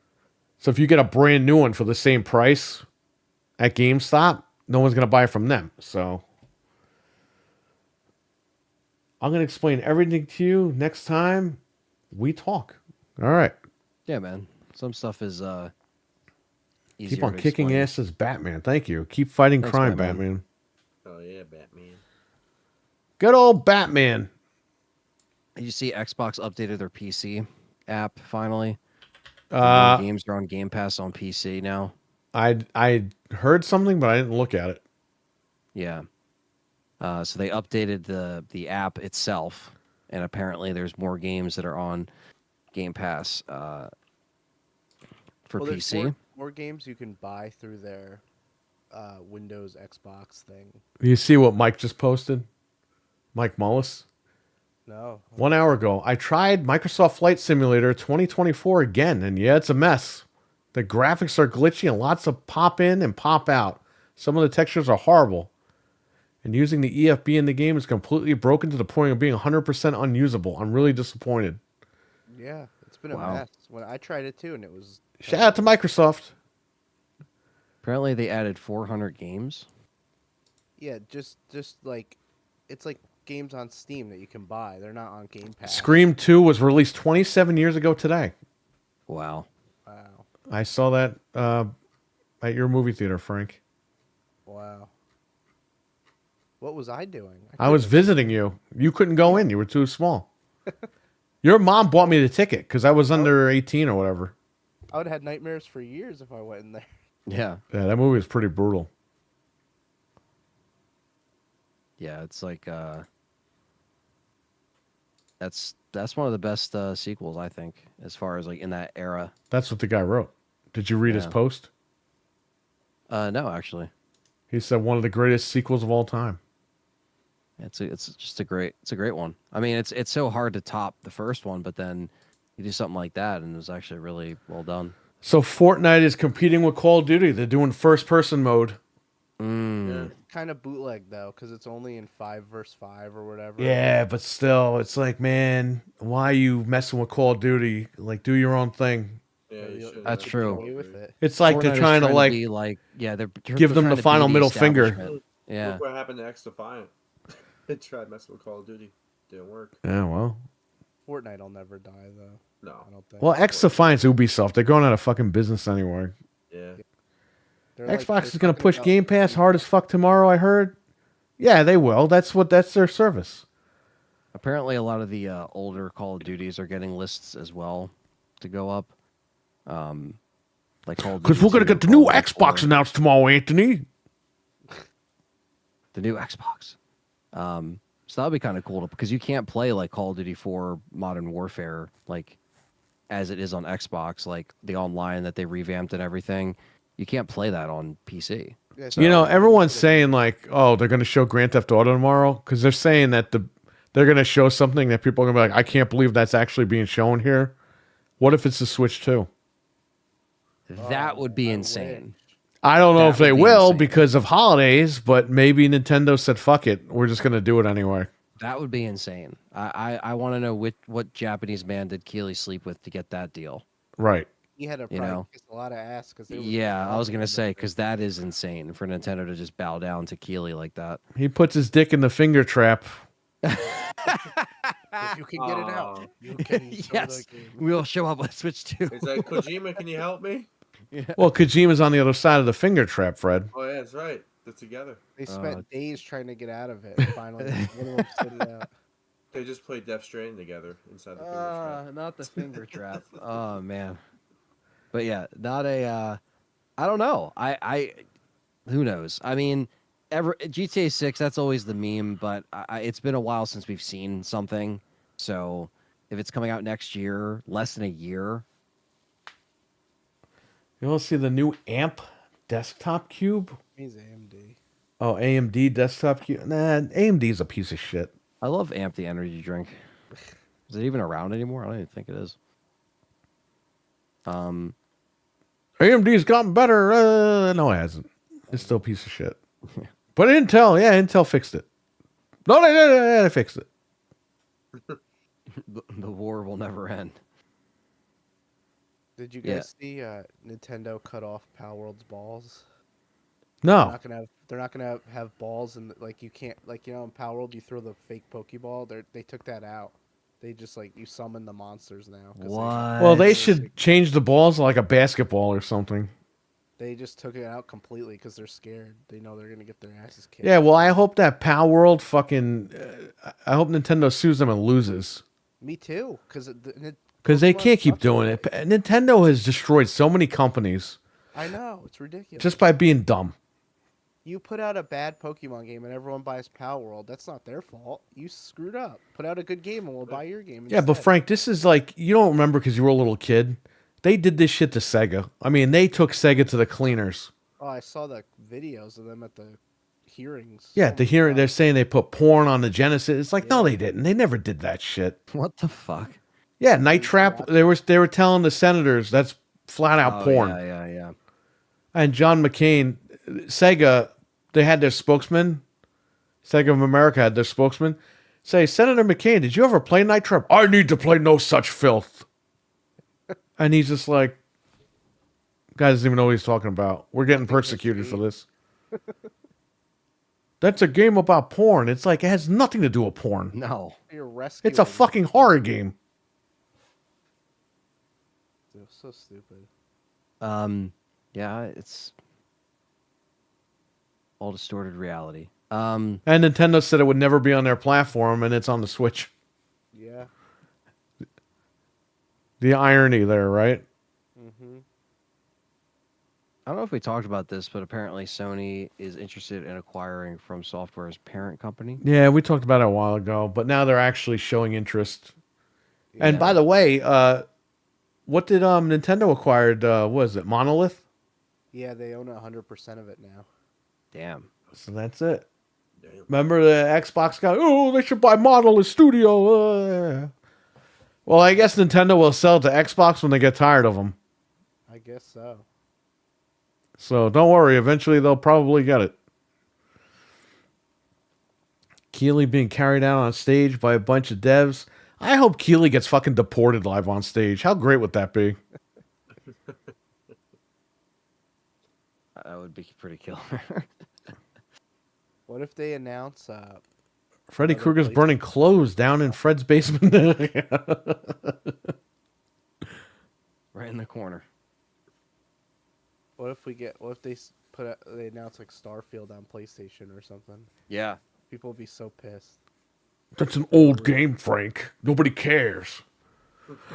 [SPEAKER 1] So if you get a brand new one for the same price at GameStop, no one's going to buy it from them. So I'm going to explain everything to you next time we talk. All right.
[SPEAKER 4] Yeah, man. Some stuff is easier
[SPEAKER 1] Keep on
[SPEAKER 4] to
[SPEAKER 1] kicking
[SPEAKER 4] explain.
[SPEAKER 1] ass as Batman. Thank you. Keep fighting
[SPEAKER 4] Thanks,
[SPEAKER 1] crime,
[SPEAKER 4] Batman.
[SPEAKER 1] Batman.
[SPEAKER 2] Oh yeah, Batman.
[SPEAKER 1] Good old Batman.
[SPEAKER 4] You see Xbox updated their PC app finally. The new games are on Game Pass on PC now.
[SPEAKER 1] I heard something, but I didn't look at it.
[SPEAKER 4] Yeah. So they updated the app itself, and apparently there's more games that are on Game Pass for
[SPEAKER 3] There's
[SPEAKER 4] PC.
[SPEAKER 3] more games you can buy through their Windows Xbox thing.
[SPEAKER 1] You see what Mike just posted? Mike Mullis?
[SPEAKER 3] No.
[SPEAKER 1] 1 hour ago, I tried Microsoft Flight Simulator 2024 again, and yeah, it's a mess. The graphics are glitchy and lots of pop in and pop out. Some of the textures are horrible. And using the EFB in the game is completely broken to the point of being 100% unusable. I'm really disappointed.
[SPEAKER 3] Yeah, it's been
[SPEAKER 4] Wow.
[SPEAKER 3] a mess. When I tried it too, and it was.
[SPEAKER 1] Shout out to Microsoft.
[SPEAKER 4] Apparently they added 400 games.
[SPEAKER 3] Yeah, just like, it's like games on Steam that you can buy. They're not on Game Pass.
[SPEAKER 1] Scream 2 was released 27 years ago today.
[SPEAKER 4] Wow.
[SPEAKER 3] Wow.
[SPEAKER 1] I saw that at your movie theater, Frank.
[SPEAKER 3] Wow. What was I doing?
[SPEAKER 1] I was visiting you. You couldn't go in. You were too small. Your mom bought me the ticket because I was under 18 or whatever.
[SPEAKER 3] I would have had nightmares for years if I went in there.
[SPEAKER 4] Yeah.
[SPEAKER 1] Yeah, that movie was pretty brutal.
[SPEAKER 4] Yeah, it's like that's one of the best sequels, I think, as far as like in that era.
[SPEAKER 1] That's what the guy wrote. Did you read his
[SPEAKER 4] Yeah.
[SPEAKER 1] post?
[SPEAKER 4] No, actually.
[SPEAKER 1] He said one of the greatest sequels of all time.
[SPEAKER 4] It's just a great one. I mean, it's so hard to top the first one, but then you do something like that, and it was actually really well done.
[SPEAKER 1] So Fortnite is competing with Call of Duty. They're doing first-person mode.
[SPEAKER 2] Yeah.
[SPEAKER 3] Kind of bootleg though, because it's only in 5 versus 5 or whatever.
[SPEAKER 1] Yeah, but still, it's like, man, why are you messing with Call of Duty? Like, do your own thing.
[SPEAKER 2] Yeah, you shouldn't
[SPEAKER 4] That's
[SPEAKER 2] have
[SPEAKER 4] true.
[SPEAKER 3] Away with it.
[SPEAKER 1] It's like
[SPEAKER 4] Fortnite
[SPEAKER 1] they're
[SPEAKER 4] is
[SPEAKER 1] trying to like
[SPEAKER 4] be like, yeah, they're
[SPEAKER 1] give them
[SPEAKER 4] trying
[SPEAKER 1] the
[SPEAKER 4] to
[SPEAKER 1] final
[SPEAKER 4] be
[SPEAKER 1] middle finger.
[SPEAKER 4] establishment. Yeah,
[SPEAKER 2] Look what happened to X Defiant. They tried messing with Call of Duty. Didn't work.
[SPEAKER 1] Yeah, well.
[SPEAKER 3] Fortnite will never die though.
[SPEAKER 2] No.
[SPEAKER 3] I don't think.
[SPEAKER 1] Well, X Defiance Ubisoft. They're going out of fucking business anyway.
[SPEAKER 2] Yeah.
[SPEAKER 3] They're
[SPEAKER 1] Xbox
[SPEAKER 3] they're
[SPEAKER 1] is going to
[SPEAKER 3] talking
[SPEAKER 1] push
[SPEAKER 3] about-
[SPEAKER 1] Game Pass hard as fuck tomorrow, I heard. Yeah, they will. That's their service.
[SPEAKER 4] apparently a lot of the older Call of Duties are getting lists as well to go up. Like Call of
[SPEAKER 1] Because
[SPEAKER 4] Duty
[SPEAKER 1] we're going to
[SPEAKER 4] 2
[SPEAKER 1] get the
[SPEAKER 4] and
[SPEAKER 1] new
[SPEAKER 4] Call of Duty
[SPEAKER 1] Xbox
[SPEAKER 4] 4.
[SPEAKER 1] announced tomorrow, Anthony.
[SPEAKER 4] The new Xbox. So that'll be kind of cool because you can't play like Call of Duty 4 Modern Warfare like as it is on Xbox, like the online that they revamped and everything. You can't play that on PC.
[SPEAKER 3] Yeah,
[SPEAKER 1] You know,
[SPEAKER 3] so-
[SPEAKER 1] everyone's saying like, oh, they're going to show Grand Theft Auto tomorrow because they're saying that they're going to show something that people are going to be like, I can't believe that's actually being shown here. What if it's the Switch 2?
[SPEAKER 4] That would be
[SPEAKER 3] I
[SPEAKER 4] insane.
[SPEAKER 1] I don't know
[SPEAKER 4] That
[SPEAKER 1] if they
[SPEAKER 4] would be
[SPEAKER 1] will
[SPEAKER 4] insane.
[SPEAKER 1] because of holidays, but maybe Nintendo said, fuck it. We're just going to do it anyway.
[SPEAKER 4] That would be insane. I want to know what Japanese man did Keeley sleep with to get that deal.
[SPEAKER 1] Right.
[SPEAKER 3] He had to
[SPEAKER 4] you
[SPEAKER 3] probably
[SPEAKER 4] know.
[SPEAKER 3] kiss a lot of ass because
[SPEAKER 4] Yeah, I was gonna say because that is insane for Nintendo to just bow down to Keeley like that.
[SPEAKER 1] He puts his dick in the finger trap.
[SPEAKER 3] if you can get it out, you can. show
[SPEAKER 4] Yes.
[SPEAKER 3] the game.
[SPEAKER 4] We'll show up with Switch 2.
[SPEAKER 2] It's like, Kojima, can you help me?
[SPEAKER 1] Well, Kojima's on the other side of the finger trap, Fred.
[SPEAKER 2] Oh yeah, that's right. They're together.
[SPEAKER 3] They spent days trying to get out of it. And finally, one of them stood it out.
[SPEAKER 2] They just played Death Stranding together inside the finger trap.
[SPEAKER 4] Not the finger trap. Oh man. But yeah, not a. I don't know. Who knows? I mean, GTA 6. That's always the meme, but it's been a while since we've seen something. So if it's coming out next year, less than a year.
[SPEAKER 1] You want to see the new AMP desktop cube?
[SPEAKER 3] He's AMD.
[SPEAKER 1] Oh, AMD desktop cube? Nah, AMD's a piece of shit.
[SPEAKER 4] I love Amp the energy drink. Is it even around anymore? I don't even think it is.
[SPEAKER 1] AMD's gotten better. No, it hasn't. It's still a piece of shit. But Intel fixed it. No, they fixed it.
[SPEAKER 4] The war will never end.
[SPEAKER 3] Did you guys see Nintendo cut off Palworld's balls?
[SPEAKER 1] No.
[SPEAKER 3] They're not gonna have balls, and like you can't, like, you know, in Palworld you throw the fake Pokeball. They took that out. They just, like, you summon the monsters now.
[SPEAKER 4] What?
[SPEAKER 1] Well, they should change the balls like a basketball or something.
[SPEAKER 3] They just took it out completely because they're scared. They know they're gonna get their asses kicked.
[SPEAKER 1] Yeah, well, I hope that Pal World fucking. I hope Nintendo sues them and loses.
[SPEAKER 3] Me too, because
[SPEAKER 1] they can't keep doing it. Nintendo has destroyed so many companies
[SPEAKER 3] I know, it's ridiculous.
[SPEAKER 1] just by being dumb.
[SPEAKER 3] You put out a bad Pokemon game and everyone buys Palworld. That's not their fault. You screwed up. Put out a good game and we'll buy your game.
[SPEAKER 1] Yeah, but
[SPEAKER 3] instead.
[SPEAKER 1] Frank, this is like, you don't remember because you were a little kid. They did this shit to Sega. I mean, they took Sega to the cleaners.
[SPEAKER 3] Oh, I saw the videos of them at the hearings.
[SPEAKER 1] Yeah,
[SPEAKER 3] Oh
[SPEAKER 1] the
[SPEAKER 3] my
[SPEAKER 1] hearing,
[SPEAKER 3] God.
[SPEAKER 1] they're saying they put porn on the Genesis. It's like, no, they didn't. They never did that shit.
[SPEAKER 4] What the fuck?
[SPEAKER 1] Yeah, Night Trap. They were telling the senators that's flat out porn.
[SPEAKER 4] Yeah.
[SPEAKER 1] And John McCain, Sega, they had their spokesman. Sega of America had their spokesman say, Senator McCain, did you ever play Night Trap? I need to play no such filth. And he's just like, guy doesn't even know what he's talking about. We're getting persecuted for this. That's a game about porn. It's like, it has nothing to do with porn.
[SPEAKER 4] No.
[SPEAKER 3] You're rescuing.
[SPEAKER 1] It's a fucking horror game.
[SPEAKER 3] So stupid.
[SPEAKER 4] Yeah, it's all distorted reality.
[SPEAKER 1] And Nintendo said it would never be on their platform, and it's on the Switch.
[SPEAKER 3] Yeah.
[SPEAKER 1] The irony there, right?
[SPEAKER 3] Mm-hmm.
[SPEAKER 4] I don't know if we talked about this, but apparently Sony is interested in acquiring From Software's parent company.
[SPEAKER 1] Yeah, we talked about it a while ago, but now they're actually showing interest. And
[SPEAKER 4] Yeah.
[SPEAKER 1] by the way, what did Nintendo acquired? What was it, Monolith?
[SPEAKER 3] Yeah, they own 100% of it now.
[SPEAKER 4] Damn.
[SPEAKER 1] So that's it.
[SPEAKER 2] Damn.
[SPEAKER 1] Remember the Xbox guy? Oh, they should buy Monolith Studio. Well, I guess Nintendo will sell to Xbox when they get tired of them.
[SPEAKER 3] I guess so.
[SPEAKER 1] So don't worry. Eventually, they'll probably get it. Keeley being carried out on stage by a bunch of devs. I hope Keeley gets fucking deported live on stage. How great would that be?
[SPEAKER 4] That would be pretty killer.
[SPEAKER 3] What if they announce
[SPEAKER 1] Freddy
[SPEAKER 3] Other
[SPEAKER 1] Krueger's
[SPEAKER 3] places.
[SPEAKER 1] burning clothes down in Fred's basement.
[SPEAKER 4] Right in the corner.
[SPEAKER 3] what if they announce like Starfield on PlayStation or something?
[SPEAKER 4] Yeah.
[SPEAKER 3] People would be so pissed.
[SPEAKER 1] That's an old game, Frank. Nobody cares.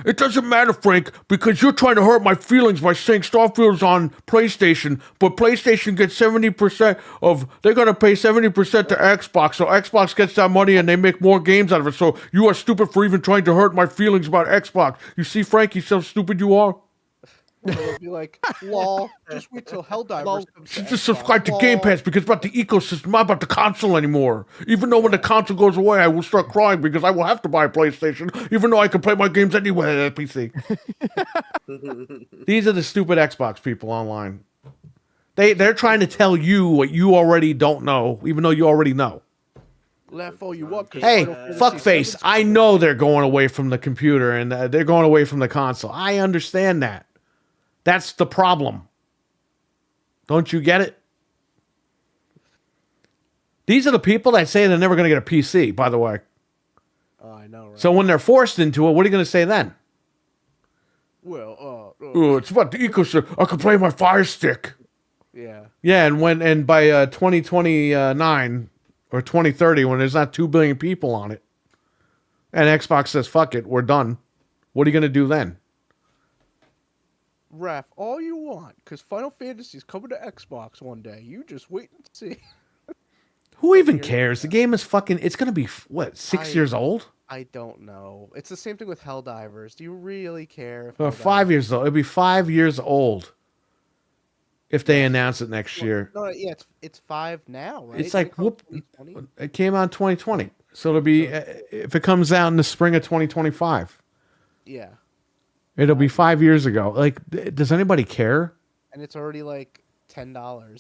[SPEAKER 1] It doesn't matter, Frank, because you're trying to hurt my feelings by saying Starfield's on PlayStation, but PlayStation gets 70% of... They're going to pay 70% to Xbox, so Xbox gets that money and they make more games out of it, so you are stupid for even trying to hurt my feelings about Xbox. You see, Frank, you see how stupid you are?
[SPEAKER 3] Well, they'll be like, lol, just wait till Helldivers comes to
[SPEAKER 1] Just
[SPEAKER 3] Xbox.
[SPEAKER 1] subscribe to
[SPEAKER 3] Lol."
[SPEAKER 1] Game Pass because it's about the ecosystem, not about the console anymore. Even though when the console goes away, I will start crying because I will have to buy a PlayStation, even though I can play my games anywhere at PC. These are the stupid Xbox people online. They're trying to tell you what you already don't know, even though you already know.
[SPEAKER 3] Laugh all you want. 'cause
[SPEAKER 1] Hey,
[SPEAKER 3] Final Fantasy
[SPEAKER 1] fuckface,
[SPEAKER 3] VII's
[SPEAKER 1] I know they're going away from the computer and they're going away from the console. I understand that. That's the problem. Don't you get it? These are the people that say they're never going to get a PC, by the way.
[SPEAKER 3] Oh, I know, right?
[SPEAKER 1] So when they're forced into it, what are you going to say then?
[SPEAKER 3] Well,
[SPEAKER 1] Oh, it's about the ecosystem. I can play my Fire Stick.
[SPEAKER 3] Yeah.
[SPEAKER 1] Yeah, and by 2029 or 2030, when there's not 2 billion people on it, and Xbox says, fuck it, we're done, what are you going to do then?
[SPEAKER 3] Ref, all you want, because Final Fantasy's coming to Xbox one day. You just wait and see.
[SPEAKER 1] Who even
[SPEAKER 3] Here-
[SPEAKER 1] cares? The game is fucking, it's going to be, what, 6 years old?
[SPEAKER 3] I don't know. It's the same thing with Helldivers. Do you really care? If
[SPEAKER 1] Or
[SPEAKER 3] Helldivers-
[SPEAKER 1] 5 years old. It'll be 5 years old if they announce it next year.
[SPEAKER 3] No, yeah, it's 5 now, right?
[SPEAKER 1] It's like,
[SPEAKER 3] Didn't it come
[SPEAKER 1] whoop,
[SPEAKER 3] 2020?
[SPEAKER 1] it came out in 2020. So it'll be, if it comes out in the spring of 2025,
[SPEAKER 3] Yeah,
[SPEAKER 1] it'll be 5 years ago. Like, does anybody care?
[SPEAKER 3] and it's already like $10 on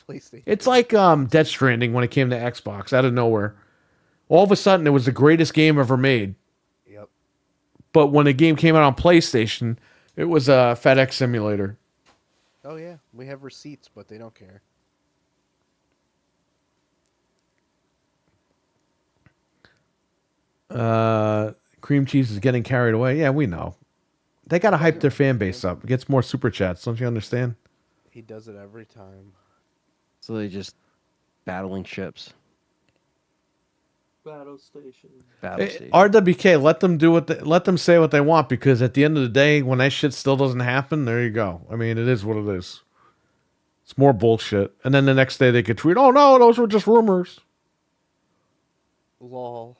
[SPEAKER 3] PlayStation.
[SPEAKER 1] It's like Death Stranding when it came to Xbox out of nowhere. All of a sudden, it was the greatest game ever made.
[SPEAKER 3] Yep.
[SPEAKER 1] But when the game came out on PlayStation, it was a FedEx simulator.
[SPEAKER 3] Oh yeah, we have receipts, but they don't care.
[SPEAKER 1] Cream cheese is getting carried away. Yeah, we know. They got to hype their fan base up. It gets more super chats. Don't you understand?
[SPEAKER 3] He does it every time.
[SPEAKER 4] So they just battling ships.
[SPEAKER 2] Battle station.
[SPEAKER 4] Battle station.
[SPEAKER 1] RWK, let them do let them say what they want, because at the end of the day, when that shit still doesn't happen, there you go. I mean, it is what it is. It's more bullshit. And then the next day they could tweet, "Oh no, those were just rumors."
[SPEAKER 3] Lol.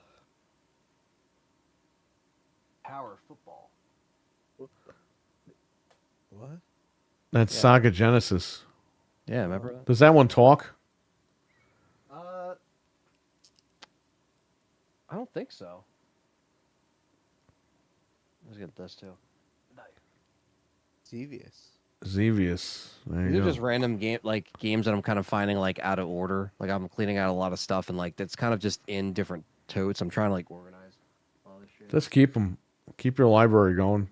[SPEAKER 4] Power football.
[SPEAKER 3] What?
[SPEAKER 1] That's
[SPEAKER 4] Yeah.
[SPEAKER 1] Saga Genesis.
[SPEAKER 4] Yeah, remember that?
[SPEAKER 1] Does that one talk?
[SPEAKER 4] I don't think so. Let's get this too.
[SPEAKER 3] Devious.
[SPEAKER 1] Xevious. There
[SPEAKER 4] These
[SPEAKER 1] you
[SPEAKER 4] are
[SPEAKER 1] go.
[SPEAKER 4] just random games that I'm kind of finding like out of order. Like I'm cleaning out a lot of stuff and like that's kind of just in different totes. I'm trying to like organize all this shit.
[SPEAKER 1] Just keep them. Keep your library going.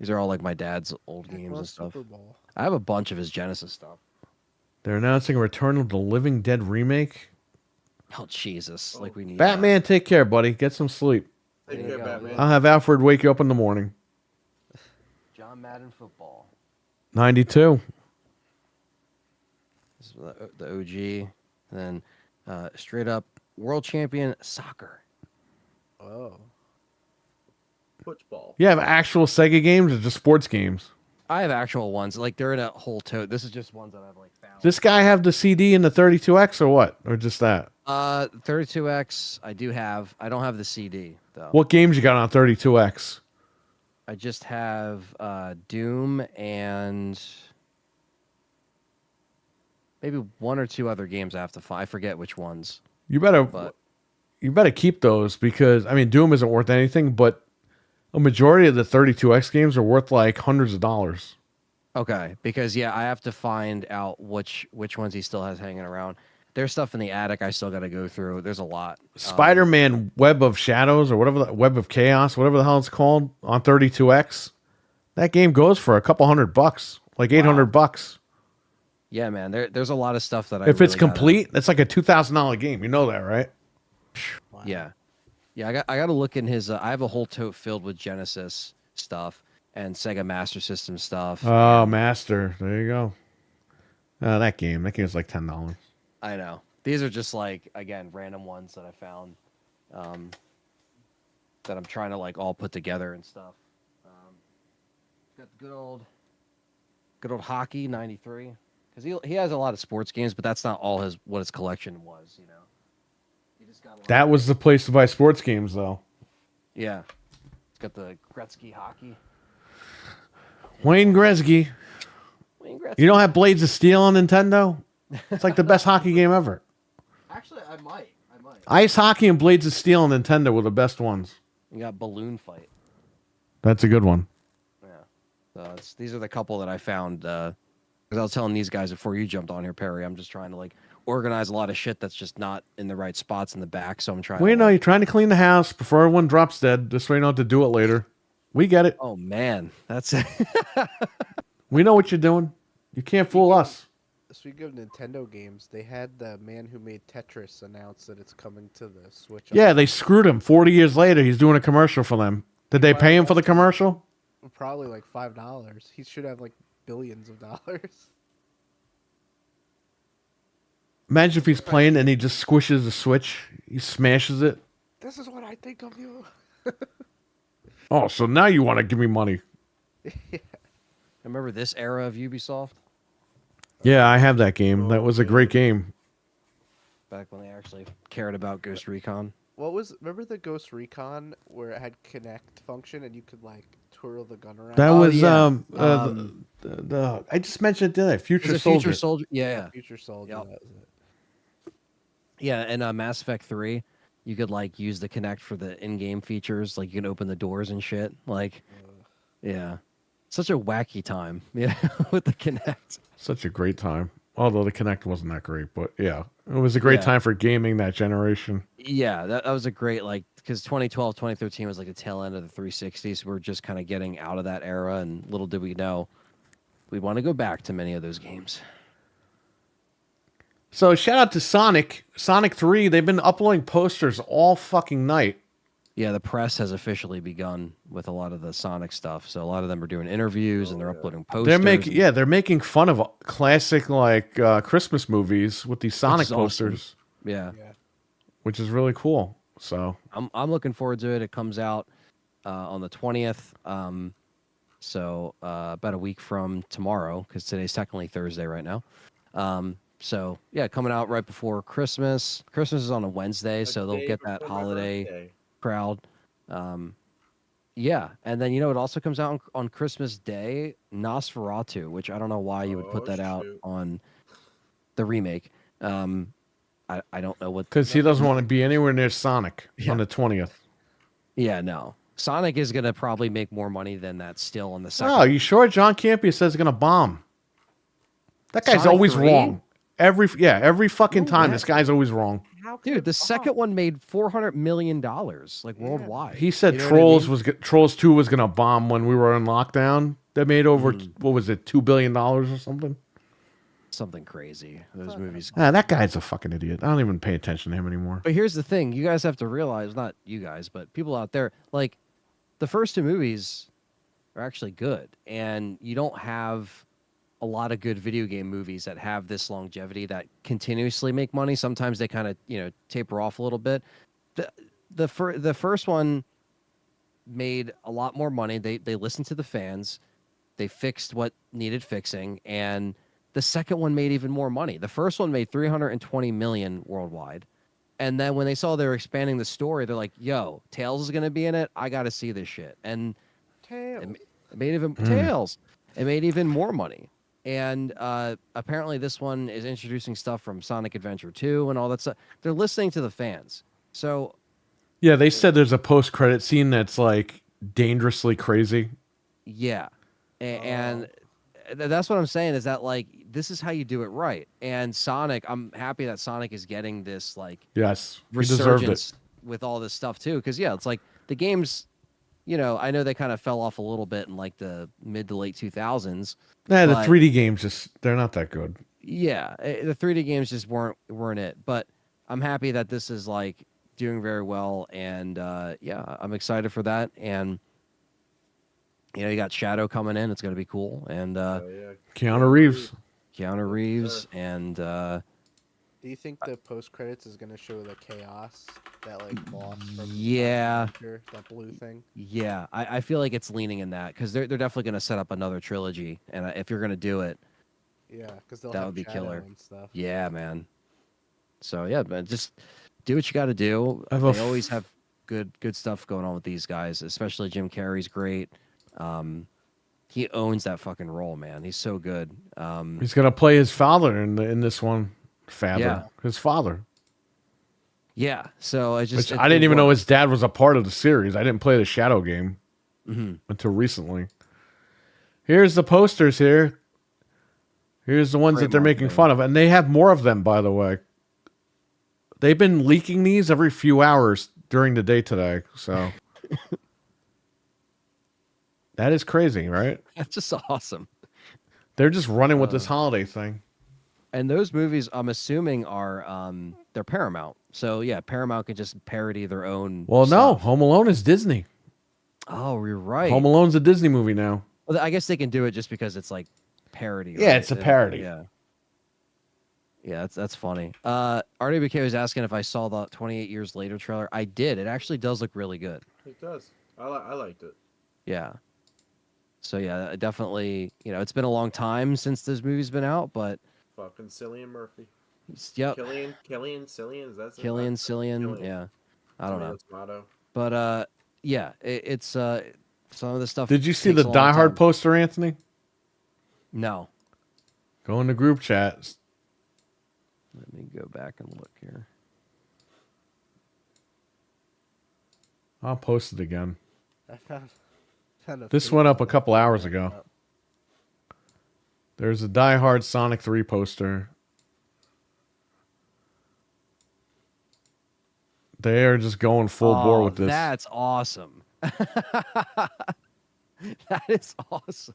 [SPEAKER 4] These are all like my dad's old games
[SPEAKER 3] Well,
[SPEAKER 4] and stuff.
[SPEAKER 3] Super Bowl.
[SPEAKER 4] I have a bunch of his Genesis stuff.
[SPEAKER 1] They're announcing a Return of the Living Dead remake.
[SPEAKER 4] Oh Jesus! Like we need
[SPEAKER 1] Batman, take care, buddy. Get some sleep.
[SPEAKER 2] Take
[SPEAKER 4] There
[SPEAKER 2] care,
[SPEAKER 4] you go,
[SPEAKER 2] Batman.
[SPEAKER 1] I'll have Alfred wake you up in the morning.
[SPEAKER 4] John Madden football.
[SPEAKER 1] 92.
[SPEAKER 4] This is the OG, and then straight up world champion soccer.
[SPEAKER 3] Oh.
[SPEAKER 2] Football.
[SPEAKER 1] You have actual Sega games or just sports games?
[SPEAKER 4] I have actual ones. Like they're in a whole tote. This is just ones that I've like found.
[SPEAKER 1] Does this guy have the CD and the 32X or what? Or just that?
[SPEAKER 4] 32X. I do have. I don't have the CD though.
[SPEAKER 1] What games you got on 32X?
[SPEAKER 4] I just have Doom and maybe one or two other games I have to find. I forget which ones.
[SPEAKER 1] You better
[SPEAKER 4] But
[SPEAKER 1] keep those, because I mean Doom isn't worth anything, but a majority of the 32X games are worth like hundreds of dollars.
[SPEAKER 4] okay, because yeah, I have to find out which ones he still has hanging around. There's stuff in the attic I still got to go through. There's a lot.
[SPEAKER 1] Spider-Man Web of Shadows or whatever, Web of Chaos, whatever the hell it's called, on 32X. That game goes for a couple $100, like $800.
[SPEAKER 4] Yeah, man. There's a lot of stuff that I.
[SPEAKER 1] If it's
[SPEAKER 4] really gotta-
[SPEAKER 1] complete, that's like a $2,000 game. You know that, right?
[SPEAKER 3] Wow.
[SPEAKER 4] Yeah, yeah. I got to look in his. I have a whole tote filled with Genesis stuff and Sega Master System stuff.
[SPEAKER 1] Oh, Master. There you go. That game is like $10.
[SPEAKER 4] I know. These are just like again random ones that I found that I'm trying to like all put together and stuff. Got the good old hockey '93 because he has a lot of sports games, but that's not all what his collection was. You know, he just got a lot
[SPEAKER 1] That was the place to buy sports games, though.
[SPEAKER 4] yeah. It's got the Gretzky hockey.
[SPEAKER 1] Wayne Gretzky.
[SPEAKER 4] Wayne Gretzky.
[SPEAKER 1] You don't have Blades of Steel on Nintendo? It's like the best hockey game ever.
[SPEAKER 4] Actually, I might.
[SPEAKER 1] Ice hockey and Blades of Steel on Nintendo were the best ones.
[SPEAKER 4] You got Balloon Fight.
[SPEAKER 1] That's a good one.
[SPEAKER 4] Yeah. So these are the couple that I found. Because I was telling these guys before you jumped on here, Perry. I'm just trying to like organize a lot of shit that's just not in the right spots in the back. So I'm trying.
[SPEAKER 1] Well, you
[SPEAKER 4] to,
[SPEAKER 1] know,
[SPEAKER 4] like-
[SPEAKER 1] you're trying to clean the house before everyone drops dead. This way you don't have to do it later. We get it.
[SPEAKER 4] Oh man, that's it.
[SPEAKER 1] We know what you're doing. You can't fool us.
[SPEAKER 3] Speaking of Nintendo games, they had the man who made Tetris announce that it's coming to the Switch.
[SPEAKER 1] Yeah, they screwed him. 40 years later, he's doing a commercial for them. Did they pay him for the commercial?
[SPEAKER 3] Probably like $5. He should have like billions of dollars.
[SPEAKER 1] Imagine if he's playing and he just squishes the switch, he smashes it.
[SPEAKER 3] This is what I think of you.
[SPEAKER 1] Oh, so now you want to give me money?
[SPEAKER 4] Remember this era of Ubisoft?
[SPEAKER 1] Yeah, I have that game. That was a great game.
[SPEAKER 4] Back when they actually cared about Ghost Recon.
[SPEAKER 3] Remember the Ghost Recon where it had connect function and you could like twirl the gun around?
[SPEAKER 1] That
[SPEAKER 4] Oh,
[SPEAKER 1] was
[SPEAKER 4] yeah.
[SPEAKER 1] the I just mentioned it today. Future
[SPEAKER 4] Was it
[SPEAKER 1] Soldier.
[SPEAKER 4] Future Soldier? Yeah.
[SPEAKER 3] Future Soldier.
[SPEAKER 4] Yep.
[SPEAKER 3] That was it.
[SPEAKER 4] Yeah, and Mass Effect 3, you could like use the Kinect for the in-game features, like you can open the doors and shit. Like, yeah, such a wacky time, yeah, with the Kinect.
[SPEAKER 1] Such a great time. Although the Kinect wasn't that great, but yeah, it was a great
[SPEAKER 4] Yeah.
[SPEAKER 1] time for gaming that generation.
[SPEAKER 4] Yeah, that was a great like because 2012, 2013 was like the tail end of the 360s. So we're just kind of getting out of that era, and little did we know, we want to go back to many of those games.
[SPEAKER 1] So shout out to Sonic 3. They've been uploading posters all fucking night.
[SPEAKER 4] Yeah, the press has officially begun with a lot of the Sonic stuff. So a lot of them are doing interviews and they're uploading posters.
[SPEAKER 1] They're making fun of classic like Christmas movies with these Sonic
[SPEAKER 4] is awesome.
[SPEAKER 1] posters,
[SPEAKER 4] Yeah.
[SPEAKER 3] Yeah.
[SPEAKER 1] which is really cool. So
[SPEAKER 4] I'm looking forward to it. It comes out on the 20th. So about a week from tomorrow, because today's technically Thursday right now. So yeah, coming out right before Christmas. Christmas is on a Wednesday, so they'll get that holiday crowd. Yeah, and then it also comes out on Christmas Day, Nosferatu, which I don't know why you would put that out on the remake. I don't know what,
[SPEAKER 1] because he doesn't want to be anywhere near Sonic on the 20th.
[SPEAKER 4] Yeah, no. Sonic is gonna probably make more money than that still on the second.
[SPEAKER 1] Oh, you sure? John Campea says he's gonna bomb. That guy's
[SPEAKER 4] Sonic
[SPEAKER 1] always
[SPEAKER 4] 3?
[SPEAKER 1] wrong. Every fucking time,
[SPEAKER 4] way.
[SPEAKER 1] this guy's always wrong.
[SPEAKER 4] Dude, the second one made $400 million like worldwide.
[SPEAKER 1] He said
[SPEAKER 4] You know what I mean?
[SPEAKER 1] Trolls 2 was gonna bomb when we were in lockdown. That made over what was it, $2 billion or something?
[SPEAKER 4] Something crazy. Those movies.
[SPEAKER 1] That guy's a fucking idiot. I don't even pay attention to him anymore.
[SPEAKER 4] But here's the thing: you guys have to realize, not you guys, but people out there, like the first two movies are actually good, and you don't have a lot of good video game movies that have this longevity that continuously make money. Sometimes they kind of taper off a little bit. The first one made a lot more money. They listened to the fans. They fixed what needed fixing, and the second one made even more money. The first one made $320 million worldwide. And then when they saw they were expanding the story, they're like, yo, Tails is going to be in it. I got to see this shit. And
[SPEAKER 3] Tails.
[SPEAKER 4] it made even Tails. It made even more money. And apparently this one is introducing stuff from Sonic Adventure 2 and all that stuff. They're listening to the fans. So
[SPEAKER 1] Yeah, they said there's a post-credit scene that's like dangerously crazy.
[SPEAKER 4] yeah. And that's what I'm saying is that like this is how you do it right. And Sonic, I'm happy that Sonic is getting this like
[SPEAKER 1] Yes, he deserved it.
[SPEAKER 4] resurgence with all this stuff too. Because it's like the games, I know they kind of fell off a little bit in like the mid to late 2000s.
[SPEAKER 1] Yeah, the
[SPEAKER 4] but
[SPEAKER 1] 3D games they're not that good.
[SPEAKER 4] Yeah, the 3D games just weren't it. But I'm happy that this is like doing very well, and yeah, I'm excited for that. And you got Shadow coming in; it's going to be cool. And
[SPEAKER 1] Keanu Reeves.
[SPEAKER 4] and
[SPEAKER 3] Do you think the post credits is gonna show the chaos that like boss from
[SPEAKER 4] Yeah.
[SPEAKER 3] that blue thing?
[SPEAKER 4] yeah, I feel like it's leaning in that because they're definitely going to set up another trilogy, and if you're going to do it,
[SPEAKER 3] Yeah, because they'll
[SPEAKER 4] That
[SPEAKER 3] have
[SPEAKER 4] would be
[SPEAKER 3] Shadow
[SPEAKER 4] killer.
[SPEAKER 3] and stuff.
[SPEAKER 4] yeah, man. So yeah, man, just do what you got to do.
[SPEAKER 1] I have a
[SPEAKER 4] They always have good stuff going on with these guys, especially Jim Carrey's great. He owns that fucking role, man. He's so good.
[SPEAKER 1] He's gonna play his father in this one.
[SPEAKER 4] Yeah.
[SPEAKER 1] His father.
[SPEAKER 4] Yeah. So I just
[SPEAKER 1] Which I didn't even know his dad was a part of the series. I didn't play the Shadow game
[SPEAKER 4] Mhm.
[SPEAKER 1] until recently. Here's the posters here. Here's the ones
[SPEAKER 4] Great
[SPEAKER 1] that they're making
[SPEAKER 4] marketing.
[SPEAKER 1] fun of. And they have more of them, by the way. They've been leaking these every few hours during the day today. So that is crazy, right?
[SPEAKER 4] That's just awesome.
[SPEAKER 1] They're just running with this holiday thing.
[SPEAKER 4] And those movies, I'm assuming, are they're Paramount. So yeah, Paramount can just parody their own.
[SPEAKER 1] Well, no.
[SPEAKER 4] stuff.
[SPEAKER 1] Home Alone is Disney.
[SPEAKER 4] Oh, you're right.
[SPEAKER 1] Home Alone's a Disney movie now.
[SPEAKER 4] Well, I guess they can do it just because it's like parody.
[SPEAKER 1] Yeah,
[SPEAKER 4] right?
[SPEAKER 1] it's a parody.
[SPEAKER 4] Yeah. Yeah, that's funny. RWBK was asking if I saw the 28 Years Later trailer. I did. It actually does look really good.
[SPEAKER 2] It does. I liked it.
[SPEAKER 4] Yeah. So yeah, definitely. It's been a long time since this movie's been out, but
[SPEAKER 2] Fucking Cillian Murphy.
[SPEAKER 4] yep,
[SPEAKER 2] Killian, Cillian, is that
[SPEAKER 4] Killian, Cillian.
[SPEAKER 2] Cillian.
[SPEAKER 4] Yeah, I don't know,
[SPEAKER 2] Tomato.
[SPEAKER 4] but yeah, it's some of the stuff.
[SPEAKER 1] Did you see
[SPEAKER 4] takes
[SPEAKER 1] the
[SPEAKER 4] a long
[SPEAKER 1] Die Hard
[SPEAKER 4] time.
[SPEAKER 1] poster, Anthony?
[SPEAKER 4] No.
[SPEAKER 1] Go in the group chat.
[SPEAKER 4] Let me go back and look here.
[SPEAKER 1] I'll post it again.
[SPEAKER 3] I found a
[SPEAKER 1] This
[SPEAKER 3] fake
[SPEAKER 1] went up a
[SPEAKER 3] one.
[SPEAKER 1] couple hours ago. There's a Die Hard Sonic 3 poster. They are just going full bore with this.
[SPEAKER 4] That's awesome. That is awesome.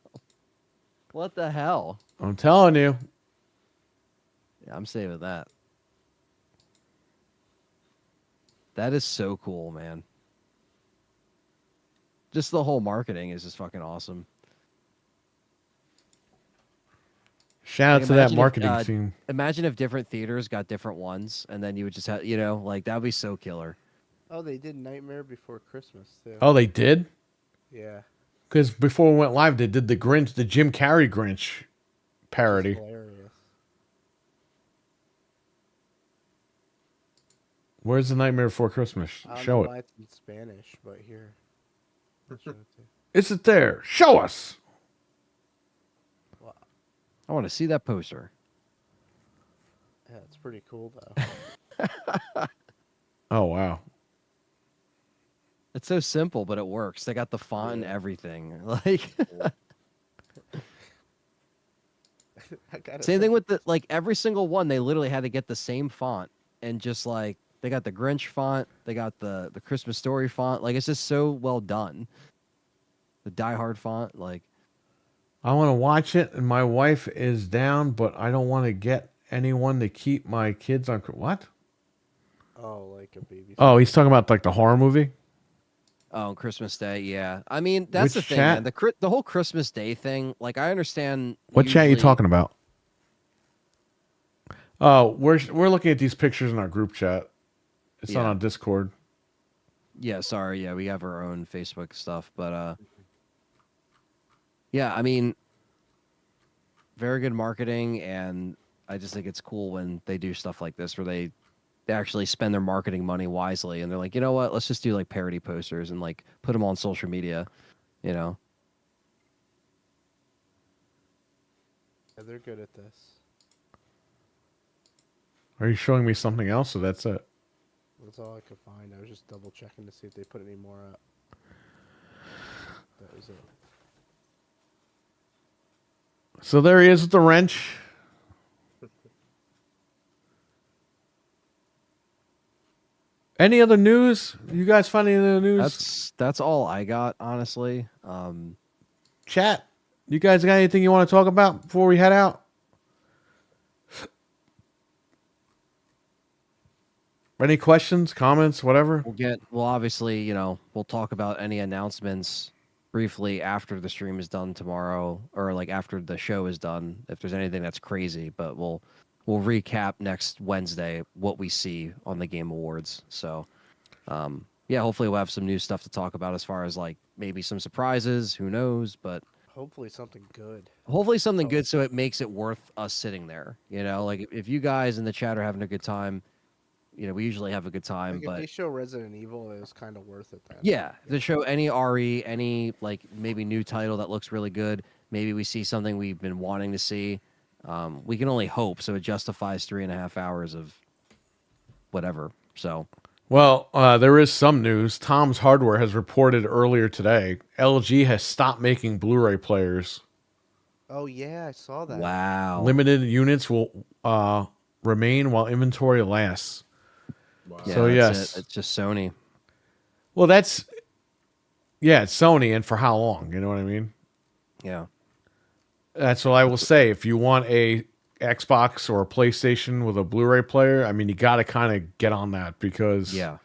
[SPEAKER 4] What the hell?
[SPEAKER 1] I'm telling you.
[SPEAKER 4] Yeah, I'm saving that. That is so cool, man. Just the whole marketing is just fucking awesome.
[SPEAKER 1] Shout out
[SPEAKER 4] Like,
[SPEAKER 1] to that
[SPEAKER 4] imagine if,
[SPEAKER 1] marketing team.
[SPEAKER 4] Imagine if different theaters got different ones, and then you would just have, like that would be so killer.
[SPEAKER 3] Oh, they did Nightmare Before Christmas too.
[SPEAKER 1] Oh, they did?
[SPEAKER 3] Yeah.
[SPEAKER 1] Because before we went live, they did the Grinch, the Jim Carrey Grinch
[SPEAKER 3] It's
[SPEAKER 1] parody.
[SPEAKER 3] hilarious.
[SPEAKER 1] Where's the Nightmare Before Christmas?
[SPEAKER 3] I don't
[SPEAKER 1] Show
[SPEAKER 3] know why
[SPEAKER 1] it.
[SPEAKER 3] it's in Spanish, but here. I'll show it to you.
[SPEAKER 1] Is it there? Show us.
[SPEAKER 3] Wow.
[SPEAKER 4] I want to see that poster.
[SPEAKER 3] Yeah, it's pretty cool though.
[SPEAKER 1] Oh, wow.
[SPEAKER 4] It's so simple, but it works. They got the font and everything. Like
[SPEAKER 3] I gotta
[SPEAKER 4] same
[SPEAKER 3] say,
[SPEAKER 4] thing with every single one. They literally had to get the same font, and just like they got the Grinch font, they got the Christmas Story font. Like it's just so well done. The Die Hard font, like
[SPEAKER 1] I want to watch it, and my wife is down, but I don't want to get anyone to keep my kids on. What?
[SPEAKER 3] Oh, like a baby.
[SPEAKER 1] Oh, he's talking about like the horror movie?
[SPEAKER 4] oh, Christmas Day, yeah. I mean, that's the
[SPEAKER 1] Which
[SPEAKER 4] thing,
[SPEAKER 1] chat?
[SPEAKER 4] man. The whole Christmas Day thing. Like I understand.
[SPEAKER 1] What chat you
[SPEAKER 4] usually-
[SPEAKER 1] talking about? Oh, we're looking at these pictures in our group chat. It's not
[SPEAKER 4] Yeah.
[SPEAKER 1] on Discord.
[SPEAKER 4] Yeah, sorry. Yeah, we have our own Facebook stuff, but yeah, I mean, very good marketing, and I just think it's cool when they do stuff like this where they actually spend their marketing money wisely, and they're like, you know what, let's just do like parody posters and like put them on social media, you know.
[SPEAKER 3] Yeah, they're good at this.
[SPEAKER 1] Are you showing me something else, or that's it?
[SPEAKER 3] That's all I could find. I was just double checking to see if they put any more up. That was it.
[SPEAKER 1] So there he is with the wrench. Any other news? You guys find any other news?
[SPEAKER 4] That's all I got, honestly.
[SPEAKER 1] Chat. You guys got anything you want to talk about before we head out? Any questions, comments, whatever?
[SPEAKER 4] We'll obviously, we'll talk about any announcements briefly after the stream is done tomorrow, or like after the show is done, if there's anything that's crazy, but we'll recap next Wednesday what we see on the Game Awards. So yeah, hopefully we'll have some new stuff to talk about as far as like maybe some surprises, who knows, but
[SPEAKER 3] Hopefully something good.
[SPEAKER 4] hopefully something good so it makes it worth us sitting there. Like if you guys in the chat are having a good time, we usually have a good time,
[SPEAKER 3] Like if
[SPEAKER 4] but
[SPEAKER 3] they show Resident Evil, it was kind of worth it then.
[SPEAKER 4] yeah, to show any RE, any like maybe new title that looks really good. Maybe we see something we've been wanting to see. We can only hope, so it justifies 3.5 hours of whatever. So,
[SPEAKER 1] Well, there is some news. Tom's Hardware has reported earlier today LG has stopped making Blu-ray players.
[SPEAKER 3] Oh yeah, I saw that.
[SPEAKER 4] wow.
[SPEAKER 1] Limited units will remain while inventory lasts.
[SPEAKER 2] Wow.
[SPEAKER 4] Yeah,
[SPEAKER 1] So,
[SPEAKER 4] that's
[SPEAKER 1] yes.
[SPEAKER 4] it. It's just Sony.
[SPEAKER 1] Well, it's Sony, and for how long? You know what I mean?
[SPEAKER 4] Yeah.
[SPEAKER 1] That's what I will say. If you want a Xbox or a PlayStation with a Blu-ray player, I mean, you got to kind of get on that because
[SPEAKER 4] Yeah.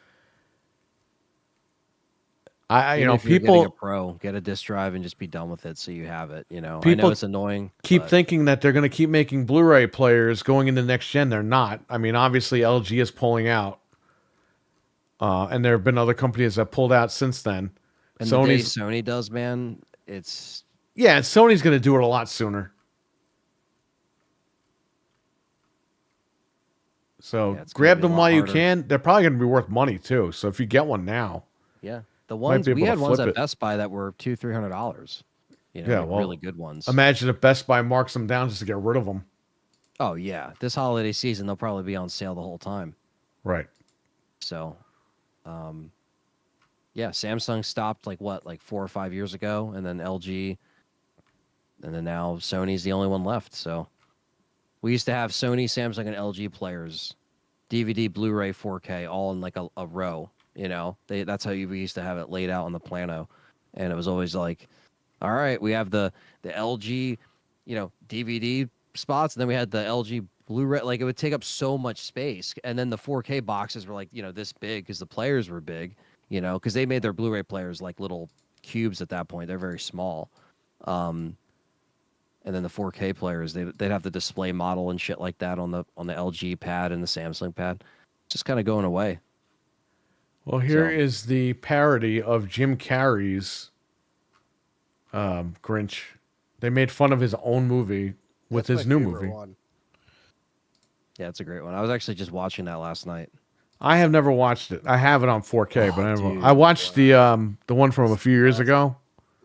[SPEAKER 1] You
[SPEAKER 4] Even
[SPEAKER 1] know,
[SPEAKER 4] if you're getting a
[SPEAKER 1] people
[SPEAKER 4] Pro, get a disc drive and just be done with it, so you have it. I know
[SPEAKER 1] people
[SPEAKER 4] it's annoying.
[SPEAKER 1] keep
[SPEAKER 4] But
[SPEAKER 1] thinking that they're going to keep making Blu-ray players going into next gen. They're not. I mean, obviously LG is pulling out, and there have been other companies that pulled out since then.
[SPEAKER 4] and the day
[SPEAKER 1] Sony's
[SPEAKER 4] Sony does, man, it's
[SPEAKER 1] yeah, and Sony's going to do it a lot sooner. So
[SPEAKER 4] it's gonna
[SPEAKER 1] grab
[SPEAKER 4] be a
[SPEAKER 1] them
[SPEAKER 4] lot
[SPEAKER 1] while you
[SPEAKER 4] harder.
[SPEAKER 1] can. They're probably going to be worth money too. So if you get one now,
[SPEAKER 4] Yeah, the
[SPEAKER 1] might
[SPEAKER 4] ones
[SPEAKER 1] be
[SPEAKER 4] we
[SPEAKER 1] able to
[SPEAKER 4] had ones
[SPEAKER 1] flip
[SPEAKER 4] at
[SPEAKER 1] it.
[SPEAKER 4] Best Buy that were $200-300.
[SPEAKER 1] Yeah,
[SPEAKER 4] Like
[SPEAKER 1] well,
[SPEAKER 4] really good ones.
[SPEAKER 1] imagine if Best Buy marks them down just to get rid of them.
[SPEAKER 4] Oh yeah, this holiday season they'll probably be on sale the whole time.
[SPEAKER 1] Right.
[SPEAKER 4] So, yeah, Samsung stopped like 4 or 5 years ago, and then LG, and then now Sony's the only one left. So, we used to have Sony, Samsung, and LG players, DVD, Blu-ray, 4K, all in like a row. That's how we used to have it laid out on the plano, and it was always like, all right, we have the LG, DVD spots, and then we had the LG Blu-ray. Like it would take up so much space, and then the 4K boxes were like this big because the players were big, because they made their Blu-ray players like little cubes at that point. They're very small. And then the 4K players, they'd have the display model and shit like that on the LG pad and the Samsung pad. Just kind of going away.
[SPEAKER 1] Well, here
[SPEAKER 4] So-
[SPEAKER 1] is the parody of Jim Carrey's Grinch. They made fun of his own movie with
[SPEAKER 3] That's
[SPEAKER 1] his
[SPEAKER 3] my
[SPEAKER 1] new
[SPEAKER 3] favorite
[SPEAKER 1] movie.
[SPEAKER 3] one.
[SPEAKER 4] Yeah, it's a great one. I was actually just watching that last night.
[SPEAKER 1] I have never watched it. I have it on 4K, but
[SPEAKER 4] dude.
[SPEAKER 1] I watched the one from a few years ago.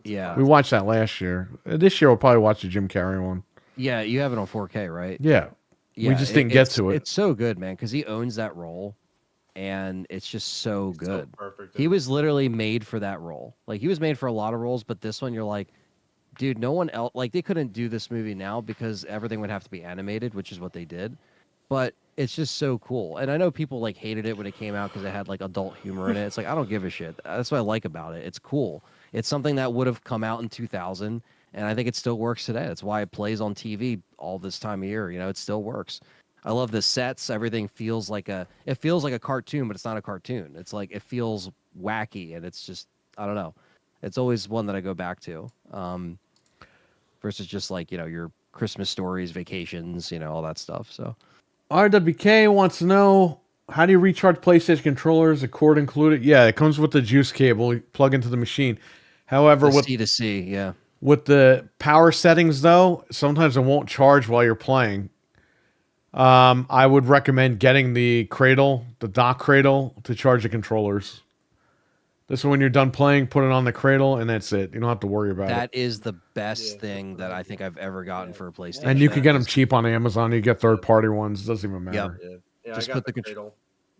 [SPEAKER 4] Yeah.
[SPEAKER 1] We watched that last year. This year we'll probably watch the Jim Carrey one.
[SPEAKER 4] Yeah, you have it on 4K, right?
[SPEAKER 1] Yeah.
[SPEAKER 4] Yeah,
[SPEAKER 1] We just didn't get
[SPEAKER 4] it's-
[SPEAKER 1] to it.
[SPEAKER 4] It's so good, man, because he owns that role, and it's just so
[SPEAKER 2] He's so
[SPEAKER 4] good.
[SPEAKER 2] perfect.
[SPEAKER 4] He was literally made for that role. Like he was made for a lot of roles, but this one, you're like, dude, no one else. Like they couldn't do this movie now because everything would have to be animated, which is what they did. But it's just so cool, and I know people like hated it when it came out because it had like adult humor in it. It's like I don't give a shit. That's what I like about it. It's cool. It's something that would have come out in 2000, and I think it still works today. That's why it plays on TV all this time of year. It still works. I love the sets. Everything feels like a cartoon, but it's not a cartoon. It's like it feels wacky, and it's just I don't know. It's always one that I go back to, versus just like your Christmas stories, vacations, all that stuff. So
[SPEAKER 1] RWK wants to know, how do you recharge PlayStation controllers? A cord included? Yeah, it comes with the juice cable. You plug into the machine. However,
[SPEAKER 4] the
[SPEAKER 1] with
[SPEAKER 4] C to C, yeah.
[SPEAKER 1] with the power settings, though, sometimes it won't charge while you're playing. I would recommend getting the cradle, the dock cradle, to charge the controllers. This one, when you're done playing, put it on the cradle, and that's it. You don't have to worry about
[SPEAKER 4] That
[SPEAKER 1] it.
[SPEAKER 4] is the best
[SPEAKER 2] Yeah,
[SPEAKER 4] thing that I think I've ever gotten for a PlayStation.
[SPEAKER 1] And you can get them
[SPEAKER 4] Just-
[SPEAKER 1] cheap on Amazon. You get third-party ones. It doesn't even matter.
[SPEAKER 2] Yeah, yeah.
[SPEAKER 4] Just
[SPEAKER 2] I
[SPEAKER 4] put
[SPEAKER 2] got
[SPEAKER 4] the
[SPEAKER 2] the cradle.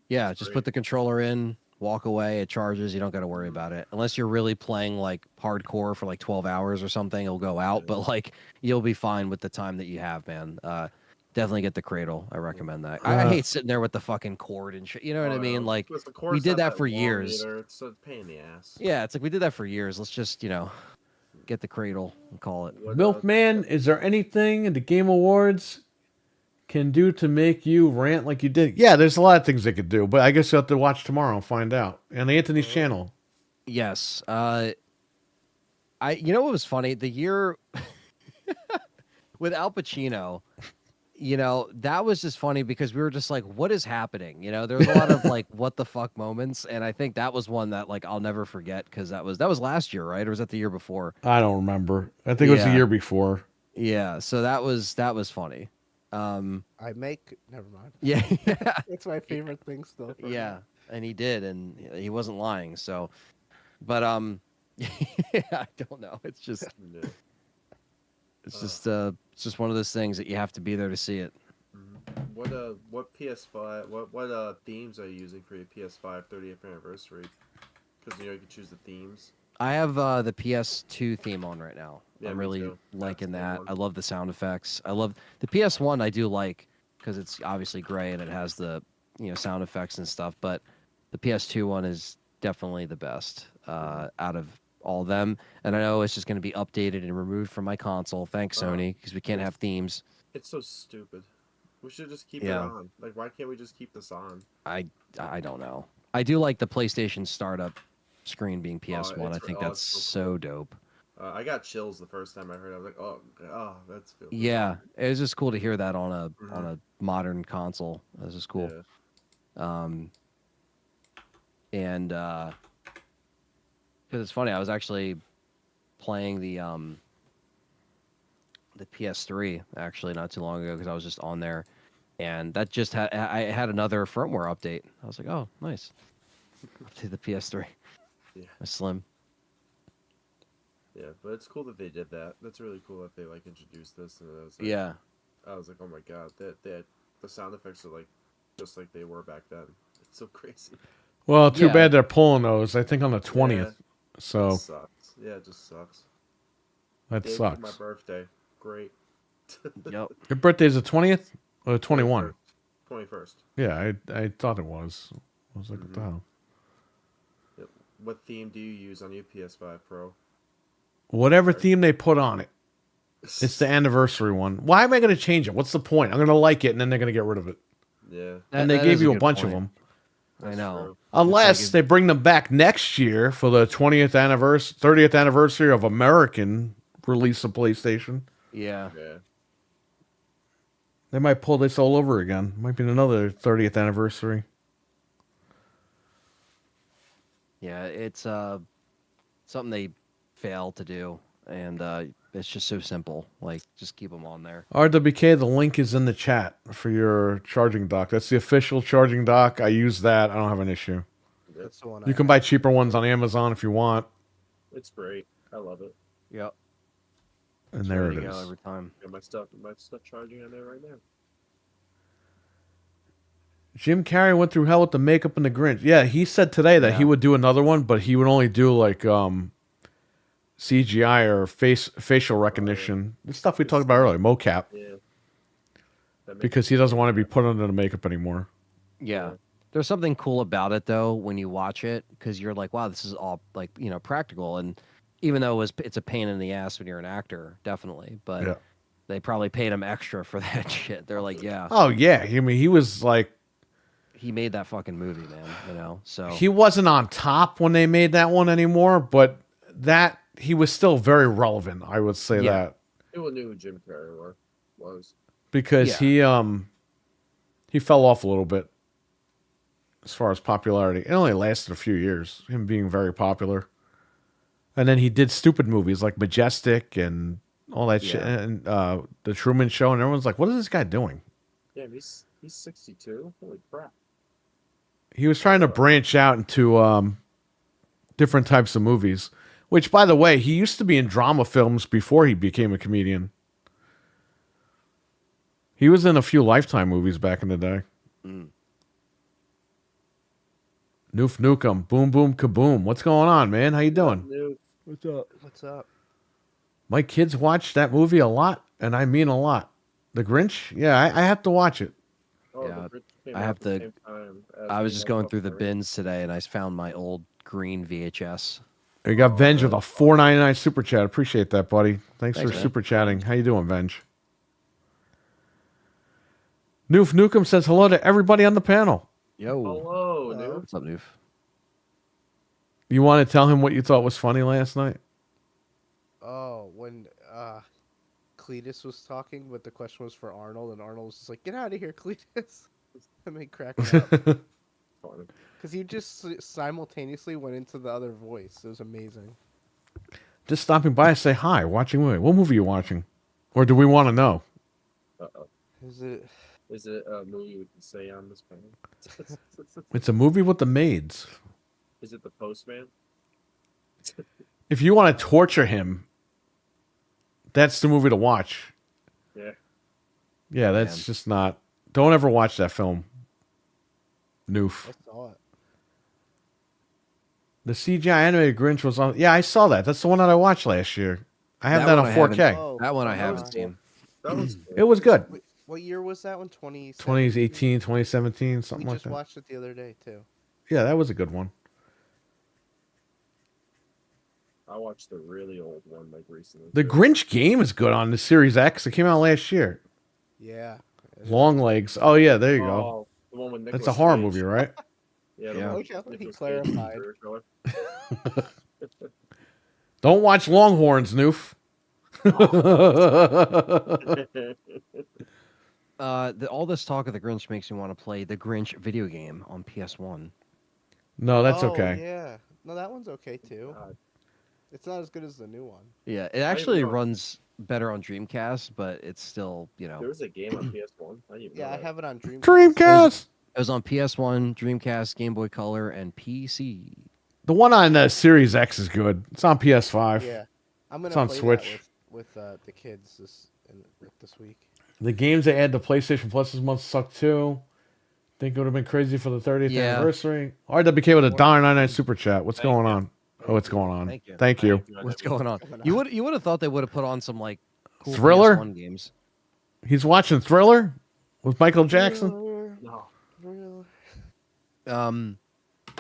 [SPEAKER 4] Yeah,
[SPEAKER 2] It's
[SPEAKER 4] just
[SPEAKER 2] great.
[SPEAKER 4] put the controller in, walk away, it charges, you don't got to worry about it. Unless you're really playing like hardcore for like 12 hours or something, it'll go out, but like you'll be fine with the time that you have, man. Definitely get the cradle. I recommend that. I hate sitting there with the fucking cord and shit. You know what I mean? Like
[SPEAKER 2] Plus, the
[SPEAKER 4] we
[SPEAKER 2] cord's
[SPEAKER 4] did
[SPEAKER 2] not
[SPEAKER 4] that for
[SPEAKER 2] long
[SPEAKER 4] years.
[SPEAKER 2] either. It's a pain in the ass.
[SPEAKER 4] Yeah, it's like we did that for years. Let's just, get the cradle and call it.
[SPEAKER 2] What,
[SPEAKER 1] Milkman, is there anything in the Game Awards can do to make you rant like you did? Yeah, there's a lot of things they could do, but I guess you'll have to watch tomorrow and find out. On Anthony's channel.
[SPEAKER 4] Yes. You know what was funny? The year with Al Pacino, that was just funny because we were just like, what is happening? There was a lot of like, what the fuck moments. And I think that was one that like, I'll never forget because that was last year, right? Or was that the year before?
[SPEAKER 1] I don't remember. I think it was the
[SPEAKER 4] Yeah.
[SPEAKER 1] year before.
[SPEAKER 4] Yeah. So that was funny.
[SPEAKER 3] Never mind.
[SPEAKER 4] Yeah. Yeah.
[SPEAKER 3] It's my favorite thing still. from
[SPEAKER 4] Yeah.
[SPEAKER 3] him.
[SPEAKER 4] And he did. And he wasn't lying. So, but, yeah, I don't know. It's just,
[SPEAKER 2] Yeah.
[SPEAKER 4] it's just one of those things that you have to be there to see it.
[SPEAKER 2] What PS5? What themes are you using for your PS5 30th anniversary? Because you can choose the themes.
[SPEAKER 4] I have the PS2 theme on right now.
[SPEAKER 2] Yeah,
[SPEAKER 4] I'm
[SPEAKER 2] me
[SPEAKER 4] really
[SPEAKER 2] too.
[SPEAKER 4] liking
[SPEAKER 2] That's the
[SPEAKER 4] that.
[SPEAKER 2] one.
[SPEAKER 4] I love the sound effects. I love the PS1. I do like because it's obviously gray and it has the sound effects and stuff. But the PS2 one is definitely the best out of all of them. And I know it's just going to be updated and removed from my console. Thanks, Sony, because we can't have themes.
[SPEAKER 2] It's so stupid. We should just keep
[SPEAKER 4] Yeah.
[SPEAKER 2] it on. Like, why can't we just keep this on?
[SPEAKER 4] I don't know. I do like the PlayStation startup screen being PS1. I think that's
[SPEAKER 2] it's
[SPEAKER 4] so dope.
[SPEAKER 2] I got chills the first time I heard it. I was like, that's feels good.
[SPEAKER 4] Yeah, it was just cool to hear that on
[SPEAKER 2] Mhm.
[SPEAKER 4] a modern console. This is cool.
[SPEAKER 2] Yeah.
[SPEAKER 4] And because it's funny, I was actually playing the PS3 actually not too long ago because I was just on there, and that just I had another firmware update. I was like, oh, nice. Update the PS3.
[SPEAKER 2] Yeah.
[SPEAKER 4] A Slim.
[SPEAKER 2] Yeah, but it's cool that they did that. That's really cool that they like introduced this. And
[SPEAKER 4] Yeah.
[SPEAKER 2] I was like, oh my god, that the sound effects are like just like they were back then. It's so crazy.
[SPEAKER 1] Well, too
[SPEAKER 4] Yeah.
[SPEAKER 1] bad they're pulling those. I think on the 20th.
[SPEAKER 2] Yeah,
[SPEAKER 1] So
[SPEAKER 2] it sucks. Yeah, it just sucks.
[SPEAKER 1] that
[SPEAKER 2] Day before my
[SPEAKER 1] sucks.
[SPEAKER 2] birthday. Great.
[SPEAKER 4] Yep.
[SPEAKER 1] Your birthday's the 20th or the 21?
[SPEAKER 2] 21st.
[SPEAKER 1] Yeah, I thought it was. I was like, what the hell?
[SPEAKER 2] Yep. What theme do you use on your PS5 Pro?
[SPEAKER 1] Whatever theme they put on it. It's the anniversary one. Why am I going to change it? What's the point? I'm going to like it, and then they're going to get rid of it.
[SPEAKER 2] Yeah.
[SPEAKER 1] And they gave you a bunch of them.
[SPEAKER 4] I
[SPEAKER 2] That's
[SPEAKER 4] know.
[SPEAKER 2] true.
[SPEAKER 1] Unless
[SPEAKER 4] if-
[SPEAKER 1] they bring them back next year for the 30th anniversary of American release of PlayStation.
[SPEAKER 4] Yeah.
[SPEAKER 2] Yeah.
[SPEAKER 1] They might pull this all over again. Might be another 30th anniversary.
[SPEAKER 4] Yeah, it's something they fail to do, and it's just so simple. Like, just keep them on there.
[SPEAKER 1] RWK, the link is in the chat for your charging dock. That's the official charging dock. I use that. I don't have an issue.
[SPEAKER 3] That's the one.
[SPEAKER 1] You can buy cheaper ones on Amazon if you want.
[SPEAKER 2] It's great. I love it.
[SPEAKER 4] Yep.
[SPEAKER 1] And there it
[SPEAKER 4] Ready to go
[SPEAKER 1] is.
[SPEAKER 4] every time.
[SPEAKER 2] Got my stuff charging on there right now.
[SPEAKER 1] Jim Carrey went through hell with the makeup and the Grinch. Yeah, he said today that he
[SPEAKER 4] Yeah.
[SPEAKER 1] would do another one, but he would only do like CGI or facial recognition. The stuff we talked about earlier, mocap,
[SPEAKER 2] Yeah. That makes
[SPEAKER 1] because he doesn't want to be put under the makeup anymore.
[SPEAKER 4] Yeah. There's something cool about it though when you watch it because you're like, wow, this is all like practical, and even though it's a pain in the ass when you're an actor, definitely, but
[SPEAKER 1] Yeah.
[SPEAKER 4] they probably paid him extra for that shit. They're like, yeah,
[SPEAKER 1] Oh yeah, I mean he was like
[SPEAKER 4] he made that fucking movie, man. So
[SPEAKER 1] he wasn't on top when they made that one anymore, but that he was still very relevant. I would say
[SPEAKER 4] Yeah.
[SPEAKER 1] that
[SPEAKER 2] People knew who Jim Carrey was.
[SPEAKER 1] because he fell off a little bit as far as popularity. It only lasted a few years, him being very popular. And then he did stupid movies like Majestic and all that shit,
[SPEAKER 4] Yeah.
[SPEAKER 1] and the Truman Show, and everyone's like, "What is this guy doing?"
[SPEAKER 2] Yeah, he's 62. Holy crap.
[SPEAKER 1] He was trying to branch out into different types of movies. Which, by the way, he used to be in drama films before he became a comedian. He was in a few Lifetime movies back in the day.
[SPEAKER 4] Mm.
[SPEAKER 1] Noof Nukem, Boom Boom Kaboom. What's going on, man? How you doing?
[SPEAKER 2] New.
[SPEAKER 3] What's up?
[SPEAKER 1] My kids watch that movie a lot, and I mean a lot. The Grinch? Yeah, I have to watch it.
[SPEAKER 2] Oh,
[SPEAKER 4] Yeah,
[SPEAKER 2] the Grinch came
[SPEAKER 4] I
[SPEAKER 2] out
[SPEAKER 4] have
[SPEAKER 2] at the
[SPEAKER 4] to-
[SPEAKER 2] same time as
[SPEAKER 4] I was
[SPEAKER 2] the
[SPEAKER 4] just going
[SPEAKER 2] Nightmare
[SPEAKER 4] through the
[SPEAKER 2] Before
[SPEAKER 4] bins today, and I found my old green VHS.
[SPEAKER 1] We got Venge with a $4.99 super chat. Appreciate that, buddy. Thanks for
[SPEAKER 4] Thanks, man.
[SPEAKER 1] super chatting. How you doing, Venge? Noof Nukem says hello to everybody on the panel.
[SPEAKER 4] Yo,
[SPEAKER 2] Hello, New.
[SPEAKER 4] what's up, Noof?
[SPEAKER 1] You want to tell him what you thought was funny last night?
[SPEAKER 3] Oh, when Cletus was talking, but the question was for Arnold, and Arnold was just like, "Get out of here, Cletus!" That made crack me up
[SPEAKER 2] Fun.
[SPEAKER 3] because he just simultaneously went into the other voice. It was amazing.
[SPEAKER 1] Just stopping by and say hi. Watching movie. What movie are you watching? Or do we want to know?
[SPEAKER 2] Uh-oh.
[SPEAKER 3] Is it?
[SPEAKER 2] Is it a movie we can say on this panel?
[SPEAKER 1] It's a movie with the maids.
[SPEAKER 2] Is it The Postman?
[SPEAKER 1] If you want to torture him, that's the movie to watch.
[SPEAKER 2] Yeah.
[SPEAKER 1] Yeah, that's
[SPEAKER 4] Man.
[SPEAKER 1] just not. Don't ever watch that film. Noof.
[SPEAKER 3] I saw it.
[SPEAKER 1] The CGI animated Grinch was on. Yeah, I saw that. That's the one that I watched last year. I have that
[SPEAKER 4] one
[SPEAKER 1] on
[SPEAKER 4] I
[SPEAKER 1] 4K.
[SPEAKER 4] haven't-
[SPEAKER 3] Oh,
[SPEAKER 4] That one I
[SPEAKER 3] that
[SPEAKER 4] haven't
[SPEAKER 3] was
[SPEAKER 4] seen.
[SPEAKER 2] That was
[SPEAKER 1] It was good.
[SPEAKER 3] Wait, what year was that one?
[SPEAKER 1] 2018, 2017,
[SPEAKER 3] We
[SPEAKER 1] something like
[SPEAKER 3] just
[SPEAKER 1] that.
[SPEAKER 3] watched it the other day too.
[SPEAKER 1] Yeah, that was a good one.
[SPEAKER 2] I watched the really old one like recently.
[SPEAKER 1] The
[SPEAKER 2] too.
[SPEAKER 1] Grinch game is good on the Series X. It came out last year.
[SPEAKER 3] Yeah.
[SPEAKER 1] Long Legs. Oh yeah, there you go.
[SPEAKER 2] Oh, the one with
[SPEAKER 1] That's
[SPEAKER 2] Nicolas
[SPEAKER 1] a horror
[SPEAKER 2] Cage.
[SPEAKER 1] movie, right?
[SPEAKER 2] Yeah,
[SPEAKER 4] Yeah.
[SPEAKER 3] I like how he
[SPEAKER 2] Nicolas Cage
[SPEAKER 3] clarified.
[SPEAKER 2] favorite color.
[SPEAKER 1] Don't watch Longhorns, Noof.
[SPEAKER 4] All this talk of the Grinch makes me want to play the Grinch video game on PS1.
[SPEAKER 1] No, that's
[SPEAKER 3] Oh,
[SPEAKER 1] okay.
[SPEAKER 3] yeah. No, that one's okay too.
[SPEAKER 2] God.
[SPEAKER 3] It's not as good as the new one.
[SPEAKER 4] Yeah, it actually
[SPEAKER 2] know.
[SPEAKER 4] runs better on Dreamcast, but it's still,
[SPEAKER 2] There was a game on PS1. I didn't even
[SPEAKER 3] Yeah,
[SPEAKER 2] know
[SPEAKER 3] I
[SPEAKER 2] that.
[SPEAKER 3] have it on Dreamcast.
[SPEAKER 1] Dreamcast.
[SPEAKER 4] it was on PS1, Dreamcast, Game Boy Color, and PC.
[SPEAKER 1] The one on Series X is good. It's on PS5.
[SPEAKER 3] Yeah, I'm gonna
[SPEAKER 1] It's on
[SPEAKER 3] play
[SPEAKER 1] Switch.
[SPEAKER 3] that with the kids this week.
[SPEAKER 1] The games they add to PlayStation Plus this month suck too. Think it would have been crazy for the 30th
[SPEAKER 4] Yeah.
[SPEAKER 1] anniversary. RWK with a $1.99 super chat. What's
[SPEAKER 2] Thank
[SPEAKER 1] going
[SPEAKER 2] you.
[SPEAKER 1] on? Oh, what's going on?
[SPEAKER 4] Thank you.
[SPEAKER 1] Thank you.
[SPEAKER 4] What's going on? You would have thought they would have put on some like cool
[SPEAKER 1] Thriller?
[SPEAKER 4] PS1 games.
[SPEAKER 1] He's watching Thriller with Michael Jackson.
[SPEAKER 2] No.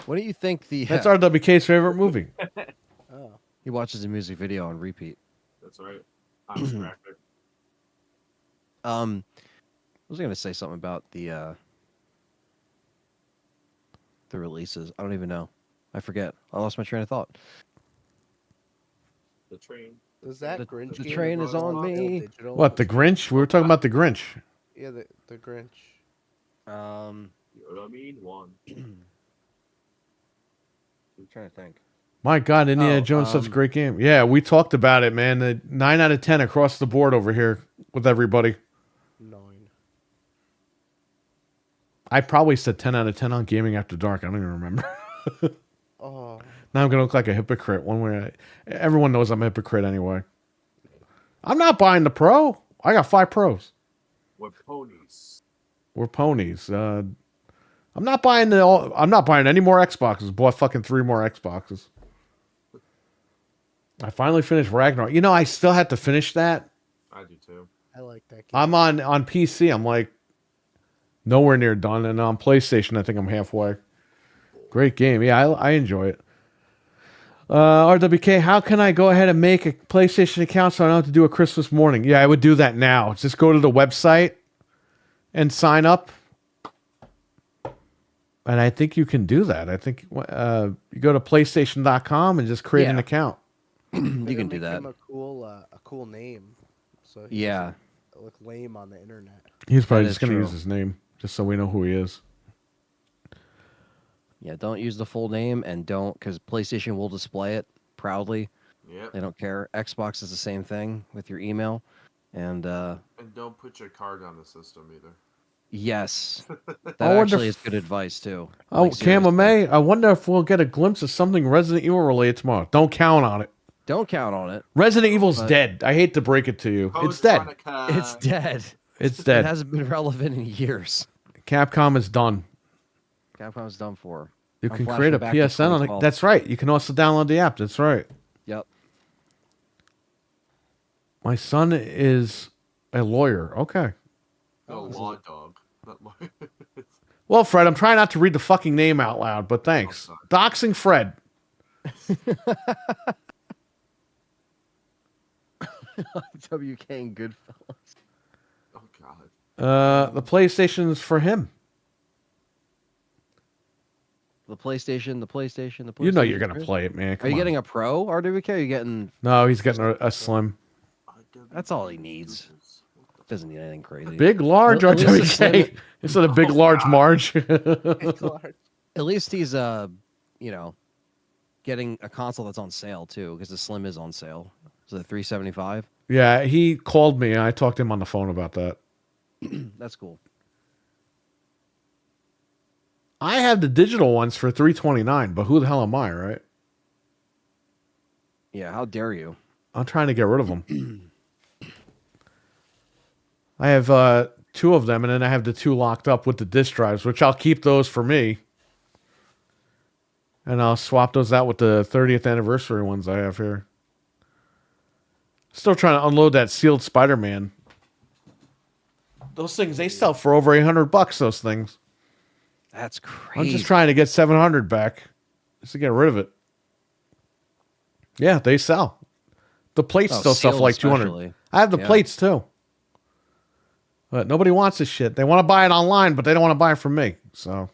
[SPEAKER 4] What do you think the?
[SPEAKER 1] That's RWK's favorite movie.
[SPEAKER 3] Oh,
[SPEAKER 4] He watches the music video on repeat.
[SPEAKER 2] That's right. I'm distracted.
[SPEAKER 4] I was gonna say something about the releases. I don't even know. I forget. I lost my train of thought.
[SPEAKER 2] The train.
[SPEAKER 3] does that
[SPEAKER 4] The-
[SPEAKER 3] Grinch?
[SPEAKER 4] the
[SPEAKER 3] game
[SPEAKER 4] train is
[SPEAKER 3] run
[SPEAKER 4] on
[SPEAKER 3] all
[SPEAKER 4] me.
[SPEAKER 3] digital?
[SPEAKER 1] What, the Grinch? We were talking about the Grinch.
[SPEAKER 3] Yeah, the Grinch.
[SPEAKER 4] I'm
[SPEAKER 2] You know what I mean? One.
[SPEAKER 4] trying to think.
[SPEAKER 1] My God, Indiana
[SPEAKER 4] Oh,
[SPEAKER 1] Jones, such a great game. Yeah, we talked about it, man. The 9 out of 10 across the board over here with everybody.
[SPEAKER 3] 9.
[SPEAKER 1] I probably said 10 out of 10 on Gaming After Dark. I don't even remember.
[SPEAKER 3] Oh,
[SPEAKER 1] Now I'm going to look like a hypocrite. Everyone knows I'm a hypocrite anyway. I'm not buying the Pro. I got 5 Pros.
[SPEAKER 2] We're ponies.
[SPEAKER 1] We're ponies. I'm not buying any more Xboxes. Bought fucking 3 more Xboxes. I finally finished Ragnarok. You know, I still have to finish that.
[SPEAKER 2] I do too.
[SPEAKER 3] I like that game.
[SPEAKER 1] I'm on PC. I'm like nowhere near done, and on PlayStation, I think I'm halfway. Great game. Yeah, I enjoy it. RWK, how can I go ahead and make a PlayStation account so I don't have to do a Christmas morning? Yeah, I would do that now. Just go to the website and sign up. And I think you can do that. I think you go to PlayStation.com and just create an
[SPEAKER 4] Yeah.
[SPEAKER 1] account.
[SPEAKER 4] You can
[SPEAKER 3] Make
[SPEAKER 4] do that.
[SPEAKER 3] him a cool name. So
[SPEAKER 4] Yeah.
[SPEAKER 3] doesn't look lame on the internet.
[SPEAKER 1] He's probably
[SPEAKER 4] That
[SPEAKER 1] just
[SPEAKER 4] is
[SPEAKER 1] going to
[SPEAKER 4] true.
[SPEAKER 1] use his name, just so we know who he is.
[SPEAKER 4] Yeah, don't use the full name and don't, because PlayStation will display it proudly.
[SPEAKER 2] Yep.
[SPEAKER 4] They don't care. Xbox is the same thing with your email. And
[SPEAKER 2] And don't put your card on the system either.
[SPEAKER 4] yes, that
[SPEAKER 1] I wonder
[SPEAKER 4] actually
[SPEAKER 1] if-
[SPEAKER 4] is good advice too.
[SPEAKER 1] Oh,
[SPEAKER 4] Like, seriously.
[SPEAKER 1] May, I wonder if we'll get a glimpse of something Resident Evil related tomorrow. Don't count on it.
[SPEAKER 4] Don't count on it.
[SPEAKER 1] Resident Evil's
[SPEAKER 4] But-
[SPEAKER 1] dead. I hate to break it to you.
[SPEAKER 2] Code
[SPEAKER 1] It's dead.
[SPEAKER 2] Veronica.
[SPEAKER 4] It's dead.
[SPEAKER 1] It's
[SPEAKER 4] It
[SPEAKER 1] dead.
[SPEAKER 4] hasn't been relevant in years.
[SPEAKER 1] Capcom is done.
[SPEAKER 4] Capcom's done for.
[SPEAKER 1] You
[SPEAKER 4] I'm
[SPEAKER 1] can
[SPEAKER 4] flashing
[SPEAKER 1] create a
[SPEAKER 4] back to
[SPEAKER 1] PSN on it.
[SPEAKER 4] 2012.
[SPEAKER 1] That's right. You can also download the app. That's right.
[SPEAKER 4] Yep.
[SPEAKER 1] My son is a lawyer. Okay.
[SPEAKER 2] No, law dog. Not law.
[SPEAKER 1] Well, Fred, I'm trying not to read the fucking name out loud, but thanks.
[SPEAKER 2] sorry.
[SPEAKER 1] Doxing Fred.
[SPEAKER 4] WK and Goodfellas.
[SPEAKER 2] Oh god.
[SPEAKER 1] The PlayStation's for him.
[SPEAKER 4] The PlayStation.
[SPEAKER 1] You know you're gonna play it, man.
[SPEAKER 4] Are
[SPEAKER 1] Come
[SPEAKER 4] you
[SPEAKER 1] on.
[SPEAKER 4] getting a Pro RWK? Are you getting?
[SPEAKER 1] No, he's getting a Slim.
[SPEAKER 4] That's all he needs. Doesn't need anything crazy.
[SPEAKER 1] Big, large
[SPEAKER 4] At least it's
[SPEAKER 1] RWK
[SPEAKER 4] Slim.
[SPEAKER 1] instead of big, large Marge.
[SPEAKER 4] At least he's getting a console that's on sale too, because the Slim is on sale. So the $375.
[SPEAKER 1] Yeah, he called me and I talked to him on the phone about that.
[SPEAKER 4] That's cool.
[SPEAKER 1] I have the digital ones for $329, but who the hell am I, right?
[SPEAKER 4] Yeah, how dare you?
[SPEAKER 1] I'm trying to get rid of them. I have 2 of them, and then I have the 2 locked up with the disk drives, which I'll keep those for me. And I'll swap those out with the 30th anniversary ones I have here. Still trying to unload that sealed Spider-Man. Those things, they sell for over $800, those things.
[SPEAKER 4] That's crazy.
[SPEAKER 1] I'm just trying to get 700 back just to get rid of it. Yeah, they sell. The plates
[SPEAKER 4] Oh,
[SPEAKER 1] still sell for
[SPEAKER 4] sealed
[SPEAKER 1] like 200.
[SPEAKER 4] especially.
[SPEAKER 1] I have the
[SPEAKER 4] Yeah.
[SPEAKER 1] plates too. But nobody wants this shit. They want to buy it online, but they don't want to buy it from me. So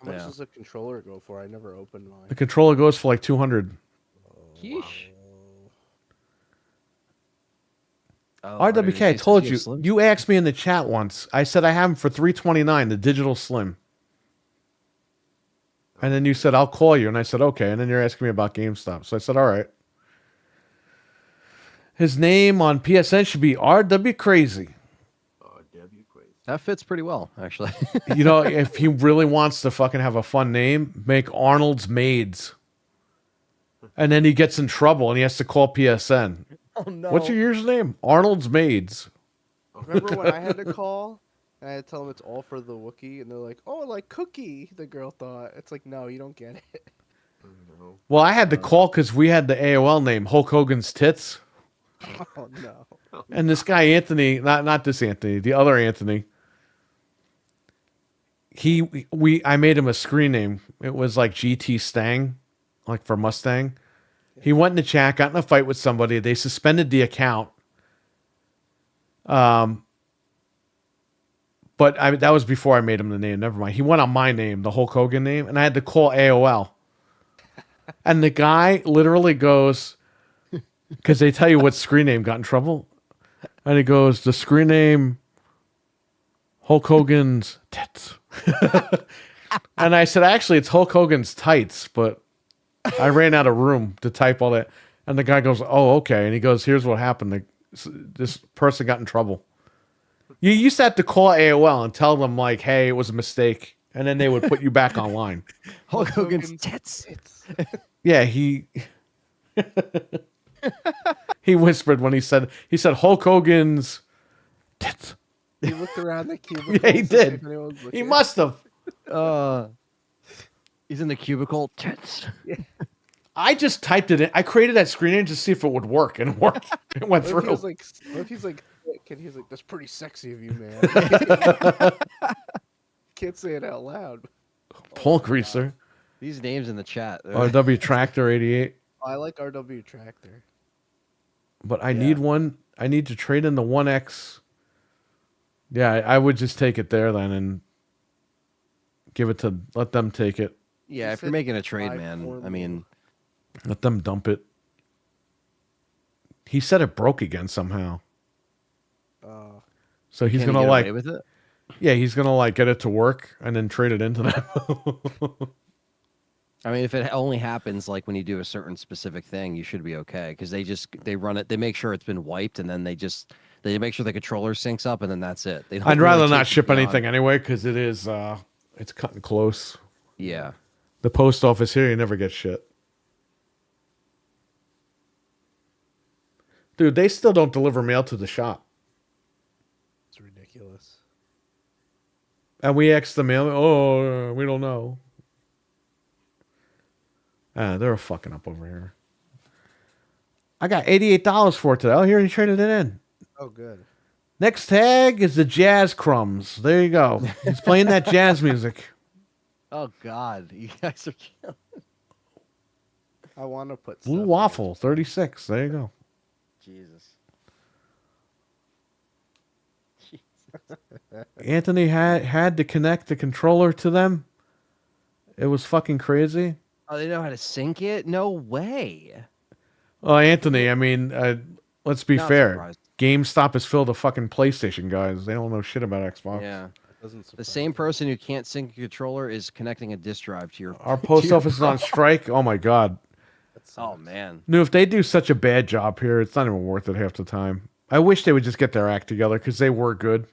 [SPEAKER 3] How much
[SPEAKER 4] Yeah.
[SPEAKER 3] does a controller go for? I never opened mine.
[SPEAKER 1] The controller goes for like 200.
[SPEAKER 4] Yeesh. Oh,
[SPEAKER 1] RWK, I told you. You asked me in the chat once. I said I have them for 329, the digital slim. And then you said I'll call you, and I said okay. And then you're asking me about GameStop, so I said all right. His name on PSN should be RW Crazy.
[SPEAKER 2] RW crazy.
[SPEAKER 4] That fits pretty well, actually.
[SPEAKER 1] You know, if he really wants to fucking have a fun name, make Arnold's Maids. And then he gets in trouble and he has to call PSN.
[SPEAKER 4] Oh no.
[SPEAKER 1] What's your username? Arnold's Maids.
[SPEAKER 3] Remember when I had to call and I had to tell them it's all for the Wookiee, and they're like, "Oh, like Cookie." The girl thought it's like, no, you don't get it.
[SPEAKER 2] No.
[SPEAKER 1] Well, I had to call because we had the AOL name, Hulk Hogan's Tits.
[SPEAKER 3] Oh no.
[SPEAKER 1] And this guy, Anthony, not this Anthony, the other Anthony, I made him a screen name. It was like GT Stang, like for Mustang. He went in the chat, got in a fight with somebody. They suspended the account. But that was before I made him the name. Never mind. He went on my name, the Hulk Hogan name, and I had to call AOL. And the guy literally goes, because they tell you what screen name got in trouble. And he goes, the screen name Hulk Hogan's Tits. And I said, actually, it's Hulk Hogan's Tights, but I ran out of room to type all that. And the guy goes, oh, okay. And he goes, here's what happened. This person got in trouble. You used to have to call AOL and tell them, like, hey, it was a mistake. And then they would put you back online.
[SPEAKER 4] Hulk Hogan's tits.
[SPEAKER 1] Yeah, he whispered when he said Hulk Hogan's tits.
[SPEAKER 3] He looked around the cubicle.
[SPEAKER 1] Yeah, he
[SPEAKER 3] to see if
[SPEAKER 1] did.
[SPEAKER 3] anyone was
[SPEAKER 1] He
[SPEAKER 3] looking.
[SPEAKER 1] must have.
[SPEAKER 4] He's in the cubicle. Tits.
[SPEAKER 1] I just typed it in. I created that screen name to see if it would work, and it worked. It went
[SPEAKER 3] What if he
[SPEAKER 1] through.
[SPEAKER 3] was like, what if he's like, sick and he's like, that's pretty sexy of you, man. Can't say it out loud.
[SPEAKER 1] Pole greaser.
[SPEAKER 4] These names in the chat.
[SPEAKER 1] RW Tractor 88.
[SPEAKER 3] I like RW Tractor.
[SPEAKER 1] But I need one. I need to trade in the 1X. Yeah, I would just take it there then and let them take it.
[SPEAKER 4] Yeah,
[SPEAKER 3] He
[SPEAKER 4] if you're
[SPEAKER 3] said
[SPEAKER 4] making a trade,
[SPEAKER 3] buy
[SPEAKER 4] man,
[SPEAKER 3] four
[SPEAKER 4] I mean,
[SPEAKER 1] Let them dump it. He said it broke again somehow. So he's
[SPEAKER 4] can he
[SPEAKER 1] gonna
[SPEAKER 4] get
[SPEAKER 1] like,
[SPEAKER 4] away with it?
[SPEAKER 1] yeah, he's gonna like get it to work and then trade it into them.
[SPEAKER 4] I mean, if it only happens like when you do a certain specific thing, you should be okay because they run it, they make sure it's been wiped, and then they make sure the controller syncs up, and then that's it. They don't
[SPEAKER 1] I'd rather
[SPEAKER 4] really
[SPEAKER 1] not
[SPEAKER 4] take
[SPEAKER 1] ship
[SPEAKER 4] it beyond.
[SPEAKER 1] anything anyway because it's cutting close.
[SPEAKER 4] Yeah,
[SPEAKER 1] The post office here, you never get shit. Dude, they still don't deliver mail to the shop.
[SPEAKER 3] It's ridiculous.
[SPEAKER 1] And we asked the mail, oh, we don't know. They're fucking up over here. I got $88 for it today. Oh, here he traded it in.
[SPEAKER 3] Oh, good.
[SPEAKER 1] Next tag is the Jazz Crumbs. There you go. He's playing that jazz music.
[SPEAKER 4] Oh God, you guys are killing.
[SPEAKER 3] I want to put
[SPEAKER 1] Blue
[SPEAKER 3] stuff
[SPEAKER 1] Waffle, 36. There you go.
[SPEAKER 4] Jesus.
[SPEAKER 1] Anthony had to connect the controller to them. It was fucking crazy.
[SPEAKER 4] Oh, they know how to sync it? No way.
[SPEAKER 1] Oh, Anthony, I mean, let's be
[SPEAKER 4] Not
[SPEAKER 1] fair.
[SPEAKER 4] surprised.
[SPEAKER 1] GameStop is filled of fucking PlayStation guys. They don't know shit about Xbox.
[SPEAKER 4] Yeah.
[SPEAKER 3] Doesn't
[SPEAKER 4] The
[SPEAKER 3] surprise
[SPEAKER 4] same
[SPEAKER 3] me.
[SPEAKER 4] person who can't sync a controller is connecting a disk drive to your.
[SPEAKER 1] Our post office is on strike. Oh my god.
[SPEAKER 3] That
[SPEAKER 4] Oh
[SPEAKER 3] sucks.
[SPEAKER 4] man.
[SPEAKER 1] No, if they do such a bad job here, it's not even worth it half the time. I wish they would just get their act together because they were good.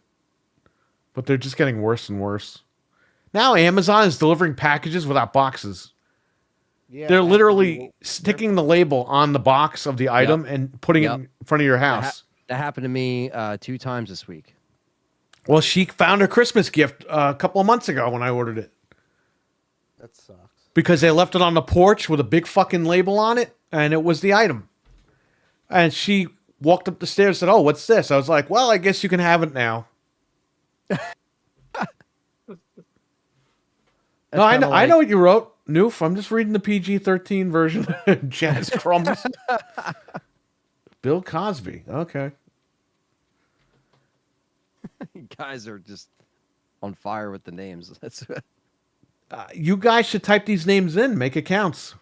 [SPEAKER 1] But they're just getting worse and worse. Now Amazon is delivering packages without boxes.
[SPEAKER 3] Yeah,
[SPEAKER 1] They're
[SPEAKER 3] actually,
[SPEAKER 1] literally
[SPEAKER 3] well,
[SPEAKER 1] sticking the label on the box of the item and putting it in front of your house.
[SPEAKER 4] That happened to me 2 times this week.
[SPEAKER 1] Well, she found her Christmas gift a couple of months ago when I ordered it.
[SPEAKER 3] that sucks.
[SPEAKER 1] Because they left it on the porch with a big fucking label on it, and it was the item. And she walked up the stairs and said, oh, what's this? I was like, well, I guess you can have it now. No, I know what you wrote, Noof. I'm just reading the PG-13 version. Jazz Crumbs. Bill Cosby. Okay.
[SPEAKER 4] You guys are just on fire with the names. That's
[SPEAKER 1] You guys should type these names in, make accounts.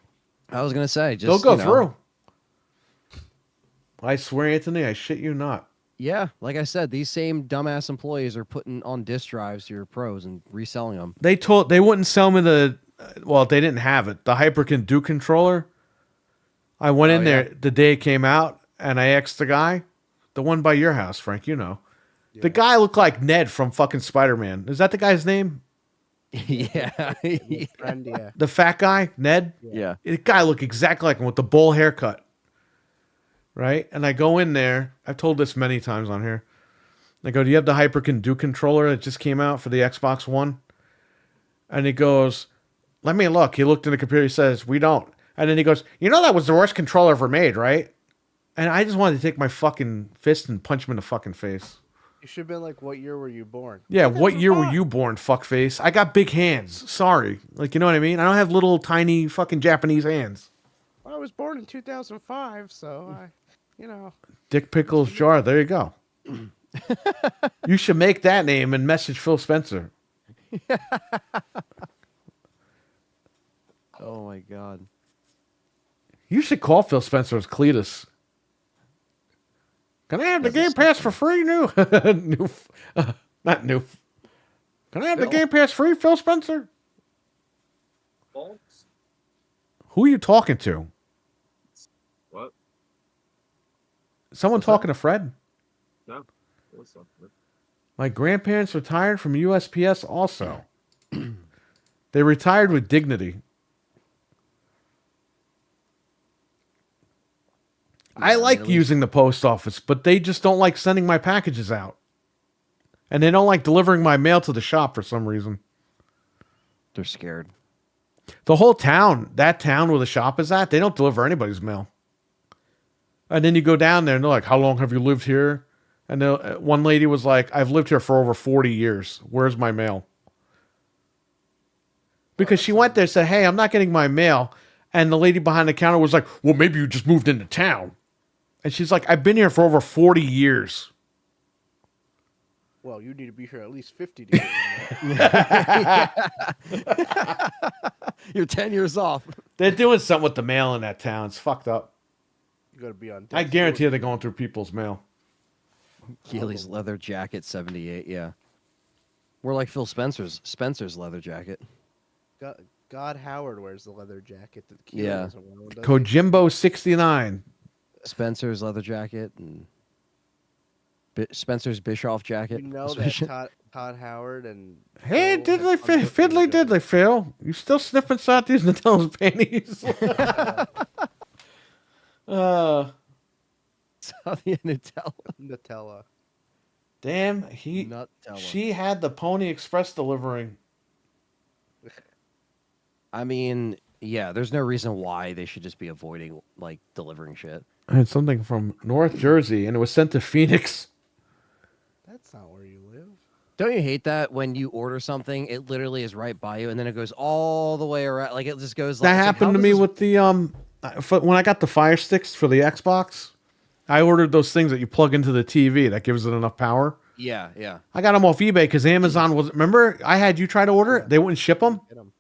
[SPEAKER 4] I was gonna say, just
[SPEAKER 1] They'll go
[SPEAKER 4] you know,
[SPEAKER 1] through. I swear, Anthony, I shit you not.
[SPEAKER 4] Yeah, like I said, these same dumbass employees are putting on disk drives to your pros and reselling them.
[SPEAKER 1] They wouldn't sell me the. Well, they didn't have it. The Hyperkin Duke controller. I went in there the day it came out, and I asked the guy, the one by your house, Frank. You know, the guy looked like Ned from fucking Spider-Man. Is that the guy's name?
[SPEAKER 4] Yeah.
[SPEAKER 3] Friend, yeah.
[SPEAKER 1] The fat guy, Ned.
[SPEAKER 4] Yeah.
[SPEAKER 1] The guy looked exactly like him with the bowl haircut. Right? And I go in there. I've told this many times on here. I go, do you have the Hyperkin Duke controller that just came out for the Xbox One? And he goes, let me look. He looked in the computer. He says, we don't. And then he goes, you know that was the worst controller ever made, right? And I just wanted to take my fucking fist and punch him in the fucking face.
[SPEAKER 3] You should have been like, what year were you born?
[SPEAKER 1] Yeah, what year were you born, fuckface? I got big hands. Sorry. Like, you know what I mean? I don't have little, tiny, fucking Japanese hands.
[SPEAKER 3] Well, I was born in 2005, so I, you know.
[SPEAKER 1] Dick Pickles Jar. There you go. You should make that name and message Phil Spencer.
[SPEAKER 4] Oh my god.
[SPEAKER 1] You should call Phil Spencer as Cletus. Can I have the Game Pass for free? New. Not new. Can I have the
[SPEAKER 4] Phil?
[SPEAKER 1] Game Pass free, Phil Spencer?
[SPEAKER 2] Bolts?
[SPEAKER 1] Who are you talking to?
[SPEAKER 2] What?
[SPEAKER 1] Someone talking to Fred?
[SPEAKER 2] No. What's up?
[SPEAKER 1] My grandparents retired from USPS also. They retired with dignity. I like
[SPEAKER 4] really?
[SPEAKER 1] using the post office, but they just don't like sending my packages out. And they don't like delivering my mail to the shop for some reason.
[SPEAKER 4] They're scared.
[SPEAKER 1] The whole town, that town where the shop is at, they don't deliver anybody's mail. And then you go down there and they're like, how long have you lived here? And one lady was like, I've lived here for over 40 years. Where's my mail? Because she went there and said, hey, I'm not getting my mail. And the lady behind the counter was like, well, maybe you just moved into town. And she's like, I've been here for over 40 years.
[SPEAKER 3] Well, you need to be here at least 50 days.
[SPEAKER 4] You're 10 years off.
[SPEAKER 1] They're doing something with the mail in that town. It's fucked up.
[SPEAKER 3] You got to be on.
[SPEAKER 1] I
[SPEAKER 3] death's
[SPEAKER 1] guarantee
[SPEAKER 3] door.
[SPEAKER 1] they're going through people's mail.
[SPEAKER 4] Keely's leather jacket 78, yeah. We're like Phil Spencer's leather jacket.
[SPEAKER 3] God Howard wears the leather jacket that Keely
[SPEAKER 4] Yeah.
[SPEAKER 3] doesn't wear one, does he?
[SPEAKER 1] Kojimbo 69.
[SPEAKER 4] Spencer's leather jacket and Spencer's Bischoff jacket.
[SPEAKER 3] You know that Todd Howard and
[SPEAKER 1] Hey,
[SPEAKER 3] Phil
[SPEAKER 1] diddly,
[SPEAKER 3] have conflict
[SPEAKER 1] fiddly,
[SPEAKER 3] with each other.
[SPEAKER 1] diddly, Phil. You still sniffing Sathi's Nutella's panties?
[SPEAKER 4] Southern Nutella.
[SPEAKER 3] Nutella.
[SPEAKER 1] Damn,
[SPEAKER 4] Nutella.
[SPEAKER 1] she had the Pony Express delivering.
[SPEAKER 4] I mean, yeah, there's no reason why they should just be avoiding like delivering shit.
[SPEAKER 1] I had something from North Jersey, and it was sent to Phoenix.
[SPEAKER 3] That's not where you live.
[SPEAKER 4] Don't you hate that when you order something, it literally is right by you, and then it goes all the way around? Like it just goes. Like,
[SPEAKER 1] That
[SPEAKER 4] it's like,
[SPEAKER 1] happened
[SPEAKER 4] how
[SPEAKER 1] to
[SPEAKER 4] does
[SPEAKER 1] me
[SPEAKER 4] this-
[SPEAKER 1] with the when I got the Fire Sticks for the Xbox. I ordered those things that you plug into the TV that gives it enough power.
[SPEAKER 4] Yeah, yeah.
[SPEAKER 1] I got them off eBay because Amazon was. Remember, I had you try to order it. They wouldn't ship them.
[SPEAKER 3] Get 'em.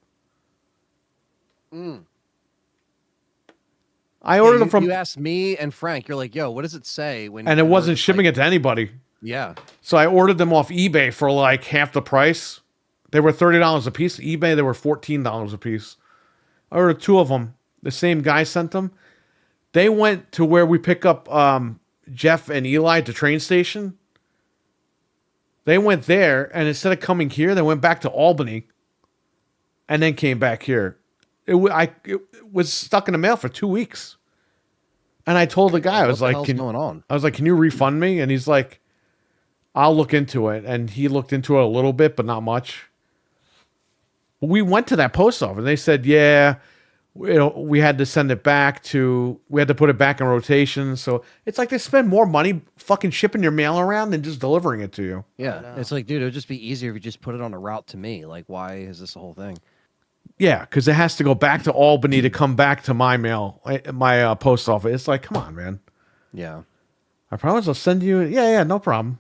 [SPEAKER 1] I ordered them from,
[SPEAKER 4] You asked me and Frank. You're like, "Yo, what does it say when?"
[SPEAKER 1] and it wasn't shipping it to anybody.
[SPEAKER 4] Yeah,
[SPEAKER 1] So I ordered them off eBay for like half the price. They were $30 a piece. eBay, they were $14 a piece. I ordered two of them. The same guy sent them. They went to where we pick up Jeff and Eli at the train station. They went there, and instead of coming here, they went back to Albany, and then came back here. It was stuck in the mail for 2 weeks. And I told the guy, I was
[SPEAKER 4] what the
[SPEAKER 1] like,
[SPEAKER 4] hell's going on?
[SPEAKER 1] I was like, can you refund me? And he's like, I'll look into it. And he looked into it a little bit, but not much. We went to that post office and they said, yeah, we had to send it back we had to put it back in rotation. So it's like they spend more money fucking shipping your mail around than just delivering it to you.
[SPEAKER 4] Yeah,
[SPEAKER 3] know.
[SPEAKER 4] it's like, dude, it would just be easier if you just put it on a route to me. Like, why is this a whole thing?
[SPEAKER 1] Yeah, because it has to go back to Albany to come back to my mail, my post office. It's like, come on, man.
[SPEAKER 4] Yeah,
[SPEAKER 1] I promise I'll send you. Yeah, no problem.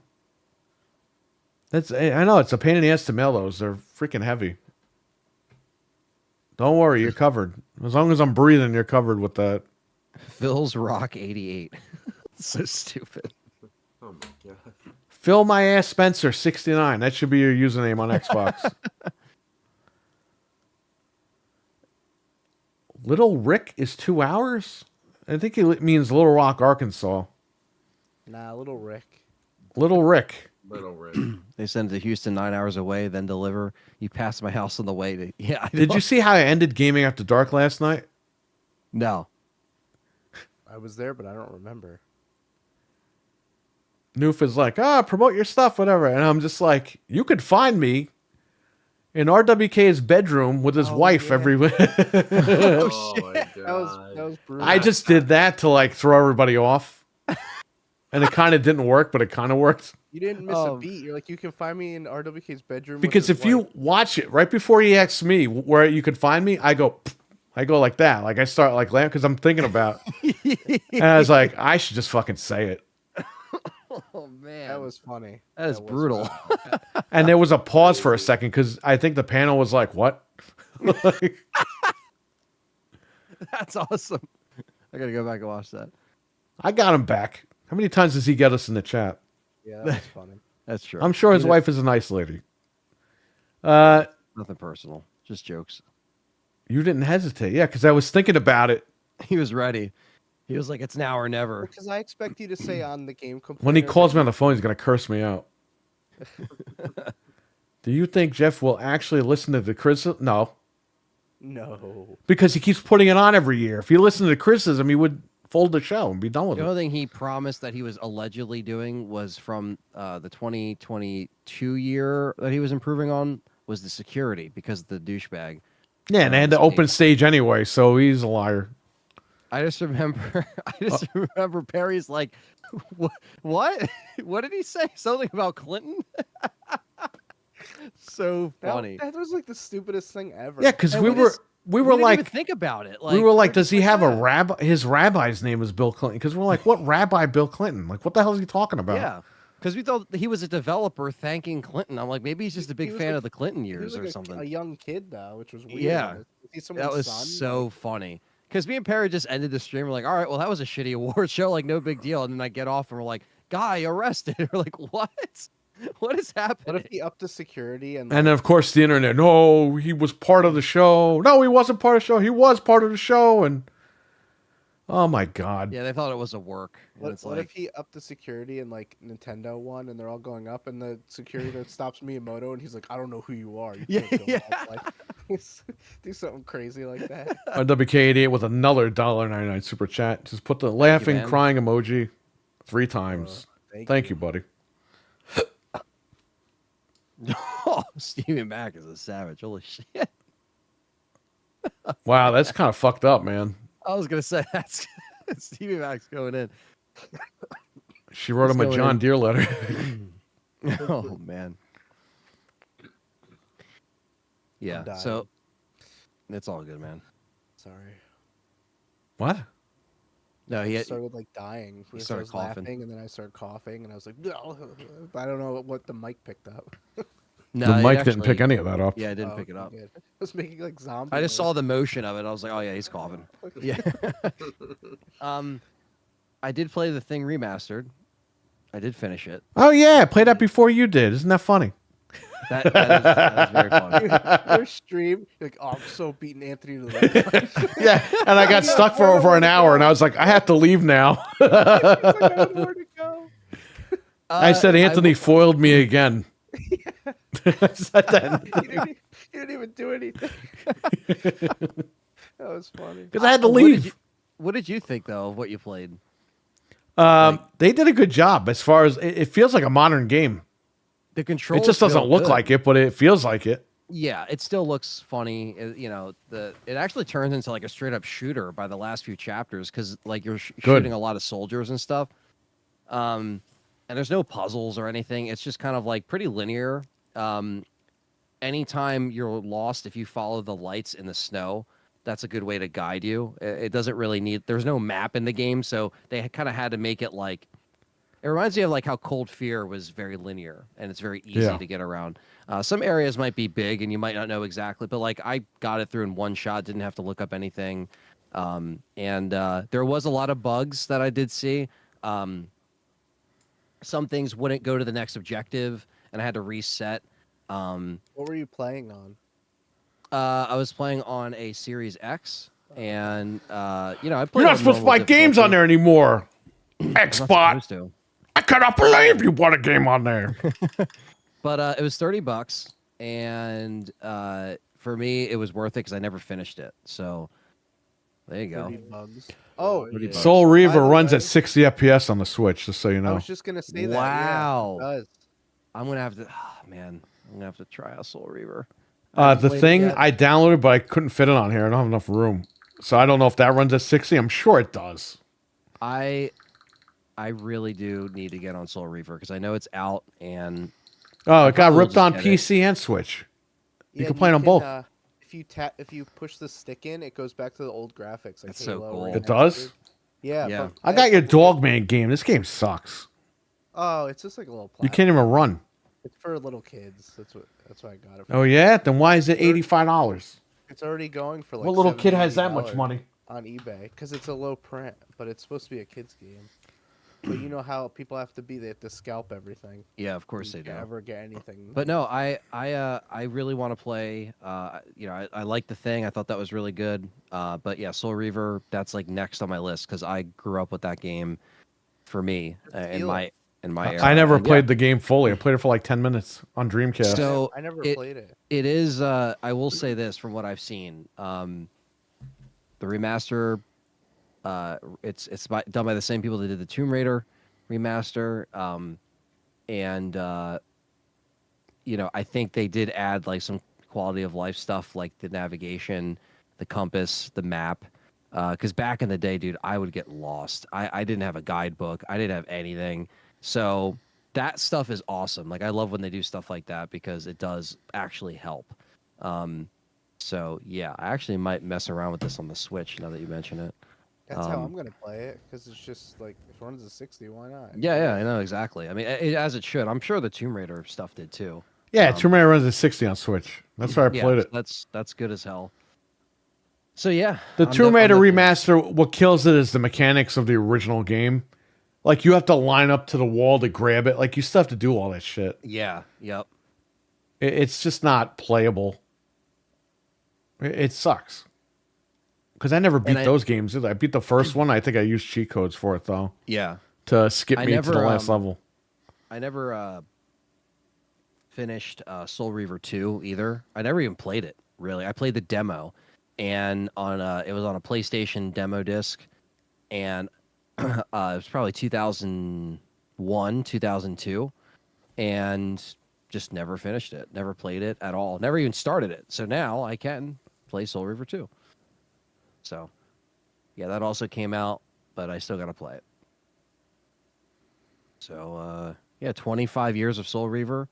[SPEAKER 1] I know it's a pain in the ass to mail those. They're freaking heavy. Don't worry, you're covered. As long as I'm breathing, you're covered with that.
[SPEAKER 4] Phil's Rock 88. So stupid.
[SPEAKER 2] Oh my god.
[SPEAKER 1] Phil my ass Spencer 69. That should be your username on Xbox. Little Rick is 2 hours? I think it means Little Rock, Arkansas.
[SPEAKER 3] Nah, Little Rick.
[SPEAKER 1] Little Rick.
[SPEAKER 2] Little Rick.
[SPEAKER 4] They send to Houston 9 hours away, then deliver. You pass my house on the way to. Yeah. I
[SPEAKER 1] Did
[SPEAKER 4] know.
[SPEAKER 1] you see how I ended Gaming After Dark last night?
[SPEAKER 4] No.
[SPEAKER 3] I was there, but I don't remember.
[SPEAKER 1] Noof is like, promote your stuff, whatever. And I'm just like, you could find me in RWK's bedroom with his wife
[SPEAKER 3] yeah.
[SPEAKER 1] every week.
[SPEAKER 2] Oh my god.
[SPEAKER 3] That was brutal.
[SPEAKER 1] I just did that to like throw everybody off. And it kind of didn't work, but it kind of worked.
[SPEAKER 3] You didn't miss a beat. You're like, you can find me in RWK's bedroom.
[SPEAKER 1] Because if you watch it right before he asks me where you could find me, I go like that. Like I start like because I'm thinking about and I was like, I should just fucking say it.
[SPEAKER 4] Oh man,
[SPEAKER 3] that was funny.
[SPEAKER 4] That is
[SPEAKER 3] was
[SPEAKER 4] brutal.
[SPEAKER 3] funny.
[SPEAKER 1] And there was a pause for a second because I think the panel was like, what? Like,
[SPEAKER 4] That's awesome. I gotta go back and watch that.
[SPEAKER 1] I got him back. How many times does he get us in the chat?
[SPEAKER 3] Yeah, that was funny.
[SPEAKER 4] That's true.
[SPEAKER 1] I'm sure his
[SPEAKER 4] Even-
[SPEAKER 1] wife is a nice lady.
[SPEAKER 4] Nothing personal, just jokes.
[SPEAKER 1] You didn't hesitate. Yeah, because I was thinking about it.
[SPEAKER 4] He was ready. He was like, "It's now or never."
[SPEAKER 3] Because I expect you to say on the game complainer.
[SPEAKER 1] When he calls me on the phone, he's going to curse me out. Do you think Jeff will actually listen to the criticism? No,
[SPEAKER 3] No.
[SPEAKER 1] because he keeps putting it on every year. If he listened to the criticism, he would fold the show and be done with
[SPEAKER 4] The
[SPEAKER 1] it.
[SPEAKER 4] only thing he promised that he was allegedly doing was from the 2022 year that he was improving on was the security because of the douchebag.
[SPEAKER 1] Yeah, and they had the open stage anyway, so he's a liar.
[SPEAKER 4] I just remember, remember Perry's like, what? What did he say? Something about Clinton? So funny.
[SPEAKER 3] That was like the stupidest thing ever.
[SPEAKER 1] Yeah, because
[SPEAKER 4] And
[SPEAKER 1] we
[SPEAKER 4] we
[SPEAKER 1] were
[SPEAKER 4] just-
[SPEAKER 1] we
[SPEAKER 4] We
[SPEAKER 1] were
[SPEAKER 4] didn't
[SPEAKER 1] like
[SPEAKER 4] even think about it.
[SPEAKER 1] we were like, does he have a
[SPEAKER 4] that.
[SPEAKER 1] rabbi? His rabbi's name is Bill Clinton. Because we're like, what rabbi Bill Clinton? Like, what the hell is he talking about?
[SPEAKER 4] Yeah, because we thought he was a developer thanking Clinton. I'm like, maybe he's just a big
[SPEAKER 3] was
[SPEAKER 4] fan
[SPEAKER 3] like-
[SPEAKER 4] of the Clinton
[SPEAKER 3] He was
[SPEAKER 4] years
[SPEAKER 3] like
[SPEAKER 4] or
[SPEAKER 3] a
[SPEAKER 4] something.
[SPEAKER 3] young kid though, which was weird.
[SPEAKER 4] Yeah.
[SPEAKER 3] Is he someone's
[SPEAKER 4] That was
[SPEAKER 3] son?
[SPEAKER 4] so
[SPEAKER 3] Like,
[SPEAKER 4] funny. Because me and Perry just ended the stream. We're like, all right, well, that was a shitty award show. Like, no big deal. And then I get off and we're like, guy arrested. We're like, what? What is happening?
[SPEAKER 3] what if he upped the security and?
[SPEAKER 1] And then, of course, the internet. No, he was part of the show. No, he wasn't part of the show. He was part of the show. And oh my god.
[SPEAKER 4] Yeah, they thought it was a work. And
[SPEAKER 3] What,
[SPEAKER 4] it's
[SPEAKER 3] what
[SPEAKER 4] like,
[SPEAKER 3] if he upped the security and like Nintendo won and they're all going up and the security that stops Miyamoto and he's like, I don't know who you are. You
[SPEAKER 4] Yeah,
[SPEAKER 3] can't go
[SPEAKER 4] yeah.
[SPEAKER 3] up." Like, do something crazy like that.
[SPEAKER 1] WK88 with another $1.99 super chat. Just put the laughing,
[SPEAKER 4] man.
[SPEAKER 1] crying emoji 3 times. Thank you, buddy.
[SPEAKER 4] oh, Steven Mac is a savage. Holy shit.
[SPEAKER 1] Wow, that's kind of fucked up, man.
[SPEAKER 4] I was going to say, that's Steven Mac's going in.
[SPEAKER 1] She wrote
[SPEAKER 4] Let's
[SPEAKER 1] him a
[SPEAKER 4] go
[SPEAKER 1] John
[SPEAKER 4] in.
[SPEAKER 1] Deere letter.
[SPEAKER 4] Oh, man. Yeah,
[SPEAKER 3] dying.
[SPEAKER 4] so it's all good, man.
[SPEAKER 3] Sorry.
[SPEAKER 1] What?
[SPEAKER 4] No,
[SPEAKER 3] I
[SPEAKER 4] he had,
[SPEAKER 3] started like dying.
[SPEAKER 4] he
[SPEAKER 3] because I
[SPEAKER 4] started
[SPEAKER 3] was
[SPEAKER 4] coughing.
[SPEAKER 3] laughing and then I started coughing and I was like, no. But I don't know what the mic picked up.
[SPEAKER 4] no,
[SPEAKER 1] The
[SPEAKER 4] it
[SPEAKER 1] mic didn't pick
[SPEAKER 4] actually-
[SPEAKER 1] any of that up.
[SPEAKER 4] Yeah, I didn't
[SPEAKER 3] Oh,
[SPEAKER 4] pick it up.
[SPEAKER 3] okay, good. I was making like zombie.
[SPEAKER 4] I just
[SPEAKER 3] noise.
[SPEAKER 4] saw the motion of it. I was like, oh yeah, he's coughing. Yeah. I did play the thing remastered. I did finish it.
[SPEAKER 1] Oh, yeah. Play that before you did. Isn't that funny?
[SPEAKER 4] That is very funny.
[SPEAKER 3] Your stream, you're like, oh, I'm so beating Anthony to the
[SPEAKER 1] Yeah. And I got stuck for over an hour, and I was like, I have to leave now.
[SPEAKER 3] I don't know where to go.
[SPEAKER 1] I said Anthony
[SPEAKER 4] will-
[SPEAKER 1] foiled me again. I said that.
[SPEAKER 3] You didn't even do anything. That was funny.
[SPEAKER 1] Because I had to
[SPEAKER 4] What did
[SPEAKER 1] leave.
[SPEAKER 4] What did you think though of what you played?
[SPEAKER 1] They did a good job as far as it feels like a modern game.
[SPEAKER 4] The controls.
[SPEAKER 1] It just doesn't
[SPEAKER 4] feel
[SPEAKER 1] look
[SPEAKER 4] good.
[SPEAKER 1] like it, but it feels like it.
[SPEAKER 4] Yeah, it still looks funny. You know, it actually turns into like a straight up shooter by the last few chapters because like you're
[SPEAKER 1] Good.
[SPEAKER 4] shooting a lot of soldiers and stuff. And there's no puzzles or anything. It's just kind of like pretty linear. Anytime you're lost, if you follow the lights in the snow, that's a good way to guide you. It doesn't really need. There's no map in the game, so they kind of had to make it like. It reminds me of like how Cold Fear was very linear and it's very easy
[SPEAKER 1] Yeah.
[SPEAKER 4] to get around. Some areas might be big and you might not know exactly, but like I got it through in one shot, didn't have to look up anything. And there was a lot of bugs that I did see. Some things wouldn't go to the next objective, and I had to reset.
[SPEAKER 3] What were you playing on?
[SPEAKER 4] I was playing on a Series X, and I
[SPEAKER 1] You're
[SPEAKER 4] played
[SPEAKER 1] not
[SPEAKER 4] on
[SPEAKER 1] supposed to
[SPEAKER 4] normal
[SPEAKER 1] buy games on
[SPEAKER 4] difficulty.
[SPEAKER 1] there anymore.
[SPEAKER 4] I'm not
[SPEAKER 1] Xbot.
[SPEAKER 4] supposed to.
[SPEAKER 1] I cannot believe you bought a game on there.
[SPEAKER 4] But it was $30, and for me, it was worth it because I never finished it. So there you go.
[SPEAKER 3] 30 bugs. Oh,
[SPEAKER 2] yeah.
[SPEAKER 1] Soul Reaver
[SPEAKER 3] By the
[SPEAKER 1] runs
[SPEAKER 3] way-
[SPEAKER 1] at 60 FPS on the Switch, just so you
[SPEAKER 3] I
[SPEAKER 1] know.
[SPEAKER 3] was just gonna say that.
[SPEAKER 4] Wow.
[SPEAKER 3] Yeah, it does.
[SPEAKER 4] I'm gonna have to. Oh, man, I'm gonna have to try a Soul Reaver.
[SPEAKER 1] The
[SPEAKER 3] played it
[SPEAKER 1] thing
[SPEAKER 3] yet.
[SPEAKER 1] I downloaded, but I couldn't fit it on here. I don't have enough room. So I don't know if that runs at 60. I'm sure it does.
[SPEAKER 4] I really do need to get on Soul Reaver because I know it's out and
[SPEAKER 1] Oh, it got
[SPEAKER 4] probably will
[SPEAKER 1] ripped
[SPEAKER 4] just
[SPEAKER 1] on
[SPEAKER 4] get it.
[SPEAKER 1] PC and Switch. You
[SPEAKER 3] Yeah,
[SPEAKER 1] can play it on both.
[SPEAKER 3] If you push the stick in, it goes back to the old graphics. Like
[SPEAKER 4] That's so
[SPEAKER 3] Halo
[SPEAKER 4] cool.
[SPEAKER 1] It does?
[SPEAKER 3] remastered. Yeah.
[SPEAKER 4] Yeah.
[SPEAKER 3] but
[SPEAKER 1] I got your Dogman game. This game sucks.
[SPEAKER 3] Oh, it's just like a little.
[SPEAKER 1] You can't even run.
[SPEAKER 3] It's for little kids. That's why I got it.
[SPEAKER 1] Oh, yeah? Then why is it $85?
[SPEAKER 3] It's already going for like.
[SPEAKER 1] What little kid
[SPEAKER 3] $70,
[SPEAKER 1] has that much
[SPEAKER 3] $80
[SPEAKER 1] money?
[SPEAKER 3] on eBay? Because it's a low print, but it's supposed to be a kids game. But you know how people have to be. They have to scalp everything.
[SPEAKER 4] yeah, of course they
[SPEAKER 3] You
[SPEAKER 4] do.
[SPEAKER 3] can't ever get anything.
[SPEAKER 4] But no, I really want to play. I like the thing. I thought that was really good. But yeah, Soul Reaver, that's like next on my list because I grew up with that game. For me, in
[SPEAKER 3] feel
[SPEAKER 4] my era.
[SPEAKER 1] I never
[SPEAKER 4] And,
[SPEAKER 1] played the game fully. I played it for like 10 minutes on Dreamcast.
[SPEAKER 4] So
[SPEAKER 3] I never
[SPEAKER 4] it-
[SPEAKER 3] played it.
[SPEAKER 4] It is. I will say this from what I've seen. The remaster. It's done by the same people that did the Tomb Raider remaster. And I think they did add like some quality of life stuff, like the navigation, the compass, the map. Because back in the day, dude, I would get lost. I didn't have a guidebook. I didn't have anything. So that stuff is awesome. Like I love when they do stuff like that because it does actually help. So yeah, I actually might mess around with this on the Switch now that you mention it.
[SPEAKER 3] That's how I'm gonna play it because it's just like if it runs a 60, why not?
[SPEAKER 4] Yeah, I know exactly. I mean, as it should. I'm sure the Tomb Raider stuff did too.
[SPEAKER 1] Yeah, Tomb Raider runs at 60 on Switch. That's why I played it.
[SPEAKER 4] That's good as hell. So yeah,
[SPEAKER 1] The
[SPEAKER 4] I'm
[SPEAKER 1] Tomb
[SPEAKER 4] de- I'm
[SPEAKER 1] Raider
[SPEAKER 4] definitely-
[SPEAKER 1] remaster, what kills it is the mechanics of the original game. Like, you have to line up to the wall to grab it. Like, you still have to do all that shit.
[SPEAKER 4] Yeah, yep.
[SPEAKER 1] It's just not playable. It sucks. Because I never beat
[SPEAKER 4] I-
[SPEAKER 1] those games either. I beat the first one. I think I used cheat codes for it, though,
[SPEAKER 4] Yeah.
[SPEAKER 1] to skip
[SPEAKER 4] I
[SPEAKER 1] me to
[SPEAKER 4] never,
[SPEAKER 1] the last level.
[SPEAKER 4] I never finished Soul Reaver 2 either. I never even played it, really. I played the demo, and it was on a PlayStation demo disc, and it was probably 2001, 2002, and just never finished it. Never played it at all. Never even started it. So now I can play Soul Reaver 2. So, yeah, that also came out, but I still got to play it. So, yeah, 25 years of Soul Reaver.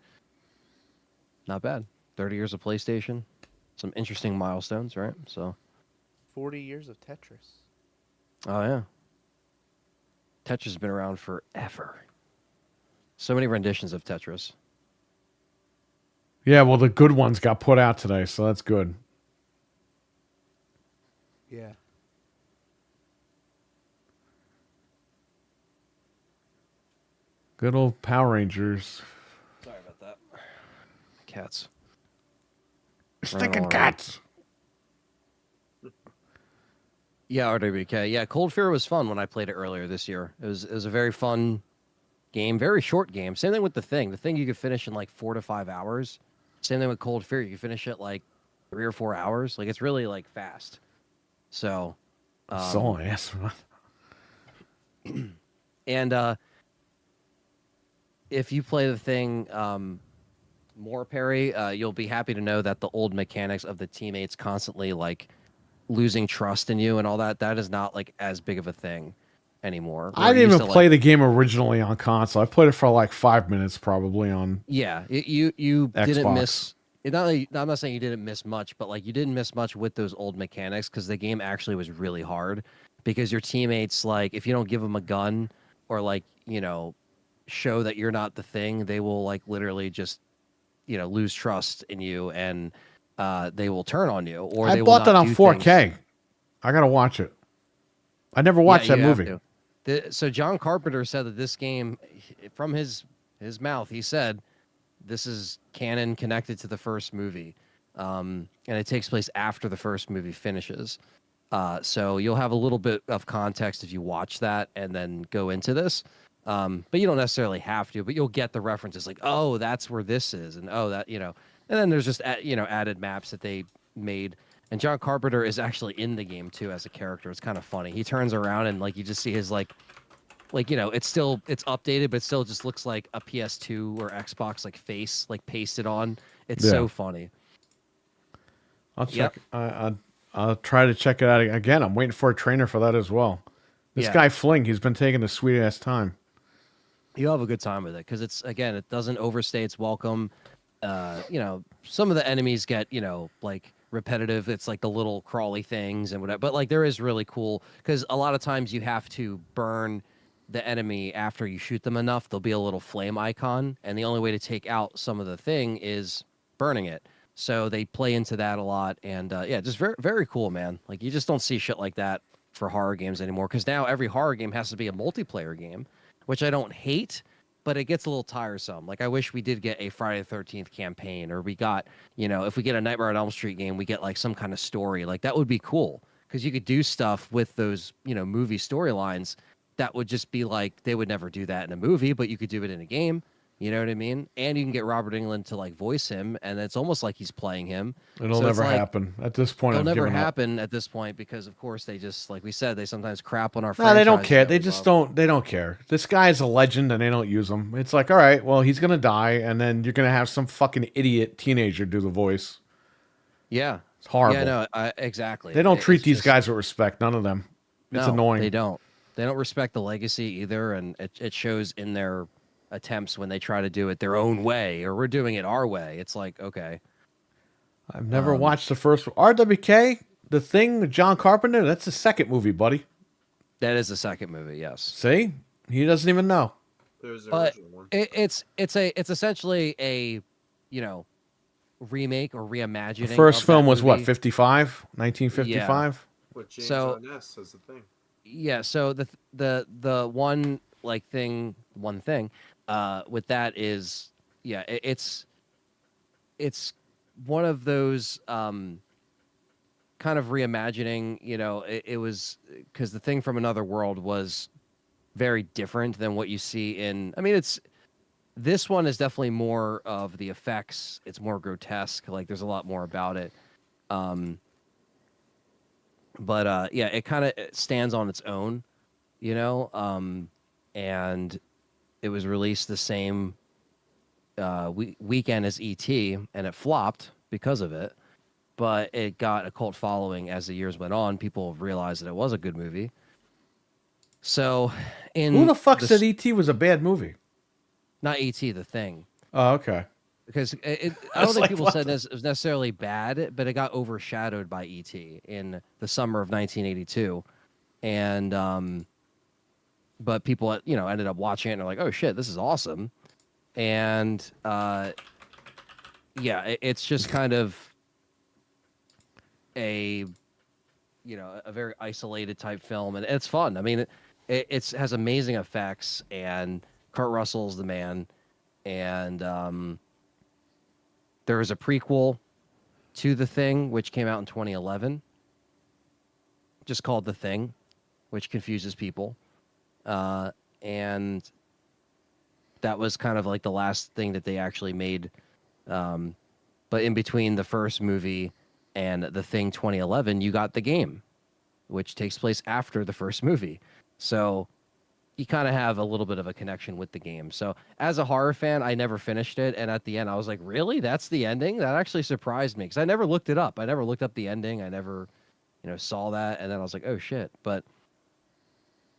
[SPEAKER 4] Not bad. 30 years of PlayStation. Some interesting milestones, right? So,
[SPEAKER 3] 40 years of Tetris.
[SPEAKER 4] oh, yeah. Tetris has been around forever. So many renditions of Tetris.
[SPEAKER 1] Yeah, well, the good ones got put out today, so that's good.
[SPEAKER 3] Yeah.
[SPEAKER 1] Good old Power Rangers.
[SPEAKER 4] Sorry about that. Cats.
[SPEAKER 1] Stinking
[SPEAKER 4] around.
[SPEAKER 1] cats.
[SPEAKER 4] Yeah, RWK. Yeah, Cold Fear was fun when I played it earlier this year. It was a very fun game, very short game. Same thing with the thing. The thing you could finish in like 4 to 5 hours. Same thing with Cold Fear. You can finish it like 3 or 4 hours. Like it's really like fast. So,
[SPEAKER 1] So ass.
[SPEAKER 4] and if you play the thing more, Perry, you'll be happy to know that the old mechanics of the teammates constantly like losing trust in you and all that is not like as big of a thing anymore.
[SPEAKER 1] I
[SPEAKER 4] Where it
[SPEAKER 1] didn't
[SPEAKER 4] used
[SPEAKER 1] even
[SPEAKER 4] to,
[SPEAKER 1] play
[SPEAKER 4] like,
[SPEAKER 1] the game originally on console. I played it for like 5 minutes probably on.
[SPEAKER 4] Yeah, you didn't
[SPEAKER 1] Xbox.
[SPEAKER 4] miss. I'm not saying you didn't miss much, but like you didn't miss much with those old mechanics because the game actually was really hard because your teammates, like if you don't give them a gun or like show that you're not the thing, they will like literally just lose trust in you, and they will turn on you, or
[SPEAKER 1] I
[SPEAKER 4] they will
[SPEAKER 1] bought that
[SPEAKER 4] not
[SPEAKER 1] on
[SPEAKER 4] do
[SPEAKER 1] 4K.
[SPEAKER 4] things.
[SPEAKER 1] I gotta watch it. I never
[SPEAKER 4] Yeah,
[SPEAKER 1] watched that
[SPEAKER 4] you have
[SPEAKER 1] movie.
[SPEAKER 4] to. So John Carpenter said that this game, from his mouth, he said this is canon connected to the first movie, and it takes place after the first movie finishes. So you'll have a little bit of context if you watch that and then go into this. But you don't necessarily have to, but you'll get the references like, oh, that's where this is. And oh, and then there's just, added maps that they made. And John Carpenter is actually in the game too as a character. It's kind of funny. He turns around and like, you just see his it's updated, but it still just looks like a PS2 or Xbox like face, like pasted on. It's
[SPEAKER 1] Yeah.
[SPEAKER 4] so funny.
[SPEAKER 1] I'll check. I'll try to check it out again. I'm waiting for a trainer for that as well. This
[SPEAKER 4] Yeah.
[SPEAKER 1] guy Fling, he's been taking a sweet ass time.
[SPEAKER 4] You'll have a good time with it because it doesn't overstay its welcome. Some of the enemies get like repetitive. It's like the little crawly things and whatever. But like there is really cool because a lot of times you have to burn the enemy after you shoot them enough. There'll be a little flame icon, and the only way to take out some of the thing is burning it. So they play into that a lot, and just very very cool, man. Like you just don't see shit like that for horror games anymore because now every horror game has to be a multiplayer game, which I don't hate, but it gets a little tiresome. Like I wish we did get a Friday the 13th campaign, or we got, if we get a Nightmare on Elm Street game, we get like some kind of story. Like that would be cool because you could do stuff with those, movie storylines that would just be like they would never do that in a movie, but you could do it in a game. You know what I mean? And you can get Robert Englund to like voice him, and it's almost like he's playing him.
[SPEAKER 1] It'll
[SPEAKER 4] So it's
[SPEAKER 1] never
[SPEAKER 4] like-
[SPEAKER 1] happen at this point.
[SPEAKER 4] It'll
[SPEAKER 1] I've
[SPEAKER 4] never
[SPEAKER 1] given up.
[SPEAKER 4] happen at this point because, of course, they just like we said, they sometimes crap on our.
[SPEAKER 1] No, they don't
[SPEAKER 4] franchises
[SPEAKER 1] care.
[SPEAKER 4] that
[SPEAKER 1] They
[SPEAKER 4] we
[SPEAKER 1] just
[SPEAKER 4] love.
[SPEAKER 1] don't. They don't care. This guy's a legend, and they don't use him. It's like, all right, well, he's gonna die, and then you're gonna have some fucking idiot teenager do the voice.
[SPEAKER 4] Yeah,
[SPEAKER 1] It's horrible.
[SPEAKER 4] yeah, no, exactly.
[SPEAKER 1] They don't treat
[SPEAKER 4] It's
[SPEAKER 1] these
[SPEAKER 4] just-
[SPEAKER 1] guys with respect. None of them. It's
[SPEAKER 4] no,
[SPEAKER 1] annoying.
[SPEAKER 4] They don't. They don't respect the legacy either, and it shows in their attempts when they try to do it their own way, or we're doing it our way. It's like, okay,
[SPEAKER 1] I've never watched the first RWK. The Thing with John Carpenter. That's the second movie, buddy.
[SPEAKER 4] that is the second movie, yes.
[SPEAKER 1] See, he doesn't even know.
[SPEAKER 2] There's the
[SPEAKER 4] But
[SPEAKER 2] original one.
[SPEAKER 4] it's essentially a remake or reimagining.
[SPEAKER 1] The first
[SPEAKER 4] of
[SPEAKER 1] film
[SPEAKER 4] that
[SPEAKER 1] was what,
[SPEAKER 4] movie.
[SPEAKER 1] 55? 1955?
[SPEAKER 2] With James
[SPEAKER 4] so-
[SPEAKER 2] Arness as the thing.
[SPEAKER 4] Yeah, so the one one thing with that is it's one of those kind of reimagining. It was because the Thing from Another World was very different than what you see in. I mean, this one is definitely more of the effects. It's more grotesque. Like there's a lot more about it. But it kind of stands on its own, and it was released the same weekend as E.T., and it flopped because of it. But it got a cult following as the years went on. People realized that it was a good movie. So,
[SPEAKER 1] Who the fuck said E.T. was a bad movie?
[SPEAKER 4] not E.T., The Thing.
[SPEAKER 1] Oh, okay.
[SPEAKER 4] Because I
[SPEAKER 1] I
[SPEAKER 4] don't
[SPEAKER 1] was
[SPEAKER 4] think
[SPEAKER 1] like,
[SPEAKER 4] people
[SPEAKER 1] what
[SPEAKER 4] said it was necessarily bad, but it got overshadowed by E.T. in the summer of 1982, and but people ended up watching it and they're like, oh shit, this is awesome, and it's just kind of a a very isolated type film, and it's fun. I mean, it has amazing effects, and Kurt Russell's the man, and there was a prequel to The Thing, which came out in 2011, just called The Thing, which confuses people. And that was kind of like the last thing that they actually made. But in between the first movie and The Thing 2011, you got the game, which takes place after the first movie. So you kind of have a little bit of a connection with the game. So as a horror fan, I never finished it. And at the end, I was like, really? That's the ending? That actually surprised me because I never looked it up. I never looked up the ending. I never, saw that. And then I was like, oh, shit. But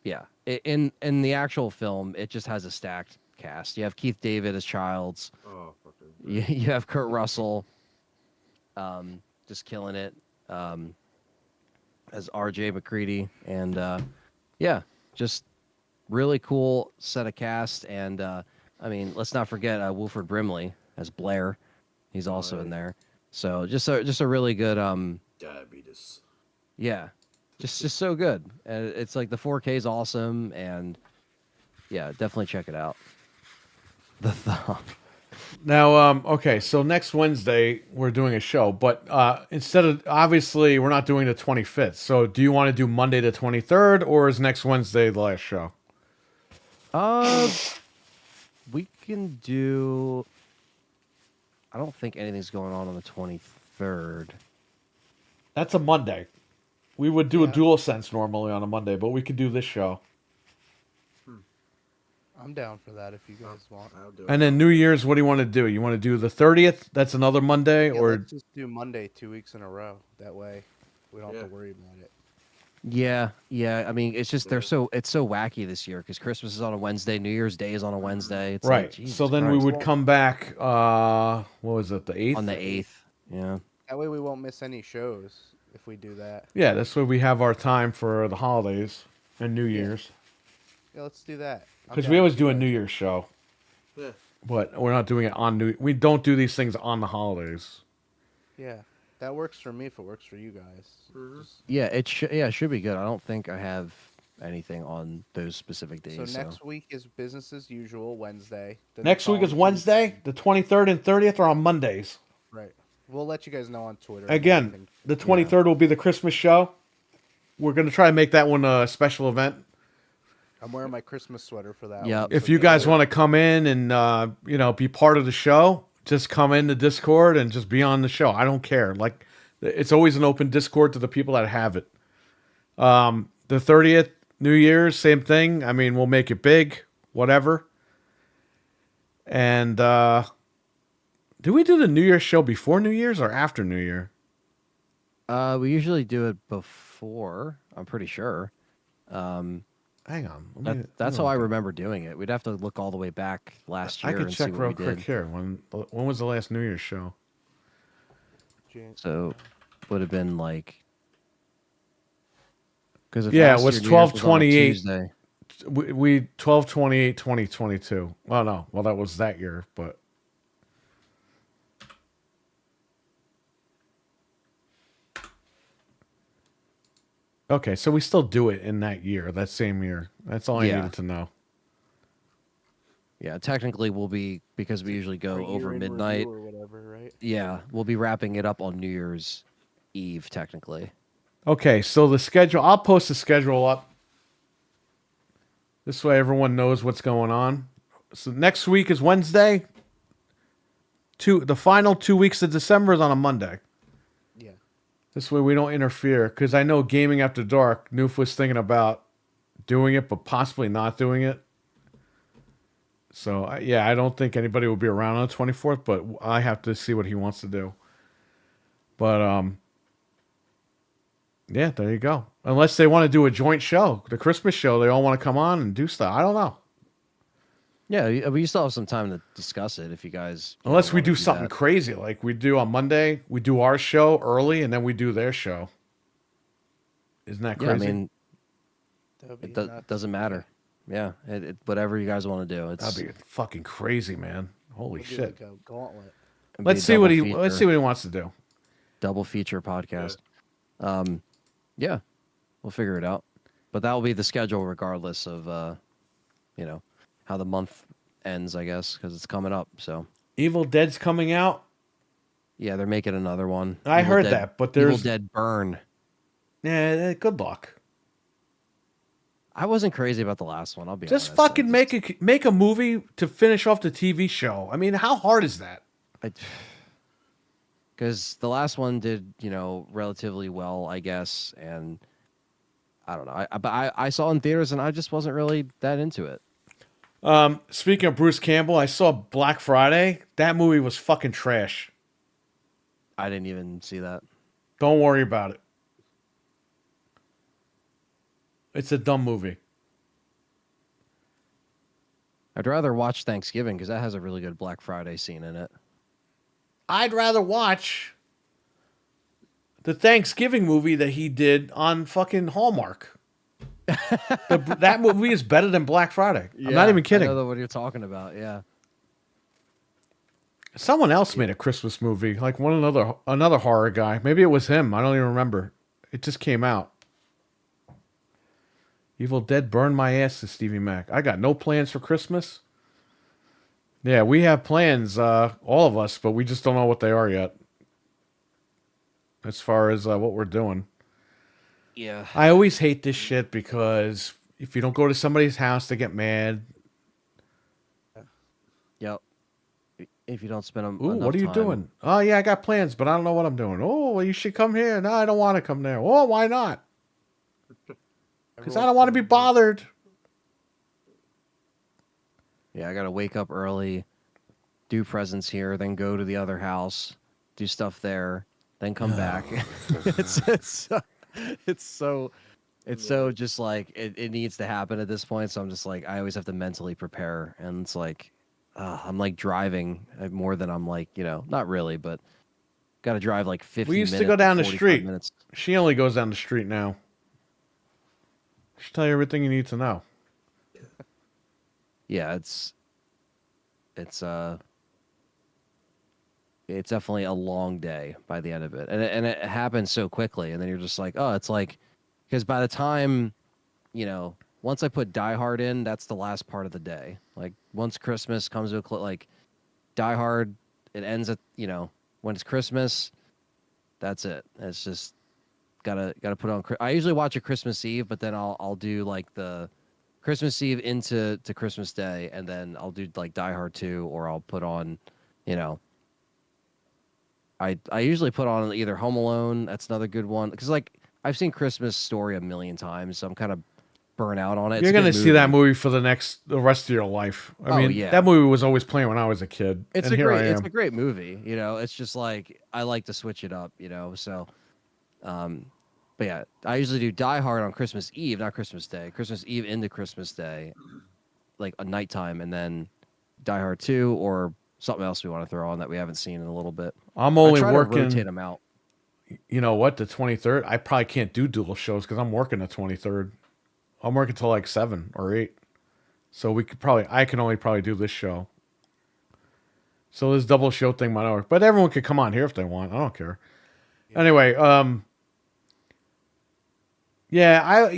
[SPEAKER 4] yeah, in the actual film, it just has a stacked cast. You have Keith David as Childs.
[SPEAKER 2] Oh, fucking.
[SPEAKER 4] You have Kurt Russell just killing it as R.J. McCready. And just really cool set of cast, and I mean, let's not forget Wilford Brimley as Blair. He's also in there. So just a really good
[SPEAKER 2] Diabetes.
[SPEAKER 4] yeah, just so good. And it's like the 4K is awesome, and yeah, definitely check it out. The thumb.
[SPEAKER 1] Now, okay, so next Wednesday we're doing a show, but instead of obviously we're not doing the 25th. So, do you want to do Monday the 23rd, or is next Wednesday the last show?
[SPEAKER 4] Uh, we can do. I don't think anything's going on the 23rd.
[SPEAKER 1] That's a Monday. We would do a
[SPEAKER 3] Yeah.
[SPEAKER 1] dual sense normally on a Monday, but we could do this show.
[SPEAKER 3] I'm down for that if you guys want.
[SPEAKER 2] I'll do it.
[SPEAKER 1] And then New Year's, what do you want to do? You want to do the 30th? That's another Monday,
[SPEAKER 3] Yeah,
[SPEAKER 1] or
[SPEAKER 3] let's just do Monday 2 weeks in a row. That way, we don't have
[SPEAKER 2] Yeah.
[SPEAKER 3] to worry about it.
[SPEAKER 4] Yeah. I mean, it's just
[SPEAKER 2] Yeah.
[SPEAKER 4] it's so wacky this year because Christmas is on a Wednesday, New Year's Day is on a Wednesday. It's
[SPEAKER 1] right?
[SPEAKER 4] Like, Jesus
[SPEAKER 1] So then we
[SPEAKER 4] Christ.
[SPEAKER 1] would come back. What was it? The 8th
[SPEAKER 4] on the 8th. Yeah.
[SPEAKER 3] That way, we won't miss any shows if we do that.
[SPEAKER 1] Yeah, this way we have our time for the holidays and New Year's.
[SPEAKER 3] Yeah, let's do that. I'm
[SPEAKER 1] Because
[SPEAKER 3] down
[SPEAKER 1] we always
[SPEAKER 3] with
[SPEAKER 1] do a
[SPEAKER 3] you
[SPEAKER 1] New
[SPEAKER 3] guys.
[SPEAKER 1] Year's show,
[SPEAKER 2] Yeah.
[SPEAKER 1] but we're not doing it on New. We don't do these things on the holidays.
[SPEAKER 3] Yeah, that works for me if it works for you guys.
[SPEAKER 2] Mhm.
[SPEAKER 3] Just-
[SPEAKER 4] It should be good. I don't think I have anything on those specific days.
[SPEAKER 3] so next week is business as usual, Wednesday. Then the
[SPEAKER 1] Next week is
[SPEAKER 3] following
[SPEAKER 1] Wednesday. The 23rd and 30th are on Mondays.
[SPEAKER 3] Right. We'll let you guys know on Twitter.
[SPEAKER 1] Again, the 23rd will be the Christmas show. We're going to try to make that one a special event.
[SPEAKER 3] I'm wearing my Christmas sweater for that.
[SPEAKER 4] Yep.
[SPEAKER 3] one,
[SPEAKER 1] If
[SPEAKER 3] so
[SPEAKER 1] you
[SPEAKER 3] get
[SPEAKER 1] guys
[SPEAKER 3] ready.
[SPEAKER 1] want to come in and be part of the show, just come in the Discord and just be on the show. I don't care. Like, it's always an open Discord to the people that have it. The 30th, New Year's, same thing. I mean, we'll make it big, whatever. And do we do the New Year's show before New Year's or after New Year?
[SPEAKER 4] We usually do it before. I'm pretty sure.
[SPEAKER 1] Hang on. Let me-
[SPEAKER 4] That's
[SPEAKER 1] let me
[SPEAKER 4] how I
[SPEAKER 1] look.
[SPEAKER 4] remember doing it. We'd have to look all the way back last year
[SPEAKER 1] I could
[SPEAKER 4] and
[SPEAKER 1] check
[SPEAKER 4] see what
[SPEAKER 1] real
[SPEAKER 4] we
[SPEAKER 1] quick
[SPEAKER 4] did.
[SPEAKER 1] here. When was the last New Year's show?
[SPEAKER 4] So would have been like because
[SPEAKER 1] Yeah, it was 12/28. We 12/28/2022. Oh no, well that was that year, but okay, so we still do it in that year, that same year. That's all I
[SPEAKER 4] Yeah.
[SPEAKER 1] needed to know.
[SPEAKER 4] Yeah, technically we'll be because we usually
[SPEAKER 3] Our
[SPEAKER 4] go over
[SPEAKER 3] year-end review
[SPEAKER 4] midnight.
[SPEAKER 3] or whatever, right?
[SPEAKER 4] Yeah, we'll be wrapping it up on New Year's Eve technically.
[SPEAKER 1] Okay, so the schedule. I'll post the schedule up. This way, everyone knows what's going on. So next week is Wednesday. The final 2 weeks of December is on a Monday.
[SPEAKER 3] Yeah.
[SPEAKER 1] This way we don't interfere. Because I know Gaming After Dark, Noof was thinking about doing it, but possibly not doing it. So, yeah, I don't think anybody will be around on the 24th, but I have to see what he wants to do. But, yeah, there you go. Unless they want to do a joint show, the Christmas show, they all want to come on and do stuff. I don't know.
[SPEAKER 4] Yeah, we still have some time to discuss it if you guys.
[SPEAKER 1] Unless we
[SPEAKER 4] wanna
[SPEAKER 1] do something
[SPEAKER 4] that.
[SPEAKER 1] crazy, like we do on Monday, we do our show early, and then we do their show. Isn't that
[SPEAKER 4] Yeah, I
[SPEAKER 1] crazy?
[SPEAKER 4] mean,
[SPEAKER 3] That would be
[SPEAKER 4] it
[SPEAKER 3] nuts.
[SPEAKER 4] doesn't matter. Yeah, whatever you guys want to do. It's
[SPEAKER 1] That'd be fucking crazy, man. Holy
[SPEAKER 3] It'd be
[SPEAKER 1] shit.
[SPEAKER 3] like a gauntlet.
[SPEAKER 4] it'd be
[SPEAKER 1] Let's
[SPEAKER 4] a
[SPEAKER 1] see what
[SPEAKER 4] double
[SPEAKER 1] let's see
[SPEAKER 4] feature-
[SPEAKER 1] what he wants to do.
[SPEAKER 4] double feature podcast. Yeah, we'll figure it out. But that will be the schedule regardless of how the month ends, I guess, because it's coming up. So
[SPEAKER 1] Evil Dead's coming out.
[SPEAKER 4] yeah, they're making another one.
[SPEAKER 1] I
[SPEAKER 4] Evil
[SPEAKER 1] heard
[SPEAKER 4] Dead-
[SPEAKER 1] that, but
[SPEAKER 4] Evil
[SPEAKER 1] there's
[SPEAKER 4] Dead Burn.
[SPEAKER 1] yeah, good luck.
[SPEAKER 4] I wasn't crazy about the last one. I'll be
[SPEAKER 1] Just
[SPEAKER 4] honest.
[SPEAKER 1] fucking make a movie to finish off the TV show. I mean, how hard is that?
[SPEAKER 4] Because the last one did, relatively well, I guess, and I don't know. But I saw it in theaters, and I just wasn't really that into it.
[SPEAKER 1] Speaking of Bruce Campbell, I saw Black Friday. That movie was fucking trash.
[SPEAKER 4] I didn't even see that.
[SPEAKER 1] Don't worry about it. It's a dumb movie.
[SPEAKER 4] I'd rather watch Thanksgiving because that has a really good Black Friday scene in it.
[SPEAKER 1] I'd rather watch the Thanksgiving movie that he did on fucking Hallmark. That movie is better than Black Friday. I'm not even
[SPEAKER 4] I
[SPEAKER 1] kidding.
[SPEAKER 4] know what you're talking about. Yeah.
[SPEAKER 1] Someone else made a Christmas movie, like another horror guy. Maybe it was him. I don't even remember. It just came out. Evil Dead burned my ass to Stevie Mac. I got no plans for Christmas. Yeah, we have plans, all of us, but we just don't know what they are yet. As far as what we're doing.
[SPEAKER 4] Yeah.
[SPEAKER 1] I always hate this shit because if you don't go to somebody's house, they get mad.
[SPEAKER 4] Yep. If you don't spend
[SPEAKER 1] Ooh,
[SPEAKER 4] enough
[SPEAKER 1] what are you
[SPEAKER 4] time.
[SPEAKER 1] doing? Oh, yeah, I got plans, but I don't know what I'm doing. Oh, well, you should come here. No, I don't want to come there. Oh, why not? Because I don't want to be bothered.
[SPEAKER 4] Yeah, I gotta wake up early, do presents here, then go to the other house, do stuff there, then come back. It's so just like it needs to happen at this point. So I'm just like I always have to mentally prepare, and it's like I'm like driving more than I'm like not really, but got to drive like 50.
[SPEAKER 1] We used to
[SPEAKER 4] minutes
[SPEAKER 1] go down the
[SPEAKER 4] 45
[SPEAKER 1] street.
[SPEAKER 4] Minutes.
[SPEAKER 1] She only goes down the street now. She'll tell you everything you need to know.
[SPEAKER 4] Yeah, it's definitely a long day by the end of it, and it happens so quickly, and then you're just like, oh, it's like, because by the time, once I put Die Hard in, that's the last part of the day. Like once Christmas comes to a like Die Hard, it ends at when it's Christmas, that's it. It's just gotta put on. I usually watch a Christmas Eve, but then I'll do like the Christmas Eve into Christmas Day, and then I'll do like Die Hard 2, or I'll put on, I usually put on either Home Alone. That's another good one because like I've seen Christmas Story a million times, so I'm kind of burnt out on it.
[SPEAKER 1] You're going to see that movie for the rest of your life. I mean,
[SPEAKER 4] yeah.
[SPEAKER 1] that movie was always playing when I was a kid.
[SPEAKER 4] It's
[SPEAKER 1] and
[SPEAKER 4] it's a great movie. It's just like I like to switch it up. So, but yeah, I usually do Die Hard on Christmas Eve, not Christmas Day. Christmas Eve into Christmas Day, like a nighttime, and then Die Hard 2 or something else we want to throw on that we haven't seen in a little bit.
[SPEAKER 1] I'm only
[SPEAKER 4] I try
[SPEAKER 1] working.
[SPEAKER 4] to rotate them out.
[SPEAKER 1] You know what? The 23rd, I probably can't do dual shows because I'm working the 23rd. I'm working till like 7 or 8. So I can only probably do this show. So this double show thing might not work. But everyone could come on here if they want. I don't care. Yeah. Anyway, yeah,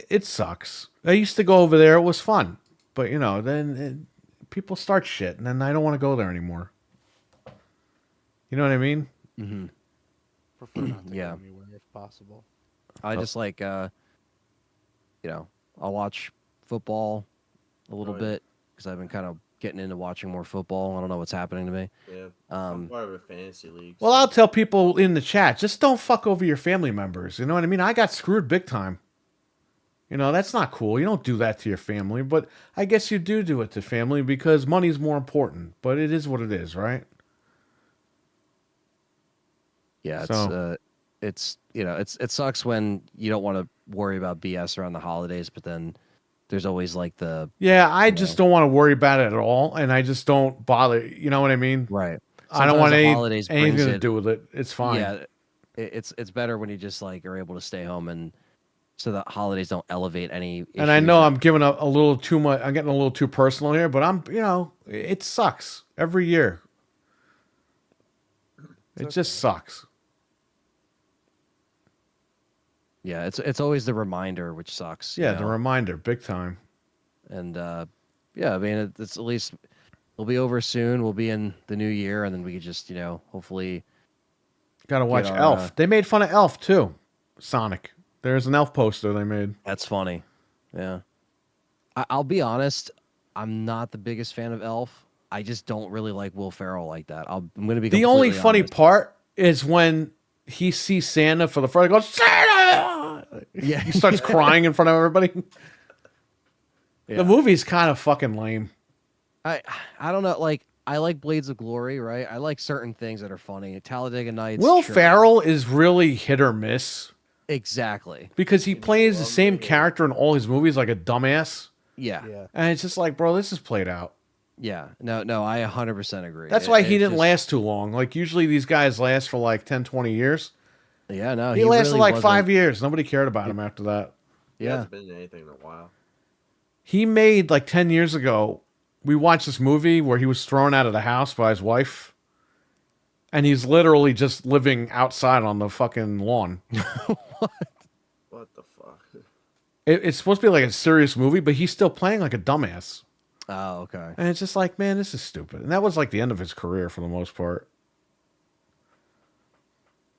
[SPEAKER 1] it sucks. I used to go over there. It was fun. But, then people start shit, and then I don't want to go there anymore. You know what I mean?
[SPEAKER 4] Mm-hmm.
[SPEAKER 3] Prefer not to go anywhere if possible.
[SPEAKER 4] I just like, I'll watch football a little bit because I've been kind of getting into watching more football. I don't know what's happening to me.
[SPEAKER 2] Yeah, I'm part of a fantasy league.
[SPEAKER 1] Well, I'll tell people in the chat, just don't fuck over your family members. You know what I mean? I got screwed big time. That's not cool. You don't do that to your family, but I guess you do it to family because money's more important. But it is what it is, right?
[SPEAKER 4] Yeah,
[SPEAKER 1] So,
[SPEAKER 4] it sucks when you don't want to worry about BS around the holidays, but then there's always like the
[SPEAKER 1] I just don't want to worry about it at all, and I just don't bother. You know what I mean?
[SPEAKER 4] right.
[SPEAKER 1] I don't want
[SPEAKER 4] holidays
[SPEAKER 1] anything
[SPEAKER 4] brings
[SPEAKER 1] to
[SPEAKER 4] it.
[SPEAKER 1] do with it. It's fine.
[SPEAKER 4] Yeah, it's better when you just like are able to stay home and so that holidays don't elevate any.
[SPEAKER 1] And I
[SPEAKER 4] issues
[SPEAKER 1] know
[SPEAKER 4] that-
[SPEAKER 1] I'm giving a little too much. I'm getting a little too personal here, but it sucks every year. It just sucks.
[SPEAKER 4] Yeah, it's always the reminder, which sucks.
[SPEAKER 1] Yeah, the reminder, big time.
[SPEAKER 4] And yeah, I mean, it's at least it'll be over soon. We'll be in the new year, and then we could just hopefully.
[SPEAKER 1] Gotta watch
[SPEAKER 4] our,
[SPEAKER 1] Elf. They made fun of Elf too. Sonic. There's an Elf poster they made.
[SPEAKER 4] That's funny. Yeah, I'll be honest. I'm not the biggest fan of Elf. I just don't really like Will Ferrell like that. I'm going to be
[SPEAKER 1] the only
[SPEAKER 4] completely
[SPEAKER 1] funny
[SPEAKER 4] honest.
[SPEAKER 1] part is when he sees Santa for the first. He goes Santa.
[SPEAKER 4] Yeah,
[SPEAKER 1] He starts crying in front of everybody.
[SPEAKER 4] Yeah.
[SPEAKER 1] The movie's kind of fucking lame.
[SPEAKER 4] I don't know. Like I like Blades of Glory, right? I like certain things that are funny. Talladega Nights.
[SPEAKER 1] Will
[SPEAKER 4] sure.
[SPEAKER 1] Ferrell is really hit or miss
[SPEAKER 4] Exactly.
[SPEAKER 1] because he plays the same character in all his movies, like a dumbass.
[SPEAKER 4] Yeah.
[SPEAKER 3] Yeah.
[SPEAKER 1] And it's just like, bro, this is played out.
[SPEAKER 4] Yeah. No, I 100% agree.
[SPEAKER 1] That's why he
[SPEAKER 4] It
[SPEAKER 1] didn't
[SPEAKER 4] just-
[SPEAKER 1] last too long. Like, usually these guys last for like 10, 20 years.
[SPEAKER 4] Yeah, no.
[SPEAKER 1] He lasted
[SPEAKER 4] really
[SPEAKER 1] like
[SPEAKER 4] wasn't-
[SPEAKER 1] 5 years. Nobody cared about him after that.
[SPEAKER 2] He
[SPEAKER 4] Yeah.
[SPEAKER 2] hasn't been in anything in a while.
[SPEAKER 1] He made like 10 years ago. We watched this movie where he was thrown out of the house by his wife, and he's literally just living outside on the fucking lawn.
[SPEAKER 2] What the fuck?
[SPEAKER 1] It's supposed to be like a serious movie, but he's still playing like a dumbass.
[SPEAKER 4] Oh, okay.
[SPEAKER 1] And it's just like, man, this is stupid. And that was like the end of his career for the most part.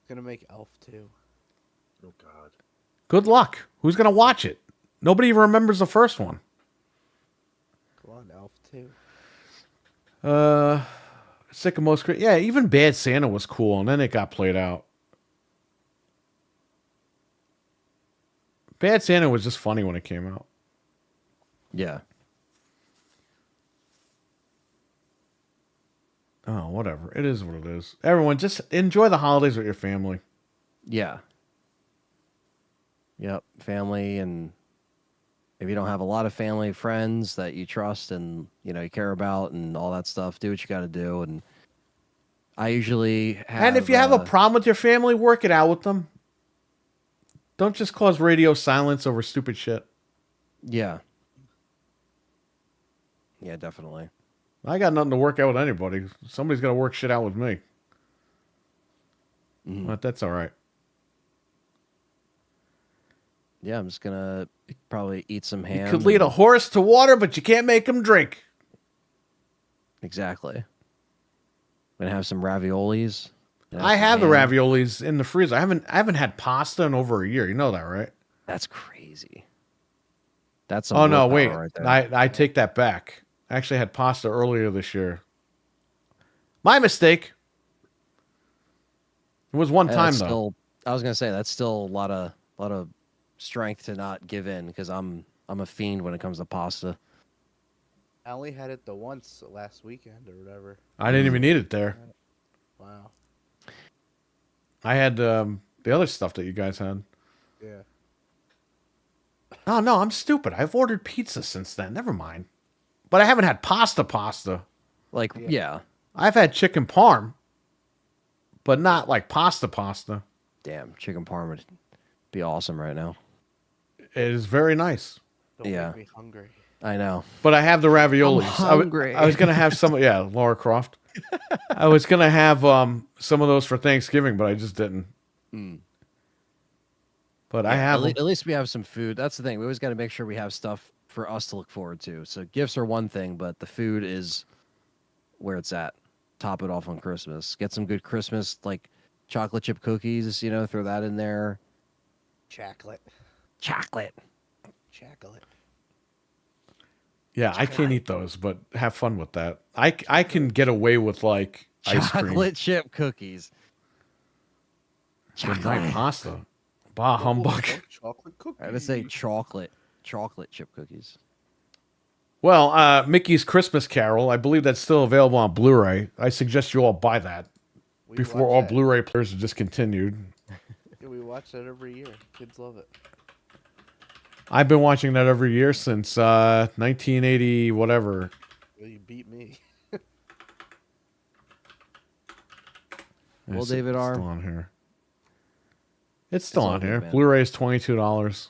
[SPEAKER 3] Gonna make Elf too.
[SPEAKER 2] Oh God.
[SPEAKER 1] Good luck. Who's going to watch it? Nobody even remembers the first one.
[SPEAKER 3] Come on, Elf too.
[SPEAKER 1] Sick of most. Yeah, even Bad Santa was cool, and then it got played out. Bad Santa was just funny when it came out.
[SPEAKER 4] Yeah.
[SPEAKER 1] Oh, whatever. It is what it is. Everyone, just enjoy the holidays with your family.
[SPEAKER 4] Yeah. Yep. Family, and if you don't have a lot of family, friends that you trust and you care about and all that stuff, do what you got to do. And I usually have.
[SPEAKER 1] And if you have a problem with your family, work it out with them. Don't just cause radio silence over stupid shit.
[SPEAKER 4] Yeah. Yeah, definitely.
[SPEAKER 1] I got nothing to work out with anybody. Somebody's got to work shit out with me. But that's all right.
[SPEAKER 4] Yeah, I'm just gonna probably eat some ham.
[SPEAKER 1] You could lead a horse to water, but you can't make him drink.
[SPEAKER 4] Exactly. I'm gonna have some raviolis.
[SPEAKER 1] I have the
[SPEAKER 4] ham.
[SPEAKER 1] raviolis in the freezer. I haven't had pasta in over a year. You know that, right?
[SPEAKER 4] That's crazy. That's some
[SPEAKER 1] Oh no,
[SPEAKER 4] willpower
[SPEAKER 1] wait.
[SPEAKER 4] right there.
[SPEAKER 1] I take that back. I actually had pasta earlier this year. My mistake. It was one
[SPEAKER 4] Hey,
[SPEAKER 1] time
[SPEAKER 4] that's
[SPEAKER 1] though.
[SPEAKER 4] still, I was gonna say that's still a lot of strength to not give in because I'm a fiend when it comes to pasta.
[SPEAKER 3] I only had it the once last weekend or whatever.
[SPEAKER 1] I didn't even eat it there.
[SPEAKER 3] Wow.
[SPEAKER 1] I had the other stuff that you guys had.
[SPEAKER 3] Yeah.
[SPEAKER 1] Oh no, I'm stupid. I've ordered pizza since then. Never mind. But I haven't had pasta.
[SPEAKER 4] Like, yeah.
[SPEAKER 1] I've had chicken parm, but not like pasta.
[SPEAKER 4] Damn, chicken parm would be awesome right now.
[SPEAKER 1] It is very nice.
[SPEAKER 3] Don't
[SPEAKER 4] Yeah.
[SPEAKER 3] make me hungry.
[SPEAKER 4] I know.
[SPEAKER 1] But I have the raviolis.
[SPEAKER 4] hungry.
[SPEAKER 1] I was gonna have some. Yeah, Laura Croft. I was gonna have some of those for Thanksgiving, but I just didn't. But I have.
[SPEAKER 4] At least we have some food. That's the thing. We always got to make sure we have stuff for us to look forward to. So gifts are one thing, but the food is where it's at. Top it off on Christmas. Get some good Christmas like chocolate chip cookies. Throw that in there.
[SPEAKER 3] Chocolate.
[SPEAKER 4] Chocolate.
[SPEAKER 1] Yeah, I can't eat those, but have fun with that. I can get away with like ice cream.
[SPEAKER 4] Chocolate chip cookies.
[SPEAKER 1] Good night pasta. Bah humbug.
[SPEAKER 3] Chocolate cookie.
[SPEAKER 4] I would say chocolate chip cookies.
[SPEAKER 1] Well, Mickey's Christmas Carol. I believe that's still available on Blu-ray. I suggest you all buy that
[SPEAKER 3] We
[SPEAKER 1] before
[SPEAKER 3] watch
[SPEAKER 1] all
[SPEAKER 3] that.
[SPEAKER 1] Blu-ray players are discontinued.
[SPEAKER 3] Yeah, we watch that every year. Kids love it.
[SPEAKER 1] I've been watching that every year since 1980, whatever.
[SPEAKER 3] Well, you beat me.
[SPEAKER 4] Well,
[SPEAKER 1] It's
[SPEAKER 4] David R.
[SPEAKER 1] still on here. It's still
[SPEAKER 4] all
[SPEAKER 1] on
[SPEAKER 4] good,
[SPEAKER 1] here.
[SPEAKER 4] man.
[SPEAKER 1] Blu-ray is $22.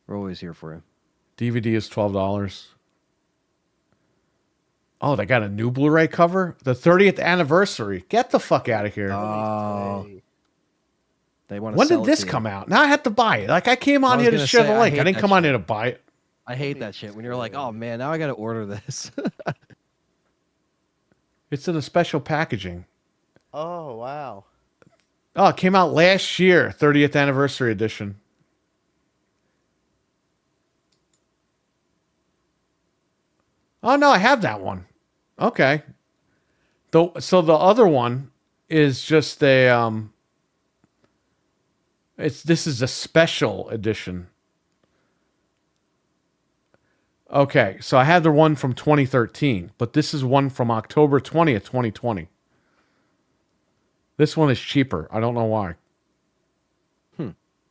[SPEAKER 4] We're always here for you.
[SPEAKER 1] DVD is $12. Oh, they got a new Blu-ray cover? The 30th anniversary. Get the fuck out of here.
[SPEAKER 4] Oh,
[SPEAKER 3] Hey,
[SPEAKER 4] they want to.
[SPEAKER 1] When did this come out? Now I have to buy it. Like I came on
[SPEAKER 4] was
[SPEAKER 1] here to
[SPEAKER 4] gonna
[SPEAKER 1] share
[SPEAKER 4] say,
[SPEAKER 1] the
[SPEAKER 4] I
[SPEAKER 1] link. I
[SPEAKER 4] hate
[SPEAKER 1] didn't
[SPEAKER 4] that
[SPEAKER 1] come on
[SPEAKER 4] shit.
[SPEAKER 1] here to buy it.
[SPEAKER 4] I hate that shit when you're like, oh man, now I got to order this.
[SPEAKER 1] It's in a special packaging.
[SPEAKER 3] Oh, wow.
[SPEAKER 1] Oh, it came out last year, 30th anniversary edition. Oh no, I have that one. Okay. So the other one is just a this is a special edition. Okay, so I have the one from 2013, but this is one from October 20th, 2020. This one is cheaper. I don't know why.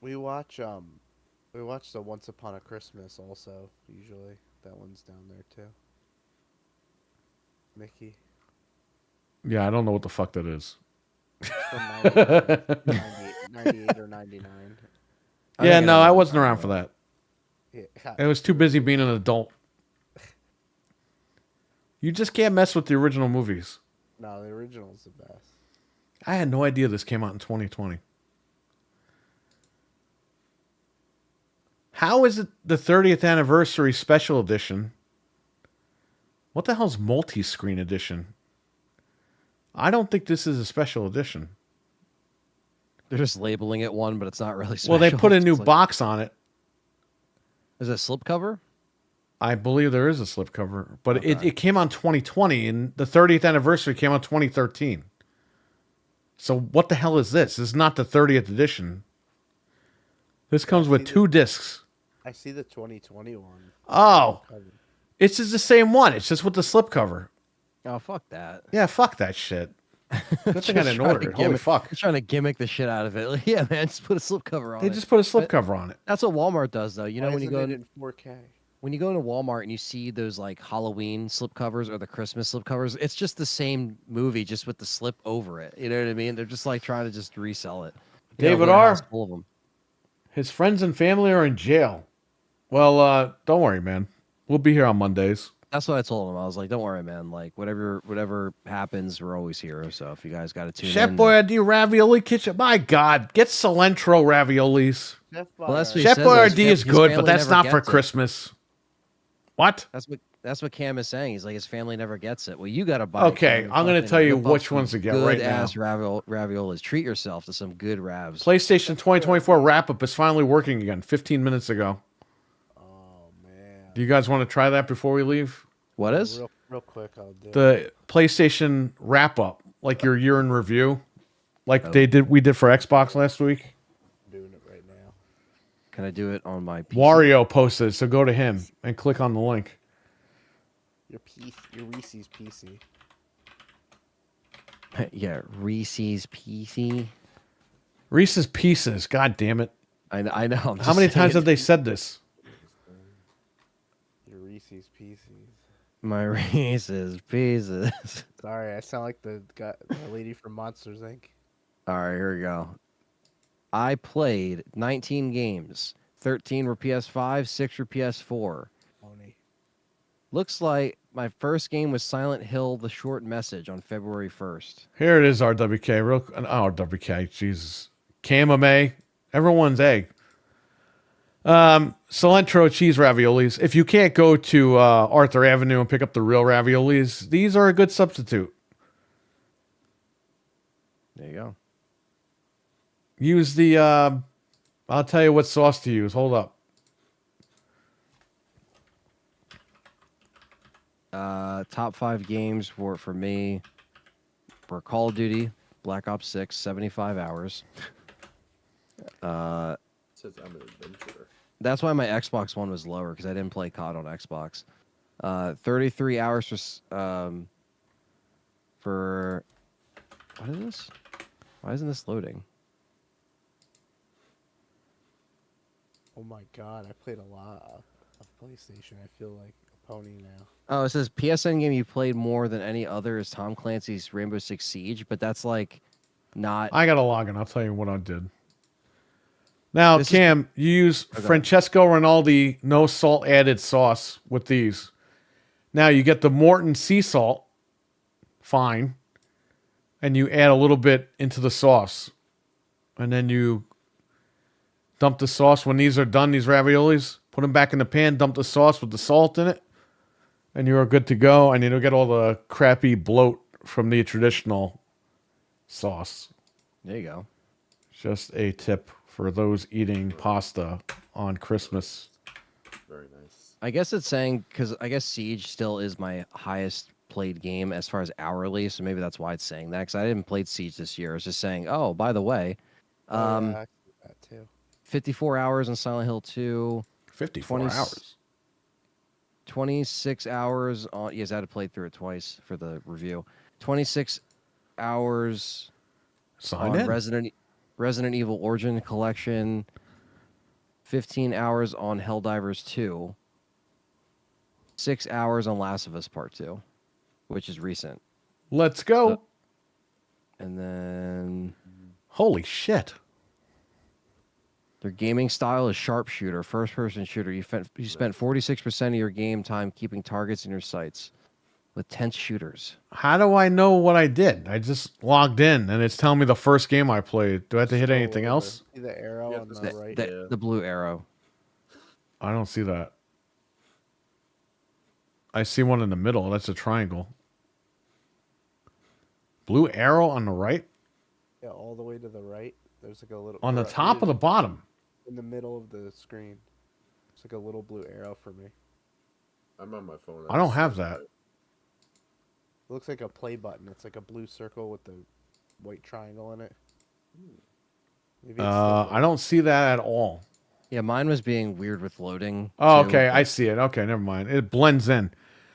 [SPEAKER 3] We watch the Once Upon a Christmas also, usually. That one's down there too. Mickey.
[SPEAKER 1] Yeah, I don't know what the fuck that is.
[SPEAKER 3] From 98 or 99.
[SPEAKER 1] Yeah,
[SPEAKER 4] think
[SPEAKER 1] no,
[SPEAKER 4] I
[SPEAKER 1] I
[SPEAKER 4] know
[SPEAKER 1] wasn't
[SPEAKER 4] what
[SPEAKER 1] around
[SPEAKER 4] you're
[SPEAKER 1] for that.
[SPEAKER 3] Yeah,
[SPEAKER 1] I was too busy being an adult. You just can't mess with the original movies.
[SPEAKER 3] no, the original's the best.
[SPEAKER 1] I had no idea this came out in 2020. How is it the 30th anniversary special edition? What the hell's multi-screen edition? I don't think this is a special edition.
[SPEAKER 4] They're just labeling it one, but it's not really special.
[SPEAKER 1] Well, they put a new
[SPEAKER 4] It's like,
[SPEAKER 1] box on it.
[SPEAKER 4] is it a slipcover?
[SPEAKER 1] I believe there is a slipcover, but
[SPEAKER 4] Okay.
[SPEAKER 1] it came on 2020, and the 30th anniversary came on 2013. So what the hell is this? This is not the 30th edition. This comes with 2 discs.
[SPEAKER 3] I see the 2020 one.
[SPEAKER 1] Oh,
[SPEAKER 3] cover.
[SPEAKER 1] it's just the same one. It's just with the slipcover.
[SPEAKER 4] Oh, fuck that.
[SPEAKER 1] Yeah, fuck that shit. Good thing I didn't order it. Holy fuck.
[SPEAKER 4] They're trying to gimmick the shit out of it. Like, yeah, man, just put a slipcover on
[SPEAKER 1] They
[SPEAKER 4] it.
[SPEAKER 1] just put a slipcover on it.
[SPEAKER 4] That's what Walmart does, though. You know,
[SPEAKER 3] Why
[SPEAKER 4] when you
[SPEAKER 3] isn't
[SPEAKER 4] go
[SPEAKER 3] it
[SPEAKER 4] in,
[SPEAKER 3] in 4K?
[SPEAKER 4] when you go into Walmart and you see those like Halloween slipcovers or the Christmas slipcovers, it's just the same movie, just with the slip over it. You know what I mean? They're just like trying to just resell it. You know,
[SPEAKER 1] David
[SPEAKER 4] a warehouse
[SPEAKER 1] R.
[SPEAKER 4] full of them.
[SPEAKER 1] His friends and family are in jail. Well, don't worry, man. We'll be here on Mondays.
[SPEAKER 4] That's what I told him. I was like, "Don't worry, man. Like, whatever happens, we're always here. So if you guys got to tune
[SPEAKER 1] Chef
[SPEAKER 4] in,
[SPEAKER 1] Boyardee Ravioli Kitchen. My God, get cilantro raviolis.
[SPEAKER 3] Chef
[SPEAKER 4] Well, that's
[SPEAKER 3] Boyardee.
[SPEAKER 4] what he
[SPEAKER 1] Chef
[SPEAKER 4] says,
[SPEAKER 1] Boyardee
[SPEAKER 4] his
[SPEAKER 1] is good, but
[SPEAKER 4] family
[SPEAKER 1] that's
[SPEAKER 4] never
[SPEAKER 1] not for
[SPEAKER 4] gets it.
[SPEAKER 1] Christmas. What?
[SPEAKER 4] That's what Cam is saying. He's like, his family never gets it. Well, you got to buy. it,
[SPEAKER 1] Okay,
[SPEAKER 4] Cam.
[SPEAKER 1] I'm gonna
[SPEAKER 4] Fucking
[SPEAKER 1] tell you
[SPEAKER 4] whip up
[SPEAKER 1] which
[SPEAKER 4] some
[SPEAKER 1] ones to get
[SPEAKER 4] good
[SPEAKER 1] right now.
[SPEAKER 4] ass raviolis. Treat yourself to some good ravs.
[SPEAKER 1] PlayStation 2024 wrap-up is finally working again 15 minutes ago.
[SPEAKER 3] Oh man.
[SPEAKER 1] Do you guys want to try that before we leave?
[SPEAKER 4] What is?
[SPEAKER 3] Real quick, I'll do.
[SPEAKER 1] The PlayStation wrap-up, like your year in review, like we did for Xbox last week.
[SPEAKER 3] I'm doing it right now.
[SPEAKER 4] Can I do it on my PC?
[SPEAKER 1] Wario posted, so go to him and click on the link.
[SPEAKER 3] Your Reese's PC.
[SPEAKER 4] Yeah, Reese's PC.
[SPEAKER 1] Reese's Pieces, god damn it.
[SPEAKER 4] I know. I'm
[SPEAKER 1] How
[SPEAKER 4] just
[SPEAKER 1] many times
[SPEAKER 4] saying.
[SPEAKER 1] have they said this?
[SPEAKER 3] Your Reese's PCs.
[SPEAKER 4] My Reese's Pieces?
[SPEAKER 3] Sorry, I sound like the lady from Monsters Inc.
[SPEAKER 4] All right, here we go. I played 19 games. 13 were PS5, 6 were PS4.
[SPEAKER 3] Pony.
[SPEAKER 4] Looks like my first game was Silent Hill: The Short Message on February 1st.
[SPEAKER 1] Here it is, RWK. RWK, Jesus. Kamame. Everyone's egg. Cilantro cheese raviolis. If you can't go to Arthur Avenue and pick up the real raviolis, these are a good substitute.
[SPEAKER 4] There you go.
[SPEAKER 1] Use the, I'll tell you what sauce to use. Hold up.
[SPEAKER 4] Top 5 games for me were Call of Duty, Black Ops 6, 75 hours.
[SPEAKER 2] Says I'm an adventurer.
[SPEAKER 4] That's why my Xbox One was lower, because I didn't play COD on Xbox. 33 hours for what is this? Why isn't this loading?
[SPEAKER 3] Oh my god, I played a lot of PlayStation. I feel like a pony now.
[SPEAKER 4] Oh, it says PSN game you played more than any other is Tom Clancy's Rainbow Six Siege, but that's like not.
[SPEAKER 1] I got to log in. I'll tell you what I did. Now,
[SPEAKER 4] This is-
[SPEAKER 1] Cam, you use
[SPEAKER 4] Okay.
[SPEAKER 1] Francesco Rinaldi no salt added sauce with these. Now, you get the Morton sea salt, fine, and you add a little bit into the sauce. And then you dump the sauce. When these are done, these raviolis, put them back in the pan, dump the sauce with the salt in it, and you're good to go. And you don't get all the crappy bloat from the traditional sauce.
[SPEAKER 4] There you go.
[SPEAKER 1] Just a tip for those eating pasta on Christmas.
[SPEAKER 2] Very nice.
[SPEAKER 4] I guess it's saying because I guess Siege still is my highest played game as far as hourly, so maybe that's why it's saying that. Because I didn't play Siege this year. It's just saying, oh, by the way,
[SPEAKER 3] I see that too.
[SPEAKER 4] 54 hours in Silent Hill 2,
[SPEAKER 1] 54
[SPEAKER 4] 20
[SPEAKER 1] hours.
[SPEAKER 4] 26 hours on. Yes, I had to play through it twice for the review. 26 hours
[SPEAKER 1] Sign
[SPEAKER 4] on
[SPEAKER 1] in.
[SPEAKER 4] Resident Evil Origin Collection. 15 hours on Helldivers 2. 6 hours on Last of Us Part 2, which is recent.
[SPEAKER 1] Let's go.
[SPEAKER 4] And then
[SPEAKER 1] Holy shit.
[SPEAKER 4] Their gaming style is sharpshooter, first-person shooter. You spent 46% of your game time keeping targets in your sights with tense shooters.
[SPEAKER 1] How do I know what I did? I just logged in and it's telling me the first game I played. Do I have to hit
[SPEAKER 3] Scroll
[SPEAKER 1] anything
[SPEAKER 3] over.
[SPEAKER 1] else?
[SPEAKER 3] See the arrow
[SPEAKER 2] Yeah,
[SPEAKER 3] on the
[SPEAKER 2] the-
[SPEAKER 3] right?
[SPEAKER 2] Yeah.
[SPEAKER 4] The blue arrow.
[SPEAKER 1] I don't see that. I see one in the middle. That's a triangle. Blue arrow on the right?
[SPEAKER 3] Yeah, all the way to the right. There's like a little
[SPEAKER 1] On the
[SPEAKER 3] or
[SPEAKER 1] top or the bottom?
[SPEAKER 3] in the middle of the screen. It's like a little blue arrow for me.
[SPEAKER 2] I'm on my phone.
[SPEAKER 1] I don't have that.
[SPEAKER 3] It looks like a play button. It's like a blue circle with the white triangle in it. Maybe it's
[SPEAKER 1] I don't see that at all.
[SPEAKER 4] Yeah, mine was being weird with loading.
[SPEAKER 1] Oh,
[SPEAKER 4] too,
[SPEAKER 1] okay.
[SPEAKER 4] but-
[SPEAKER 1] I see it. Okay, never mind. It blends in.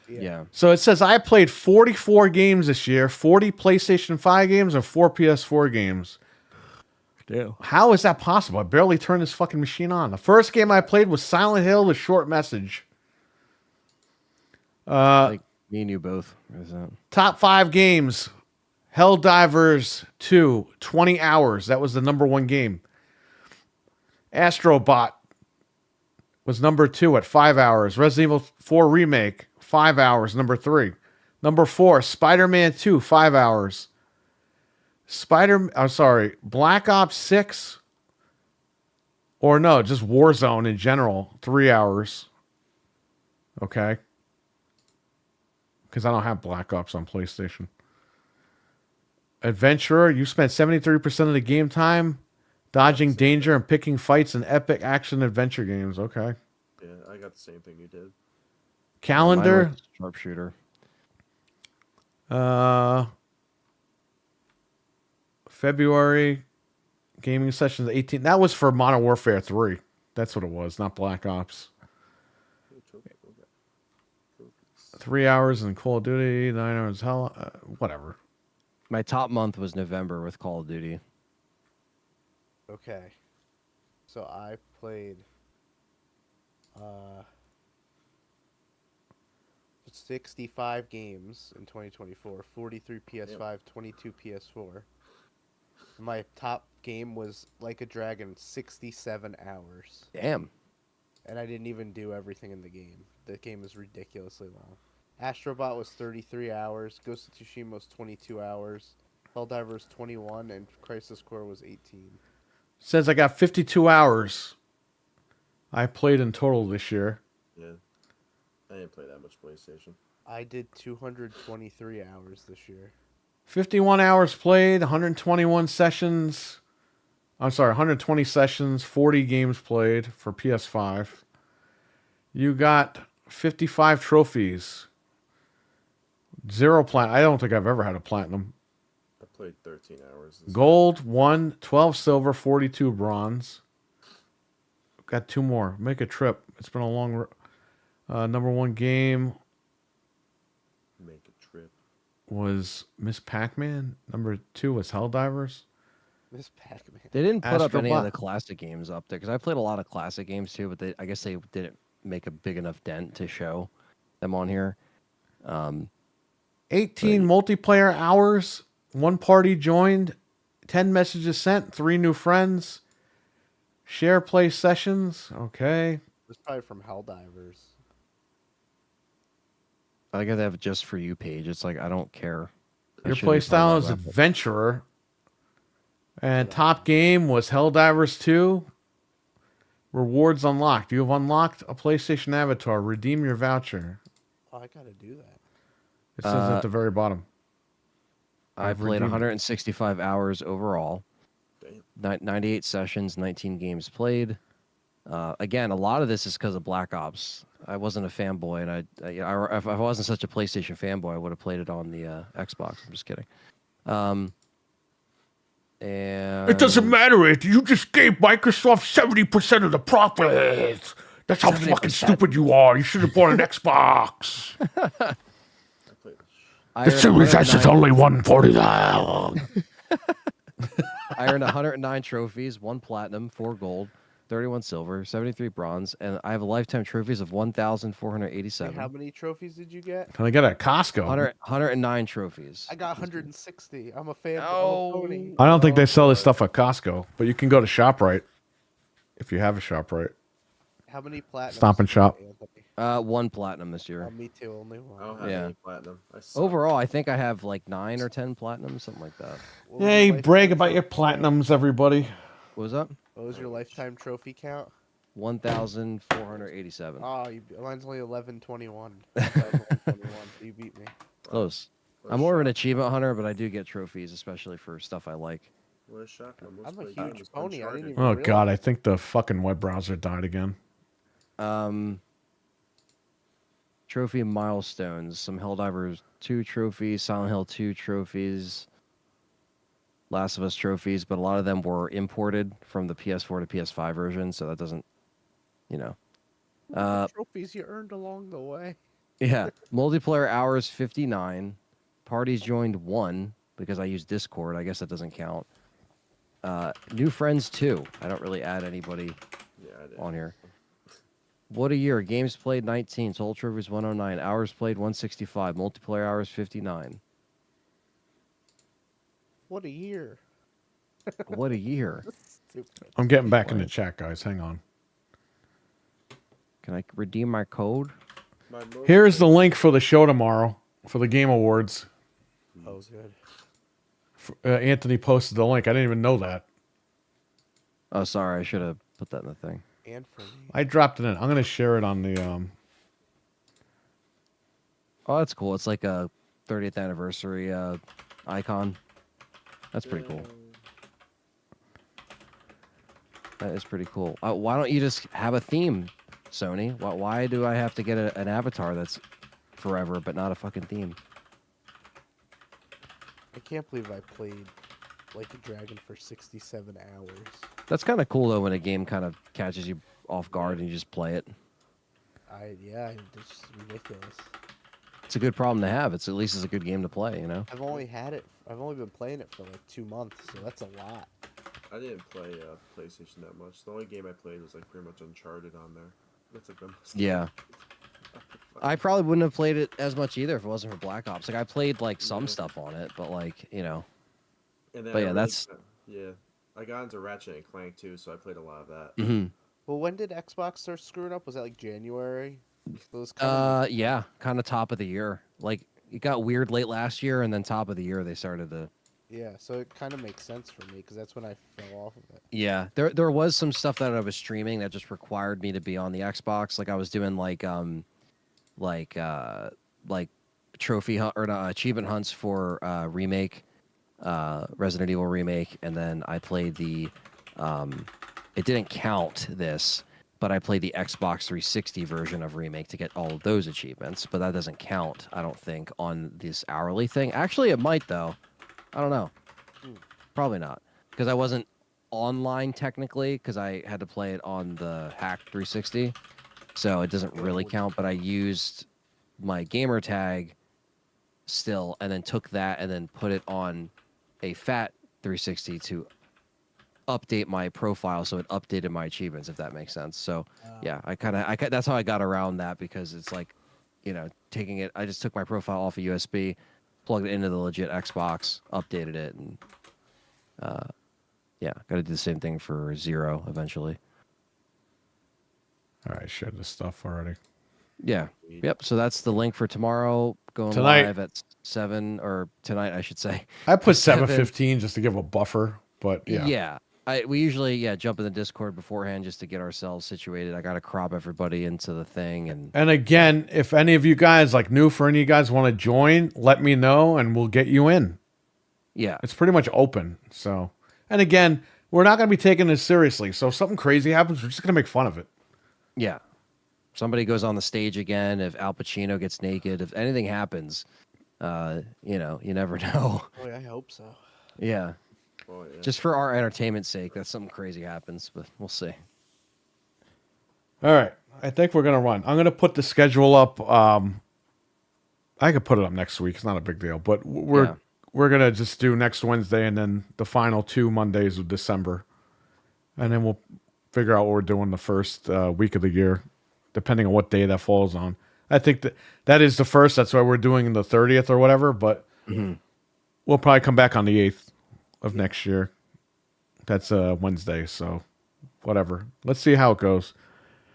[SPEAKER 4] Yeah.
[SPEAKER 1] So it says I played 44 games this year, 40 PlayStation 5 games and 4 PS4 games. How is that possible? I barely turned this fucking machine on. The first game I played was Silent Hill: The Short Message.
[SPEAKER 4] Like me and you both. What is that?
[SPEAKER 1] Top 5 games. Helldivers 2, 20 hours. That was the number 1 game. Astrobot was number 2 at 5 hours. Resident Evil 4 Remake, 5 hours, number 3. Number 4, Spider-Man 2, 5 hours. Black Ops 6, or no, just Warzone in general, 3 hours. Okay. Because I don't have Black Ops on PlayStation. Adventurer, you spent 73% of the game time dodging danger and picking fights in epic action adventure games. Okay.
[SPEAKER 2] Yeah, I got the same thing you did.
[SPEAKER 1] Calendar,
[SPEAKER 4] Mine was sharpshooter.
[SPEAKER 1] February gaming sessions 18. That was for Modern Warfare 3. That's what it was, not Black Ops. 3 hours in Call of Duty, 9 hours hell, whatever.
[SPEAKER 4] My top month was November with Call of Duty.
[SPEAKER 3] Okay. So I played 65 games in 2024, 43 PS5, 22 PS4. My top game was Like a Dragon, 67 hours.
[SPEAKER 4] Damn.
[SPEAKER 3] And I didn't even do everything in the game. The game is ridiculously long. Astrobot was 33 hours, Ghost of Tsushima was 22 hours, Helldivers 21, and Crisis Core was 18.
[SPEAKER 1] Says I got 52 hours I played in total this year.
[SPEAKER 2] Yeah. I didn't play that much PlayStation.
[SPEAKER 3] I did 223 hours this year.
[SPEAKER 1] 51 hours played, 121 sessions. I'm sorry, 120 sessions, 40 games played for PS5. You got 55 trophies. 0 platinum. I don't think I've ever had a platinum.
[SPEAKER 2] I played 13 hours. This
[SPEAKER 1] Gold, 1, 12 silver, 42 bronze. Got 2 more. Make a trip. It's been a long... number 1 game
[SPEAKER 2] Make a trip.
[SPEAKER 1] was Miss Pac-Man. Number 2 was Helldivers.
[SPEAKER 3] Miss Pac-Man.
[SPEAKER 4] They didn't put up any of
[SPEAKER 1] Astrobot.
[SPEAKER 4] the classic games up there because I played a lot of classic games too, but I guess they didn't make a big enough dent to show them on here.
[SPEAKER 1] 18 multiplayer hours. 1 party joined. 10 messages sent. 3 new friends. Share play sessions. Okay.
[SPEAKER 3] It was probably from Helldivers.
[SPEAKER 4] I got to have a just for you page. It's like I don't care. I
[SPEAKER 1] Your
[SPEAKER 4] shouldn't
[SPEAKER 1] play
[SPEAKER 4] be part
[SPEAKER 1] style
[SPEAKER 4] of
[SPEAKER 1] is
[SPEAKER 4] that raffle.
[SPEAKER 1] adventurer. And top game was Helldivers 2. Rewards unlocked. You have unlocked a PlayStation avatar. Redeem your voucher.
[SPEAKER 3] Oh, I gotta do that.
[SPEAKER 1] It says at the very bottom.
[SPEAKER 4] I
[SPEAKER 1] I've
[SPEAKER 4] played
[SPEAKER 1] redeemed it.
[SPEAKER 4] 165 hours overall.
[SPEAKER 2] Damn.
[SPEAKER 4] 98 sessions, 19 games played. Again, a lot of this is because of Black Ops. I wasn't a fanboy, and if I wasn't such a PlayStation fanboy, I would have played it on the Xbox. I'm just kidding. And
[SPEAKER 1] It doesn't matter. You just gave Microsoft 70% of the profits. That's how fucking
[SPEAKER 4] 70%.
[SPEAKER 1] stupid you are. You should have bought an Xbox.
[SPEAKER 2] I played.
[SPEAKER 4] I earned 109
[SPEAKER 1] only 149.
[SPEAKER 4] I earned 109 trophies, 1 platinum, 4 gold, 31 silver, 73 bronze, and I have a lifetime trophies of
[SPEAKER 3] Wait,
[SPEAKER 4] 1,487.
[SPEAKER 3] how many trophies did you get?
[SPEAKER 1] Can I get it at Costco?
[SPEAKER 4] 109 trophies.
[SPEAKER 3] I got 160. I'm a fan.
[SPEAKER 4] Oh.
[SPEAKER 3] I'm a pony.
[SPEAKER 1] I don't think they sell this stuff at Costco, but you can go to ShopRite. if you have a shop right.
[SPEAKER 3] How many platinums?
[SPEAKER 1] Stop and
[SPEAKER 3] did you
[SPEAKER 1] shop.
[SPEAKER 3] get, Anthony?
[SPEAKER 4] 1 platinum this year.
[SPEAKER 3] Me too. Only one.
[SPEAKER 2] I don't have
[SPEAKER 4] Yeah.
[SPEAKER 2] any platinum. I suck.
[SPEAKER 4] Overall, I think I have like 9 or 10 platinums, something like that.
[SPEAKER 3] What was your
[SPEAKER 1] Hey,
[SPEAKER 3] lifetime
[SPEAKER 1] brag about your
[SPEAKER 3] trophy count?
[SPEAKER 1] platinums, everybody.
[SPEAKER 4] What was up?
[SPEAKER 3] What was your lifetime trophy count?
[SPEAKER 4] 1,487.
[SPEAKER 3] Oh, mine's only 1121. 1121. You beat me.
[SPEAKER 4] Close.
[SPEAKER 2] What a
[SPEAKER 4] I'm more of an
[SPEAKER 2] shock.
[SPEAKER 4] achievement hunter, but I do get trophies, especially for stuff I like.
[SPEAKER 2] What a shock. My most
[SPEAKER 3] I'm a
[SPEAKER 2] played game
[SPEAKER 3] huge
[SPEAKER 2] was
[SPEAKER 3] pony, I didn't
[SPEAKER 2] Uncharted.
[SPEAKER 3] even-
[SPEAKER 1] Oh
[SPEAKER 3] Really?
[SPEAKER 1] God, I think the fucking web browser died again.
[SPEAKER 4] Trophy milestones. Some Helldivers 2 trophies, Silent Hill 2 trophies, Last of Us trophies, but a lot of them were imported from the PS4 to PS5 version, so that doesn't, you know.
[SPEAKER 3] Look at the trophies you earned along the way.
[SPEAKER 4] Yeah. Multiplayer hours 59. Parties joined 1 because I use Discord. I guess that doesn't count. New friends 2. I don't really add anybody
[SPEAKER 2] Yeah, I did.
[SPEAKER 4] on here. What a year. Games played 19. Total trophies 109. Hours played 165. Multiplayer hours 59.
[SPEAKER 3] What a year.
[SPEAKER 4] What a year.
[SPEAKER 3] Stupid.
[SPEAKER 1] I'm getting back in the chat, guys. Hang on.
[SPEAKER 4] Can I redeem my code?
[SPEAKER 2] My most
[SPEAKER 1] Here's the
[SPEAKER 2] played-
[SPEAKER 1] link for the show tomorrow for the Game Awards.
[SPEAKER 3] That was good.
[SPEAKER 1] Anthony posted the link. I didn't even know that.
[SPEAKER 4] Oh, sorry. I should have put that in the thing.
[SPEAKER 3] And for me.
[SPEAKER 1] I dropped it in. I'm gonna share it on the.
[SPEAKER 4] Oh, that's cool. It's like a 30th anniversary icon. That's pretty cool. That is pretty cool. Why don't you just have a theme, Sony? Why do I have to get an avatar that's forever but not a fucking theme?
[SPEAKER 3] I can't believe I played Like a Dragon for 67 hours.
[SPEAKER 4] That's kind of cool though when a game kind of catches you off guard and you just play it.
[SPEAKER 3] It's ridiculous.
[SPEAKER 4] It's a good problem to have. It's at least it's a good game to play, you know.
[SPEAKER 3] I've only been playing it for like 2 months, so that's a lot.
[SPEAKER 2] I didn't play PlayStation that much. The only game I played was like pretty much Uncharted on there. That's like the most.
[SPEAKER 4] Yeah. I probably wouldn't have played it as much either if it wasn't for Black Ops. Like I played like some
[SPEAKER 2] Yeah.
[SPEAKER 4] stuff on it, but like, you know.
[SPEAKER 2] And then
[SPEAKER 4] But
[SPEAKER 2] I
[SPEAKER 4] yeah,
[SPEAKER 2] really
[SPEAKER 4] that's-
[SPEAKER 2] yeah. I got into Ratchet and Clank too, so I played a lot of that.
[SPEAKER 4] Mhm.
[SPEAKER 3] Well, when did Xbox start screwing up? Was that like January? Those kind of
[SPEAKER 4] Yeah, kind of top of the year. Like it got weird late last year, and then top of the year they started to.
[SPEAKER 3] yeah, so it kind of makes sense for me because that's when I fell off of it.
[SPEAKER 4] Yeah, there was some stuff that I was streaming that just required me to be on the Xbox. Like I was doing like trophy hunt or achievement hunts for remake, Resident Evil remake, and then I played the. It didn't count this, but I played the Xbox 360 version of remake to get all of those achievements. But that doesn't count, I don't think, on this hourly thing. Actually, it might though. I don't know. Probably not, because I wasn't online technically, because I had to play it on the hacked 360, so it doesn't really count. But I used my gamer tag still, and then took that and then put it on a fat 360 to update my profile, so it updated my achievements, if that makes sense. So yeah, I that's how I got around that, because it's like, you know, taking it. I just took my profile off a USB, plugged it into the legit Xbox, updated it, and yeah, got to do the same thing for Zero eventually.
[SPEAKER 1] All right, shared this stuff already.
[SPEAKER 4] Yeah. Yep. So that's the link for tomorrow. Going
[SPEAKER 1] Tonight.
[SPEAKER 4] live at 7, or tonight, I should say.
[SPEAKER 1] I put
[SPEAKER 4] 7.
[SPEAKER 1] 7:15 just to give a buffer, but yeah.
[SPEAKER 4] Yeah. We usually jump in the Discord beforehand just to get ourselves situated. I got to crop everybody into the thing, and
[SPEAKER 1] And again, if any of you guys, like new for any of you guys, want to join, let me know and we'll get you in.
[SPEAKER 4] yeah,
[SPEAKER 1] It's pretty much open. So, and again, we're not going to be taking this seriously. So if something crazy happens, we're just going to make fun of it.
[SPEAKER 4] yeah. Somebody goes on the stage again. If Al Pacino gets naked, if anything happens, you know, you never know.
[SPEAKER 3] Oh, yeah, I hope so.
[SPEAKER 4] Yeah.
[SPEAKER 2] Oh, yeah.
[SPEAKER 4] Just for our entertainment's sake, that something crazy happens, but we'll see.
[SPEAKER 1] All right. I think we're going to run. I'm going to put the schedule up. I could put it up next week. It's not a big deal, but we're going to just do next Wednesday and then the final 2 Mondays of December. And then we'll figure out what we're doing the first week of the year, depending on what day that falls on. I think that is the first. That's why we're doing the 30th or whatever, but we'll probably come back on the 8th of next year. That's Wednesday, so whatever. Let's see how it goes.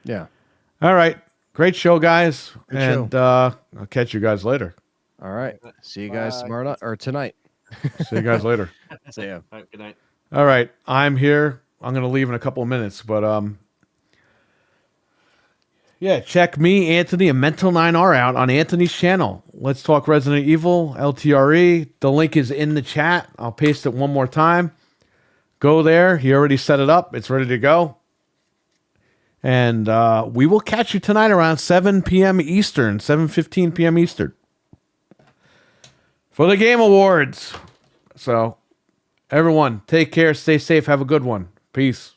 [SPEAKER 4] Yeah.
[SPEAKER 1] All right. Great show, guys.
[SPEAKER 4] Good
[SPEAKER 1] and I'll catch you guys later.
[SPEAKER 4] All right. See you guys
[SPEAKER 3] Bye.
[SPEAKER 4] tomorrow night or tonight.
[SPEAKER 1] See you guys later.
[SPEAKER 4] See ya.
[SPEAKER 2] All right, good night.
[SPEAKER 1] All right. I'm here. I'm going to leave in a couple of minutes, but yeah, check me, Anthony, and Mental 9R out on Anthony's channel. Let's talk Resident Evil, LTRE. The link is in the chat. I'll paste it one more time. Go there. He already set it up. It's ready to go. And we will catch you tonight around 7 p.m. Eastern, 7:15 p.m. Eastern for the Game Awards. So, everyone, take care, stay safe, have a good one. Peace.